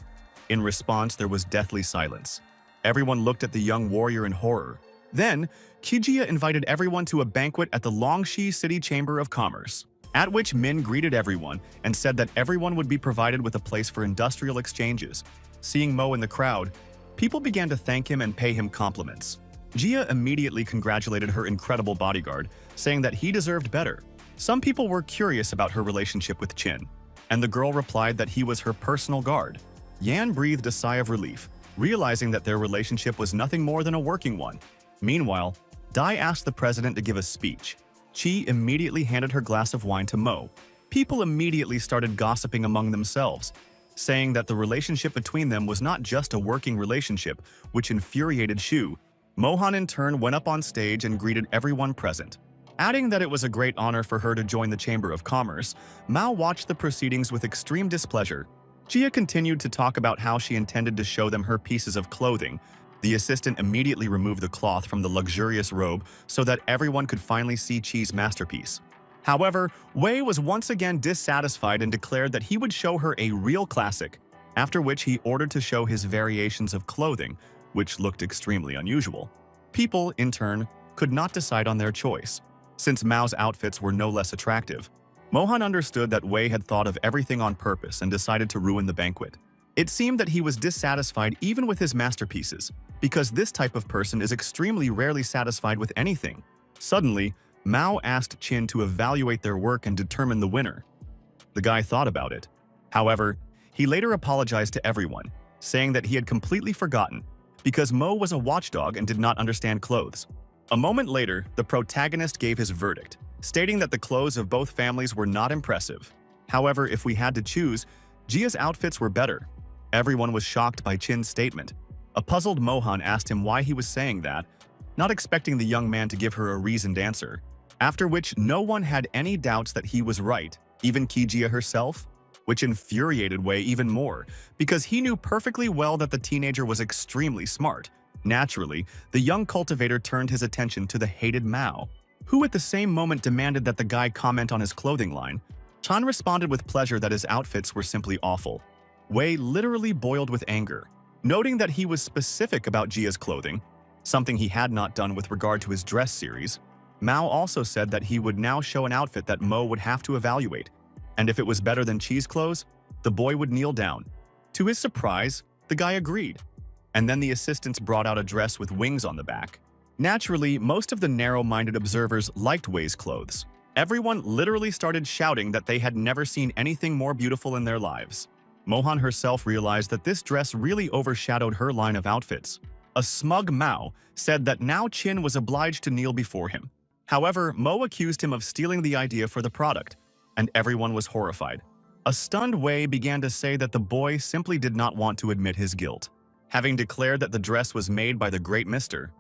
In response, there was deathly silence. Everyone looked at the young warrior in horror. Then, Kijia invited everyone to a banquet at the Longxi City Chamber of Commerce, at which Min greeted everyone and said that everyone would be provided with a place for industrial exchanges. Seeing Mo in the crowd, people began to thank him and pay him compliments. Jia immediately congratulated her incredible bodyguard, saying that he deserved better. Some people were curious about her relationship with Qin, and the girl replied that he was her personal guard. Yan breathed a sigh of relief, realizing that their relationship was nothing more than a working one. Meanwhile, Dai asked the president to give a speech. Qi immediately handed her glass of wine to Mo. People immediately started gossiping among themselves, saying that the relationship between them was not just a working relationship, which infuriated Shu. Mohan in turn went up on stage and greeted everyone present. Adding that it was a great honor for her to join the Chamber of Commerce, Mao watched the proceedings with extreme displeasure. Jia continued to talk about how she intended to show them her pieces of clothing. The assistant immediately removed the cloth from the luxurious robe so that everyone could finally see Qi's masterpiece. However, Wei was once again dissatisfied and declared that he would show her a real classic, after which he ordered to show his variations of clothing, which looked extremely unusual. People, in turn, could not decide on their choice, since Mao's outfits were no less attractive. Mohan understood that Wei had thought of everything on purpose and decided to ruin the banquet. It seemed that he was dissatisfied even with his masterpieces, because this type of person is extremely rarely satisfied with anything. Suddenly, Mao asked Qin to evaluate their work and determine the winner. The guy thought about it. However, he later apologized to everyone, saying that he had completely forgotten, because Mo was a watchdog and did not understand clothes. A moment later, the protagonist gave his verdict, stating that the clothes of both families were not impressive. However, if we had to choose, Jia's outfits were better. Everyone was shocked by Qin's statement. A puzzled Mohan asked him why he was saying that, not expecting the young man to give her a reasoned answer, after which no one had any doubts that he was right, even Kijia herself, which infuriated Wei even more, because he knew perfectly well that the teenager was extremely smart. Naturally, the young cultivator turned his attention to the hated Mao, who at the same moment demanded that the guy comment on his clothing line. Chan responded with pleasure that his outfits were simply awful. Wei literally boiled with anger, noting that he was specific about Jia's clothing, something he had not done with regard to his dress series. Mao also said that he would now show an outfit that Mo would have to evaluate, and if it was better than Qi's clothes, the boy would kneel down. To his surprise, the guy agreed, and then the assistants brought out a dress with wings on the back. Naturally, most of the narrow-minded observers liked Wei's clothes. Everyone literally started shouting that they had never seen anything more beautiful in their lives. Mohan herself realized that this dress really overshadowed her line of outfits. A smug Mao said that now Qin was obliged to kneel before him. However, Mo accused him of stealing the idea for the product, and everyone was horrified. A stunned Wei began to say that the boy simply did not want to admit his guilt, having declared that the dress was made by the great Mr.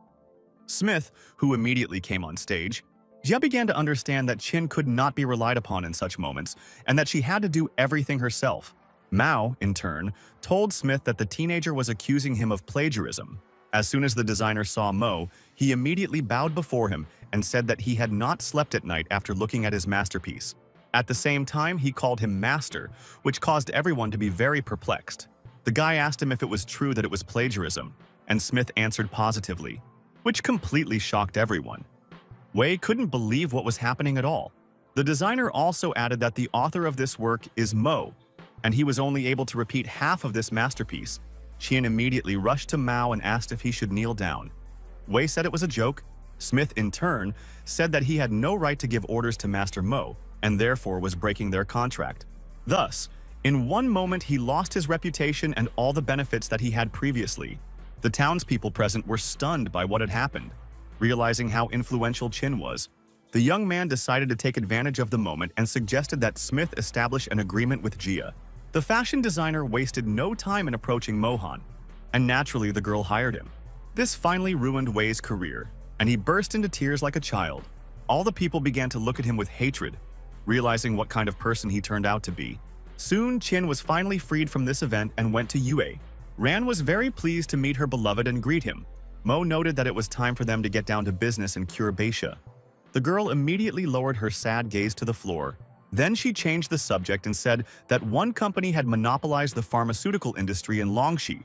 Smith, who immediately came on stage. Jia began to understand that Qin could not be relied upon in such moments, and that she had to do everything herself. Mao, in turn, told Smith that the teenager was accusing him of plagiarism. As soon as the designer saw Mo, he immediately bowed before him and said that he had not slept at night after looking at his masterpiece. At the same time, he called him master, which caused everyone to be very perplexed. The guy asked him if it was true that it was plagiarism, and Smith answered positively, which completely shocked everyone. Wei couldn't believe what was happening at all. The designer also added that the author of this work is Mo, and he was only able to repeat half of this masterpiece. Qian immediately rushed to Mao and asked if he should kneel down. Wei said it was a joke. Smith, in turn, said that he had no right to give orders to Master Mo, and therefore was breaking their contract. Thus, in one moment he lost his reputation and all the benefits that he had previously. The townspeople present were stunned by what had happened. Realizing how influential Qin was, the young man decided to take advantage of the moment and suggested that Smith establish an agreement with Jia. The fashion designer wasted no time in approaching Mohan, and naturally the girl hired him. This finally ruined Wei's career, and he burst into tears like a child. All the people began to look at him with hatred, realizing what kind of person he turned out to be. Soon, Qin was finally freed from this event and went to Yue. Ran was very pleased to meet her beloved and greet him. Mo noted that it was time for them to get down to business and cure Beixia. The girl immediately lowered her sad gaze to the floor. Then she changed the subject and said that one company had monopolized the pharmaceutical industry in Longxi,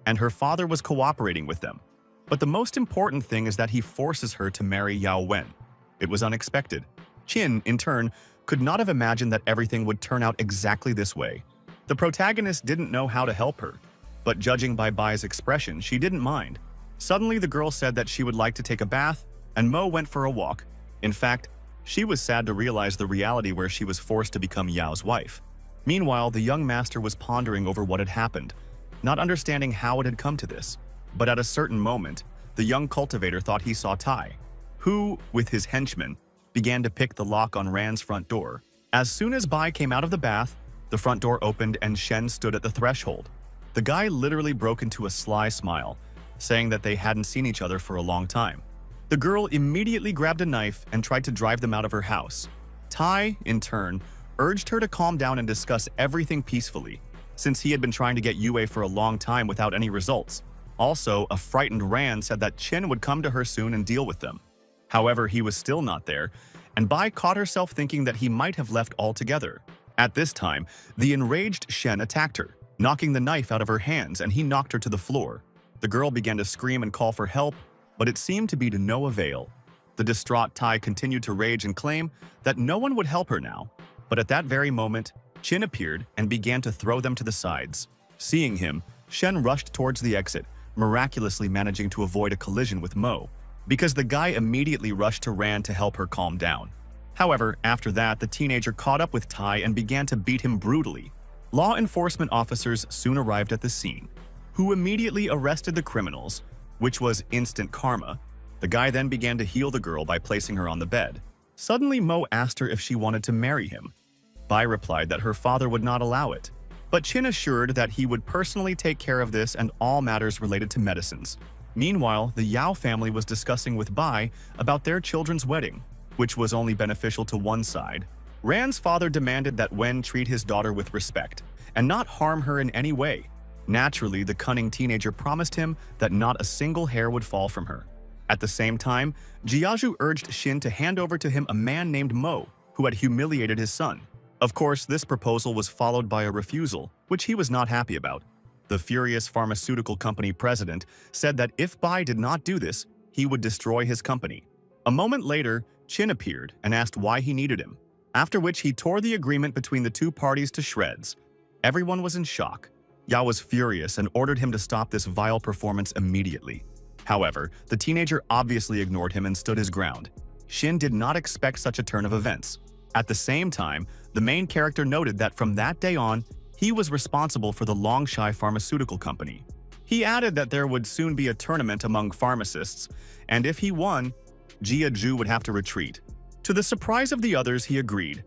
and her father was cooperating with them. But the most important thing is that he forces her to marry Yao Wen. It was unexpected. Qin, in turn, could not have imagined that everything would turn out exactly this way. The protagonist didn't know how to help her, but judging by Bai's expression, she didn't mind. Suddenly, the girl said that she would like to take a bath, and Mo went for a walk. In fact, she was sad to realize the reality where she was forced to become Yao's wife. Meanwhile, the young master was pondering over what had happened, not understanding how it had come to this. But at a certain moment, the young cultivator thought he saw Tai, who, with his henchmen, began to pick the lock on Ran's front door. As soon as Bai came out of the bath, the front door opened and Shen stood at the threshold. The guy literally broke into a sly smile, saying that they hadn't seen each other for a long time. The girl immediately grabbed a knife and tried to drive them out of her house. Tai, in turn, urged her to calm down and discuss everything peacefully, since he had been trying to get Yue for a long time without any results. Also, a frightened Ran said that Qin would come to her soon and deal with them. However, he was still not there, and Bai caught herself thinking that he might have left altogether. At this time, the enraged Shen attacked her, knocking the knife out of her hands, and he knocked her to the floor. The girl began to scream and call for help, but it seemed to be to no avail. The distraught Tai continued to rage and claim that no one would help her now. But at that very moment, Qin appeared and began to throw them to the sides. Seeing him, Shen rushed towards the exit, miraculously managing to avoid a collision with Mo, because the guy immediately rushed to Ran to help her calm down. However, after that, the teenager caught up with Tai and began to beat him brutally. Law enforcement officers soon arrived at the scene, who immediately arrested the criminals, which was instant karma. The guy then began to heal the girl by placing her on the bed. Suddenly, Mo asked her if she wanted to marry him. Bai replied that her father would not allow it, but Qin assured that he would personally take care of this and all matters related to medicines. Meanwhile, the Yao family was discussing with Bai about their children's wedding, which was only beneficial to one side. Ran's father demanded that Wen treat his daughter with respect and not harm her in any way. Naturally, the cunning teenager promised him that not a single hair would fall from her. At the same time, Jiazhu urged Xin to hand over to him a man named Mo, who had humiliated his son. Of course, this proposal was followed by a refusal, which he was not happy about. The furious pharmaceutical company president said that if Bai did not do this, he would destroy his company. A moment later, Qin appeared and asked why he needed him, after which he tore the agreement between the two parties to shreds. Everyone was in shock. Yao was furious and ordered him to stop this vile performance immediately. However, the teenager obviously ignored him and stood his ground. Xin did not expect such a turn of events. At the same time, the main character noted that from that day on, he was responsible for the Longxi Pharmaceutical Company. He added that there would soon be a tournament among pharmacists, and if he won, Jia Zhu would have to retreat. To the surprise of the others, he agreed,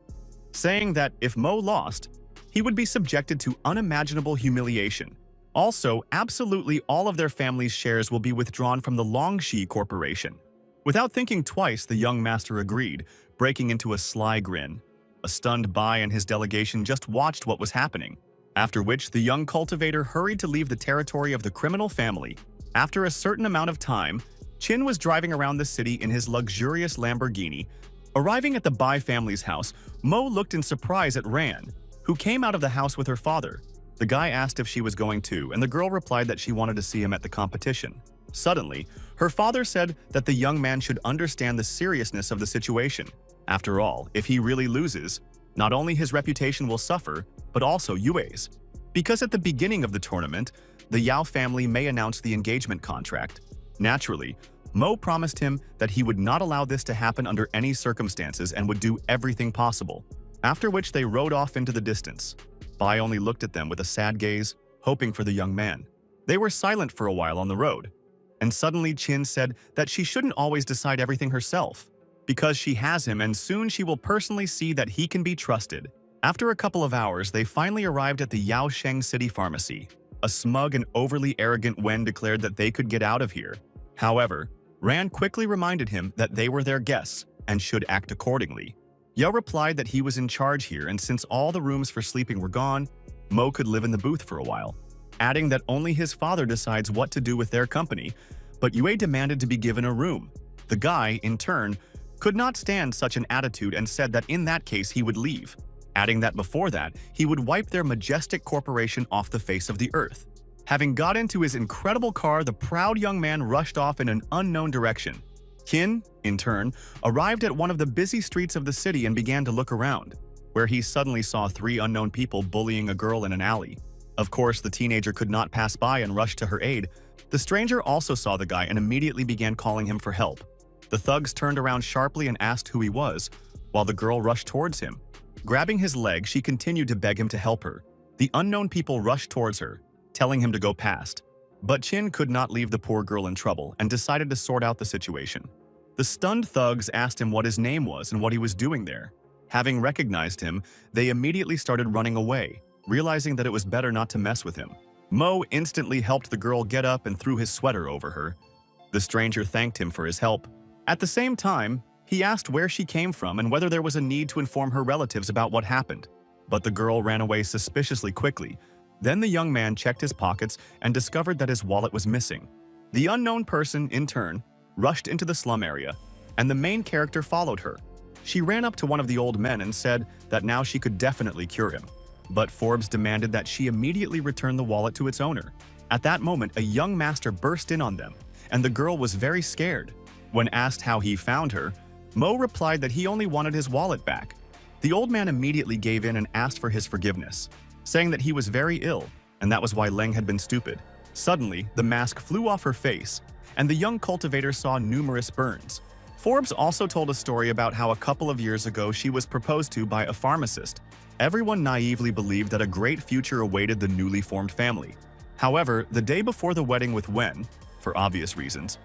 saying that if Mo lost, he would be subjected to unimaginable humiliation. Also, absolutely all of their family's shares will be withdrawn from the Longxi Corporation. Without thinking twice, the young master agreed, breaking into a sly grin. A stunned Bai and his delegation just watched what was happening, after which the young cultivator hurried to leave the territory of the criminal family. After a certain amount of time, Qin was driving around the city in his luxurious Lamborghini. Arriving at the Bai family's house, Mo looked in surprise at Ran, who came out of the house with her father. The guy asked if she was going too, and the girl replied that she wanted to see him at the competition. Suddenly, Her father said that the young man should understand the seriousness of the situation. After all, if he really loses, not only his reputation will suffer, but also Yue's. Because at the beginning of the tournament, the Yao family may announce the engagement contract. Naturally, Mo promised him that he would not allow this to happen under any circumstances and would do everything possible. After which they rode off into the distance. Bai only looked at them with a sad gaze, hoping for the young man. They were silent for a while on the road. And suddenly Qin said that she shouldn't always decide everything herself, because she has him and soon she will personally see that he can be trusted. After a couple of hours, they finally arrived at the Yaosheng City Pharmacy. A smug and overly arrogant Wen declared that they could get out of here. However, Ran quickly reminded him that they were their guests and should act accordingly. Yao replied that he was in charge here and since all the rooms for sleeping were gone, Mo could live in the booth for a while, adding that only his father decides what to do with their company, but Yue demanded to be given a room. The guy, in turn, could not stand such an attitude and said that in that case he would leave, adding that before that he would wipe their majestic corporation off the face of the earth. Having got into his incredible car, the proud young man rushed off in an unknown direction. Qin, in turn, arrived at one of the busy streets of the city and began to look around, where he suddenly saw 3 unknown people bullying a girl in an alley. Of course, the teenager could not pass by and rushed to her aid. The stranger also saw the guy and immediately began calling him for help. The thugs turned around sharply and asked who he was, while the girl rushed towards him. Grabbing his leg, she continued to beg him to help her. The unknown people rushed towards her, telling him to go past. But Qin could not leave the poor girl in trouble and decided to sort out the situation. The stunned thugs asked him what his name was and what he was doing there. Having recognized him, they immediately started running away, realizing that it was better not to mess with him. Mo instantly helped the girl get up and threw his sweater over her. The stranger thanked him for his help. At the same time, he asked where she came from and whether there was a need to inform her relatives about what happened. But the girl ran away suspiciously quickly. Then the young man checked his pockets and discovered that his wallet was missing. The unknown person, in turn, rushed into the slum area, and the main character followed her. She ran up to one of the old men and said that now she could definitely cure him. But Forbes demanded that she immediately return the wallet to its owner. At that moment, a young master burst in on them, and the girl was very scared. When asked how he found her, Mo replied that he only wanted his wallet back. The old man immediately gave in and asked for his forgiveness, saying that he was very ill, and that was why Leng had been stupid. Suddenly, the mask flew off her face, and the young cultivator saw numerous burns. Forbes also told a story about how a couple of years ago she was proposed to by a pharmacist. Everyone naively believed that a great future awaited the newly formed family. However, the day before the wedding with Wen, for obvious reasons,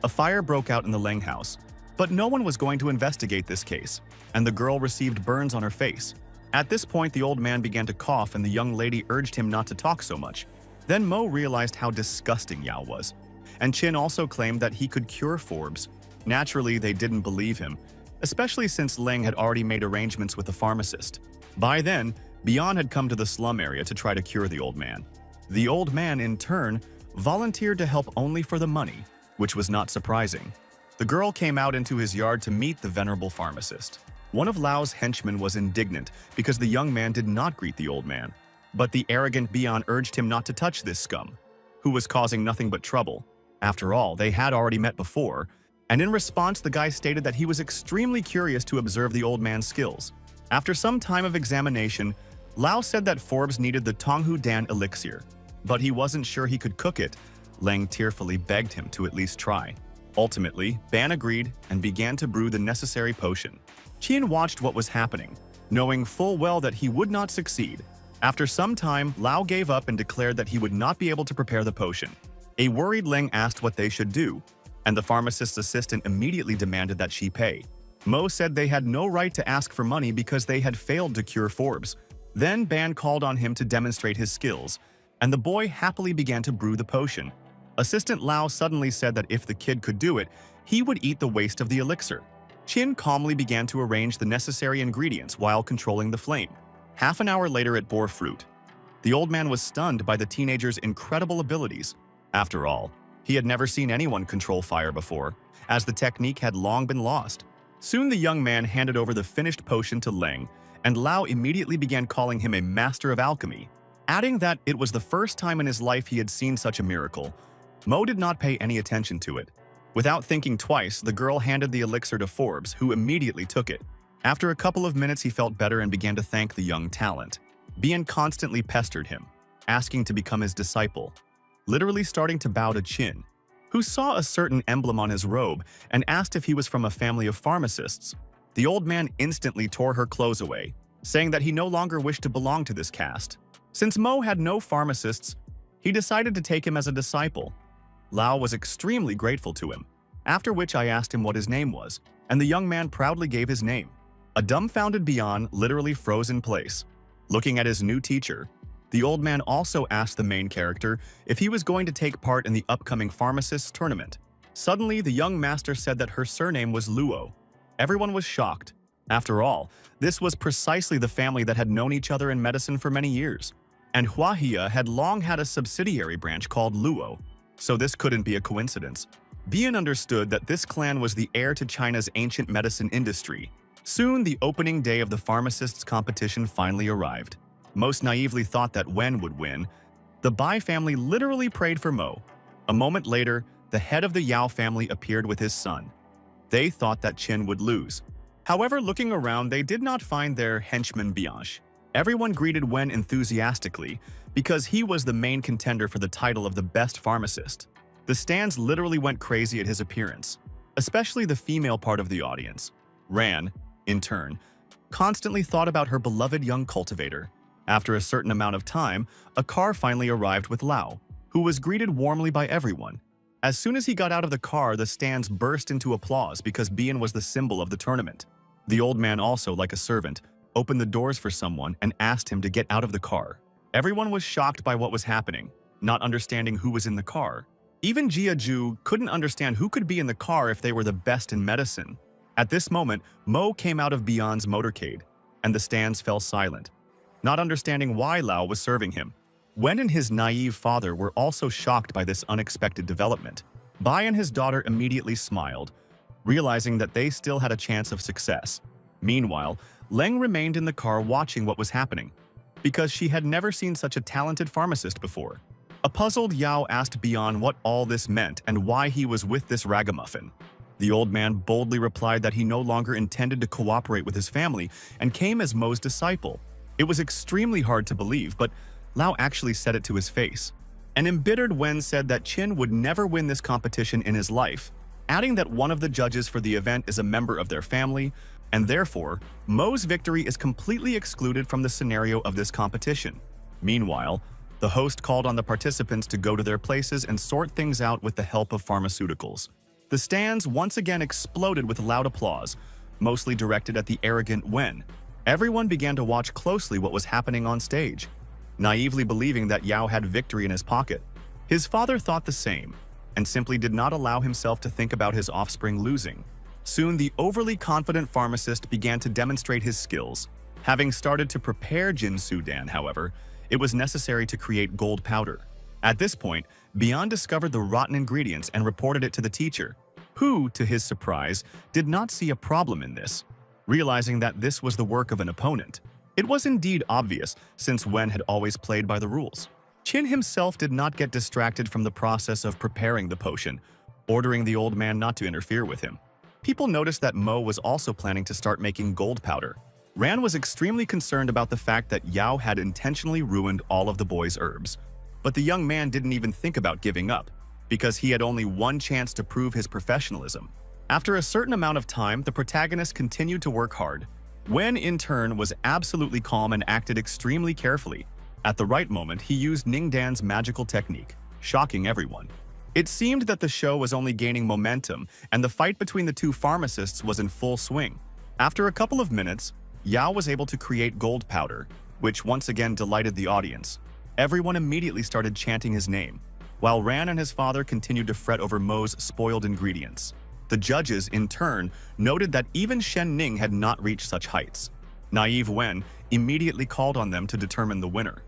a fire broke out in the Leng house. But no one was going to investigate this case, and the girl received burns on her face. At this point, the old man began to cough and the young lady urged him not to talk so much. Then Mo realized how disgusting Yao was, and Qin also claimed that he could cure Forbes. Naturally, they didn't believe him, especially since Leng had already made arrangements with the pharmacist. By then, Bian had come to the slum area to try to cure the old man. The old man, in turn, volunteered to help only for the money, which was not surprising. The girl came out into his yard to meet the venerable pharmacist. One of Lao's henchmen was indignant because the young man did not greet the old man. But the arrogant Bian urged him not to touch this scum, who was causing nothing but trouble. After all, they had already met before, and in response the guy stated that he was extremely curious to observe the old man's skills. After some time of examination, Lao said that Forbes needed the Tonghu Dan elixir, but he wasn't sure he could cook it. Leng tearfully begged him to at least try. Ultimately, Ban agreed and began to brew the necessary potion. Qian watched what was happening, knowing full well that he would not succeed. After some time, Lao gave up and declared that he would not be able to prepare the potion. A worried Leng asked what they should do, and the pharmacist's assistant immediately demanded that she pay. Mo said they had no right to ask for money because they had failed to cure Forbes. Then Ban called on him to demonstrate his skills, and the boy happily began to brew the potion. Assistant Lao suddenly said that if the kid could do it, he would eat the waste of the elixir. Qin calmly began to arrange the necessary ingredients while controlling the flame. Half an hour later it bore fruit. The old man was stunned by the teenager's incredible abilities. After all, he had never seen anyone control fire before, as the technique had long been lost. Soon the young man handed over the finished potion to Leng, and Lao immediately began calling him a master of alchemy, adding that it was the first time in his life he had seen such a miracle. Mo did not pay any attention to it. Without thinking twice, the girl handed the elixir to Forbes, who immediately took it. After a couple of minutes, he felt better and began to thank the young talent. Bian constantly pestered him, asking to become his disciple, literally starting to bow to Qin, who saw a certain emblem on his robe and asked if he was from a family of pharmacists. The old man instantly tore her clothes away, saying that he no longer wished to belong to this caste. Since Mo had no pharmacists, he decided to take him as a disciple. Lao was extremely grateful to him, after which I asked him what his name was, and the young man proudly gave his name. A dumbfounded Bian literally froze in place. Looking at his new teacher, the old man also asked the main character if he was going to take part in the upcoming pharmacist's tournament. Suddenly, the young master said that her surname was Luo. Everyone was shocked. After all, this was precisely the family that had known each other in medicine for many years. And Huahia had long had a subsidiary branch called Luo, so this couldn't be a coincidence. Bian understood that this clan was the heir to China's ancient medicine industry. Soon, the opening day of the pharmacists' competition finally arrived. Most naively thought that Wen would win. The Bai family literally prayed for Mo. A moment later, the head of the Yao family appeared with his son. They thought that Qin would lose. However, looking around, they did not find their henchman Bianche. Everyone greeted Wen enthusiastically because he was the main contender for the title of the best pharmacist. The stands literally went crazy at his appearance, especially the female part of the audience. Ran, in turn, constantly thought about her beloved young cultivator. After a certain amount of time, a car finally arrived with Lao, who was greeted warmly by everyone. As soon as he got out of the car, the stands burst into applause because Bian was the symbol of the tournament. The old man also, like a servant, opened the doors for someone and asked him to get out of the car. Everyone was shocked by what was happening, not understanding who was in the car. Even Jia Ju couldn't understand who could be in the car if they were the best in medicine. At this moment, Mo came out of Bian's motorcade, and the stands fell silent, not understanding why Lao was serving him. Wen and his naive father were also shocked by this unexpected development. Bai and his daughter immediately smiled, realizing that they still had a chance of success. Meanwhile, Leng remained in the car watching what was happening, because she had never seen such a talented pharmacist before. A puzzled Yao asked Bian what all this meant and why he was with this ragamuffin. The old man boldly replied that he no longer intended to cooperate with his family and came as Mo's disciple. It was extremely hard to believe, but Lao actually said it to his face. An embittered Wen said that Qin would never win this competition in his life, adding that one of the judges for the event is a member of their family, and therefore, Mo's victory is completely excluded from the scenario of this competition. Meanwhile, the host called on the participants to go to their places and sort things out with the help of pharmaceuticals. The stands once again exploded with loud applause, mostly directed at the arrogant Wen. Everyone began to watch closely what was happening on stage, naively believing that Yao had victory in his pocket. His father thought the same, and simply did not allow himself to think about his offspring losing. Soon, the overly confident pharmacist began to demonstrate his skills. Having started to prepare Jin Sudan, however, it was necessary to create gold powder. At this point, Bian discovered the rotten ingredients and reported it to the teacher, who, to his surprise, did not see a problem in this, realizing that this was the work of an opponent. It was indeed obvious, since Wen had always played by the rules. Qin himself did not get distracted from the process of preparing the potion, ordering the old man not to interfere with him. People noticed that Mo was also planning to start making gold powder. Ran was extremely concerned about the fact that Yao had intentionally ruined all of the boy's herbs. But the young man didn't even think about giving up, because he had only one chance to prove his professionalism. After a certain amount of time, the protagonist continued to work hard. Wen, in turn, was absolutely calm and acted extremely carefully. At the right moment, he used Ningdan's magical technique, shocking everyone. It seemed that the show was only gaining momentum, and the fight between the two pharmacists was in full swing. After a couple of minutes, Yao was able to create gold powder, which once again delighted the audience. Everyone immediately started chanting his name, while Ran and his father continued to fret over Mo's spoiled ingredients. The judges, in turn, noted that even Shen Ning had not reached such heights. Naive Wen immediately called on them to determine the winner.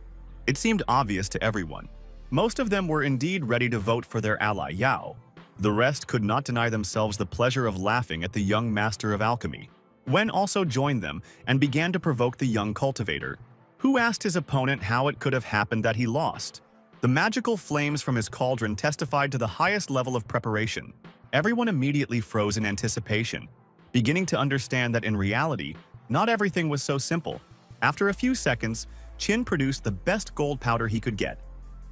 It seemed obvious to everyone. Most of them were indeed ready to vote for their ally Yao. The rest could not deny themselves the pleasure of laughing at the young master of alchemy. Wen also joined them and began to provoke the young cultivator, who asked his opponent how it could have happened that he lost. The magical flames from his cauldron testified to the highest level of preparation. Everyone immediately froze in anticipation, beginning to understand that in reality, not everything was so simple. After a few seconds, Qin produced the best gold powder he could get.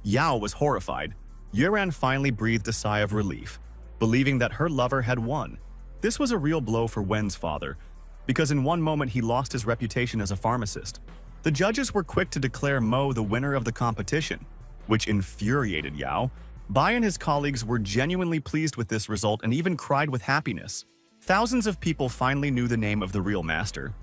Yao was horrified. Yuran finally breathed a sigh of relief, believing that her lover had won. This was a real blow for Wen's father, because in one moment he lost his reputation as a pharmacist. The judges were quick to declare Mo the winner of the competition, which infuriated Yao. Bai and his colleagues were genuinely pleased with this result and even cried with happiness. Thousands of people finally knew the name of the real master.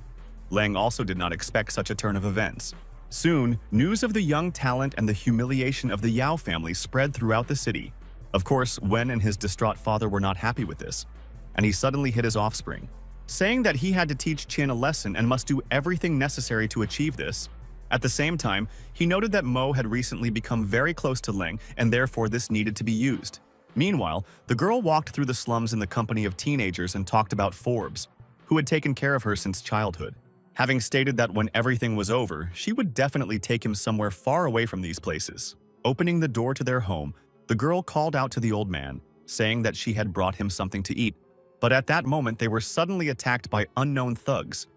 Leng also did not expect such a turn of events. Soon, news of the young talent and the humiliation of the Yao family spread throughout the city. Of course, Wen and his distraught father were not happy with this, and he suddenly hit his offspring, saying that he had to teach Qin a lesson and must do everything necessary to achieve this. At the same time, he noted that Mo had recently become very close to Leng, and therefore this needed to be used. Meanwhile, the girl walked through the slums in the company of teenagers and talked about Forbes, who had taken care of her since childhood. Having stated that when everything was over, she would definitely take him somewhere far away from these places. Opening the door to their home, the girl called out to the old man, saying that she had brought him something to eat. But at that moment, they were suddenly attacked by unknown thugs.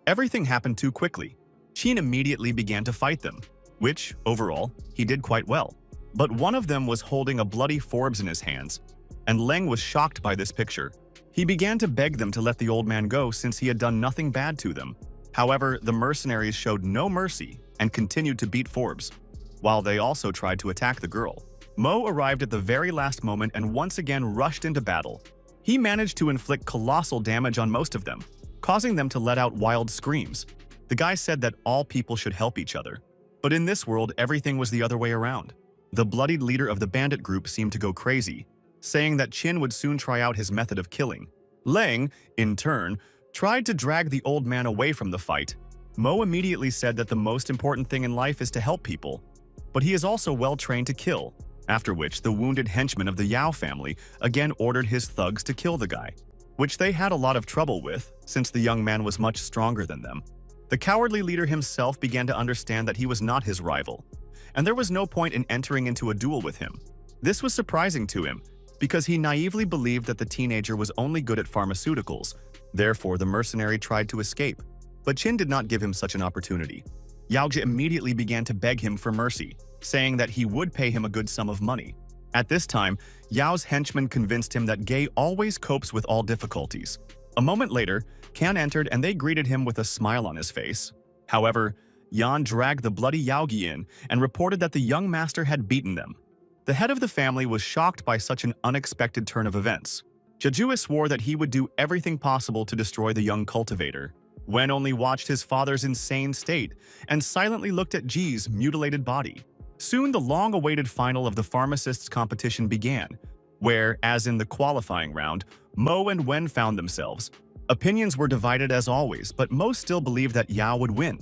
Everything happened too quickly. Qin immediately began to fight them, which, overall, he did quite well. But one of them was holding a bloody Forbes in his hands, and Leng was shocked by this picture. He began to beg them to let the old man go since he had done nothing bad to them. However, the mercenaries showed no mercy and continued to beat Forbes, while they also tried to attack the girl. Mo arrived at the very last moment and once again rushed into battle. He managed to inflict colossal damage on most of them, causing them to let out wild screams. The guy said that all people should help each other. But in this world, everything was the other way around. The bloodied leader of the bandit group seemed to go crazy, saying that Qin would soon try out his method of killing. Leng, in turn, tried to drag the old man away from the fight. Mo immediately said that the most important thing in life is to help people, but he is also well trained to kill, after which the wounded henchman of the Yao family again ordered his thugs to kill the guy, which they had a lot of trouble with since the young man was much stronger than them. The cowardly leader himself began to understand that he was not his rival, and there was no point in entering into a duel with him. This was surprising to him, because he naively believed that the teenager was only good at pharmaceuticals. Therefore, the mercenary tried to escape, but Qin did not give him such an opportunity. Yaoji immediately began to beg him for mercy, saying that he would pay him a good sum of money. At this time, Yao's henchman convinced him that Gay always copes with all difficulties. A moment later, Kan entered and they greeted him with a smile on his face. However, Yan dragged the bloody Yaogi in and reported that the young master had beaten them. The head of the family was shocked by such an unexpected turn of events. Jejua swore that he would do everything possible to destroy the young cultivator. Wen only watched his father's insane state and silently looked at Ji's mutilated body. Soon the long-awaited final of the pharmacists' competition began, where, as in the qualifying round, Mo and Wen found themselves. Opinions were divided as always, but most still believed that Yao would win.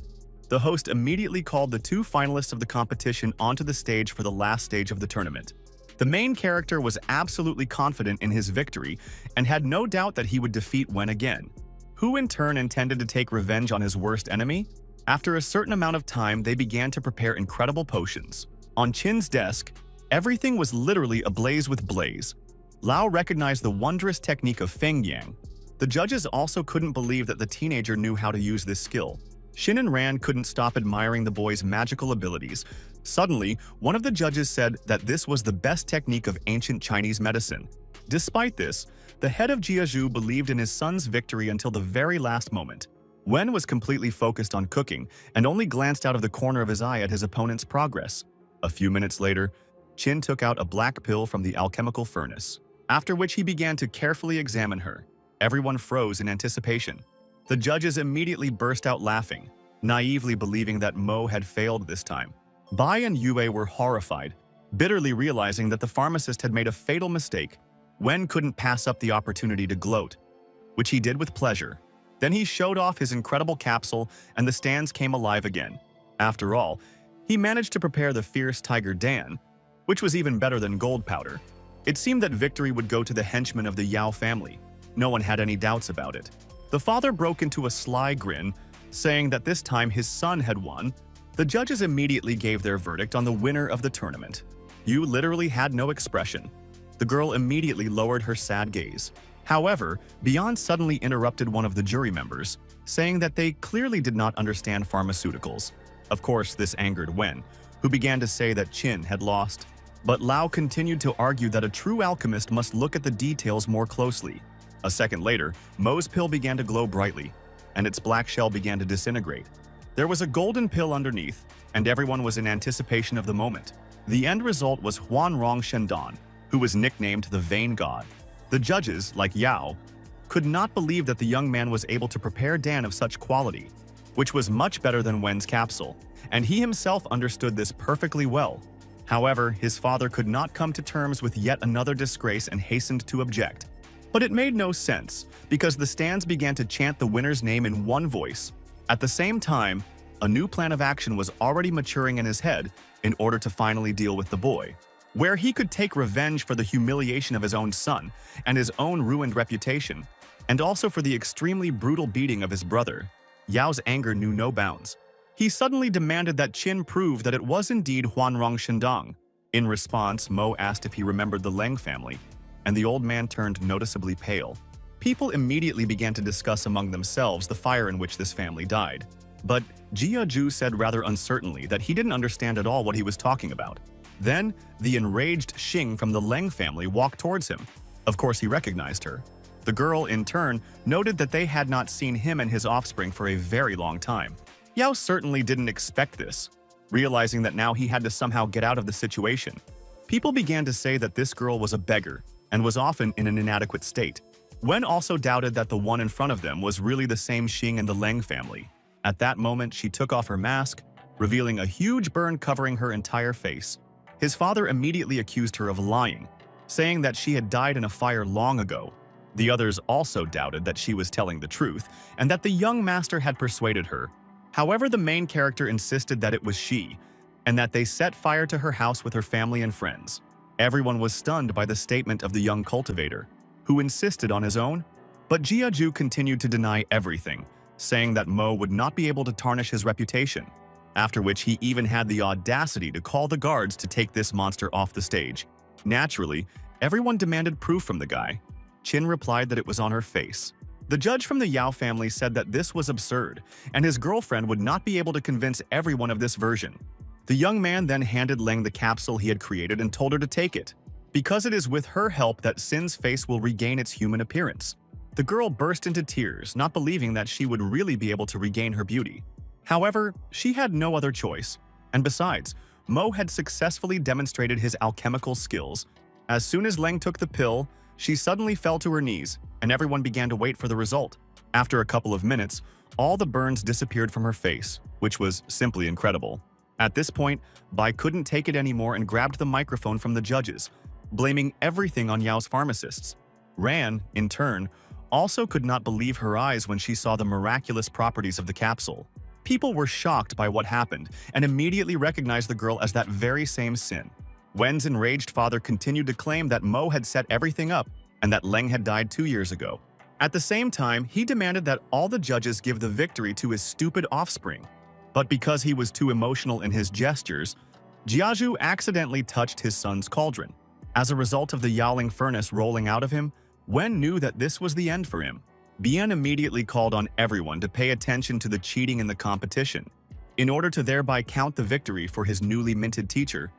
The host immediately called the two finalists of the competition onto the stage for the last stage of the tournament. The main character was absolutely confident in his victory and had no doubt that he would defeat Wen again, who in turn intended to take revenge on his worst enemy. After a certain amount of time, they began to prepare incredible potions. On Qin's desk, everything was literally ablaze with blaze. Lao recognized the wondrous technique of Feng Yang. The judges also couldn't believe that the teenager knew how to use this skill. Xin and Ran couldn't stop admiring the boy's magical abilities. Suddenly, one of the judges said that this was the best technique of ancient Chinese medicine. Despite this, the head of Jiazhu believed in his son's victory until the very last moment. Wen was completely focused on cooking and only glanced out of the corner of his eye at his opponent's progress. A few minutes later, Qin took out a black pill from the alchemical furnace, after which he began to carefully examine her. Everyone froze in anticipation. The judges immediately burst out laughing, naively believing that Mo had failed this time. Bai and Yue were horrified, bitterly realizing that the pharmacist had made a fatal mistake. Wen couldn't pass up the opportunity to gloat, which he did with pleasure. Then he showed off his incredible capsule and the stands came alive again. After all, he managed to prepare the fierce Tiger Dan, which was even better than gold powder. It seemed that victory would go to the henchmen of the Yao family. No one had any doubts about it. The father broke into a sly grin, saying that this time his son had won. The judges immediately gave their verdict on the winner of the tournament. Yu literally had no expression. The girl immediately lowered her sad gaze. However, Beyond suddenly interrupted one of the jury members, saying that they clearly did not understand pharmaceuticals. Of course, this angered Wen, who began to say that Qin had lost. But Lao continued to argue that a true alchemist must look at the details more closely. A second later, Mo's pill began to glow brightly, and its black shell began to disintegrate. There was a golden pill underneath, and everyone was in anticipation of the moment. The end result was Huanrong Shendan, who was nicknamed the Vain God. The judges, like Yao, could not believe that the young man was able to prepare Dan of such quality, which was much better than Wen's capsule, and he himself understood this perfectly well. However, his father could not come to terms with yet another disgrace and hastened to object. But it made no sense, because the stands began to chant the winner's name in one voice. At the same time, a new plan of action was already maturing in his head in order to finally deal with the boy, where he could take revenge for the humiliation of his own son and his own ruined reputation, and also for the extremely brutal beating of his brother. Yao's anger knew no bounds. He suddenly demanded that Qin prove that it was indeed Huanrong Shendang. In response, Mo asked if he remembered the Leng family, and the old man turned noticeably pale. People immediately began to discuss among themselves the fire in which this family died. But Jia Ju said rather uncertainly that he didn't understand at all what he was talking about. Then, the enraged Xing from the Leng family walked towards him. Of course, he recognized her. The girl, in turn, noted that they had not seen him and his offspring for a very long time. Yao certainly didn't expect this, realizing that now he had to somehow get out of the situation. People began to say that this girl was a beggar and was often in an inadequate state. Wen also doubted that the one in front of them was really the same Xing and the Leng family. At that moment, she took off her mask, revealing a huge burn covering her entire face. His father immediately accused her of lying, saying that she had died in a fire long ago. The others also doubted that she was telling the truth and that the young master had persuaded her. However, the main character insisted that it was she, and that they set fire to her house with her family and friends. Everyone was stunned by the statement of the young cultivator, who insisted on his own. But Jia Ju continued to deny everything, saying that Mo would not be able to tarnish his reputation, after which he even had the audacity to call the guards to take this monster off the stage. Naturally, everyone demanded proof from the guy. Qin replied that it was on her face. The judge from the Yao family said that this was absurd, and his girlfriend would not be able to convince everyone of this version. The young man then handed Leng the capsule he had created and told her to take it, because it is with her help that Sin's face will regain its human appearance. The girl burst into tears, not believing that she would really be able to regain her beauty. However, she had no other choice, and besides, Mo had successfully demonstrated his alchemical skills. As soon as Leng took the pill, she suddenly fell to her knees, and everyone began to wait for the result. After a couple of minutes, all the burns disappeared from her face, which was simply incredible. At this point, Bai couldn't take it anymore and grabbed the microphone from the judges, blaming everything on Yao's pharmacists. Ran, in turn, also could not believe her eyes when she saw the miraculous properties of the capsule. People were shocked by what happened and immediately recognized the girl as that very same Sin. Wen's enraged father continued to claim that Mo had set everything up and that Leng had died 2 years ago. At the same time, he demanded that all the judges give the victory to his stupid offspring. But because he was too emotional in his gestures, Jiaju accidentally touched his son's cauldron. As a result of the Yaoling furnace rolling out of him, Wen knew that this was the end for him. Bian immediately called on everyone to pay attention to the cheating in the competition, in order to thereby count the victory for his newly minted teacher.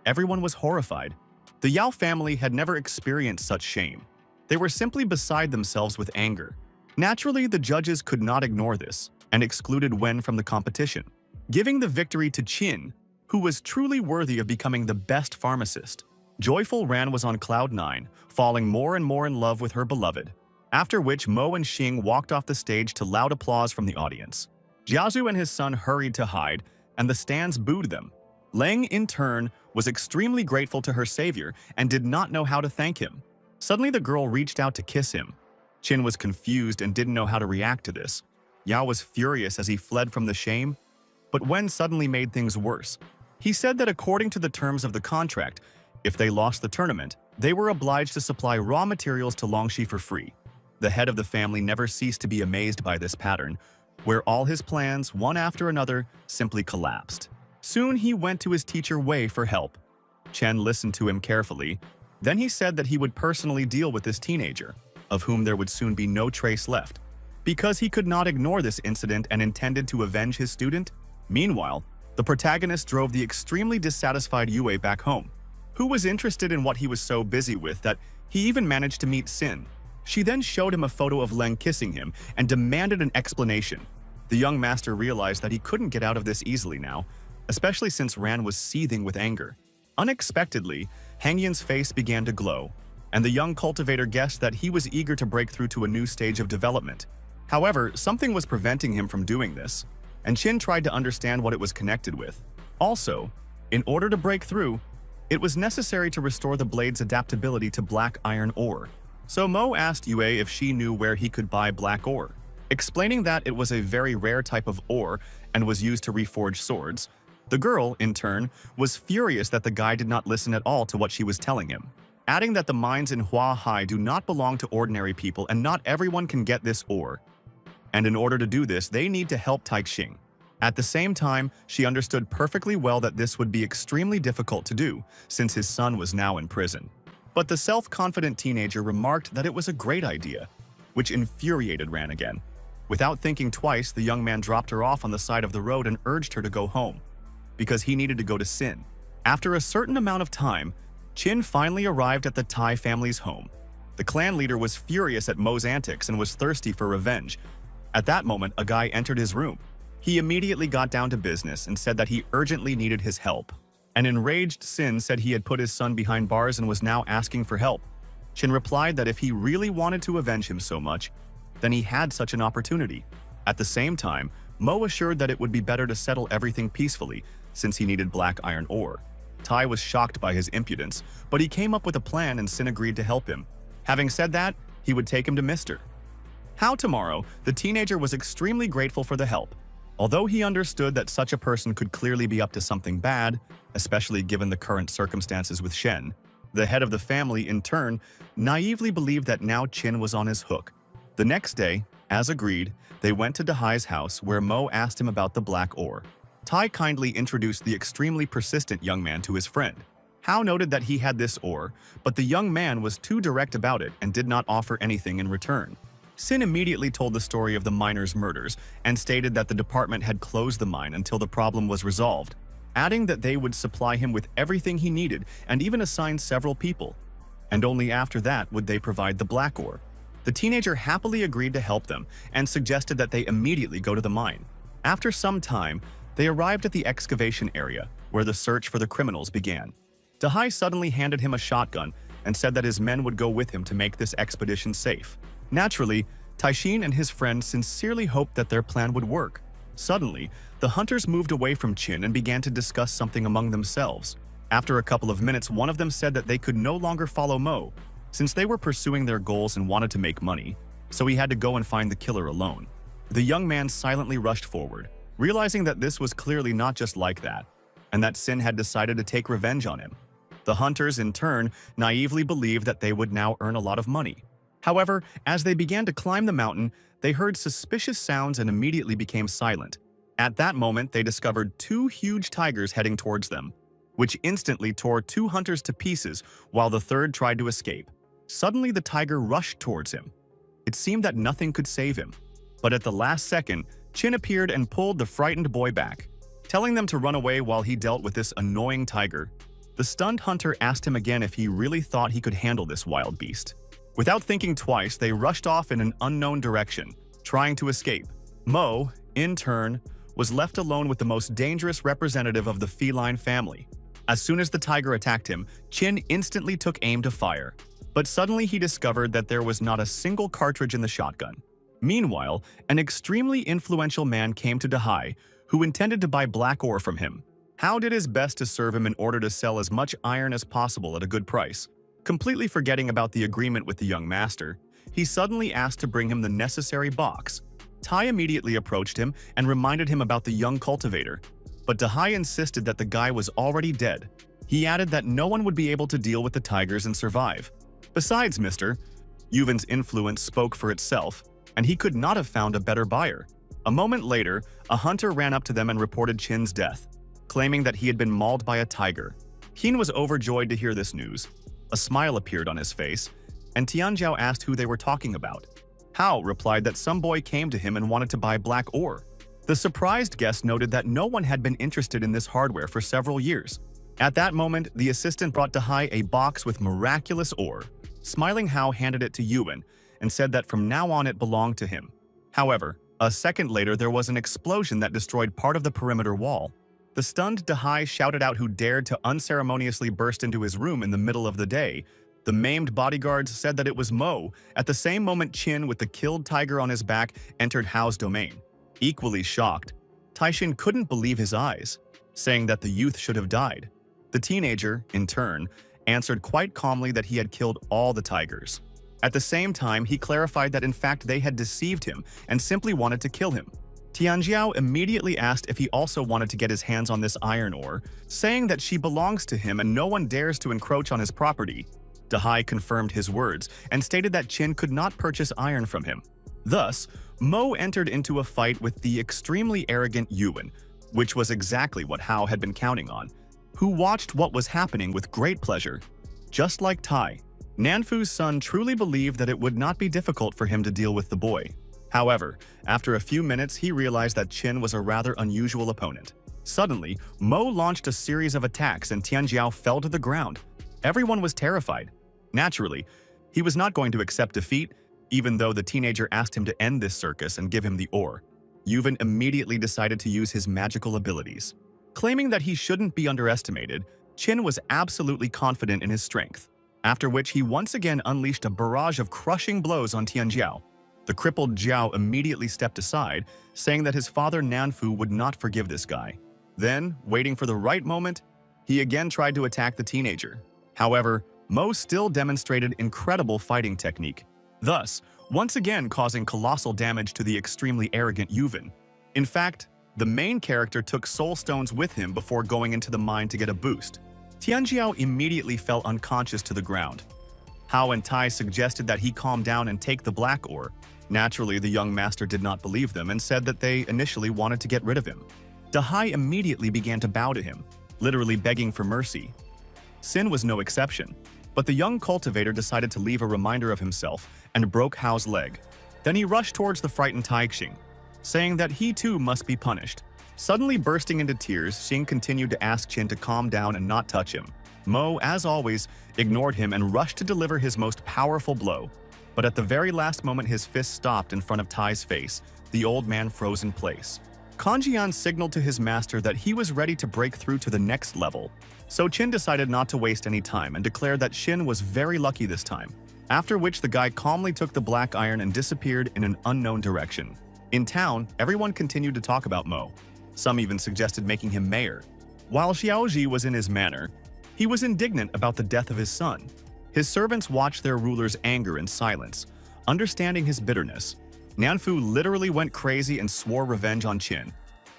Everyone was horrified. The Yao family had never experienced such shame. They were simply beside themselves with anger. Naturally, the judges could not ignore this and excluded Wen from the competition, giving the victory to Qin, who was truly worthy of becoming the best pharmacist. Joyful Ran was on cloud 9, falling more and more in love with her beloved, after which Mo and Xing walked off the stage to loud applause from the audience. Jiazu and his son hurried to hide, and the stands booed them. Leng, in turn, was extremely grateful to her savior and did not know how to thank him. Suddenly, the girl reached out to kiss him. Qin was confused and didn't know how to react to this. Yao was furious as he fled from the shame, but Wen suddenly made things worse. He said that according to the terms of the contract, if they lost the tournament, they were obliged to supply raw materials to Longxi for free. The head of the family never ceased to be amazed by this pattern, where all his plans, one after another, simply collapsed. Soon he went to his teacher Wei for help. Chen listened to him carefully, Then he said that he would personally deal with this teenager, of whom there would soon be no trace left, because he could not ignore this incident and intended to avenge his student. Meanwhile, the protagonist drove the extremely dissatisfied Yue back home, who was interested in what he was so busy with that he even managed to meet Sin. She then showed him a photo of Leng kissing him and demanded an explanation. The young master realized that he couldn't get out of this easily now, especially since Ran was seething with anger. Unexpectedly, Hangyan's face began to glow, and the young cultivator guessed that he was eager to break through to a new stage of development. However, something was preventing him from doing this, and Qin tried to understand what it was connected with. Also, in order to break through, it was necessary to restore the blade's adaptability to black iron ore. So Mo asked Yue if she knew where he could buy black ore, explaining that it was a very rare type of ore and was used to reforge swords. The girl, in turn, was furious that the guy did not listen at all to what she was telling him, adding that the mines in Hua Hai do not belong to ordinary people and not everyone can get this ore. And in order to do this, they need to help Taixing. At the same time, she understood perfectly well that this would be extremely difficult to do, since his son was now in prison. But the self-confident teenager remarked that it was a great idea, which infuriated Ran again. Without thinking twice, the young man dropped her off on the side of the road and urged her to go home, because he needed to go to Sin. After a certain amount of time, Qin finally arrived at the Tai family's home. The clan leader was furious at Mo's antics and was thirsty for revenge. At that moment, a guy entered his room. He immediately got down to business and said that he urgently needed his help. An enraged Sin said he had put his son behind bars and was now asking for help. Qin replied that if he really wanted to avenge him so much, then he had such an opportunity. At the same time, Mo assured that it would be better to settle everything peacefully, since he needed black iron ore. Tai was shocked by his impudence, but he came up with a plan and Sin agreed to help him. Having said that, he would take him to Mr. How tomorrow, the teenager was extremely grateful for the help. Although he understood that such a person could clearly be up to something bad, especially given the current circumstances with Shen, the head of the family, in turn, naively believed that now Qin was on his hook. The next day, as agreed, they went to Dahai's house where Mo asked him about the black ore. Tai kindly introduced the extremely persistent young man to his friend. Hao noted that he had this ore, but the young man was too direct about it and did not offer anything in return. Sin immediately told the story of the miners' murders and stated that the department had closed the mine until the problem was resolved, adding that they would supply him with everything he needed and even assign several people. And only after that would they provide the black ore. The teenager happily agreed to help them and suggested that they immediately go to the mine. After some time, they arrived at the excavation area, where the search for the criminals began. Dahai suddenly handed him a shotgun and said that his men would go with him to make this expedition safe. Naturally, Taixin and his friends sincerely hoped that their plan would work. Suddenly, the hunters moved away from Qin and began to discuss something among themselves. After a couple of minutes, one of them said that they could no longer follow Mo, since they were pursuing their goals and wanted to make money, so he had to go and find the killer alone. The young man silently rushed forward, realizing that this was clearly not just like that, and that Sin had decided to take revenge on him. The hunters, in turn, naively believed that they would now earn a lot of money. However, as they began to climb the mountain, they heard suspicious sounds and immediately became silent. At that moment, they discovered two huge tigers heading towards them, which instantly tore two hunters to pieces while the third tried to escape. Suddenly, the tiger rushed towards him. It seemed that nothing could save him. But at the last second, Qin appeared and pulled the frightened boy back, telling them to run away while he dealt with this annoying tiger. The stunned hunter asked him again if he really thought he could handle this wild beast. Without thinking twice, they rushed off in an unknown direction, trying to escape. Mo, in turn, was left alone with the most dangerous representative of the feline family. As soon as the tiger attacked him, Qin instantly took aim to fire. But suddenly he discovered that there was not a single cartridge in the shotgun. Meanwhile, an extremely influential man came to Dahai, who intended to buy black ore from him. Hao did his best to serve him in order to sell as much iron as possible at a good price. Completely forgetting about the agreement with the young master, he suddenly asked to bring him the necessary box. Tai immediately approached him and reminded him about the young cultivator, but Dahai insisted that the guy was already dead. He added that no one would be able to deal with the tigers and survive. Besides, Mr. Yuven's influence spoke for itself, and he could not have found a better buyer. A moment later, a hunter ran up to them and reported Qin's death, claiming that he had been mauled by a tiger. Qin was overjoyed to hear this news. A smile appeared on his face, and Tianjiao asked who they were talking about. Hao replied that some boy came to him and wanted to buy black ore. The surprised guest noted that no one had been interested in this hardware for several years. At that moment, the assistant brought Dahai a box with miraculous ore. Smiling, Hao handed it to Yuan and said that from now on it belonged to him. However, a second later there was an explosion that destroyed part of the perimeter wall. The stunned Dahai shouted out who dared to unceremoniously burst into his room in the middle of the day. The maimed bodyguards said that it was Mo. At the same moment, Qin, with the killed tiger on his back, entered Hao's domain. Equally shocked, Taishin couldn't believe his eyes, saying that the youth should have died. The teenager, in turn, answered quite calmly that he had killed all the tigers. At the same time, he clarified that in fact they had deceived him and simply wanted to kill him. Tianjiao immediately asked if he also wanted to get his hands on this iron ore, saying that she belongs to him and no one dares to encroach on his property. Dahai confirmed his words and stated that Qin could not purchase iron from him. Thus, Mo entered into a fight with the extremely arrogant Yuan, which was exactly what Hao had been counting on, who watched what was happening with great pleasure. Just like Tai, Nanfu's son truly believed that it would not be difficult for him to deal with the boy. However, after a few minutes, he realized that Qin was a rather unusual opponent. Suddenly, Mo launched a series of attacks and Tianjiao fell to the ground. Everyone was terrified. Naturally, he was not going to accept defeat, even though the teenager asked him to end this circus and give him the ore. Yuan immediately decided to use his magical abilities. Claiming that he shouldn't be underestimated, Qin was absolutely confident in his strength, after which he once again unleashed a barrage of crushing blows on Tianjiao. The crippled Jiao immediately stepped aside, saying that his father Nanfu would not forgive this guy. Then, waiting for the right moment, he again tried to attack the teenager. However, Mo still demonstrated incredible fighting technique, thus once again causing colossal damage to the extremely arrogant Yuan. In fact, the main character took soul stones with him before going into the mine to get a boost. Tianjiao immediately fell unconscious to the ground. Hao and Tai suggested that he calm down and take the black ore. Naturally, the young master did not believe them and said that they initially wanted to get rid of him. Dahai immediately began to bow to him, literally begging for mercy. Sin was no exception, but the young cultivator decided to leave a reminder of himself and broke Hao's leg. Then he rushed towards the frightened Taixing, saying that he too must be punished. Suddenly bursting into tears, Xing continued to ask Qin to calm down and not touch him. Mo, as always, ignored him and rushed to deliver his most powerful blow. But at the very last moment his fist stopped in front of Tai's face. The old man froze in place. Kanjian signaled to his master that he was ready to break through to the next level. So Qin decided not to waste any time and declared that Xin was very lucky this time. After which the guy calmly took the black iron and disappeared in an unknown direction. In town, everyone continued to talk about Mo. Some even suggested making him mayor. While Xiaoji was in his manor, he was indignant about the death of his son. His servants watched their ruler's anger in silence. Understanding his bitterness, Nanfu literally went crazy and swore revenge on Qin,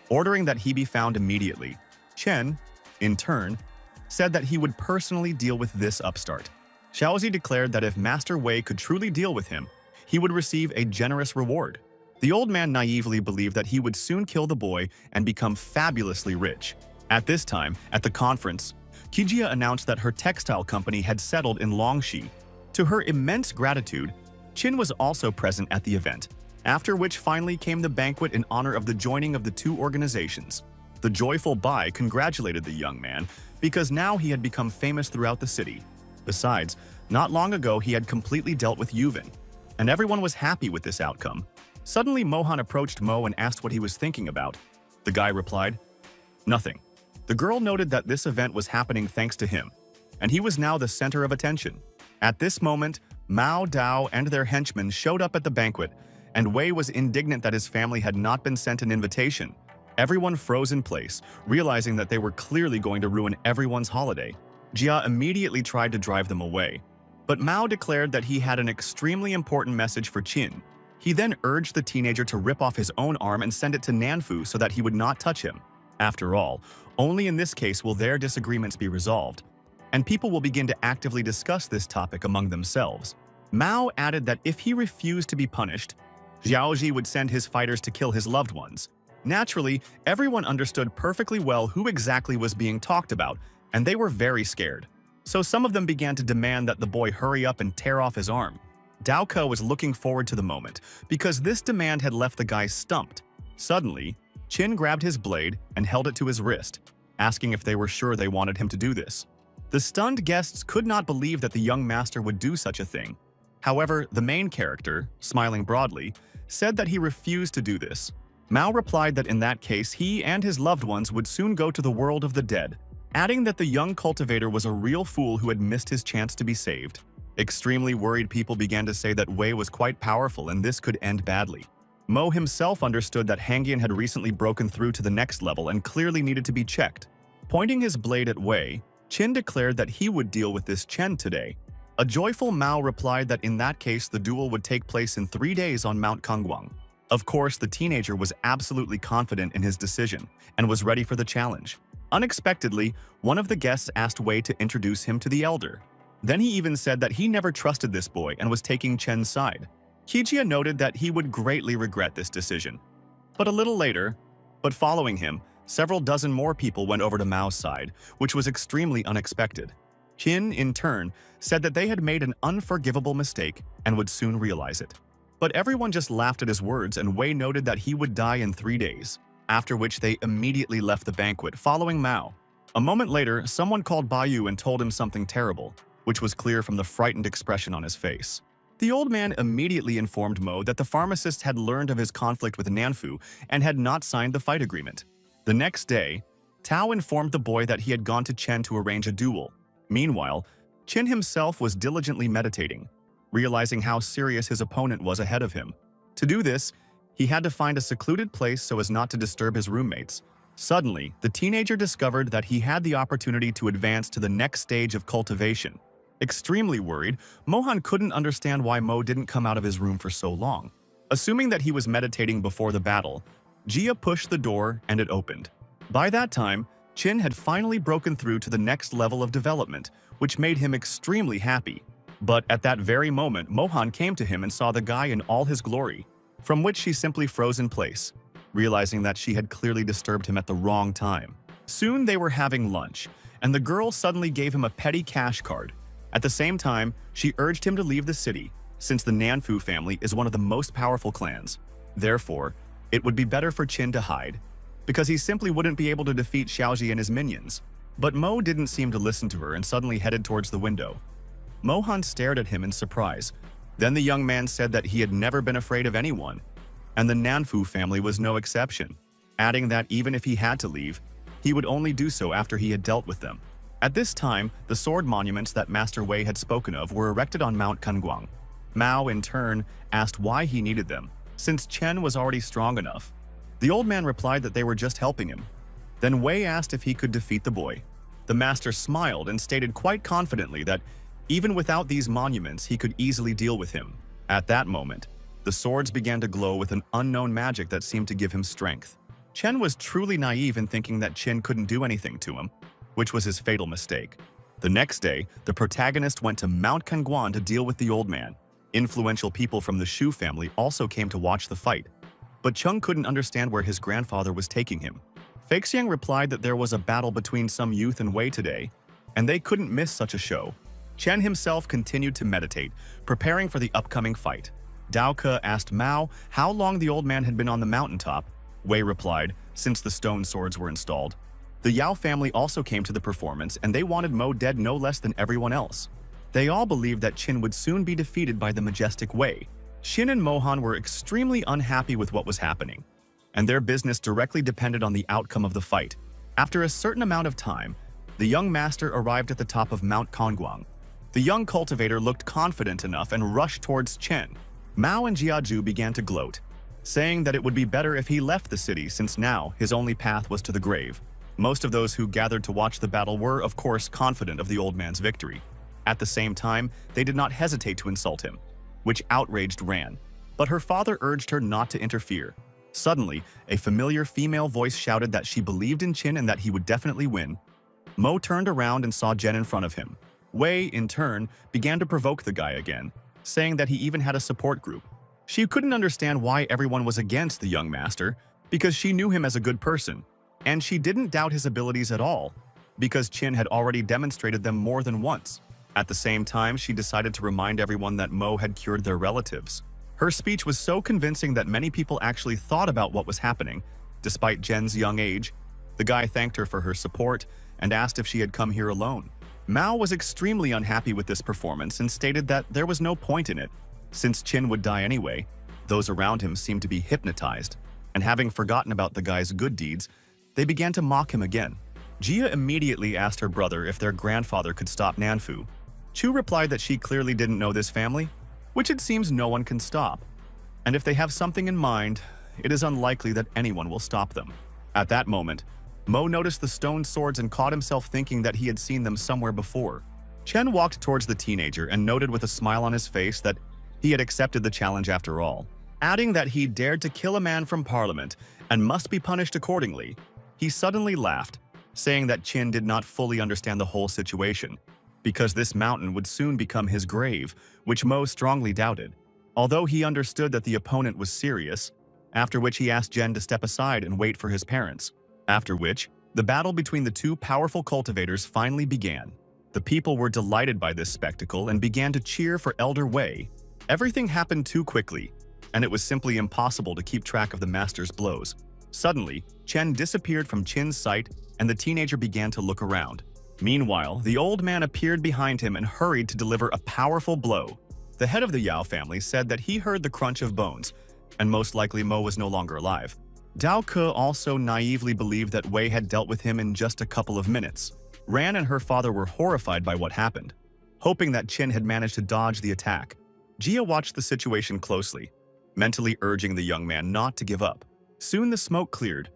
ordering that he be found immediately. Chen, in turn, said that he would personally deal with this upstart. Xiaozi declared that if Master Wei could truly deal with him, he would receive a generous reward. The old man naively believed that he would soon kill the boy and become fabulously rich. At this time, at the conference, Kijia announced that her textile company had settled in Longxi. To her immense gratitude, Qin was also present at the event, after which finally came the banquet in honor of the joining of the two organizations. The joyful Bai congratulated the young man because now he had become famous throughout the city. Besides, not long ago he had completely dealt with Yuvan, and everyone was happy with this outcome. Suddenly Mohan approached Mo and asked what he was thinking about. The guy replied, "Nothing." The girl noted that this event was happening thanks to him, and he was now the center of attention. At this moment, Mao Dao and their henchmen showed up at the banquet, and Wei was indignant that his family had not been sent an invitation. Everyone froze in place, realizing that they were clearly going to ruin everyone's holiday. Jia immediately tried to drive them away, but Mao declared that he had an extremely important message for Qin. He then urged the teenager to rip off his own arm and send it to Nanfu so that he would not touch him. After all, only in this case will their disagreements be resolved, and people will begin to actively discuss this topic among themselves. Mao added that if he refused to be punished, Xiaoji would send his fighters to kill his loved ones. Naturally, everyone understood perfectly well who exactly was being talked about, and they were very scared. So some of them began to demand that the boy hurry up and tear off his arm. Daoke was looking forward to the moment because this demand had left the guy stumped. Suddenly, Qin grabbed his blade and held it to his wrist, asking if they were sure they wanted him to do this. The stunned guests could not believe that the young master would do such a thing. However, the main character, smiling broadly, said that he refused to do this. Mao replied that in that case he and his loved ones would soon go to the world of the dead, adding that the young cultivator was a real fool who had missed his chance to be saved. Extremely worried people began to say that Wei was quite powerful and this could end badly. Mo himself understood that Hangyan had recently broken through to the next level and clearly needed to be checked. Pointing his blade at Wei, Qin declared that he would deal with this Chen today. A joyful Mao replied that in that case the duel would take place in 3 days on Mount Kongguang. Of course, the teenager was absolutely confident in his decision and was ready for the challenge. Unexpectedly, one of the guests asked Wei to introduce him to the elder. Then he even said that he never trusted this boy and was taking Chen's side. Kijia noted that he would greatly regret this decision. But a little later, following him, several dozen more people went over to Mao's side, which was extremely unexpected. Qin, in turn, said that they had made an unforgivable mistake and would soon realize it. But everyone just laughed at his words, and Wei noted that he would die in 3 days, after which they immediately left the banquet, following Mao. A moment later, someone called Bayu and told him something terrible, which was clear from the frightened expression on his face. The old man immediately informed Mo that the pharmacist had learned of his conflict with Nanfu and had not signed the fight agreement. The next day, Tao informed the boy that he had gone to Chen to arrange a duel. Meanwhile, Qin himself was diligently meditating, realizing how serious his opponent was ahead of him. To do this, he had to find a secluded place so as not to disturb his roommates. Suddenly, the teenager discovered that he had the opportunity to advance to the next stage of cultivation. Extremely worried, Mohan couldn't understand why Mo didn't come out of his room for so long. Assuming that he was meditating before the battle, Jia pushed the door and it opened. By that time, Qin had finally broken through to the next level of development, which made him extremely happy. But at that very moment, Mohan came to him and saw the guy in all his glory, from which she simply froze in place, realizing that she had clearly disturbed him at the wrong time. Soon they were having lunch, and the girl suddenly gave him a petty cash card. At the same time, she urged him to leave the city, since the Nanfu family is one of the most powerful clans. Therefore, it would be better for Qin to hide, because he simply wouldn't be able to defeat Xiaoji and his minions. But Mo didn't seem to listen to her and suddenly headed towards the window. Mohan stared at him in surprise. Then the young man said that he had never been afraid of anyone, and the Nanfu family was no exception, adding that even if he had to leave, he would only do so after he had dealt with them. At this time, the sword monuments that Master Wei had spoken of were erected on Mount Kongguang. Mao, in turn, asked why he needed them, since Chen was already strong enough. The old man replied that they were just helping him. Then Wei asked if he could defeat the boy. The master smiled and stated quite confidently that even without these monuments, he could easily deal with him. At that moment, the swords began to glow with an unknown magic that seemed to give him strength. Chen was truly naive in thinking that Qin couldn't do anything to him, which was his fatal mistake. The next day, the protagonist went to Mount Kongguan to deal with the old man. Influential people from the Shu family also came to watch the fight. But Chung couldn't understand where his grandfather was taking him. Feixiang replied that there was a battle between some youth and Wei today, and they couldn't miss such a show. Chen himself continued to meditate, preparing for the upcoming fight. Daoke asked Mao how long the old man had been on the mountaintop. Wei replied, since the stone swords were installed. The Yao family also came to the performance, and they wanted Mo dead no less than everyone else. They all believed that Qin would soon be defeated by the majestic Wei. Xin and Mohan were extremely unhappy with what was happening, and their business directly depended on the outcome of the fight. After a certain amount of time, the young master arrived at the top of Mount Kongguang. The young cultivator looked confident enough and rushed towards Chen. Mao and Jiaju began to gloat, saying that it would be better if he left the city since now his only path was to the grave. Most of those who gathered to watch the battle were, of course, confident of the old man's victory. At the same time, they did not hesitate to insult him, which outraged Ran. But her father urged her not to interfere. Suddenly, a familiar female voice shouted that she believed in Qin and that he would definitely win. Mo turned around and saw Jen in front of him. Wei, in turn, began to provoke the guy again, saying that he even had a support group. She couldn't understand why everyone was against the young master, because she knew him as a good person, and she didn't doubt his abilities at all. because Qin had already demonstrated them more than once. At the same time, she decided to remind everyone that Mo had cured their relatives. Her speech was so convincing that many people actually thought about what was happening. Despite Jen's young age, the guy thanked her for her support and asked if she had come here alone. Mao was extremely unhappy with this performance and stated that there was no point in it, since Qin would die anyway. Those around him seemed to be hypnotized, and having forgotten about the guy's good deeds, they began to mock him again. Jia immediately asked her brother if their grandfather could stop Nanfu. Chu replied that she clearly didn't know this family, which it seems no one can stop. And if they have something in mind, it is unlikely that anyone will stop them. At that moment, Mo noticed the stone swords and caught himself thinking that he had seen them somewhere before. Chen walked towards the teenager and noted with a smile on his face that he had accepted the challenge after all, adding that he dared to kill a man from Parliament and must be punished accordingly. He suddenly laughed, saying that Qin did not fully understand the whole situation, because this mountain would soon become his grave, which Mo strongly doubted. Although he understood that the opponent was serious, after which he asked Jen to step aside and wait for his parents. After which, the battle between the two powerful cultivators finally began. The people were delighted by this spectacle and began to cheer for Elder Wei. Everything happened too quickly, and it was simply impossible to keep track of the master's blows. Suddenly, Chen disappeared from Qin's sight and the teenager began to look around. Meanwhile, the old man appeared behind him and hurried to deliver a powerful blow. The head of the Yao family said that he heard the crunch of bones, and most likely Mo was no longer alive. Dao Ke also naively believed that Wei had dealt with him in just a couple of minutes. Ran and her father were horrified by what happened, hoping that Qin had managed to dodge the attack. Jia watched the situation closely, mentally urging the young man not to give up. Soon the smoke cleared,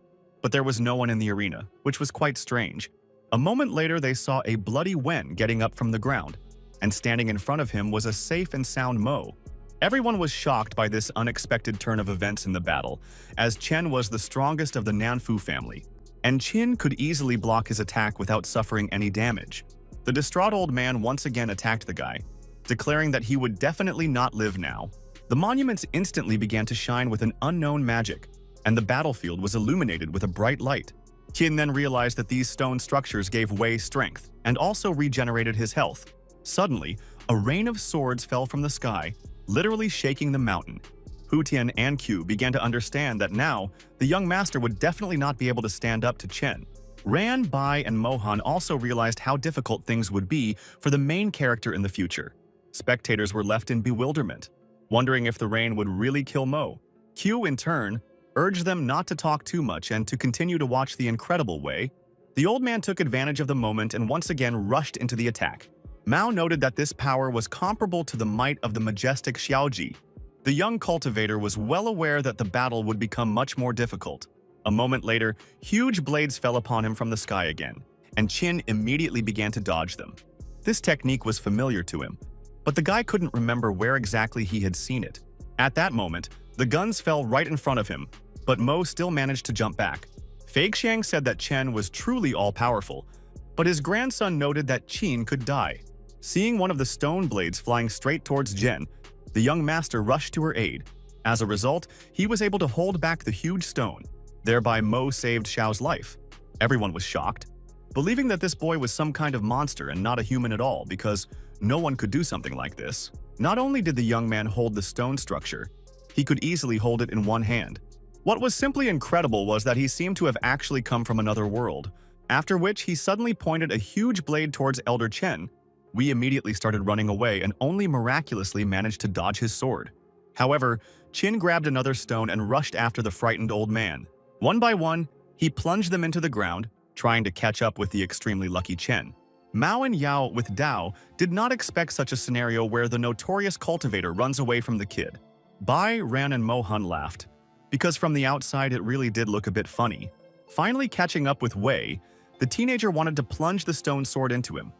but there was no one in the arena, which was quite strange. A moment later, they saw a bloody Wen getting up from the ground, and standing in front of him was a safe and sound Mo. Everyone was shocked by this unexpected turn of events in the battle, as Chen was the strongest of the Nanfu family, and Qin could easily block his attack without suffering any damage. The distraught old man once again attacked the guy, declaring that he would definitely not live now. The monuments instantly began to shine with an unknown magic, and the battlefield was illuminated with a bright light. Qin then realized that these stone structures gave Wei strength and also regenerated his health. Suddenly, a rain of swords fell from the sky, literally shaking the mountain. Hu Tian and Q began to understand that now, the young master would definitely not be able to stand up to Chen. Ran, Bai, and Mohan also realized how difficult things would be for the main character in the future. Spectators were left in bewilderment, wondering if the rain would really kill Mo. Q, in turn, urged them not to talk too much and to continue to watch the incredible Wei. The old man took advantage of the moment and once again rushed into the attack. Mao noted that this power was comparable to the might of the majestic Xiaoji. The young cultivator was well aware that the battle would become much more difficult. A moment later, huge blades fell upon him from the sky again, and Qin immediately began to dodge them. This technique was familiar to him, but the guy couldn't remember where exactly he had seen it. At that moment, the guns fell right in front of him, but Mo still managed to jump back. Feixiang said that Chen was truly all-powerful, but his grandson noted that Qin could die. Seeing one of the stone blades flying straight towards Jen, the young master rushed to her aid. As a result, he was able to hold back the huge stone. Thereby, Mo saved Xiao's life. Everyone was shocked, believing that this boy was some kind of monster and not a human at all because no one could do something like this. Not only did the young man hold the stone structure, he could easily hold it in one hand. What was simply incredible was that he seemed to have actually come from another world, after which he suddenly pointed a huge blade towards Elder Chen. We immediately started running away and only miraculously managed to dodge his sword. However, Qin grabbed another stone and rushed after the frightened old man. One by one, he plunged them into the ground, trying to catch up with the extremely lucky Chen. Mao and Yao with Dao did not expect such a scenario where the notorious cultivator runs away from the kid. Bai, Ran, and Mohan laughed, because from the outside it really did look a bit funny. Finally catching up with Wei, the teenager wanted to plunge the stone sword into him,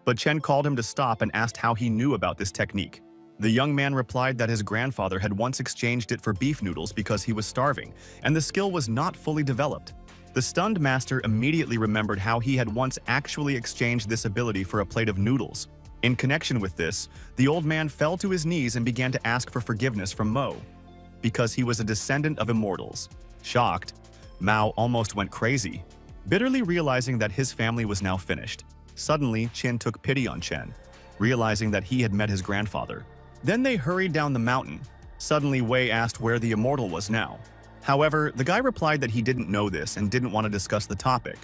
but Chen called him to stop and asked how he knew about this technique. The young man replied that his grandfather had once exchanged it for beef noodles because he was starving, and the skill was not fully developed. The stunned master immediately remembered how he had once actually exchanged this ability for a plate of noodles. In connection with this, the old man fell to his knees and began to ask for forgiveness from Mo, because he was a descendant of immortals. Shocked, Mao almost went crazy. Bitterly realizing that his family was now finished, suddenly Qin took pity on Chen, realizing that he had met his grandfather. Then they hurried down the mountain. Suddenly Wei asked where the immortal was now. However, the guy replied that he didn't know this and didn't want to discuss the topic.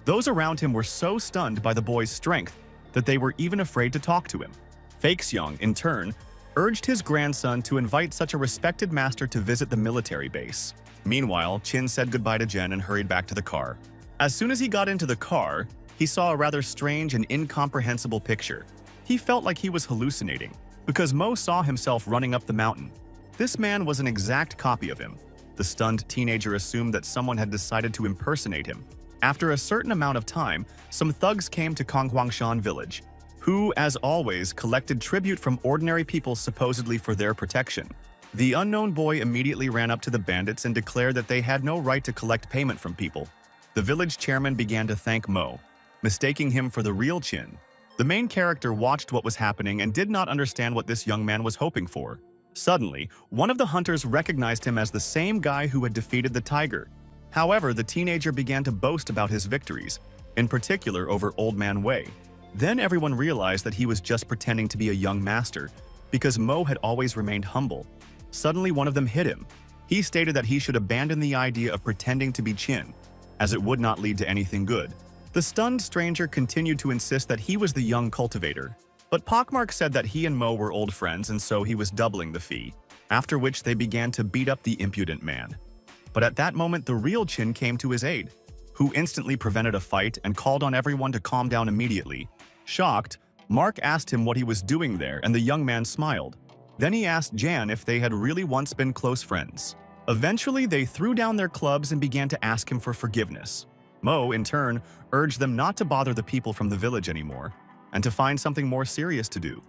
Those around him were so stunned by the boy's strength that they were even afraid to talk to him. Fake Xiong, in turn, urged his grandson to invite such a respected master to visit the military base. Meanwhile, Qin said goodbye to Jen and hurried back to the car. As soon as he got into the car, he saw a rather strange and incomprehensible picture. He felt like he was hallucinating, because Mo saw himself running up the mountain. This man was an exact copy of him. The stunned teenager assumed that someone had decided to impersonate him. After a certain amount of time, some thugs came to Konghuangshan village, who, as always, collected tribute from ordinary people supposedly for their protection. The unknown boy immediately ran up to the bandits and declared that they had no right to collect payment from people. The village chairman began to thank Mo, mistaking him for the real Qin. The main character watched what was happening and did not understand what this young man was hoping for. Suddenly, one of the hunters recognized him as the same guy who had defeated the tiger. However, the teenager began to boast about his victories, in particular over Old Man Wei. Then everyone realized that he was just pretending to be a young master, because Mo had always remained humble. Suddenly, one of them hit him. He stated that he should abandon the idea of pretending to be Qin, as it would not lead to anything good. The stunned stranger continued to insist that he was the young cultivator, but Pockmark said that he and Mo were old friends and so he was doubling the fee, after which they began to beat up the impudent man. But at that moment, the real Qin came to his aid, who instantly prevented a fight and called on everyone to calm down immediately. Shocked, Mark asked him what he was doing there and the young man smiled. Then he asked Jan if they had really once been close friends. Eventually, they threw down their clubs and began to ask him for forgiveness. Mo, in turn, urged them not to bother the people from the village anymore, and to find something more serious to do.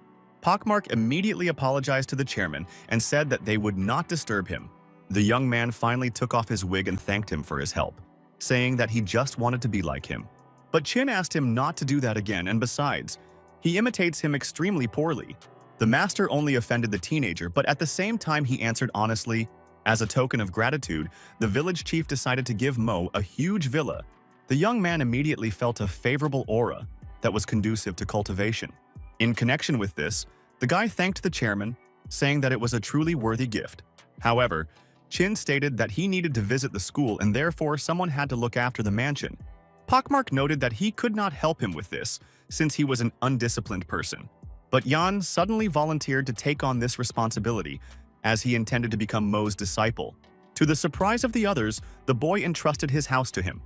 Pockmark immediately apologized to the chairman and said that they would not disturb him. The young man finally took off his wig and thanked him for his help, saying that he just wanted to be like him. But Qin asked him not to do that again, and besides, he imitates him extremely poorly. The master only offended the teenager, but at the same time he answered honestly. As a token of gratitude, the village chief decided to give Mo a huge villa. The young man immediately felt a favorable aura that was conducive to cultivation. In connection with this, the guy thanked the chairman, saying that it was a truly worthy gift. However, Qin stated that he needed to visit the school and therefore someone had to look after the mansion. Pockmark noted that he could not help him with this, since he was an undisciplined person. But Yan suddenly volunteered to take on this responsibility, as he intended to become Mo's disciple. To the surprise of the others, the boy entrusted his house to him.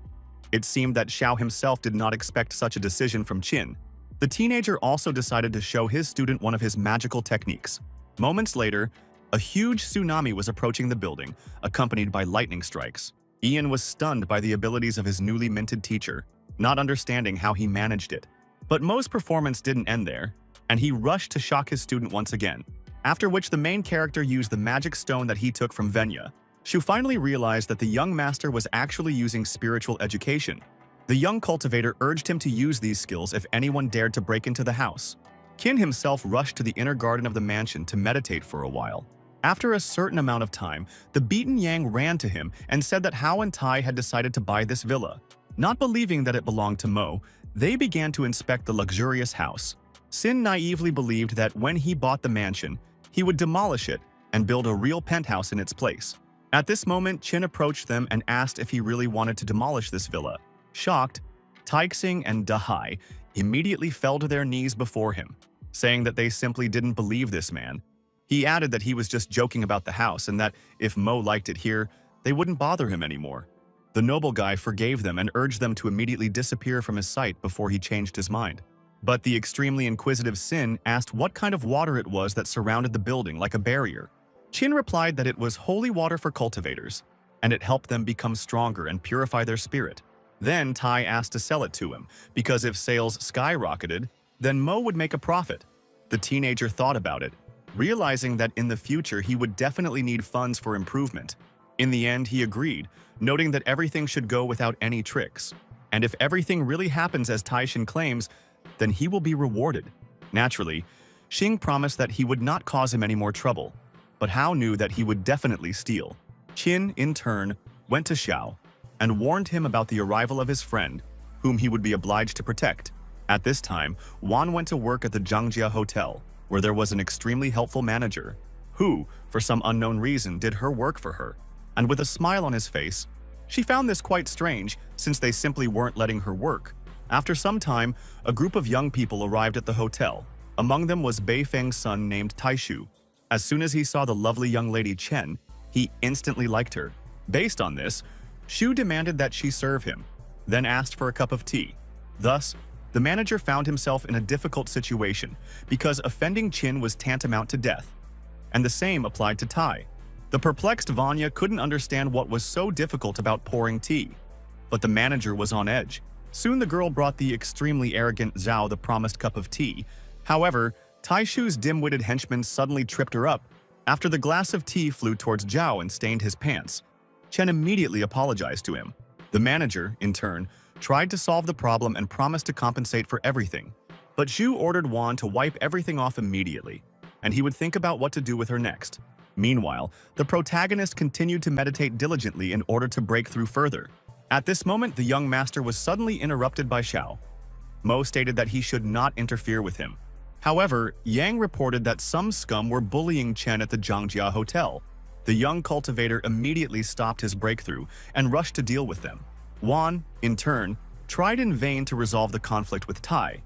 It seemed that Xiao himself did not expect such a decision from Qin. The teenager also decided to show his student one of his magical techniques. Moments later, a huge tsunami was approaching the building, accompanied by lightning strikes. Ian was stunned by the abilities of his newly minted teacher, not understanding how he managed it. But Mo's performance didn't end there, and he rushed to shock his student once again, after which the main character used the magic stone that he took from Venya. Shu finally realized that the young master was actually using spiritual education. The young cultivator urged him to use these skills if anyone dared to break into the house. Qin himself rushed to the inner garden of the mansion to meditate for a while. After a certain amount of time, the beaten Yang ran to him and said that Hao and Tai had decided to buy this villa. Not believing that it belonged to Mo, they began to inspect the luxurious house. Sin naively believed that when he bought the mansion, he would demolish it and build a real penthouse in its place. At this moment, Qin approached them and asked if he really wanted to demolish this villa. Shocked, Taixing and Dahai immediately fell to their knees before him, saying that they simply didn't believe this man. He added that he was just joking about the house and that if Mo liked it here, they wouldn't bother him anymore. The noble guy forgave them and urged them to immediately disappear from his sight before he changed his mind. But the extremely inquisitive Sin asked what kind of water it was that surrounded the building like a barrier. Qin replied that it was holy water for cultivators, and it helped them become stronger and purify their spirit. Then Tai asked to sell it to him, because if sales skyrocketed, then Mo would make a profit. The teenager thought about it, realizing that in the future he would definitely need funds for improvement. In the end, he agreed, noting that everything should go without any tricks. And if everything really happens as Taishin claims, then he will be rewarded. Naturally, Xing promised that he would not cause him any more trouble, but Hao knew that he would definitely steal. Qin, in turn, went to Xiao and warned him about the arrival of his friend, whom he would be obliged to protect. At this time, Wan went to work at the Zhangjia Hotel, where there was an extremely helpful manager, who, for some unknown reason, did her work for her. And with a smile on his face, she found this quite strange, since they simply weren't letting her work. After some time, a group of young people arrived at the hotel. Among them was Bei Feng's son named Taishu. As soon as he saw the lovely young lady Chen, he instantly liked her. Based on this, Shu demanded that she serve him, then asked for a cup of tea. Thus, the manager found himself in a difficult situation because offending Chin was tantamount to death. And the same applied to Tai. The perplexed Vanya couldn't understand what was so difficult about pouring tea. But the manager was on edge. Soon the girl brought the extremely arrogant Zhao the promised cup of tea. However, Taishu's dim-witted henchman suddenly tripped her up after the glass of tea flew towards Zhao and stained his pants. Chen immediately apologized to him. The manager, in turn, tried to solve the problem and promised to compensate for everything. But Zhu ordered Wan to wipe everything off immediately, and he would think about what to do with her next. Meanwhile, the protagonist continued to meditate diligently in order to break through further. At this moment, the young master was suddenly interrupted by Xiao. Mo stated that he should not interfere with him. However, Yang reported that some scum were bullying Chen at the Zhangjia Hotel. The young cultivator immediately stopped his breakthrough and rushed to deal with them. Wan, in turn, tried in vain to resolve the conflict with Tai,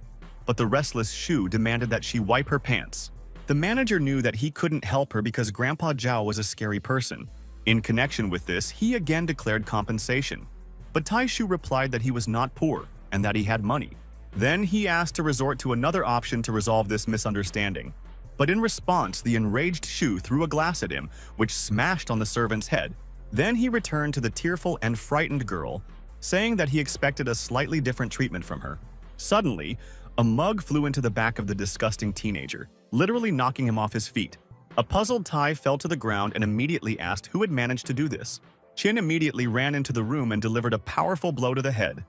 but the restless Shu demanded that she wipe her pants. The manager knew that he couldn't help her because Grandpa Zhao was a scary person. In connection with this, he again declared compensation. But Tai Shu replied that he was not poor and that he had money. Then he asked to resort to another option to resolve this misunderstanding. But in response, the enraged Shu threw a glass at him, which smashed on the servant's head. Then he returned to the tearful and frightened girl, saying that he expected a slightly different treatment from her. Suddenly, a mug flew into the back of the disgusting teenager, literally knocking him off his feet. A puzzled Tai fell to the ground and immediately asked who had managed to do this. Qin immediately ran into the room and delivered a powerful blow to the head.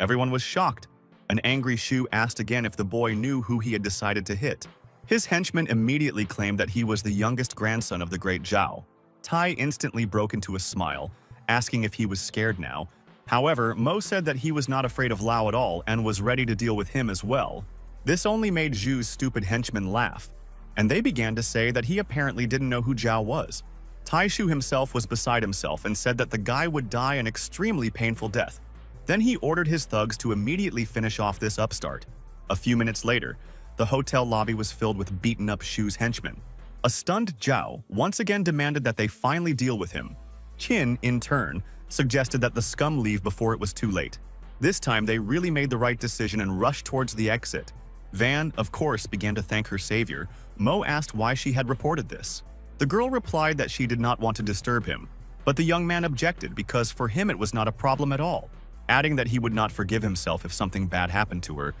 Everyone was shocked. An angry Shu asked again if the boy knew who he had decided to hit. His henchman immediately claimed that he was the youngest grandson of the great Zhao. Tai instantly broke into a smile, asking if he was scared now. However, Mo said that he was not afraid of Lao at all and was ready to deal with him as well. This only made Zhu's stupid henchmen laugh, and they began to say that he apparently didn't know who Zhao was. Taishu himself was beside himself and said that the guy would die an extremely painful death. Then he ordered his thugs to immediately finish off this upstart. A few minutes later, the hotel lobby was filled with beaten-up Shu's henchmen. A stunned Zhao once again demanded that they finally deal with him. Qin, in turn, suggested that the scum leave before it was too late. This time, they really made the right decision and rushed towards the exit. Van, of course, began to thank her savior. Mo asked why she had reported this. The girl replied that she did not want to disturb him, but the young man objected because for him it was not a problem at all, adding that he would not forgive himself if something bad happened to her.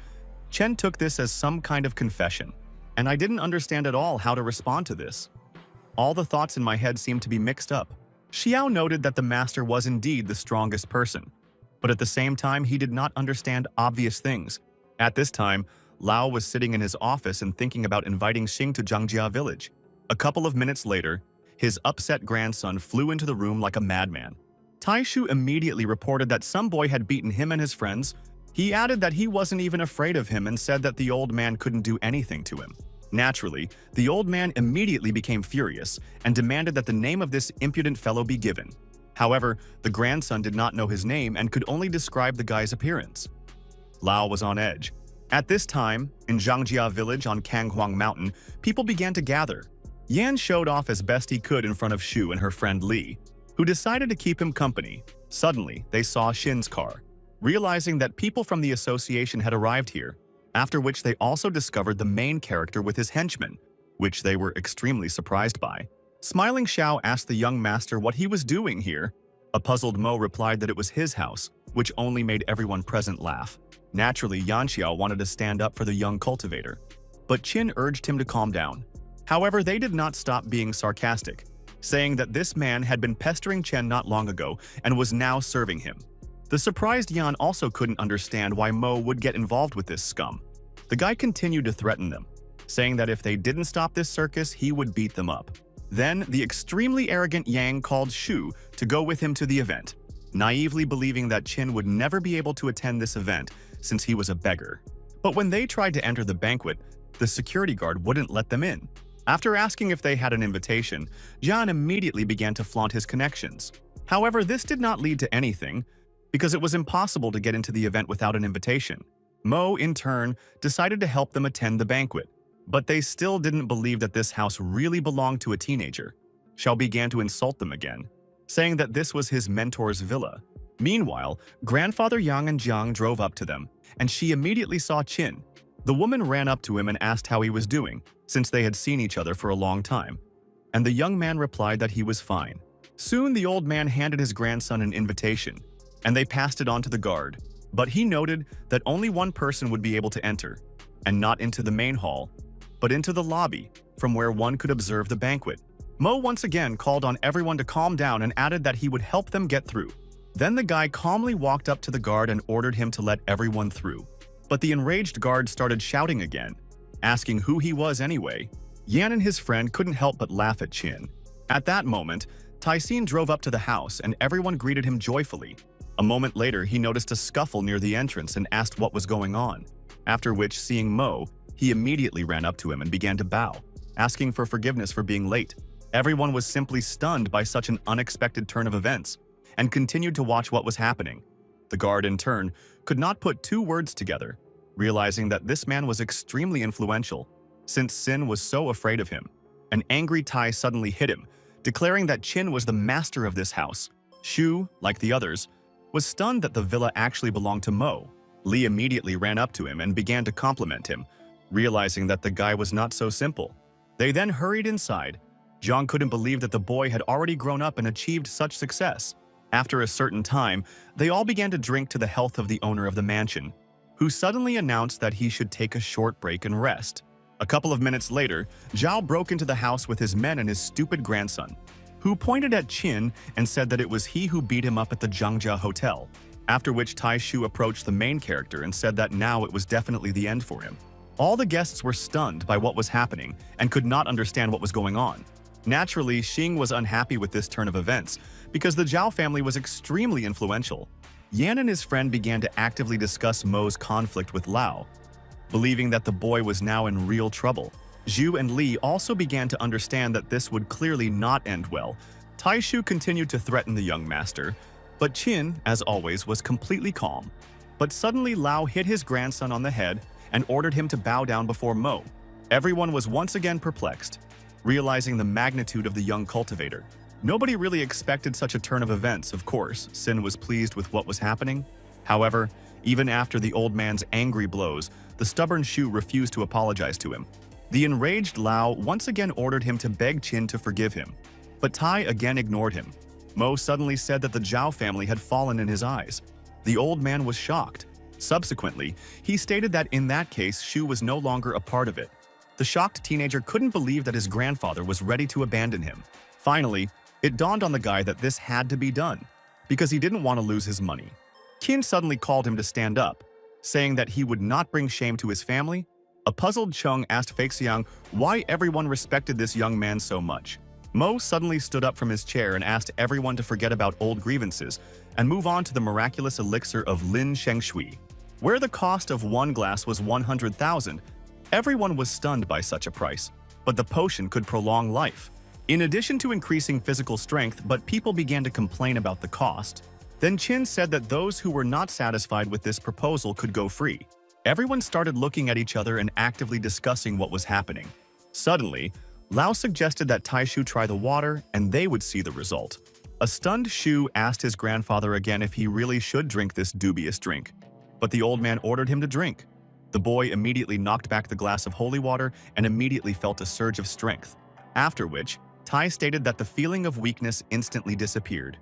Chen took this as some kind of confession, and I didn't understand at all how to respond to this. All the thoughts in my head seemed to be mixed up. Xiao noted that the master was indeed the strongest person, but at the same time he did not understand obvious things. At this time, Lao was sitting in his office and thinking about inviting Xing to Zhangjia village. A couple of minutes later, his upset grandson flew into the room like a madman. Taishu immediately reported that some boy had beaten him and his friends. He added that he wasn't even afraid of him and said that the old man couldn't do anything to him. Naturally, the old man immediately became furious and demanded that the name of this impudent fellow be given. However, the grandson did not know his name and could only describe the guy's appearance. Lao was on edge. At this time, in Zhangjia village on Kanghuang Mountain, people began to gather. Yan showed off as best he could in front of Shu and her friend Li, who decided to keep him company. Suddenly, they saw Xin's car, realizing that people from the association had arrived here, after which they also discovered the main character with his henchmen, which they were extremely surprised by. Smiling Xiao asked the young master what he was doing here. A puzzled Mo replied that it was his house, which only made everyone present laugh. Naturally, Yanxiao wanted to stand up for the young cultivator, but Qin urged him to calm down. However, they did not stop being sarcastic, saying that this man had been pestering Chen not long ago and was now serving him. The surprised Yan also couldn't understand why Mo would get involved with this scum. The guy continued to threaten them, saying that if they didn't stop this circus, he would beat them up. Then, the extremely arrogant Yang called Shu to go with him to the event. naively believing that Qin would never be able to attend this event since he was a beggar. But when they tried to enter the banquet, the security guard wouldn't let them in. After asking if they had an invitation, Jian immediately began to flaunt his connections. However, this did not lead to anything, because it was impossible to get into the event without an invitation. Mo, in turn, decided to help them attend the banquet, but they still didn't believe that this house really belonged to a teenager. Xiao began to insult them again, saying that this was his mentor's villa. Meanwhile, grandfather Yang and Jiang drove up to them, and she immediately saw Qin. The woman ran up to him and asked how he was doing, since they had seen each other for a long time, and the young man replied that he was fine. Soon the old man handed his grandson an invitation, and they passed it on to the guard, but he noted that only one person would be able to enter, and not into the main hall, but into the lobby, from where one could observe the banquet. Mo once again called on everyone to calm down and added that he would help them get through. Then the guy calmly walked up to the guard and ordered him to let everyone through. But the enraged guard started shouting again, asking who he was anyway. Yan and his friend couldn't help but laugh at Qin. At that moment, Taixin drove up to the house and everyone greeted him joyfully. A moment later, he noticed a scuffle near the entrance and asked what was going on, after which, seeing Mo, he immediately ran up to him and began to bow, asking for forgiveness for being late. Everyone was simply stunned by such an unexpected turn of events and continued to watch what was happening. The guard, in turn, could not put two words together, realizing that this man was extremely influential, since Sin was so afraid of him. An angry Tai suddenly hit him, declaring that Qin was the master of this house. Shu, like the others, was stunned that the villa actually belonged to Mo. Li immediately ran up to him and began to compliment him, realizing that the guy was not so simple. They then hurried inside. Jiang couldn't believe that the boy had already grown up and achieved such success. After a certain time, they all began to drink to the health of the owner of the mansion, who suddenly announced that he should take a short break and rest. A couple of minutes later, Zhao broke into the house with his men and his stupid grandson, who pointed at Qin and said that it was he who beat him up at the Zhangjia Hotel, after which Tai Shu approached the main character and said that now it was definitely the end for him. All the guests were stunned by what was happening and could not understand what was going on. Naturally, Xing was unhappy with this turn of events because the Zhao family was extremely influential. Yan and his friend began to actively discuss Mo's conflict with Lao, believing that the boy was now in real trouble. Zhu and Li also began to understand that this would clearly not end well. Tai Shu continued to threaten the young master, but Qin, as always, was completely calm. But suddenly Lao hit his grandson on the head and ordered him to bow down before Mo. Everyone was once again perplexed, realizing the magnitude of the young cultivator. Nobody really expected such a turn of events, of course. Sin was pleased with what was happening. However, even after the old man's angry blows, the stubborn Shu refused to apologize to him. The enraged Lao once again ordered him to beg Qin to forgive him, but Tai again ignored him. Mo suddenly said that the Zhao family had fallen in his eyes. The old man was shocked. Subsequently, he stated that in that case, Shu was no longer a part of it. The shocked teenager couldn't believe that his grandfather was ready to abandon him. Finally, it dawned on the guy that this had to be done, because he didn't want to lose his money. Qin suddenly called him to stand up, saying that he would not bring shame to his family. A puzzled Chung asked Feixiang why everyone respected this young man so much. Mo suddenly stood up from his chair and asked everyone to forget about old grievances and move on to the miraculous elixir of Lin Shengshui. Where the cost of one glass was 100,000, everyone was stunned by such a price, but the potion could prolong life. In addition to increasing physical strength, but people began to complain about the cost. Then Qin said that those who were not satisfied with this proposal could go free. Everyone started looking at each other and actively discussing what was happening. Suddenly, Lao suggested that Tai Shu try the water and they would see the result. A stunned Shu asked his grandfather again if he really should drink this dubious drink, but the old man ordered him to drink. The boy immediately knocked back the glass of holy water and immediately felt a surge of strength, after which Tai stated that the feeling of weakness instantly disappeared,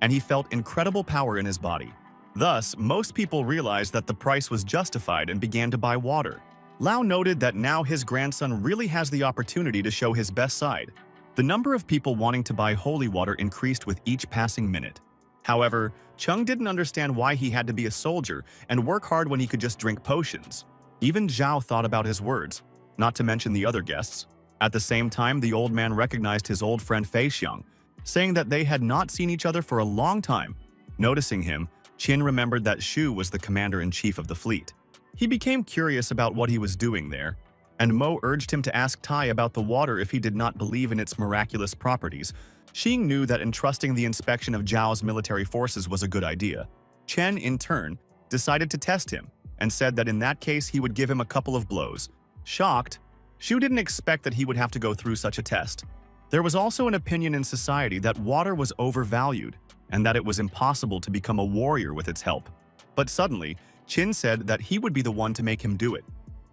and he felt incredible power in his body. Thus, most people realized that the price was justified and began to buy water. Lao noted that now his grandson really has the opportunity to show his best side. The number of people wanting to buy holy water increased with each passing minute. However, Chung didn't understand why he had to be a soldier and work hard when he could just drink potions. Even Zhao thought about his words, not to mention the other guests. At the same time, the old man recognized his old friend Fei Xiang, saying that they had not seen each other for a long time. Noticing him, Qin remembered that Shu was the commander-in-chief of the fleet. He became curious about what he was doing there, and Mo urged him to ask Tai about the water if he did not believe in its miraculous properties. Xing knew that entrusting the inspection of Zhao's military forces was a good idea. Chen, in turn, decided to test him and said that in that case he would give him a couple of blows. Shocked, Shu didn't expect that he would have to go through such a test. There was also an opinion in society that water was overvalued and that it was impossible to become a warrior with its help. But suddenly, Qin said that he would be the one to make him do it,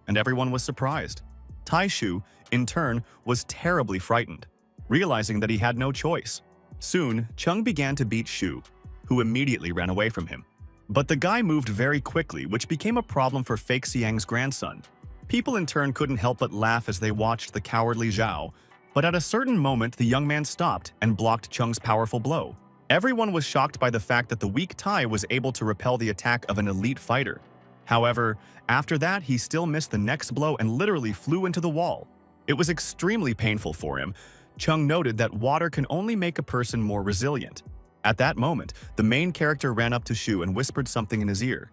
and everyone was surprised. Tai Shu, in turn, was terribly frightened, realizing that he had no choice. Soon, Cheng began to beat Shu, who immediately ran away from him. But the guy moved very quickly, which became a problem for Fake Xiang's grandson. People in turn couldn't help but laugh as they watched the cowardly Zhao, but at a certain moment the young man stopped and blocked Cheng's powerful blow. Everyone was shocked by the fact that the weak Tai was able to repel the attack of an elite fighter. However, after that he still missed the next blow and literally flew into the wall. It was extremely painful for him. Cheng noted that water can only make a person more resilient. At that moment, the main character ran up to Shu and whispered something in his ear.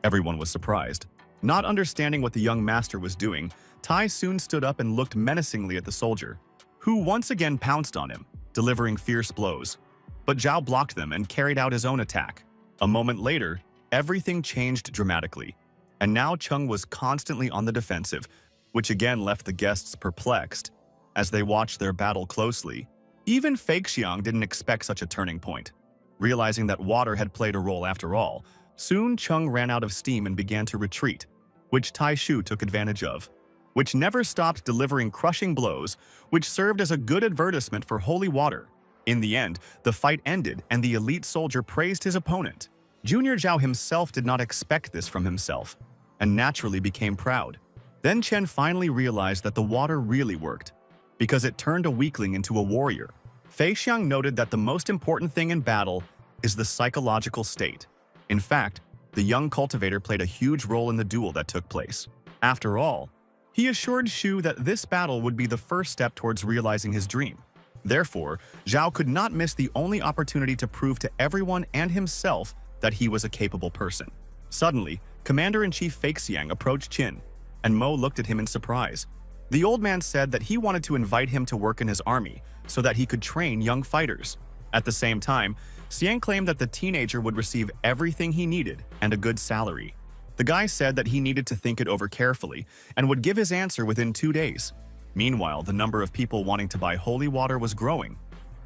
Everyone was surprised. Not understanding what the young master was doing, Tai soon stood up and looked menacingly at the soldier, who once again pounced on him, delivering fierce blows. But Zhao blocked them and carried out his own attack. A moment later, everything changed dramatically, and now Cheng was constantly on the defensive, which again left the guests perplexed as they watched their battle closely. Even Fake Xiang didn't expect such a turning point. Realizing that water had played a role after all, soon Cheng ran out of steam and began to retreat, which Tai Shu took advantage of, which never stopped delivering crushing blows, which served as a good advertisement for holy water. In the end, the fight ended and the elite soldier praised his opponent. Junior Zhao himself did not expect this from himself, and naturally became proud. Then Chen finally realized that the water really worked, because it turned a weakling into a warrior. Fei Xiang noted that the most important thing in battle is the psychological state. In fact, the young cultivator played a huge role in the duel that took place. After all, he assured Shu that this battle would be the first step towards realizing his dream. Therefore, Zhao could not miss the only opportunity to prove to everyone and himself that he was a capable person. Suddenly, Commander-in-Chief Fake Xiang approached Qin, and Mo looked at him in surprise. The old man said that he wanted to invite him to work in his army so that he could train young fighters. At the same time, Xiang claimed that the teenager would receive everything he needed and a good salary. The guy said that he needed to think it over carefully and would give his answer within 2 days. Meanwhile, the number of people wanting to buy holy water was growing,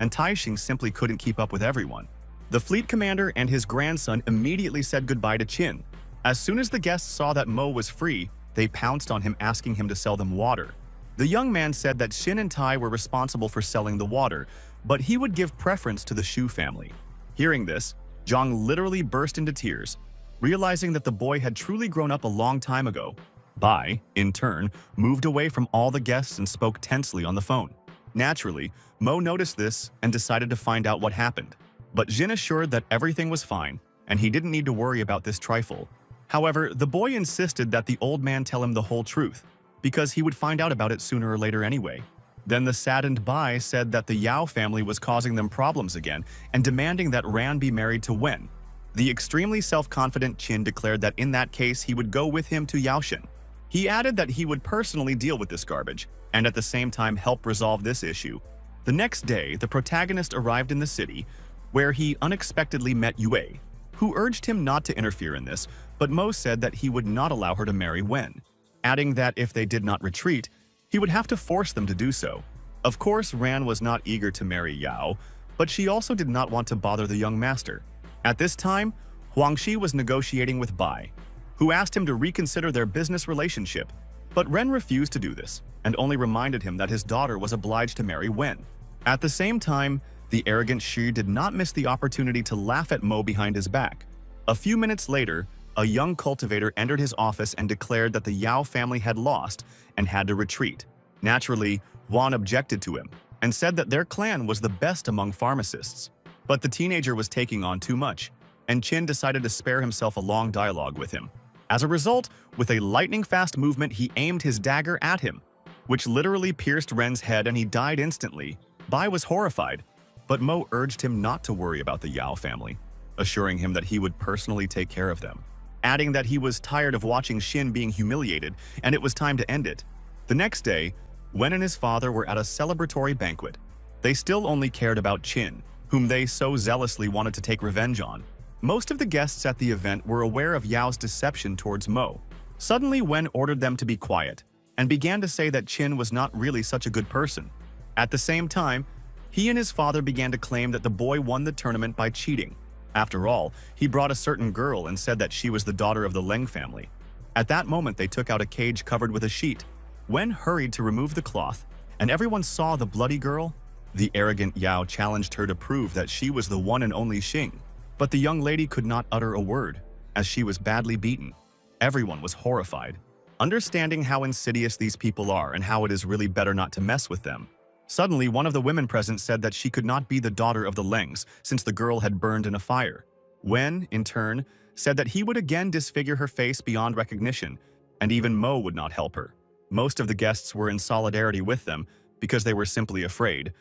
and Taixing simply couldn't keep up with everyone. The fleet commander and his grandson immediately said goodbye to Qin. As soon as the guests saw that Mo was free, they pounced on him asking him to sell them water. The young man said that Xin and Tai were responsible for selling the water, but he would give preference to the Shu family. Hearing this, Zhang literally burst into tears, realizing that the boy had truly grown up a long time ago. Bai, in turn, moved away from all the guests and spoke tensely on the phone. Naturally, Mo noticed this and decided to find out what happened. But Jin assured that everything was fine, and he didn't need to worry about this trifle. However, the boy insisted that the old man tell him the whole truth, because he would find out about it sooner or later anyway. Then the saddened Bai said that the Yao family was causing them problems again and demanding that Ran be married to Wen. The extremely self-confident Qin declared that in that case he would go with him to Yaoshan. He added that he would personally deal with this garbage, and at the same time help resolve this issue. The next day, the protagonist arrived in the city, where he unexpectedly met Yue, who urged him not to interfere in this, but Mo said that he would not allow her to marry Wen, adding that if they did not retreat, he would have to force them to do so. Of course, Ran was not eager to marry Yao, but she also did not want to bother the young master. At this time, Huangxi was negotiating with Bai, who asked him to reconsider their business relationship, but Ren refused to do this and only reminded him that his daughter was obliged to marry Wen. At the same time, the arrogant Shi did not miss the opportunity to laugh at Mo behind his back. A few minutes later, a young cultivator entered his office and declared that the Yao family had lost and had to retreat. Naturally, Wan objected to him and said that their clan was the best among pharmacists. But the teenager was taking on too much, and Qin decided to spare himself a long dialogue with him. As a result, with a lightning-fast movement, he aimed his dagger at him, which literally pierced Ren's head and he died instantly. Bai was horrified, but Mo urged him not to worry about the Yao family. assuring him that he would personally take care of them, adding that he was tired of watching Shin being humiliated and it was time to end it. The next day, Wen and his father were at a celebratory banquet. They still only cared about Chin, whom they so zealously wanted to take revenge on. Most of the guests at the event were aware of Yao's deception towards Mo. Suddenly, Wen ordered them to be quiet and began to say that Chin was not really such a good person. At the same time, he and his father began to claim that the boy won the tournament by cheating. After all, he brought a certain girl and said that she was the daughter of the Leng family. At that moment, they took out a cage covered with a sheet. Wen hurried to remove the cloth, and everyone saw the bloody girl. The arrogant Yao challenged her to prove that she was the one and only Xing. But the young lady could not utter a word, as she was badly beaten. Everyone was horrified, understanding how insidious these people are and how it is really better not to mess with them. Suddenly, one of the women present said that she could not be the daughter of the Lengs since the girl had burned in a fire. Wen, in turn, said that he would again disfigure her face beyond recognition, and even Mo would not help her. Most of the guests were in solidarity with them because they were simply afraid.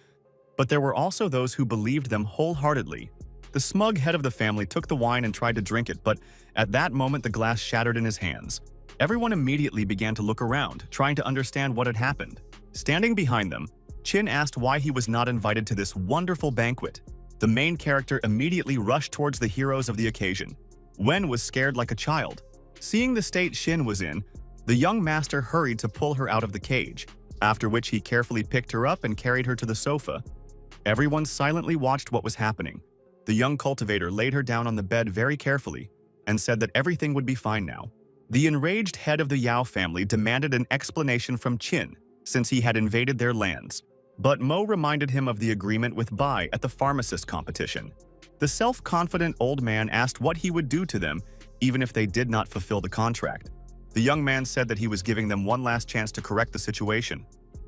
But there were also those who believed them wholeheartedly. The smug head of the family took the wine and tried to drink it, but at that moment the glass shattered in his hands. Everyone immediately began to look around, trying to understand what had happened. Standing behind them, Chin asked why he was not invited to this wonderful banquet. The main character immediately rushed towards the heroes of the occasion. Wen was scared like a child. Seeing the state Shin was in, the young master hurried to pull her out of the cage, after which he carefully picked her up and carried her to the sofa. Everyone silently watched what was happening. The young cultivator laid her down on the bed very carefully and said that everything would be fine now. The enraged head of the Yao family demanded an explanation from Chin, since he had invaded their lands. But Mo reminded him of the agreement with Bai at the pharmacist competition. The self-confident old man asked what he would do to them, even if they did not fulfill the contract. The young man said that he was giving them one last chance to correct the situation.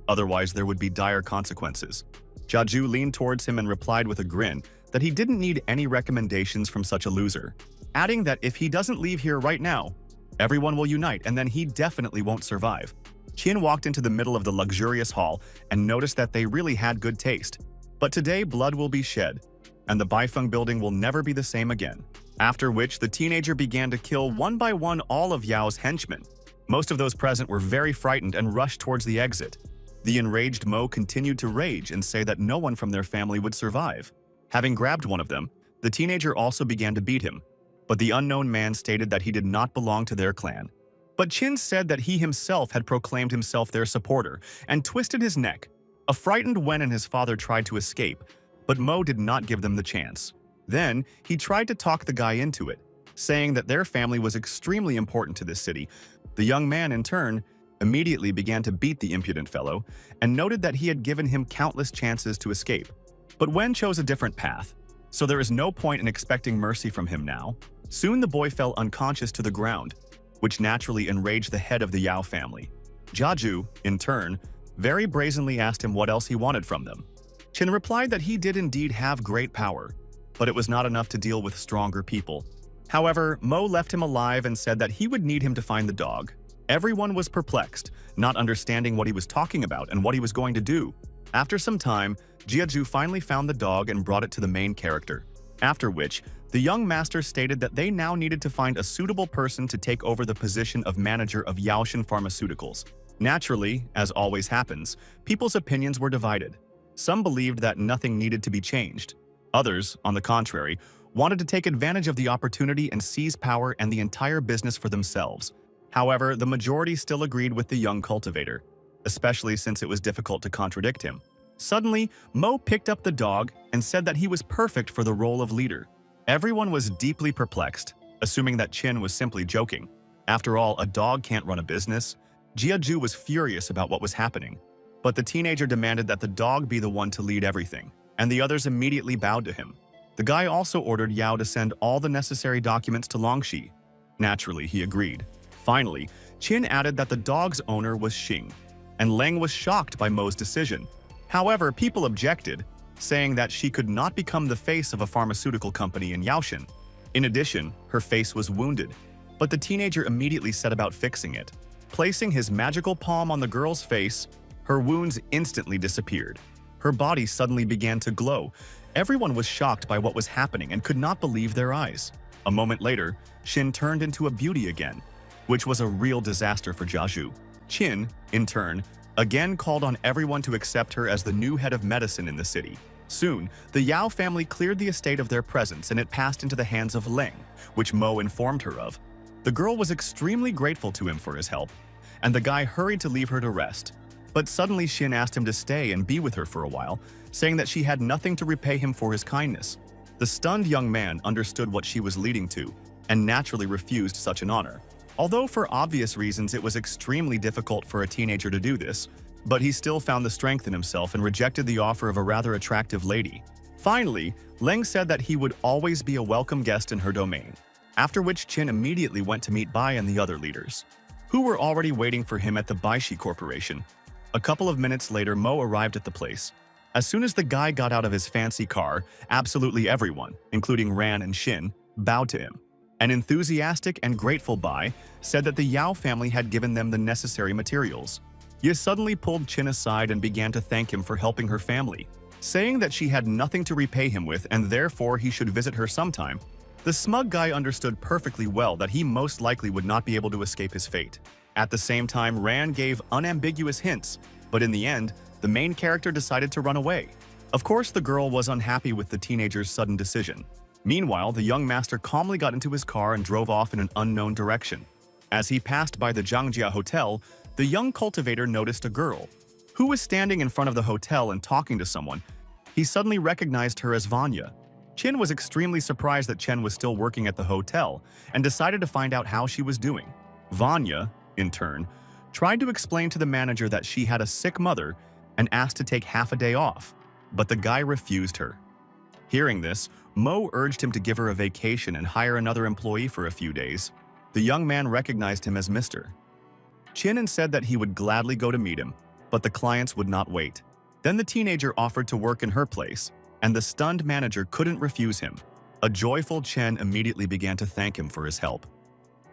Otherwise, there would be dire consequences. Jiaju leaned towards him and replied with a grin that he didn't need any recommendations from such a loser, adding that if he doesn't leave here right now, everyone will unite and then he definitely won't survive. Qin walked into the middle of the luxurious hall and noticed that they really had good taste. But today, blood will be shed, and the Baifeng building will never be the same again. After which, the teenager began to kill one by one all of Yao's henchmen. Most of those present were very frightened and rushed towards the exit. The enraged Mo continued to rage and say that no one from their family would survive. Having grabbed one of them, the teenager also began to beat him, but the unknown man stated that he did not belong to their clan. But Qin said that he himself had proclaimed himself their supporter and twisted his neck. A frightened Wen and his father tried to escape, but Mo did not give them the chance. Then, he tried to talk the guy into it, saying that their family was extremely important to this city. The young man, in turn, immediately began to beat the impudent fellow and noted that he had given him countless chances to escape. But Wen chose a different path, so there is no point in expecting mercy from him now. Soon the boy fell unconscious to the ground, which naturally enraged the head of the Yao family. Jiaju, in turn, very brazenly asked him what else he wanted from them. Qin replied that he did indeed have great power, but it was not enough to deal with stronger people. However, Mo left him alive and said that he would need him to find the dog. Everyone was perplexed, not understanding what he was talking about and what he was going to do. After some time, Jiaju finally found the dog and brought it to the main character. After which, the young master stated that they now needed to find a suitable person to take over the position of manager of Yaoshan Pharmaceuticals. Naturally, as always happens, people's opinions were divided. Some believed that nothing needed to be changed. Others, on the contrary, wanted to take advantage of the opportunity and seize power and the entire business for themselves. However, the majority still agreed with the young cultivator, especially since it was difficult to contradict him. Suddenly, Mo picked up the dog and said that he was perfect for the role of leader. Everyone was deeply perplexed, assuming that Qin was simply joking. After all, a dog can't run a business. Jiaju was furious about what was happening, but the teenager demanded that the dog be the one to lead everything, and the others immediately bowed to him. The guy also ordered Yao to send all the necessary documents to Longxi. Naturally, he agreed. Finally, Qin added that the dog's owner was Xing, and Leng was shocked by Mo's decision. However, people objected, saying that she could not become the face of a pharmaceutical company in Yaoshan. In addition, her face was wounded, but the teenager immediately set about fixing it. Placing his magical palm on the girl's face, her wounds instantly disappeared. Her body suddenly began to glow, Everyone was shocked by what was happening and could not believe their eyes. A moment later, Chin turned into a beauty again, which was a real disaster for Jiaju. Chin, in turn, again called on everyone to accept her as the new head of medicine in the city. Soon, the Yao family cleared the estate of their presence and it passed into the hands of Leng, which Mo informed her of. The girl was extremely grateful to him for his help, and the guy hurried to leave her to rest. But suddenly Shin asked him to stay and be with her for a while, saying that she had nothing to repay him for his kindness. The stunned young man understood what she was leading to, and naturally refused such an honor. Although for obvious reasons it was extremely difficult for a teenager to do this, but he still found the strength in himself and rejected the offer of a rather attractive lady. Finally, Leng said that he would always be a welcome guest in her domain, after which Chin immediately went to meet Bai and the other leaders, who were already waiting for him at the Baishi Corporation. A couple of minutes later, Mo arrived at the place. As soon as the guy got out of his fancy car, absolutely everyone, including Ran and Shin, bowed to him. An enthusiastic and grateful Bai said that the Yao family had given them the necessary materials. Ye suddenly pulled Chin aside and began to thank him for helping her family, saying that she had nothing to repay him with and therefore he should visit her sometime. The smug guy understood perfectly well that he most likely would not be able to escape his fate. At the same time, Ran gave unambiguous hints, but in the end, the main character decided to run away. Of course, the girl was unhappy with the teenager's sudden decision. Meanwhile, the young master calmly got into his car and drove off in an unknown direction. As he passed by the Jiangjia Hotel, the young cultivator noticed a girl who was standing in front of the hotel and talking to someone. He suddenly recognized her as Vanya. Chin was extremely surprised that Chen was still working at the hotel and decided to find out how she was doing. Vanya, in turn, tried to explain to the manager that she had a sick mother and asked to take half a day off, but the guy refused her. Hearing this, Mo urged him to give her a vacation and hire another employee for a few days. The young man recognized him as Mr. Chin said that he would gladly go to meet him, but the clients would not wait. Then the teenager offered to work in her place, and the stunned manager couldn't refuse him. A joyful Chen immediately began to thank him for his help.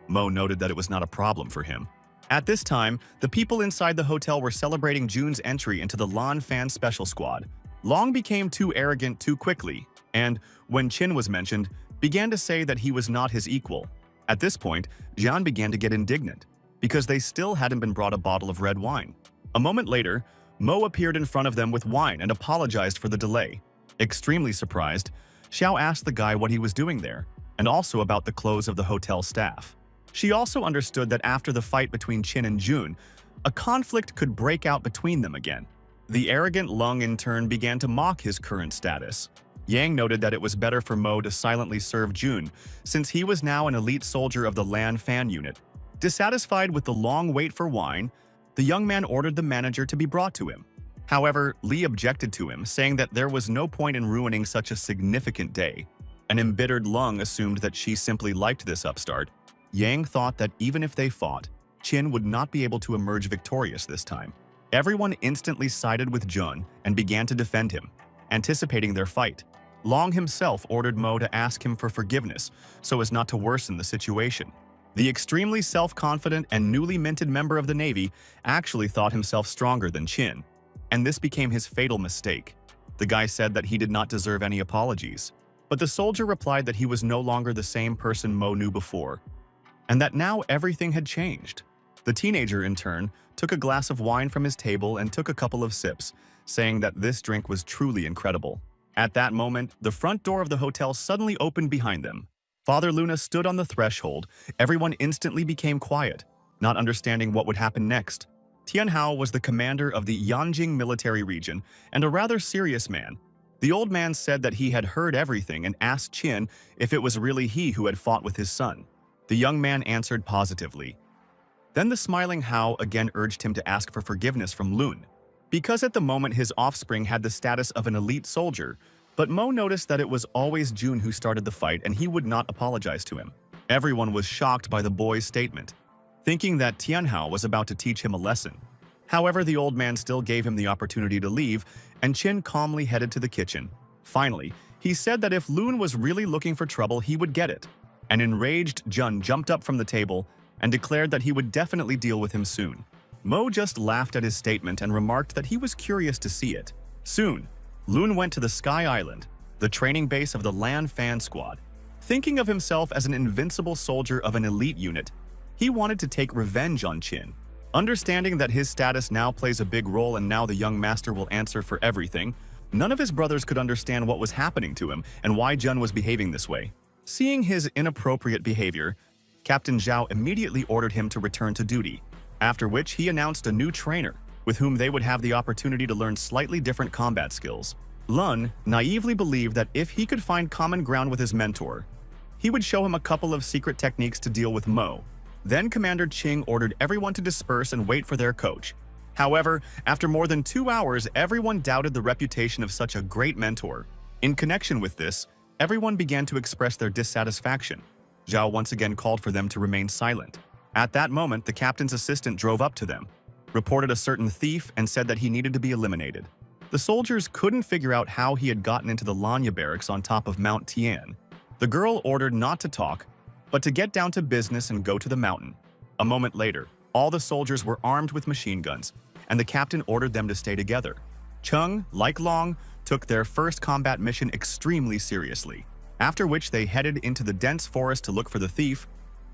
Mo noted that it was not a problem for him. At this time, the people inside the hotel were celebrating Jun's entry into the Lan Fan Special Squad. Long became too arrogant too quickly, and, when Chin was mentioned, began to say that he was not his equal. At this point, Jian began to get indignant, because they still hadn't been brought a bottle of red wine. A moment later, Mo appeared in front of them with wine and apologized for the delay. Extremely surprised, Xiao asked the guy what he was doing there, and also about the clothes of the hotel staff. She also understood that after the fight between Chin and Jun, a conflict could break out between them again. The arrogant Lung in turn began to mock his current status. Yang noted that it was better for Mo to silently serve Jun, since he was now an elite soldier of the Lan Fan unit. Dissatisfied with the long wait for wine, the young man ordered the manager to be brought to him. However, Li objected to him, saying that there was no point in ruining such a significant day. An embittered Lung assumed that she simply liked this upstart. Yang thought that even if they fought, Chin would not be able to emerge victorious this time. Everyone instantly sided with Jun and began to defend him, anticipating their fight. Long himself ordered Mo to ask him for forgiveness so as not to worsen the situation. The extremely self-confident and newly minted member of the Navy actually thought himself stronger than Chin, and this became his fatal mistake. The guy said that he did not deserve any apologies, but the soldier replied that he was no longer the same person Mo knew before, and that now everything had changed. The teenager, in turn, took a glass of wine from his table and took a couple of sips, saying that this drink was truly incredible. At that moment, the front door of the hotel suddenly opened behind them. Father Luna stood on the threshold. Everyone instantly became quiet, not understanding what would happen next. Tianhao was the commander of the Yanjing military region and a rather serious man. The old man said that he had heard everything and asked Qin if it was really he who had fought with his son. The young man answered positively. Then the smiling Hao again urged him to ask for forgiveness from Lun, because at the moment his offspring had the status of an elite soldier, but Mo noticed that it was always Jun who started the fight and he would not apologize to him. Everyone was shocked by the boy's statement, thinking that Tianhao was about to teach him a lesson. However, the old man still gave him the opportunity to leave, and Qin calmly headed to the kitchen. Finally, he said that if Lun was really looking for trouble, he would get it. An enraged Jun jumped up from the table and declared that he would definitely deal with him soon. Mo just laughed at his statement and remarked that he was curious to see it. Soon, Lun went to the Sky Island, the training base of the Lan Fan Squad. Thinking of himself as an invincible soldier of an elite unit, he wanted to take revenge on Qin. Understanding that his status now plays a big role and now the young master will answer for everything, none of his brothers could understand what was happening to him and why Jun was behaving this way. Seeing his inappropriate behavior, Captain Zhao immediately ordered him to return to duty, after which he announced a new trainer, with whom they would have the opportunity to learn slightly different combat skills. Lun naively believed that if he could find common ground with his mentor, he would show him a couple of secret techniques to deal with Mo. Then Commander Qing ordered everyone to disperse and wait for their coach. However, after more than 2 hours, everyone doubted the reputation of such a great mentor. In connection with this, everyone began to express their dissatisfaction. Zhao once again called for them to remain silent. At that moment, the captain's assistant drove up to them, reported a certain thief, and said that he needed to be eliminated. The soldiers couldn't figure out how he had gotten into the Lanya barracks on top of Mount Tian. The girl ordered not to talk, but to get down to business and go to the mountain. A moment later, all the soldiers were armed with machine guns, and the captain ordered them to stay together. Chung, like Long, took their first combat mission extremely seriously, after which they headed into the dense forest to look for the thief.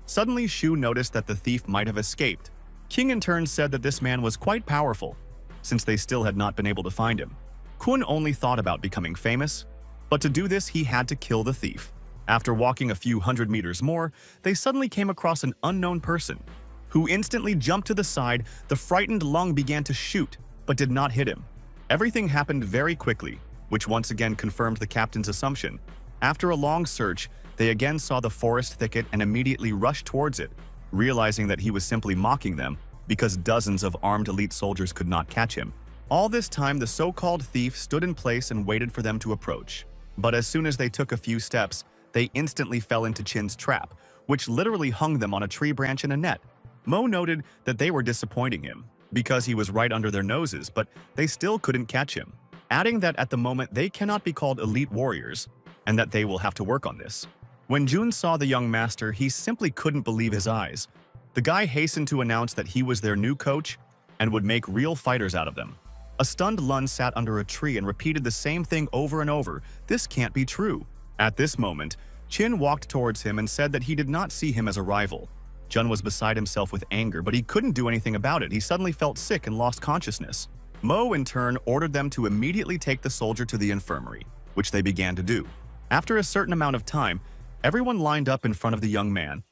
Suddenly, Shu noticed that the thief might have escaped. King in turn said that this man was quite powerful, since they still had not been able to find him. Kun only thought about becoming famous, but to do this he had to kill the thief. After walking a few hundred meters more, they suddenly came across an unknown person, who instantly jumped to the side. The frightened Lung began to shoot, but did not hit him. Everything happened very quickly, which once again confirmed the captain's assumption. After a long search, they again saw the forest thicket and immediately rushed towards it, realizing that he was simply mocking them because dozens of armed elite soldiers could not catch him. All this time, the so-called thief stood in place and waited for them to approach. But as soon as they took a few steps, they instantly fell into Qin's trap, which literally hung them on a tree branch in a net. Mo noted that they were disappointing him, because he was right under their noses, but they still couldn't catch him, adding that at the moment they cannot be called elite warriors, and that they will have to work on this. When Jun saw the young master, he simply couldn't believe his eyes. The guy hastened to announce that he was their new coach and would make real fighters out of them. A stunned Lun sat under a tree and repeated the same thing over and over. This can't be true. At this moment, Qin walked towards him and said that he did not see him as a rival. Jun was beside himself with anger, but he couldn't do anything about it. He suddenly felt sick and lost consciousness. Mo, in turn, ordered them to immediately take the soldier to the infirmary, which they began to do. After a certain amount of time, everyone lined up in front of the young man,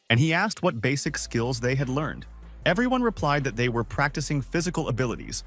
and he asked what basic skills they had learned. Everyone replied that they were practicing physical abilities,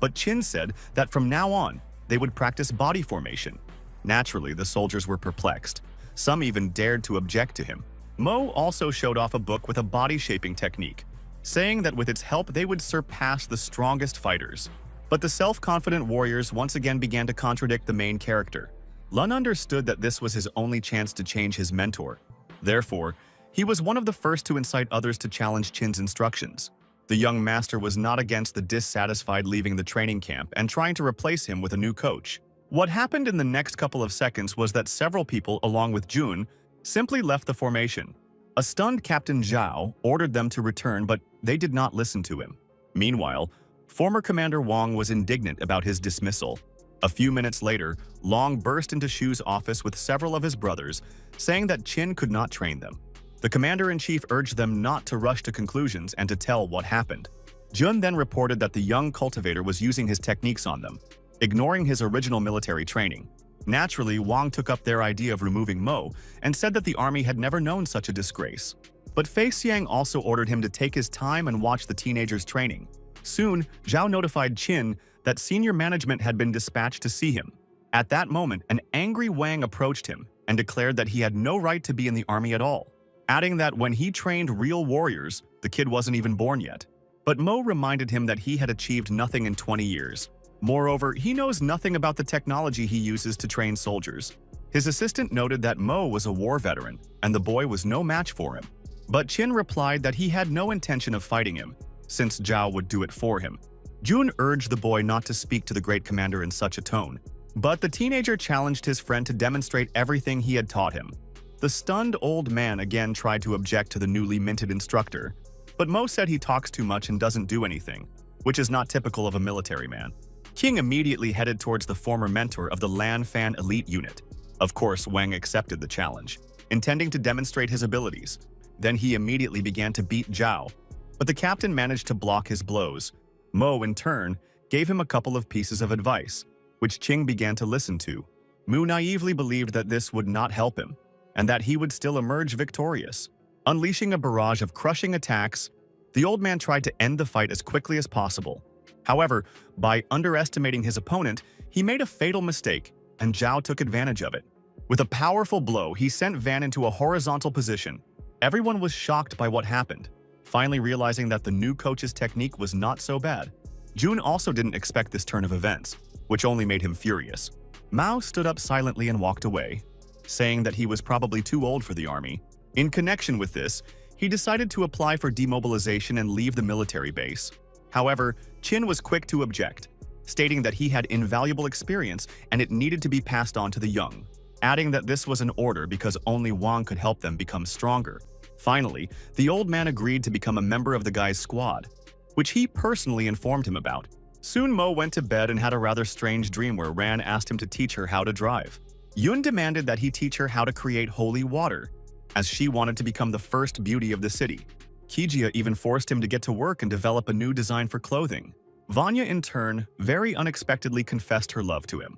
but Qin said that from now on, they would practice body formation. Naturally, the soldiers were perplexed. Some even dared to object to him. Mo also showed off a book with a body-shaping technique, saying that with its help they would surpass the strongest fighters. But the self-confident warriors once again began to contradict the main character. Lun understood that this was his only chance to change his mentor. Therefore, he was one of the first to incite others to challenge Qin's instructions. The young master was not against the dissatisfied leaving the training camp and trying to replace him with a new coach. What happened in the next couple of seconds was that several people, along with Jun, simply left the formation. A stunned Captain Zhao ordered them to return, but they did not listen to him. Meanwhile, former Commander Wang was indignant about his dismissal. A few minutes later, Long burst into Shu's office with several of his brothers, saying that Qin could not train them. The commander-in-chief urged them not to rush to conclusions and to tell what happened. Jun then reported that the young cultivator was using his techniques on them, ignoring his original military training. Naturally, Wang took up their idea of removing Mo and said that the army had never known such a disgrace. But Fei Xiang also ordered him to take his time and watch the teenagers' training. Soon, Zhao notified Qin that senior management had been dispatched to see him. At that moment, an angry Wang approached him and declared that he had no right to be in the army at all, adding that when he trained real warriors, the kid wasn't even born yet. But Mo reminded him that he had achieved nothing in 20 years. Moreover, he knows nothing about the technology he uses to train soldiers. His assistant noted that Mo was a war veteran, and the boy was no match for him. But Qin replied that he had no intention of fighting him, since Zhao would do it for him. Jun urged the boy not to speak to the great commander in such a tone, but the teenager challenged his friend to demonstrate everything he had taught him. The stunned old man again tried to object to the newly minted instructor, but Mo said he talks too much and doesn't do anything, which is not typical of a military man. King immediately headed towards the former mentor of the Lan Fan elite unit, Of course, Wang accepted the challenge, intending to demonstrate his abilities. Then he immediately began to beat Zhao, but the captain managed to block his blows. Mo, in turn, gave him a couple of pieces of advice, which Qing began to listen to. Mu naively believed that this would not help him, and that he would still emerge victorious. Unleashing a barrage of crushing attacks, the old man tried to end the fight as quickly as possible. However, by underestimating his opponent, he made a fatal mistake, and Zhao took advantage of it. With a powerful blow, he sent Van into a horizontal position. Everyone was shocked by what happened, finally realizing that the new coach's technique was not so bad. Jun also didn't expect this turn of events, which only made him furious. Mao stood up silently and walked away, saying that he was probably too old for the army. In connection with this, he decided to apply for demobilization and leave the military base. However, Qin was quick to object, stating that he had invaluable experience and it needed to be passed on to the young, adding that this was an order because only Wang could help them become stronger. Finally, the old man agreed to become a member of the guy's squad, which he personally informed him about. Soon Mo went to bed and had a rather strange dream where Ran asked him to teach her how to drive. Yun demanded that he teach her how to create holy water, as she wanted to become the first beauty of the city. Kijia even forced him to get to work and develop a new design for clothing. Vanya, in turn, very unexpectedly confessed her love to him.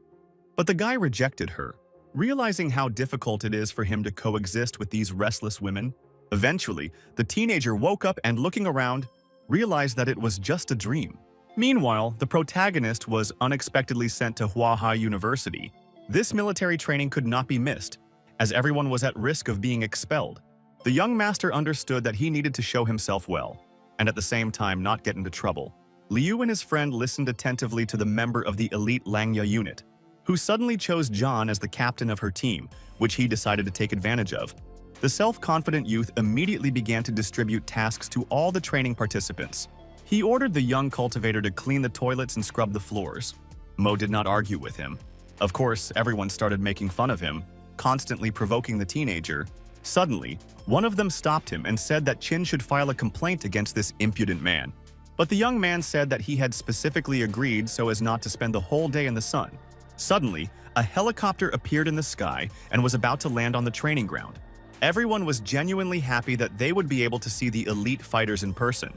But the guy rejected her, realizing how difficult it is for him to coexist with these restless women. Eventually, the teenager woke up and, looking around, realized that it was just a dream. Meanwhile, the protagonist was unexpectedly sent to Huahai University. This military training could not be missed, as everyone was at risk of being expelled. The young master understood that he needed to show himself well, and at the same time not get into trouble. Liu and his friend listened attentively to the member of the elite Langya unit, who suddenly chose John as the captain of her team, which he decided to take advantage of. The self-confident youth immediately began to distribute tasks to all the training participants. He ordered the young cultivator to clean the toilets and scrub the floors. Mo did not argue with him. Of course, everyone started making fun of him, constantly provoking the teenager. Suddenly, one of them stopped him and said that Qin should file a complaint against this impudent man. But the young man said that he had specifically agreed so as not to spend the whole day in the sun. Suddenly, a helicopter appeared in the sky and was about to land on the training ground. Everyone was genuinely happy that they would be able to see the elite fighters in person.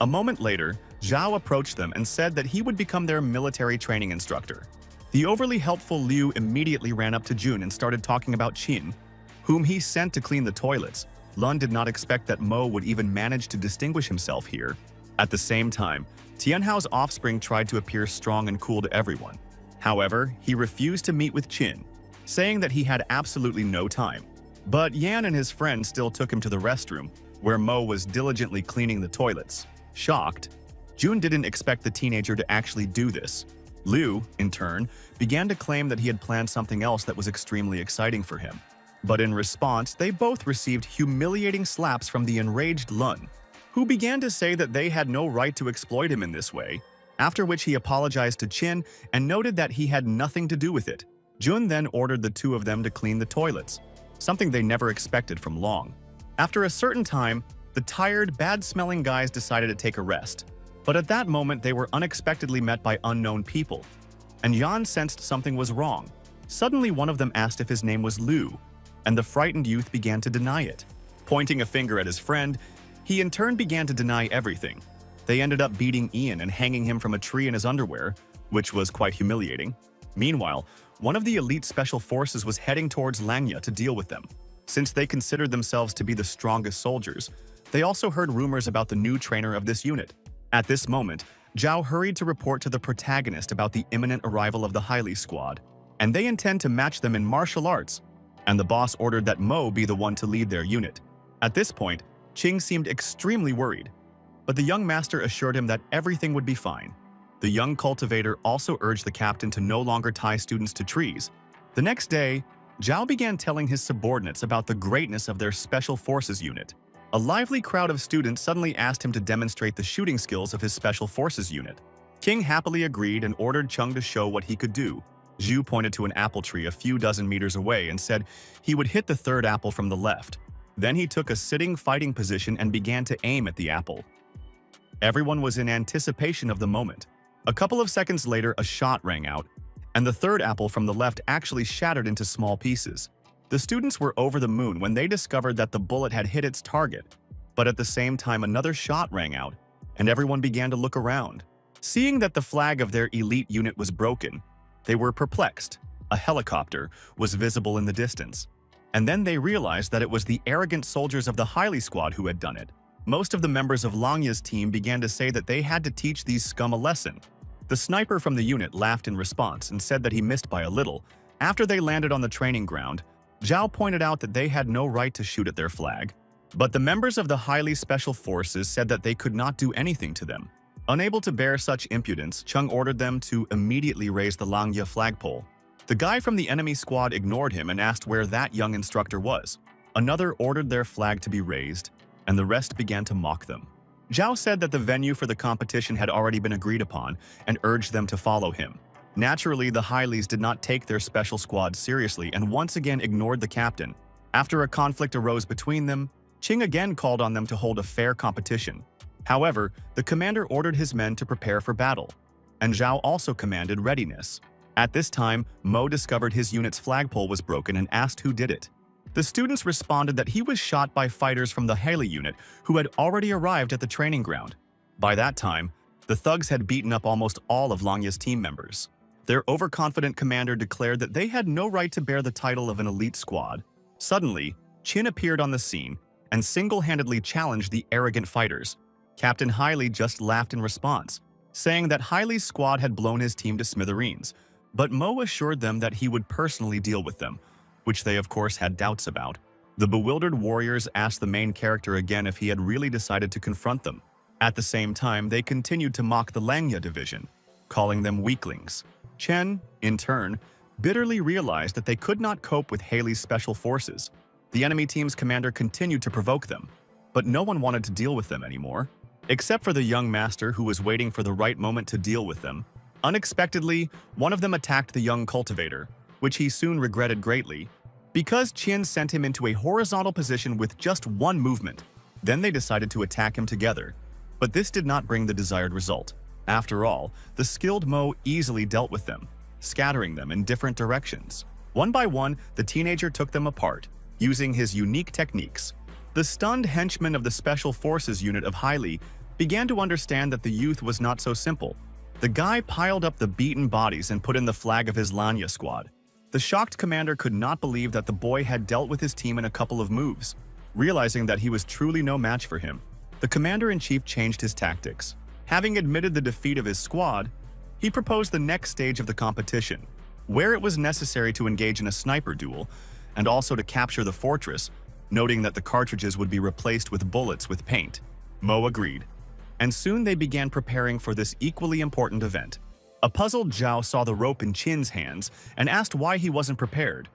A moment later, Zhao approached them and said that he would become their military training instructor. The overly helpful Liu immediately ran up to Jun and started talking about Qin, whom he sent to clean the toilets. Lun did not expect that Mo would even manage to distinguish himself here. At the same time, Tianhao's offspring tried to appear strong and cool to everyone. However, he refused to meet with Qin, saying that he had absolutely no time. But Yan and his friend still took him to the restroom, where Mo was diligently cleaning the toilets. Shocked, Jun didn't expect the teenager to actually do this. Liu, in turn, began to claim that he had planned something else that was extremely exciting for him. But in response, they both received humiliating slaps from the enraged Lun, who began to say that they had no right to exploit him in this way, after which he apologized to Qin and noted that he had nothing to do with it. Jun then ordered the two of them to clean the toilets, something they never expected from Long. After a certain time, the tired, bad-smelling guys decided to take a rest. But at that moment, they were unexpectedly met by unknown people, and Yan sensed something was wrong. Suddenly, one of them asked if his name was Liu, and the frightened youth began to deny it. Pointing a finger at his friend, he in turn began to deny everything. They ended up beating Ian and hanging him from a tree in his underwear, which was quite humiliating. Meanwhile, one of the elite special forces was heading towards Langya to deal with them. Since they considered themselves to be the strongest soldiers, they also heard rumors about the new trainer of this unit. At this moment, Zhao hurried to report to the protagonist about the imminent arrival of the Hailey squad, and they intend to match them in martial arts, and the boss ordered that Mo be the one to lead their unit. At this point, Qing seemed extremely worried, but the young master assured him that everything would be fine. The young cultivator also urged the captain to no longer tie students to trees. The next day, Zhao began telling his subordinates about the greatness of their special forces unit. A lively crowd of students suddenly asked him to demonstrate the shooting skills of his special forces unit. King happily agreed and ordered Chung to show what he could do. Zhu pointed to an apple tree a few dozen meters away and said he would hit the third apple from the left. Then he took a sitting fighting position and began to aim at the apple. Everyone was in anticipation of the moment. A couple of seconds later, a shot rang out, and the third apple from the left actually shattered into small pieces. The students were over the moon when they discovered that the bullet had hit its target, but at the same time another shot rang out, and everyone began to look around. Seeing that the flag of their elite unit was broken, they were perplexed. A helicopter was visible in the distance, and then they realized that it was the arrogant soldiers of the Hailey squad who had done it. Most of the members of Langya's team began to say that they had to teach these scum a lesson. The sniper from the unit laughed in response and said that he missed by a little. After they landed on the training ground, Zhao pointed out that they had no right to shoot at their flag. But the members of the Hailey Special Forces said that they could not do anything to them. Unable to bear such impudence, Chung ordered them to immediately raise the Langya flagpole. The guy from the enemy squad ignored him and asked where that young instructor was. Another ordered their flag to be raised, and the rest began to mock them. Zhao said that the venue for the competition had already been agreed upon and urged them to follow him. Naturally, the Haileys did not take their special squad seriously and once again ignored the captain. After a conflict arose between them, Qing again called on them to hold a fair competition. However, the commander ordered his men to prepare for battle, and Zhao also commanded readiness. At this time, Mo discovered his unit's flagpole was broken and asked who did it. The students responded that he was shot by fighters from the Hailey unit who had already arrived at the training ground. By that time, the thugs had beaten up almost all of Langya's team members. Their overconfident commander declared that they had no right to bear the title of an elite squad. Suddenly, Qin appeared on the scene and single-handedly challenged the arrogant fighters. Captain Hailey just laughed in response, saying that Hailey's squad had blown his team to smithereens, but Mo assured them that he would personally deal with them, which they of course had doubts about. The bewildered warriors asked the main character again if he had really decided to confront them. At the same time, they continued to mock the Langya division, calling them weaklings. Chen, in turn, bitterly realized that they could not cope with Hailey's special forces. The enemy team's commander continued to provoke them, but no one wanted to deal with them anymore, except for the young master who was waiting for the right moment to deal with them. Unexpectedly, one of them attacked the young cultivator, which he soon regretted greatly, because Qin sent him into a horizontal position with just one movement. Then they decided to attack him together, but this did not bring the desired result. After all, the skilled Mo easily dealt with them, scattering them in different directions. One by one, the teenager took them apart, using his unique techniques. The stunned henchmen of the Special Forces unit of Hailey began to understand that the youth was not so simple. The guy piled up the beaten bodies and put in the flag of his Langya squad. The shocked commander could not believe that the boy had dealt with his team in a couple of moves. Realizing that he was truly no match for him, the commander-in-chief changed his tactics. Having admitted the defeat of his squad, he proposed the next stage of the competition, where it was necessary to engage in a sniper duel and also to capture the fortress, noting that the cartridges would be replaced with bullets with paint. Mo agreed, and soon they began preparing for this equally important event. A puzzled Zhao saw the rope in Qin's hands and asked why he wasn't prepared,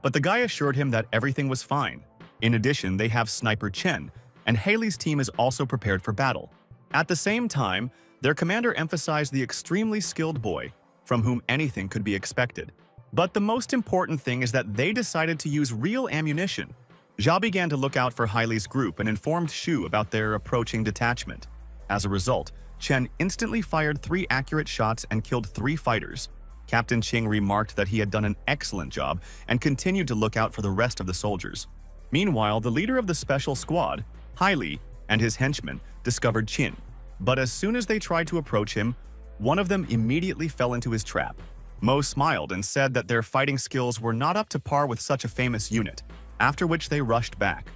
but the guy assured him that everything was fine. In addition, they have Sniper Chen, and Hailey's team is also prepared for battle. At the same time, their commander emphasized the extremely skilled boy, from whom anything could be expected. But the most important thing is that they decided to use real ammunition. Zhao began to look out for Hailey's group and informed Shu about their approaching detachment. As a result, Chen instantly fired 3 accurate shots and killed 3 fighters. Captain Qing remarked that he had done an excellent job and continued to look out for the rest of the soldiers. Meanwhile, the leader of the special squad, Hailey, and his henchmen discovered Qin. But as soon as they tried to approach him, one of them immediately fell into his trap. Mo smiled and said that their fighting skills were not up to par with such a famous unit, after which they rushed back.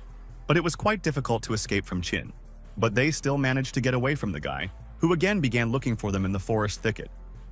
But it was quite difficult to escape from Qin. But they still managed to get away from the guy, who again began looking for them in the forest thicket.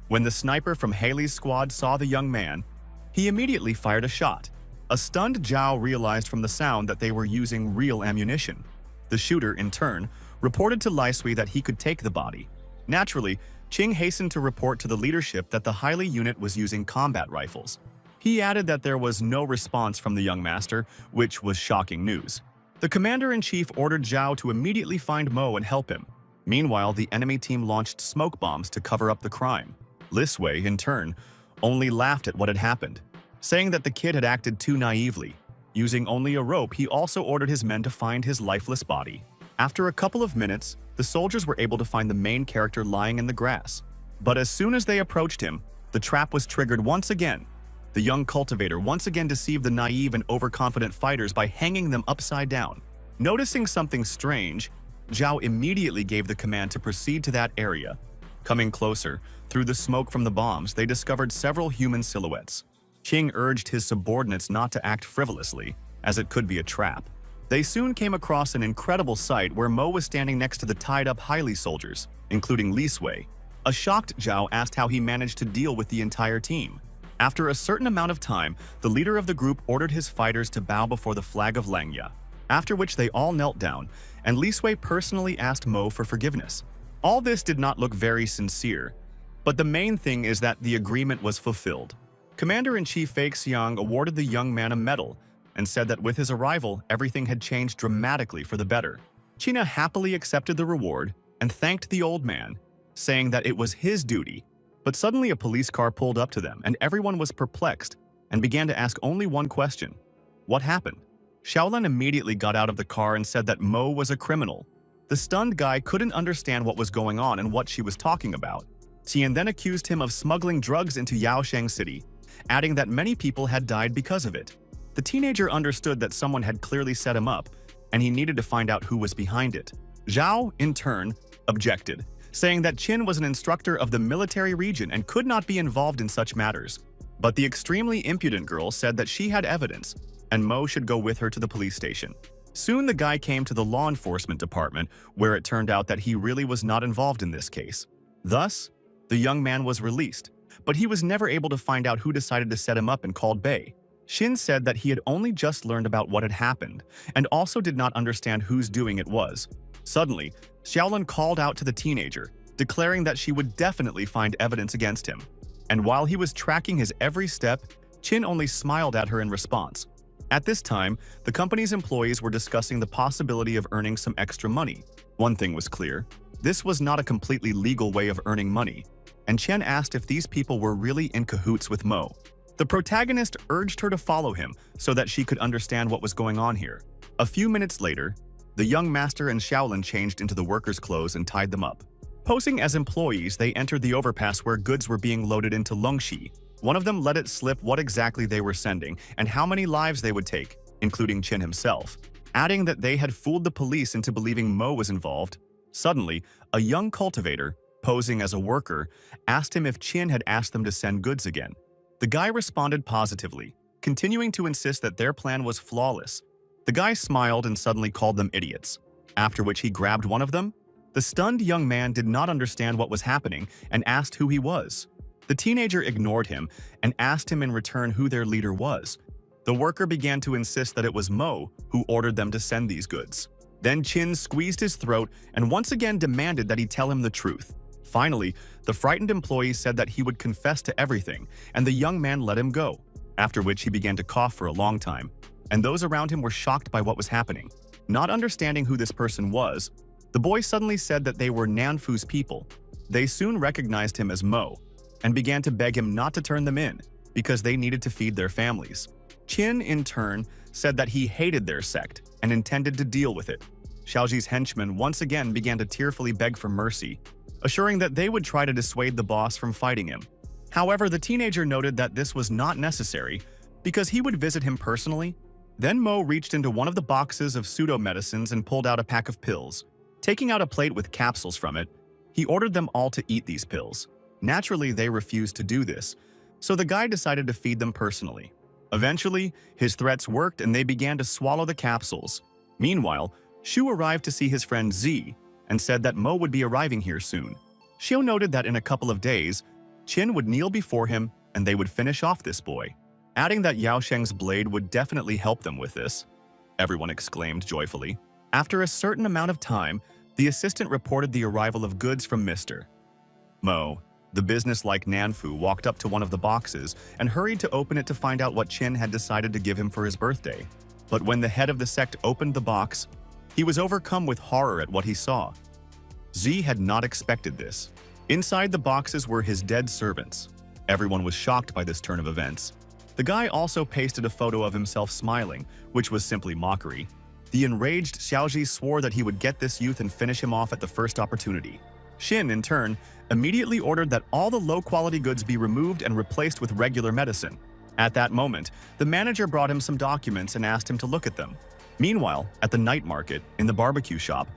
When the sniper from Hailey's squad saw the young man, he immediately fired a shot. A stunned Zhao realized from the sound that they were using real ammunition. The shooter, in turn, reported to Lai Sui that he could take the body. Naturally, Qing hastened to report to the leadership that the Hailey unit was using combat rifles. He added that there was no response from the young master, which was shocking news. The commander-in-chief ordered Zhao to immediately find Mo and help him. Meanwhile, the enemy team launched smoke bombs to cover up the crime. Li Sui, in turn, only laughed at what had happened, saying that the kid had acted too naively. Using only a rope, he also ordered his men to find his lifeless body. After a couple of minutes, the soldiers were able to find the main character lying in the grass. But as soon as they approached him, The trap was triggered once again. The young cultivator once again deceived the naive and overconfident fighters by hanging them upside down. Noticing something strange, Zhao immediately gave the command to proceed to that area. Coming closer, through the smoke from the bombs, they discovered several human silhouettes. Qing urged his subordinates not to act frivolously, as it could be a trap. They soon came across an incredible sight where Mo was standing next to the tied-up Haili soldiers, including Li Sui. A shocked Zhao asked how he managed to deal with the entire team. After a certain amount of time, the leader of the group ordered his fighters to bow before the flag of Langya, after which they all knelt down, and Li Sui personally asked Mo for forgiveness. All this did not look very sincere, but the main thing is that the agreement was fulfilled. Commander-in-Chief Fei Xiang awarded the young man a medal and said that with his arrival, everything had changed dramatically for the better. China happily accepted the reward and thanked the old man, saying that it was his duty. But suddenly a police car pulled up to them and everyone was perplexed and began to ask only one question. What happened? Xiaolin immediately got out of the car and said that Mo was a criminal. The stunned guy couldn't understand what was going on and what she was talking about. Tian then accused him of smuggling drugs into Yaosheng City, adding that many people had died because of it. The teenager understood that someone had clearly set him up, and he needed to find out who was behind it. Zhao, in turn, objected, saying that Qin was an instructor of the military region and could not be involved in such matters. But the extremely impudent girl said that she had evidence, and Mo should go with her to the police station. Soon the guy came to the law enforcement department, where it turned out that he really was not involved in this case. Thus, the young man was released, but he was never able to find out who decided to set him up and called Bei. Xin said that he had only just learned about what had happened, and also did not understand whose doing it was. Suddenly, Xiaolin called out to the teenager, declaring that she would definitely find evidence against him. And while he was tracking his every step, Qin only smiled at her in response. At this time, the company's employees were discussing the possibility of earning some extra money. One thing was clear: this was not a completely legal way of earning money, and Chen asked if these people were really in cahoots with Mo. The protagonist urged her to follow him so that she could understand what was going on here. A few minutes later, the young master and Xiaolin changed into the workers' clothes and tied them up. Posing as employees, they entered the overpass where goods were being loaded into Longxi. One of them let it slip what exactly they were sending and how many lives they would take, including Qin himself, adding that they had fooled the police into believing Mo was involved. Suddenly, a young cultivator, posing as a worker, asked him if Qin had asked them to send goods again. The guy responded positively, continuing to insist that their plan was flawless. The guy smiled and suddenly called them idiots, after which he grabbed one of them. The stunned young man did not understand what was happening and asked who he was. The teenager ignored him and asked him in return who their leader was. The worker began to insist that it was Mo who ordered them to send these goods. Then Qin squeezed his throat and once again demanded that he tell him the truth. Finally, the frightened employee said that he would confess to everything, and the young man let him go, after which he began to cough for a long time, and those around him were shocked by what was happening. Not understanding who this person was, the boy suddenly said that they were Nanfu's people. They soon recognized him as Mo, and began to beg him not to turn them in, because they needed to feed their families. Qin, in turn, said that he hated their sect and intended to deal with it. Xiaoji's henchmen once again began to tearfully beg for mercy, assuring that they would try to dissuade the boss from fighting him. However, the teenager noted that this was not necessary because he would visit him personally. Then Mo reached into one of the boxes of pseudo-medicines and pulled out a pack of pills. Taking out a plate with capsules from it, he ordered them all to eat these pills. Naturally, they refused to do this, so the guy decided to feed them personally. Eventually, his threats worked and they began to swallow the capsules. Meanwhile, Shu arrived to see his friend Z and said that Mo would be arriving here soon. Xiu noted that in a couple of days, Qin would kneel before him and they would finish off this boy, adding that Yao Sheng's blade would definitely help them with this. Everyone exclaimed joyfully. After a certain amount of time, the assistant reported the arrival of goods from Mr. Mo. The business-like Nanfu walked up to one of the boxes and hurried to open it to find out what Qin had decided to give him for his birthday. But when the head of the sect opened the box, he was overcome with horror at what he saw. Z had not expected this. Inside the boxes were his dead servants. Everyone was shocked by this turn of events. The guy also pasted a photo of himself smiling, which was simply mockery. The enraged Xiaoji swore that he would get this youth and finish him off at the first opportunity. Shin, in turn, immediately ordered that all the low-quality goods be removed and replaced with regular medicine. At that moment, the manager brought him some documents and asked him to look at them. Meanwhile, at the night market, in the barbecue shop,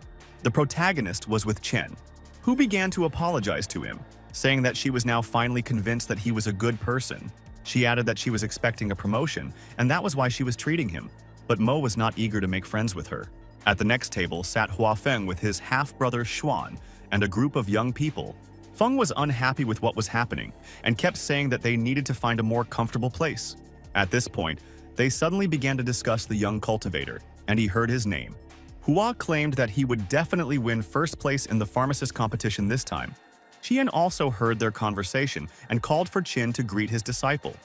the protagonist was with Chen, who began to apologize to him, saying that she was now finally convinced that he was a good person. She added that she was expecting a promotion, and that was why she was treating him. But Mo was not eager to make friends with her. At the next table sat Hua Feng with his half-brother Xuan and a group of young people. Feng was unhappy with what was happening and kept saying that they needed to find a more comfortable place. At this point, they suddenly began to discuss the young cultivator, and he heard his name. Hua claimed that he would definitely win first place in the pharmacist competition this time. Qian also heard their conversation and called for Qin to greet his disciple.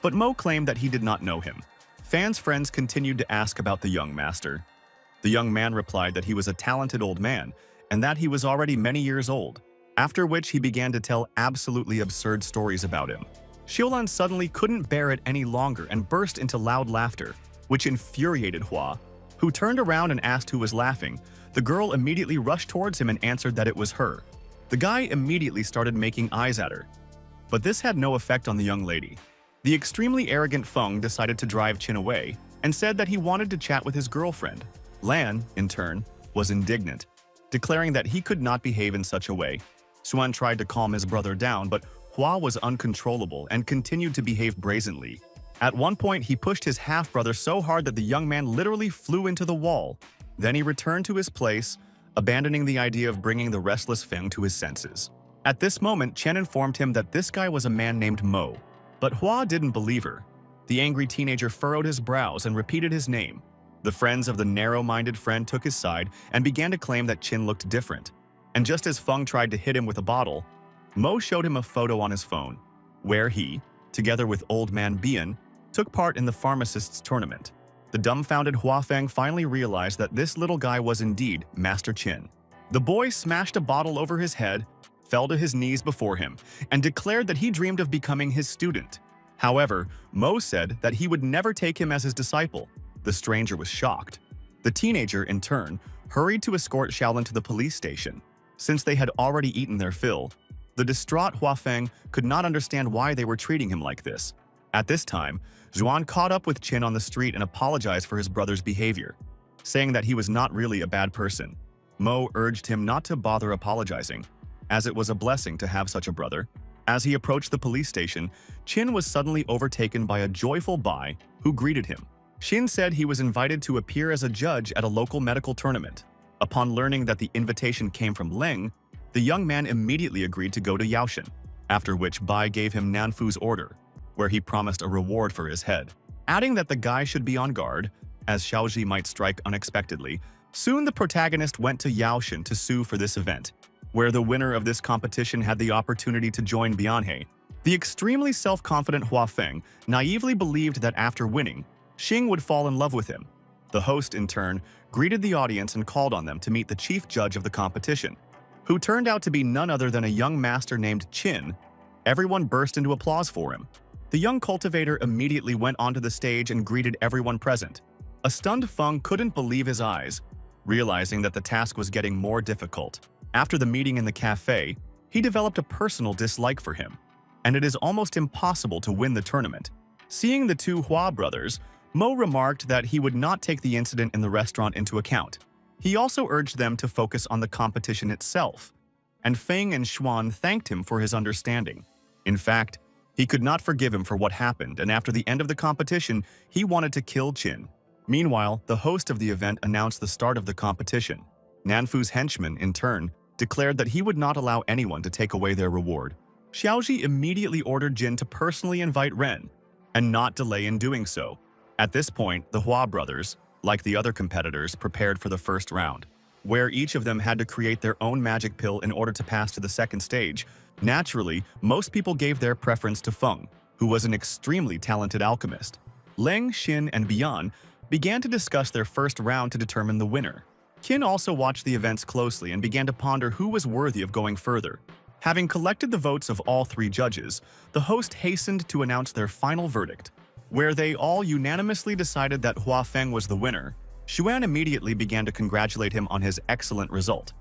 But Mo claimed that he did not know him. Fan's friends continued to ask about the young master. The young man replied that he was a talented old man and that he was already many years old, after which he began to tell absolutely absurd stories about him. Xiulan suddenly couldn't bear it any longer and burst into loud laughter, which infuriated Hua, who turned around and asked who was laughing. The girl immediately rushed towards him and answered that it was her. The guy immediately started making eyes at her, but this had no effect on the young lady. The extremely arrogant Feng decided to drive Qin away and said that he wanted to chat with his girlfriend. Lan, in turn, was indignant, declaring that he could not behave in such a way. Xuan tried to calm his brother down, but Hua was uncontrollable and continued to behave brazenly. At one point, he pushed his half-brother so hard that the young man literally flew into the wall. Then he returned to his place, abandoning the idea of bringing the restless Feng to his senses. At this moment, Chen informed him that this guy was a man named Mo, but Hua didn't believe her. The angry teenager furrowed his brows and repeated his name. The friends of the narrow-minded friend took his side and began to claim that Qin looked different. And just as Feng tried to hit him with a bottle, Mo showed him a photo on his phone, where he, together with old man Bian, took part in the pharmacist's tournament. The dumbfounded Hua Feng finally realized that this little guy was indeed Master Qin. The boy smashed a bottle over his head, fell to his knees before him, and declared that he dreamed of becoming his student. However, Mo said that he would never take him as his disciple. The stranger was shocked. The teenager, in turn, hurried to escort Shaolin to the police station. Since they had already eaten their fill, the distraught Hua Feng could not understand why they were treating him like this. At this time, Zhuan caught up with Qin on the street and apologized for his brother's behavior, saying that he was not really a bad person. Mo urged him not to bother apologizing, as it was a blessing to have such a brother. As he approached the police station, Qin was suddenly overtaken by a joyful Bai who greeted him. Qin said he was invited to appear as a judge at a local medical tournament. Upon learning that the invitation came from Leng, the young man immediately agreed to go to Yaoshan, after which Bai gave him Nanfu's order, where he promised a reward for his head, adding that the guy should be on guard, as Xiaoji might strike unexpectedly. Soon the protagonist went to Yaoshan to sue for this event, where the winner of this competition had the opportunity to join Bianhe. The extremely self-confident Hua Feng naively believed that after winning, Xing would fall in love with him. The host, in turn, greeted the audience and called on them to meet the chief judge of the competition, who turned out to be none other than a young master named Qin. Everyone burst into applause for him. The young cultivator immediately went onto the stage and greeted everyone present. A stunned Feng couldn't believe his eyes, realizing that the task was getting more difficult. After the meeting in the cafe, he developed a personal dislike for him, and it is almost impossible to win the tournament. Seeing the two Hua brothers, Mo remarked that he would not take the incident in the restaurant into account. He also urged them to focus on the competition itself, and Feng and Xuan thanked him for his understanding. In fact, he could not forgive him for what happened, and after the end of the competition, he wanted to kill Qin. Meanwhile, the host of the event announced the start of the competition. Nanfu's henchman, in turn, declared that he would not allow anyone to take away their reward. Xiaoji immediately ordered Jin to personally invite Ren, and not delay in doing so. At this point, the Hua brothers, like the other competitors, prepared for the first round, where each of them had to create their own magic pill in order to pass to the second stage. Naturally, most people gave their preference to Feng, who was an extremely talented alchemist. Leng, Xin, and Bian began to discuss their first round to determine the winner. Qin also watched the events closely and began to ponder who was worthy of going further. Having collected the votes of all three judges, the host hastened to announce their final verdict, where they all unanimously decided that Hua Feng was the winner. Xuan immediately began to congratulate him on his excellent result.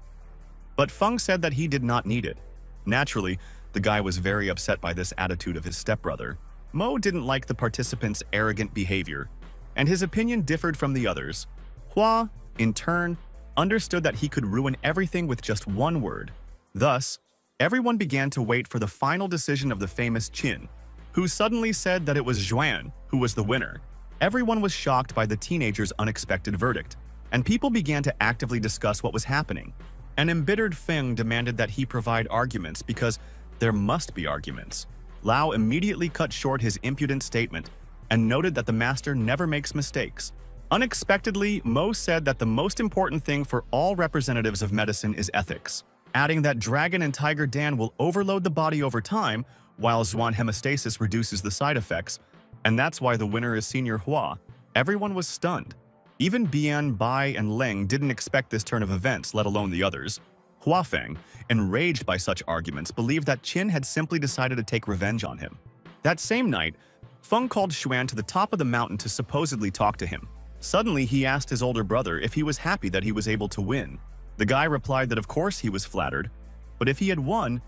But Feng said that he did not need it. Naturally, the guy was very upset by this attitude of his stepbrother. Mo didn't like the participants' arrogant behavior, and his opinion differed from the others. Hua, in turn, understood that he could ruin everything with just one word. Thus, everyone began to wait for the final decision of the famous Qin, who suddenly said that it was Zhuan who was the winner. Everyone was shocked by the teenager's unexpected verdict, and people began to actively discuss what was happening. An embittered Feng demanded that he provide arguments because there must be arguments. Lao immediately cut short his impudent statement and noted that the master never makes mistakes. Unexpectedly, Mo said that the most important thing for all representatives of medicine is ethics, adding that Dragon and Tiger Dan will overload the body over time, while Zhuan hemostasis reduces the side effects, and that's why the winner is Senior Hua. Everyone was stunned. Even Bian, Bai, and Leng didn't expect this turn of events, let alone the others. Huafeng, enraged by such arguments, believed that Qin had simply decided to take revenge on him. That same night, Feng called Xuan to the top of the mountain to supposedly talk to him. Suddenly, he asked his older brother if he was happy that he was able to win. The guy replied that of course he was flattered, but if he had won,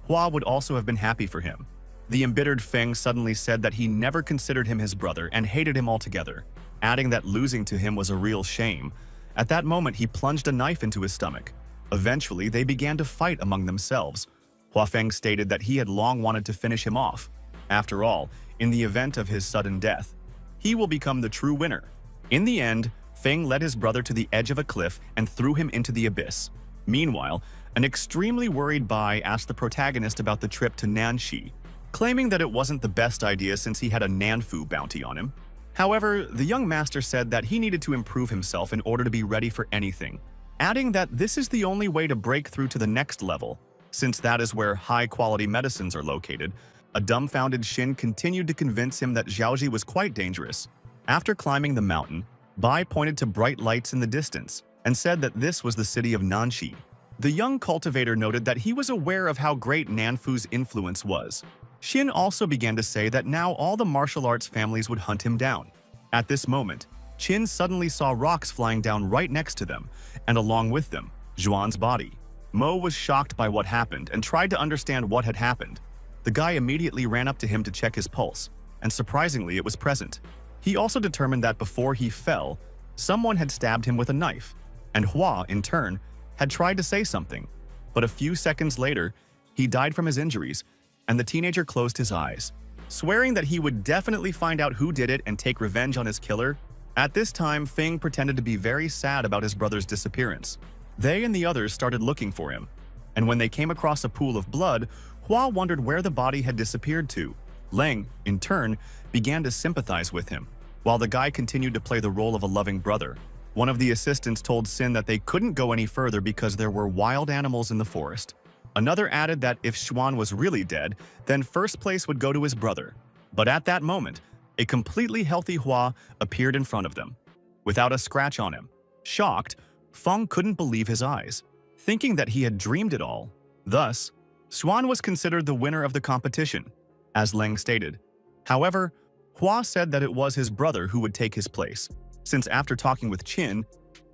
Hua would also have been happy for him. The embittered Feng suddenly said that he never considered him his brother and hated him altogether, adding that losing to him was a real shame. At that moment, he plunged a knife into his stomach. Eventually, they began to fight among themselves. Huafeng stated that he had long wanted to finish him off. After all, in the event of his sudden death, he will become the true winner. In the end, Feng led his brother to the edge of a cliff and threw him into the abyss. Meanwhile, an extremely worried Bai asked the protagonist about the trip to Nanxi, claiming that it wasn't the best idea since he had a Nanfu bounty on him. However, the young master said that he needed to improve himself in order to be ready for anything, adding that this is the only way to break through to the next level, since that is where high-quality medicines are located. A dumbfounded Shin continued to convince him that Zhaoji was quite dangerous. After climbing the mountain, Bai pointed to bright lights in the distance and said that this was the city of Nanxi. The young cultivator noted that he was aware of how great Nanfu's influence was. Shin also began to say that now all the martial arts families would hunt him down. At this moment, Qin suddenly saw rocks flying down right next to them, and along with them, Zhuan's body. Mo was shocked by what happened and tried to understand what had happened. The guy immediately ran up to him to check his pulse, and surprisingly it was present. He also determined that before he fell, someone had stabbed him with a knife, and Hua, in turn, had tried to say something. But a few seconds later, he died from his injuries, and the teenager closed his eyes, swearing that he would definitely find out who did it and take revenge on his killer. At this time, Feng pretended to be very sad about his brother's disappearance. They and the others started looking for him, and when they came across a pool of blood, Hua wondered where the body had disappeared to. Leng, in turn, began to sympathize with him, while the guy continued to play the role of a loving brother. One of the assistants told Sin that they couldn't go any further because there were wild animals in the forest. Another added that if Xuan was really dead, then first place would go to his brother. But at that moment, a completely healthy Hua appeared in front of them, without a scratch on him. Shocked, Feng couldn't believe his eyes, thinking that he had dreamed it all. Thus, Xuan was considered the winner of the competition, as Leng stated. However, Hua said that it was his brother who would take his place, since after talking with Qin,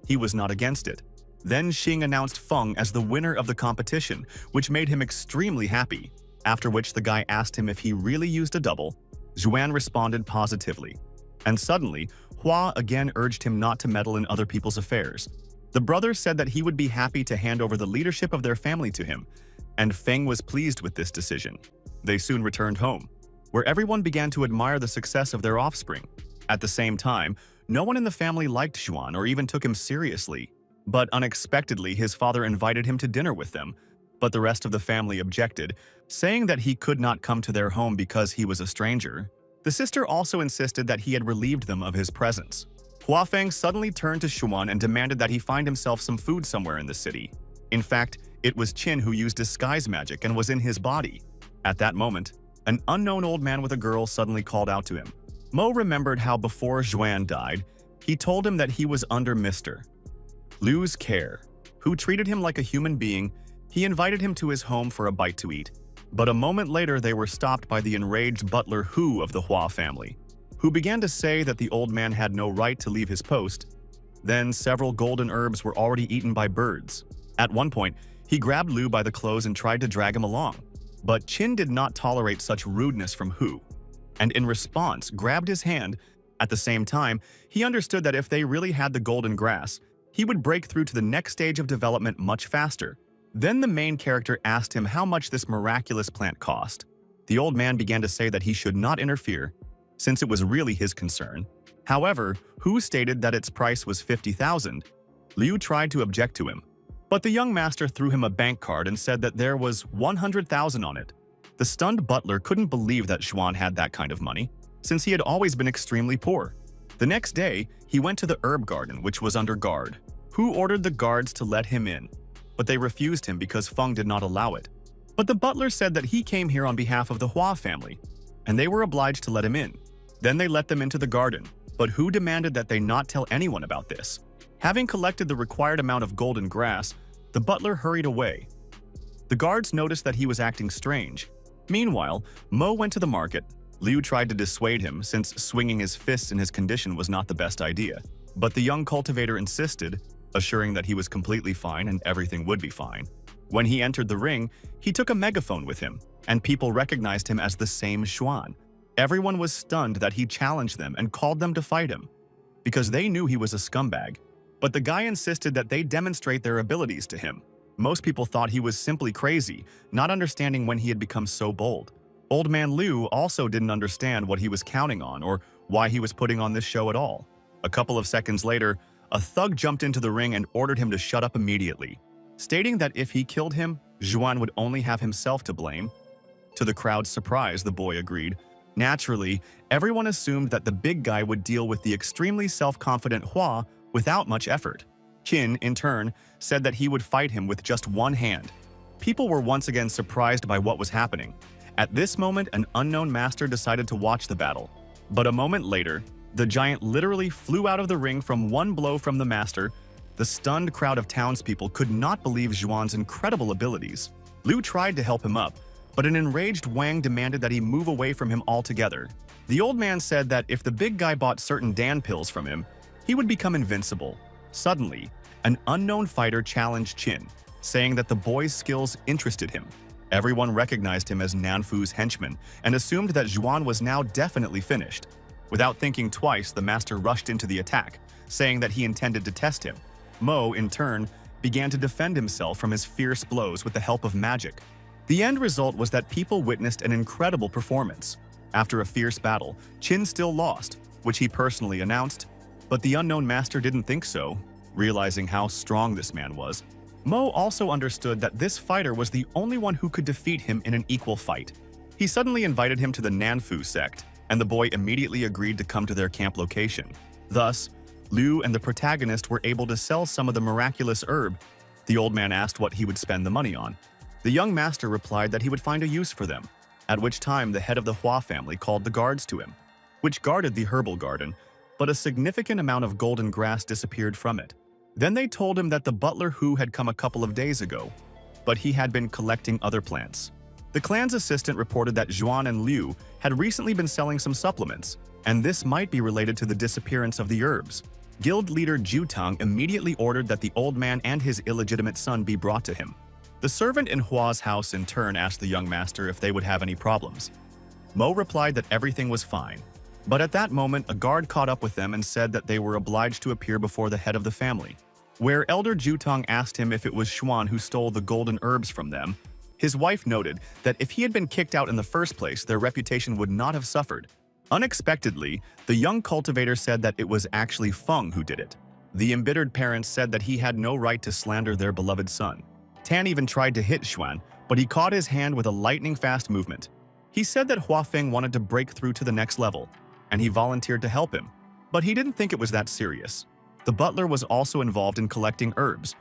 he was not against it. Then Xing announced Feng as the winner of the competition, which made him extremely happy, after which the guy asked him if he really used a double. Zhuan responded positively, and suddenly, Hua again urged him not to meddle in other people's affairs. The brother said that he would be happy to hand over the leadership of their family to him, and Feng was pleased with this decision. They soon returned home, where everyone began to admire the success of their offspring. At the same time, no one in the family liked Xuan or even took him seriously. But unexpectedly, his father invited him to dinner with them, but the rest of the family objected, saying that he could not come to their home because he was a stranger. The sister also insisted that he had relieved them of his presence. Huafeng suddenly turned to Xuan and demanded that he find himself some food somewhere in the city. In fact, it was Qin who used disguise magic and was in his body. At that moment, an unknown old man with a girl suddenly called out to him. Mo remembered how before Zhuan died, he told him that he was under Mr. Liu's care, who treated him like a human being. He invited him to his home for a bite to eat. But a moment later, they were stopped by the enraged butler Hu of the Hua family, who began to say that the old man had no right to leave his post. Then several golden herbs were already eaten by birds. At one point, He grabbed Liu by the clothes and tried to drag him along. But Qin did not tolerate such rudeness from Hu, and in response grabbed his hand. At the same time, he understood that if they really had the golden grass, he would break through to the next stage of development much faster. Then the main character asked him how much this miraculous plant cost. The old man began to say that he should not interfere, since it was really his concern. However, Hu stated that its price was 50,000. Liu tried to object to him, but the young master threw him a bank card and said that there was 100,000 on it. The stunned butler couldn't believe that Xuan had that kind of money, since he had always been extremely poor. The next day, he went to the herb garden, which was under guard. Hu ordered the guards to let him in, but they refused him because Feng did not allow it. But the butler said that he came here on behalf of the Hua family, and they were obliged to let him in. Then they let them into the garden, but Hu demanded that they not tell anyone about this. Having collected the required amount of golden grass, the butler hurried away. The guards noticed that he was acting strange. Meanwhile, Mo went to the market. Liu tried to dissuade him, since swinging his fists in his condition was not the best idea. But the young cultivator insisted, assuring that he was completely fine and everything would be fine. When he entered the ring, he took a megaphone with him, and people recognized him as the same Xuan. Everyone was stunned that he challenged them and called them to fight him, because they knew he was a scumbag. But the guy insisted that they demonstrate their abilities to him. Most people thought he was simply crazy, not understanding when he had become so bold. Old man Liu also didn't understand what he was counting on or why he was putting on this show at all. A couple of seconds later, a thug jumped into the ring and ordered him to shut up immediately, stating that if he killed him, Xuan would only have himself to blame. To the crowd's surprise, the boy agreed. Naturally, everyone assumed that the big guy would deal with the extremely self-confident Hua without much effort. Qin, in turn, said that he would fight him with just one hand. People were once again surprised by what was happening. At this moment, an unknown master decided to watch the battle. But a moment later, the giant literally flew out of the ring from one blow from the master. The stunned crowd of townspeople could not believe Xuan's incredible abilities. Liu tried to help him up, but an enraged Wang demanded that he move away from him altogether. The old man said that if the big guy bought certain Dan pills from him, he would become invincible. Suddenly, an unknown fighter challenged Qin, saying that the boy's skills interested him. Everyone recognized him as Nanfu's henchman and assumed that Xuan was now definitely finished. Without thinking twice, the master rushed into the attack, saying that he intended to test him. Mo, in turn, began to defend himself from his fierce blows with the help of magic. The end result was that people witnessed an incredible performance. After a fierce battle, Qin still lost, which he personally announced, but the unknown master didn't think so, realizing how strong this man was. Mo also understood that this fighter was the only one who could defeat him in an equal fight. He suddenly invited him to the Nanfu sect, and the boy immediately agreed to come to their camp location. Thus, Liu and the protagonist were able to sell some of the miraculous herb. The old man asked what he would spend the money on. The young master replied that he would find a use for them, at which time the head of the Hua family called the guards to him, which guarded the herbal garden, but a significant amount of golden grass disappeared from it. Then they told him that the butler Hu had come a couple of days ago, but he had been collecting other plants. The clan's assistant reported that Xuan and Liu had recently been selling some supplements, and this might be related to the disappearance of the herbs. Guild leader Jutang immediately ordered that the old man and his illegitimate son be brought to him. The servant in Hua's house in turn asked the young master if they would have any problems. Mo replied that everything was fine, but at that moment a guard caught up with them and said that they were obliged to appear before the head of the family. Where Elder Jutang asked him if it was Xuan who stole the golden herbs from them, his wife noted that if he had been kicked out in the first place, their reputation would not have suffered. Unexpectedly, the young cultivator said that it was actually Feng who did it. The embittered parents said that he had no right to slander their beloved son. Tan even tried to hit Xuan, but he caught his hand with a lightning-fast movement. He said that Huafeng wanted to break through to the next level, and he volunteered to help him, but he didn't think it was that serious. The butler was also involved in collecting herbs,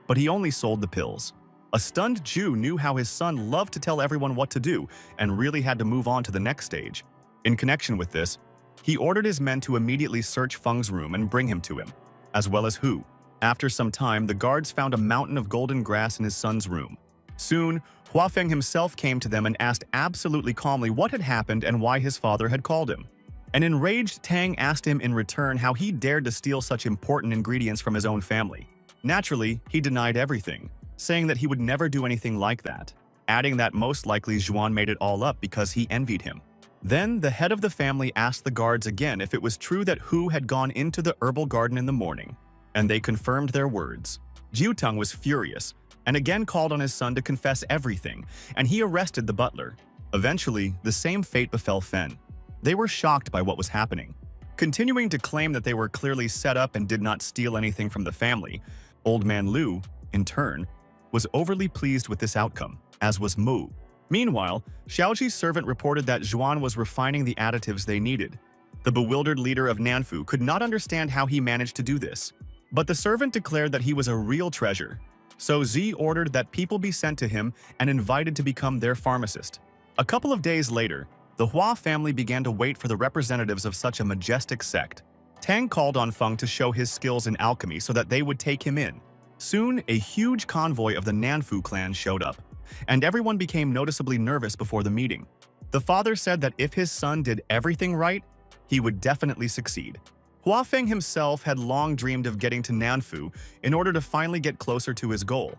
but he only sold the pills. A stunned Jew knew how his son loved to tell everyone what to do and really had to move on to the next stage. In connection with this, he ordered his men to immediately search Feng's room and bring him to him, as well as Hu. After some time, the guards found a mountain of golden grass in his son's room. Soon, Huafeng himself came to them and asked absolutely calmly what had happened and why his father had called him. An enraged Tang asked him in return how he dared to steal such important ingredients from his own family. Naturally, he denied everything. saying that he would never do anything like that, adding that most likely Zhuan made it all up because he envied him. Then the head of the family asked the guards again if it was true that Hu had gone into the herbal garden in the morning, and they confirmed their words. Jiuteng was furious and again called on his son to confess everything, and he arrested the butler. Eventually, the same fate befell Fen. They were shocked by what was happening. Continuing to claim that they were clearly set up and did not steal anything from the family, Old Man Lu, in turn, was overly pleased with this outcome, as was Mu. Meanwhile, Xiaoji's servant reported that Zhuan was refining the additives they needed. The bewildered leader of Nanfu could not understand how he managed to do this, but the servant declared that he was a real treasure. So Zi ordered that people be sent to him and invited to become their pharmacist. A couple of days later, the Hua family began to wait for the representatives of such a majestic sect. Tang called on Feng to show his skills in alchemy so that they would take him in. Soon, a huge convoy of the Nanfu clan showed up, and everyone became noticeably nervous before the meeting. The father said that if his son did everything right, he would definitely succeed. Hua Feng himself had long dreamed of getting to Nanfu in order to finally get closer to his goal.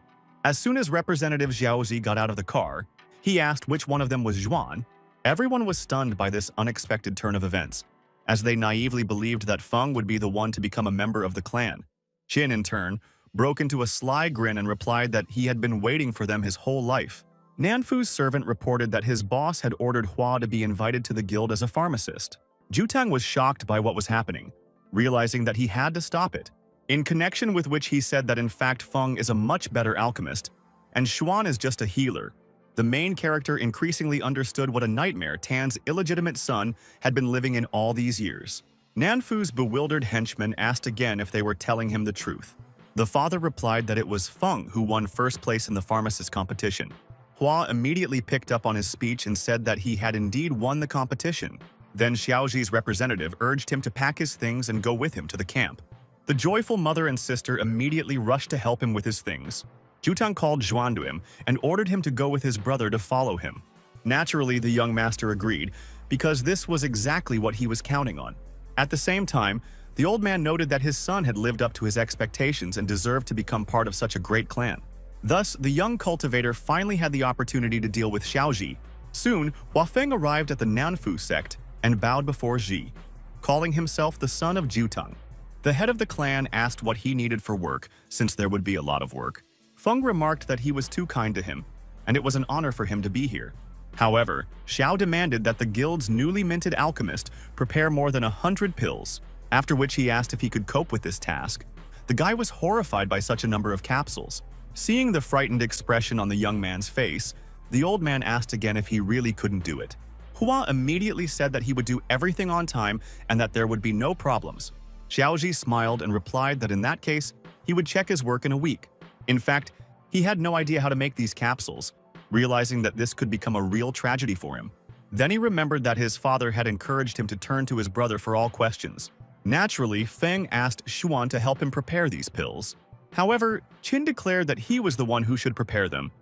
As soon as Representative Xiaozi got out of the car, he asked which one of them was Zhuan. Everyone was stunned by this unexpected turn of events, as they naively believed that Feng would be the one to become a member of the clan. Qin, in turn, broke into a sly grin and replied that he had been waiting for them his whole life. Nanfu's servant reported that his boss had ordered Hua to be invited to the guild as a pharmacist. Jiuteng was shocked by what was happening, realizing that he had to stop it, in connection with which he said that in fact Feng is a much better alchemist, and Xuan is just a healer. The main character increasingly understood what a nightmare Tan's illegitimate son had been living in all these years. Nanfu's bewildered henchmen asked again if they were telling him the truth. The father replied that it was Feng who won first place in the pharmacist competition. Hua immediately picked up on his speech and said that he had indeed won the competition. Then Xiaoji's representative urged him to pack his things and go with him to the camp. The joyful mother and sister immediately rushed to help him with his things. Jiuteng called Zhuan to him and ordered him to go with his brother to follow him. Naturally, the young master agreed, because this was exactly what he was counting on. At the same time, the old man noted that his son had lived up to his expectations and deserved to become part of such a great clan. Thus, the young cultivator finally had the opportunity to deal with Xiaoji. Soon, Hua Feng arrived at the Nanfu sect and bowed before Ji, calling himself the son of Jiuteng. The head of the clan asked what he needed for work, since there would be a lot of work. Feng remarked that he was too kind to him, and it was an honor for him to be here. However, Xiao demanded that the guild's newly minted alchemist prepare more than 100 pills, after which he asked if he could cope with this task. The guy was horrified by such a number of capsules. Seeing the frightened expression on the young man's face, the old man asked again if he really couldn't do it. Hua immediately said that he would do everything on time and that there would be no problems. Xiaoji smiled and replied that in that case, he would check his work in a week. In fact, he had no idea how to make these capsules, realizing that this could become a real tragedy for him. Then he remembered that his father had encouraged him to turn to his brother for all questions. Naturally, Feng asked Xuan to help him prepare these pills. However, Qin declared that he was the one who should prepare them.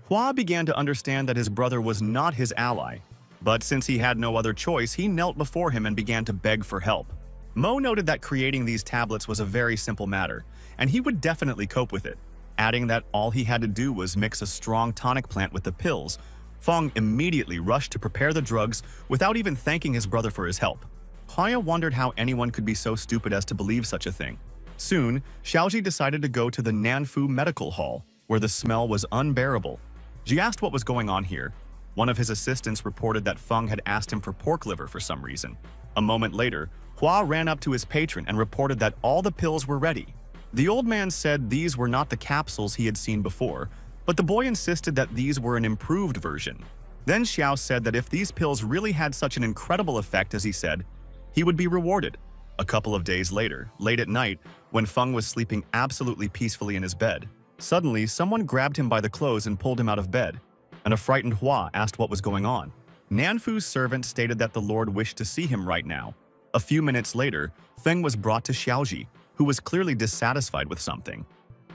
Hua began to understand that his brother was not his ally, but since he had no other choice, he knelt before him and began to beg for help. Mo noted that creating these tablets was a very simple matter, and he would definitely cope with it, adding that all he had to do was mix a strong tonic plant with the pills. Feng immediately rushed to prepare the drugs without even thanking his brother for his help. Haya wondered how anyone could be so stupid as to believe such a thing. Soon, Xiaoji decided to go to the Nanfu Medical Hall, where the smell was unbearable. She asked what was going on here. One of his assistants reported that Feng had asked him for pork liver for some reason. A moment later, Hua ran up to his patron and reported that all the pills were ready. The old man said these were not the capsules he had seen before, but the boy insisted that these were an improved version. Then Xiao said that if these pills really had such an incredible effect as he said, he would be rewarded. A couple of days later, late at night, when Feng was sleeping absolutely peacefully in his bed, suddenly someone grabbed him by the clothes and pulled him out of bed, and a frightened Hua asked what was going on. Nanfu's servant stated that the Lord wished to see him right now. A few minutes later, Feng was brought to Xiaoji, who was clearly dissatisfied with something.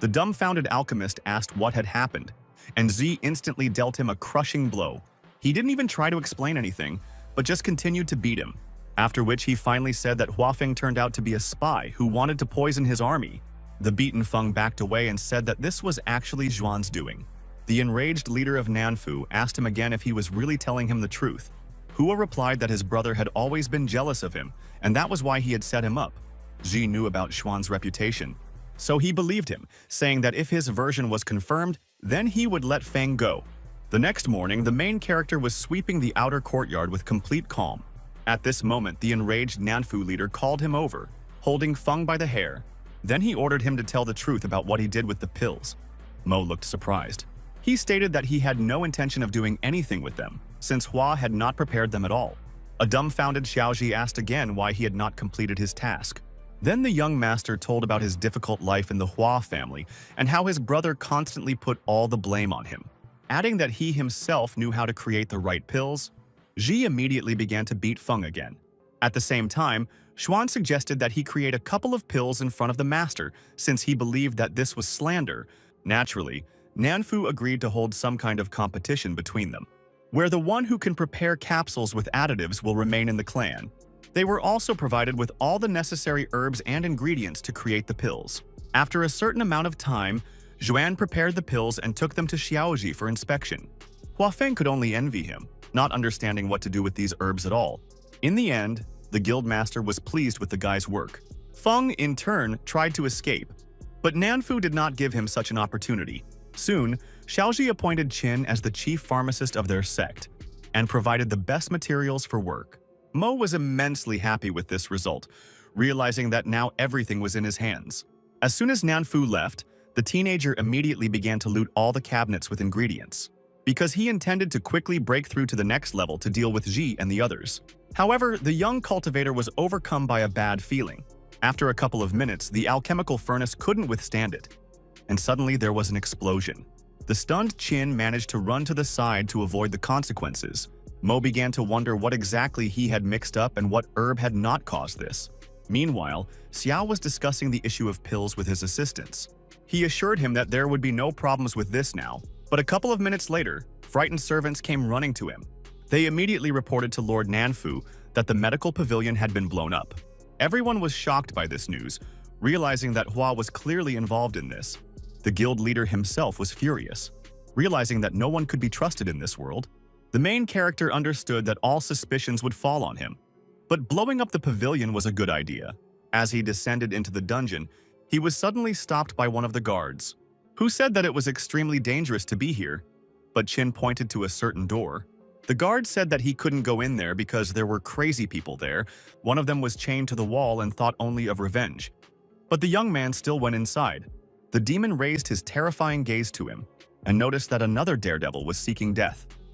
The dumbfounded alchemist asked what had happened, and Zi instantly dealt him a crushing blow. He didn't even try to explain anything, but just continued to beat him, after which he finally said that Hua Feng turned out to be a spy who wanted to poison his army. The beaten Feng backed away and said that this was actually Zhuan's doing. The enraged leader of Nanfu asked him again if he was really telling him the truth. Hua replied that his brother had always been jealous of him, and that was why he had set him up. Ji knew about Xuan's reputation, so he believed him, saying that if his version was confirmed, then he would let Feng go. The next morning, the main character was sweeping the outer courtyard with complete calm. At this moment, the enraged Nanfu leader called him over, holding Feng by the hair. Then he ordered him to tell the truth about what he did with the pills. Mo looked surprised. He stated that he had no intention of doing anything with them, since Hua had not prepared them at all. A dumbfounded Xiaoji asked again why he had not completed his task. Then the young master told about his difficult life in the Hua family and how his brother constantly put all the blame on him. Adding that he himself knew how to create the right pills, Ji immediately began to beat Feng again. At the same time, Xuan suggested that he create a couple of pills in front of the master, since he believed that this was slander. Naturally, Nanfu agreed to hold some kind of competition between them, where the one who can prepare capsules with additives will remain in the clan. They were also provided with all the necessary herbs and ingredients to create the pills. After a certain amount of time, Zhuan prepared the pills and took them to Xiaoji for inspection. Hua Feng could only envy him, not understanding what to do with these herbs at all. In the end, the guildmaster was pleased with the guy's work. Feng, in turn, tried to escape, but Nanfu did not give him such an opportunity. Soon, Xiaoji appointed Qin as the chief pharmacist of their sect and provided the best materials for work. Mo was immensely happy with this result, realizing that now everything was in his hands. As soon as Nanfu left, the teenager immediately began to loot all the cabinets with ingredients, because he intended to quickly break through to the next level to deal with Ji and the others. However, the young cultivator was overcome by a bad feeling. After a couple of minutes, the alchemical furnace couldn't withstand it, and suddenly there was an explosion. The stunned Qin managed to run to the side to avoid the consequences. Mo began to wonder what exactly he had mixed up and what herb had not caused this. Meanwhile, Xiao was discussing the issue of pills with his assistants. He assured him that there would be no problems with this now, but a couple of minutes later, frightened servants came running to him. They immediately reported to Lord Nanfu that the medical pavilion had been blown up. Everyone was shocked by this news, realizing that Hua was clearly involved in this. The guild leader himself was furious, realizing that no one could be trusted in this world. The main character understood that all suspicions would fall on him. But blowing up the pavilion was a good idea. As he descended into the dungeon, he was suddenly stopped by one of the guards, who said that it was extremely dangerous to be here, but Qin pointed to a certain door. The guard said that he couldn't go in there because there were crazy people there. One of them was chained to the wall and thought only of revenge. But the young man still went inside. The demon raised his terrifying gaze to him and noticed that another daredevil was seeking death.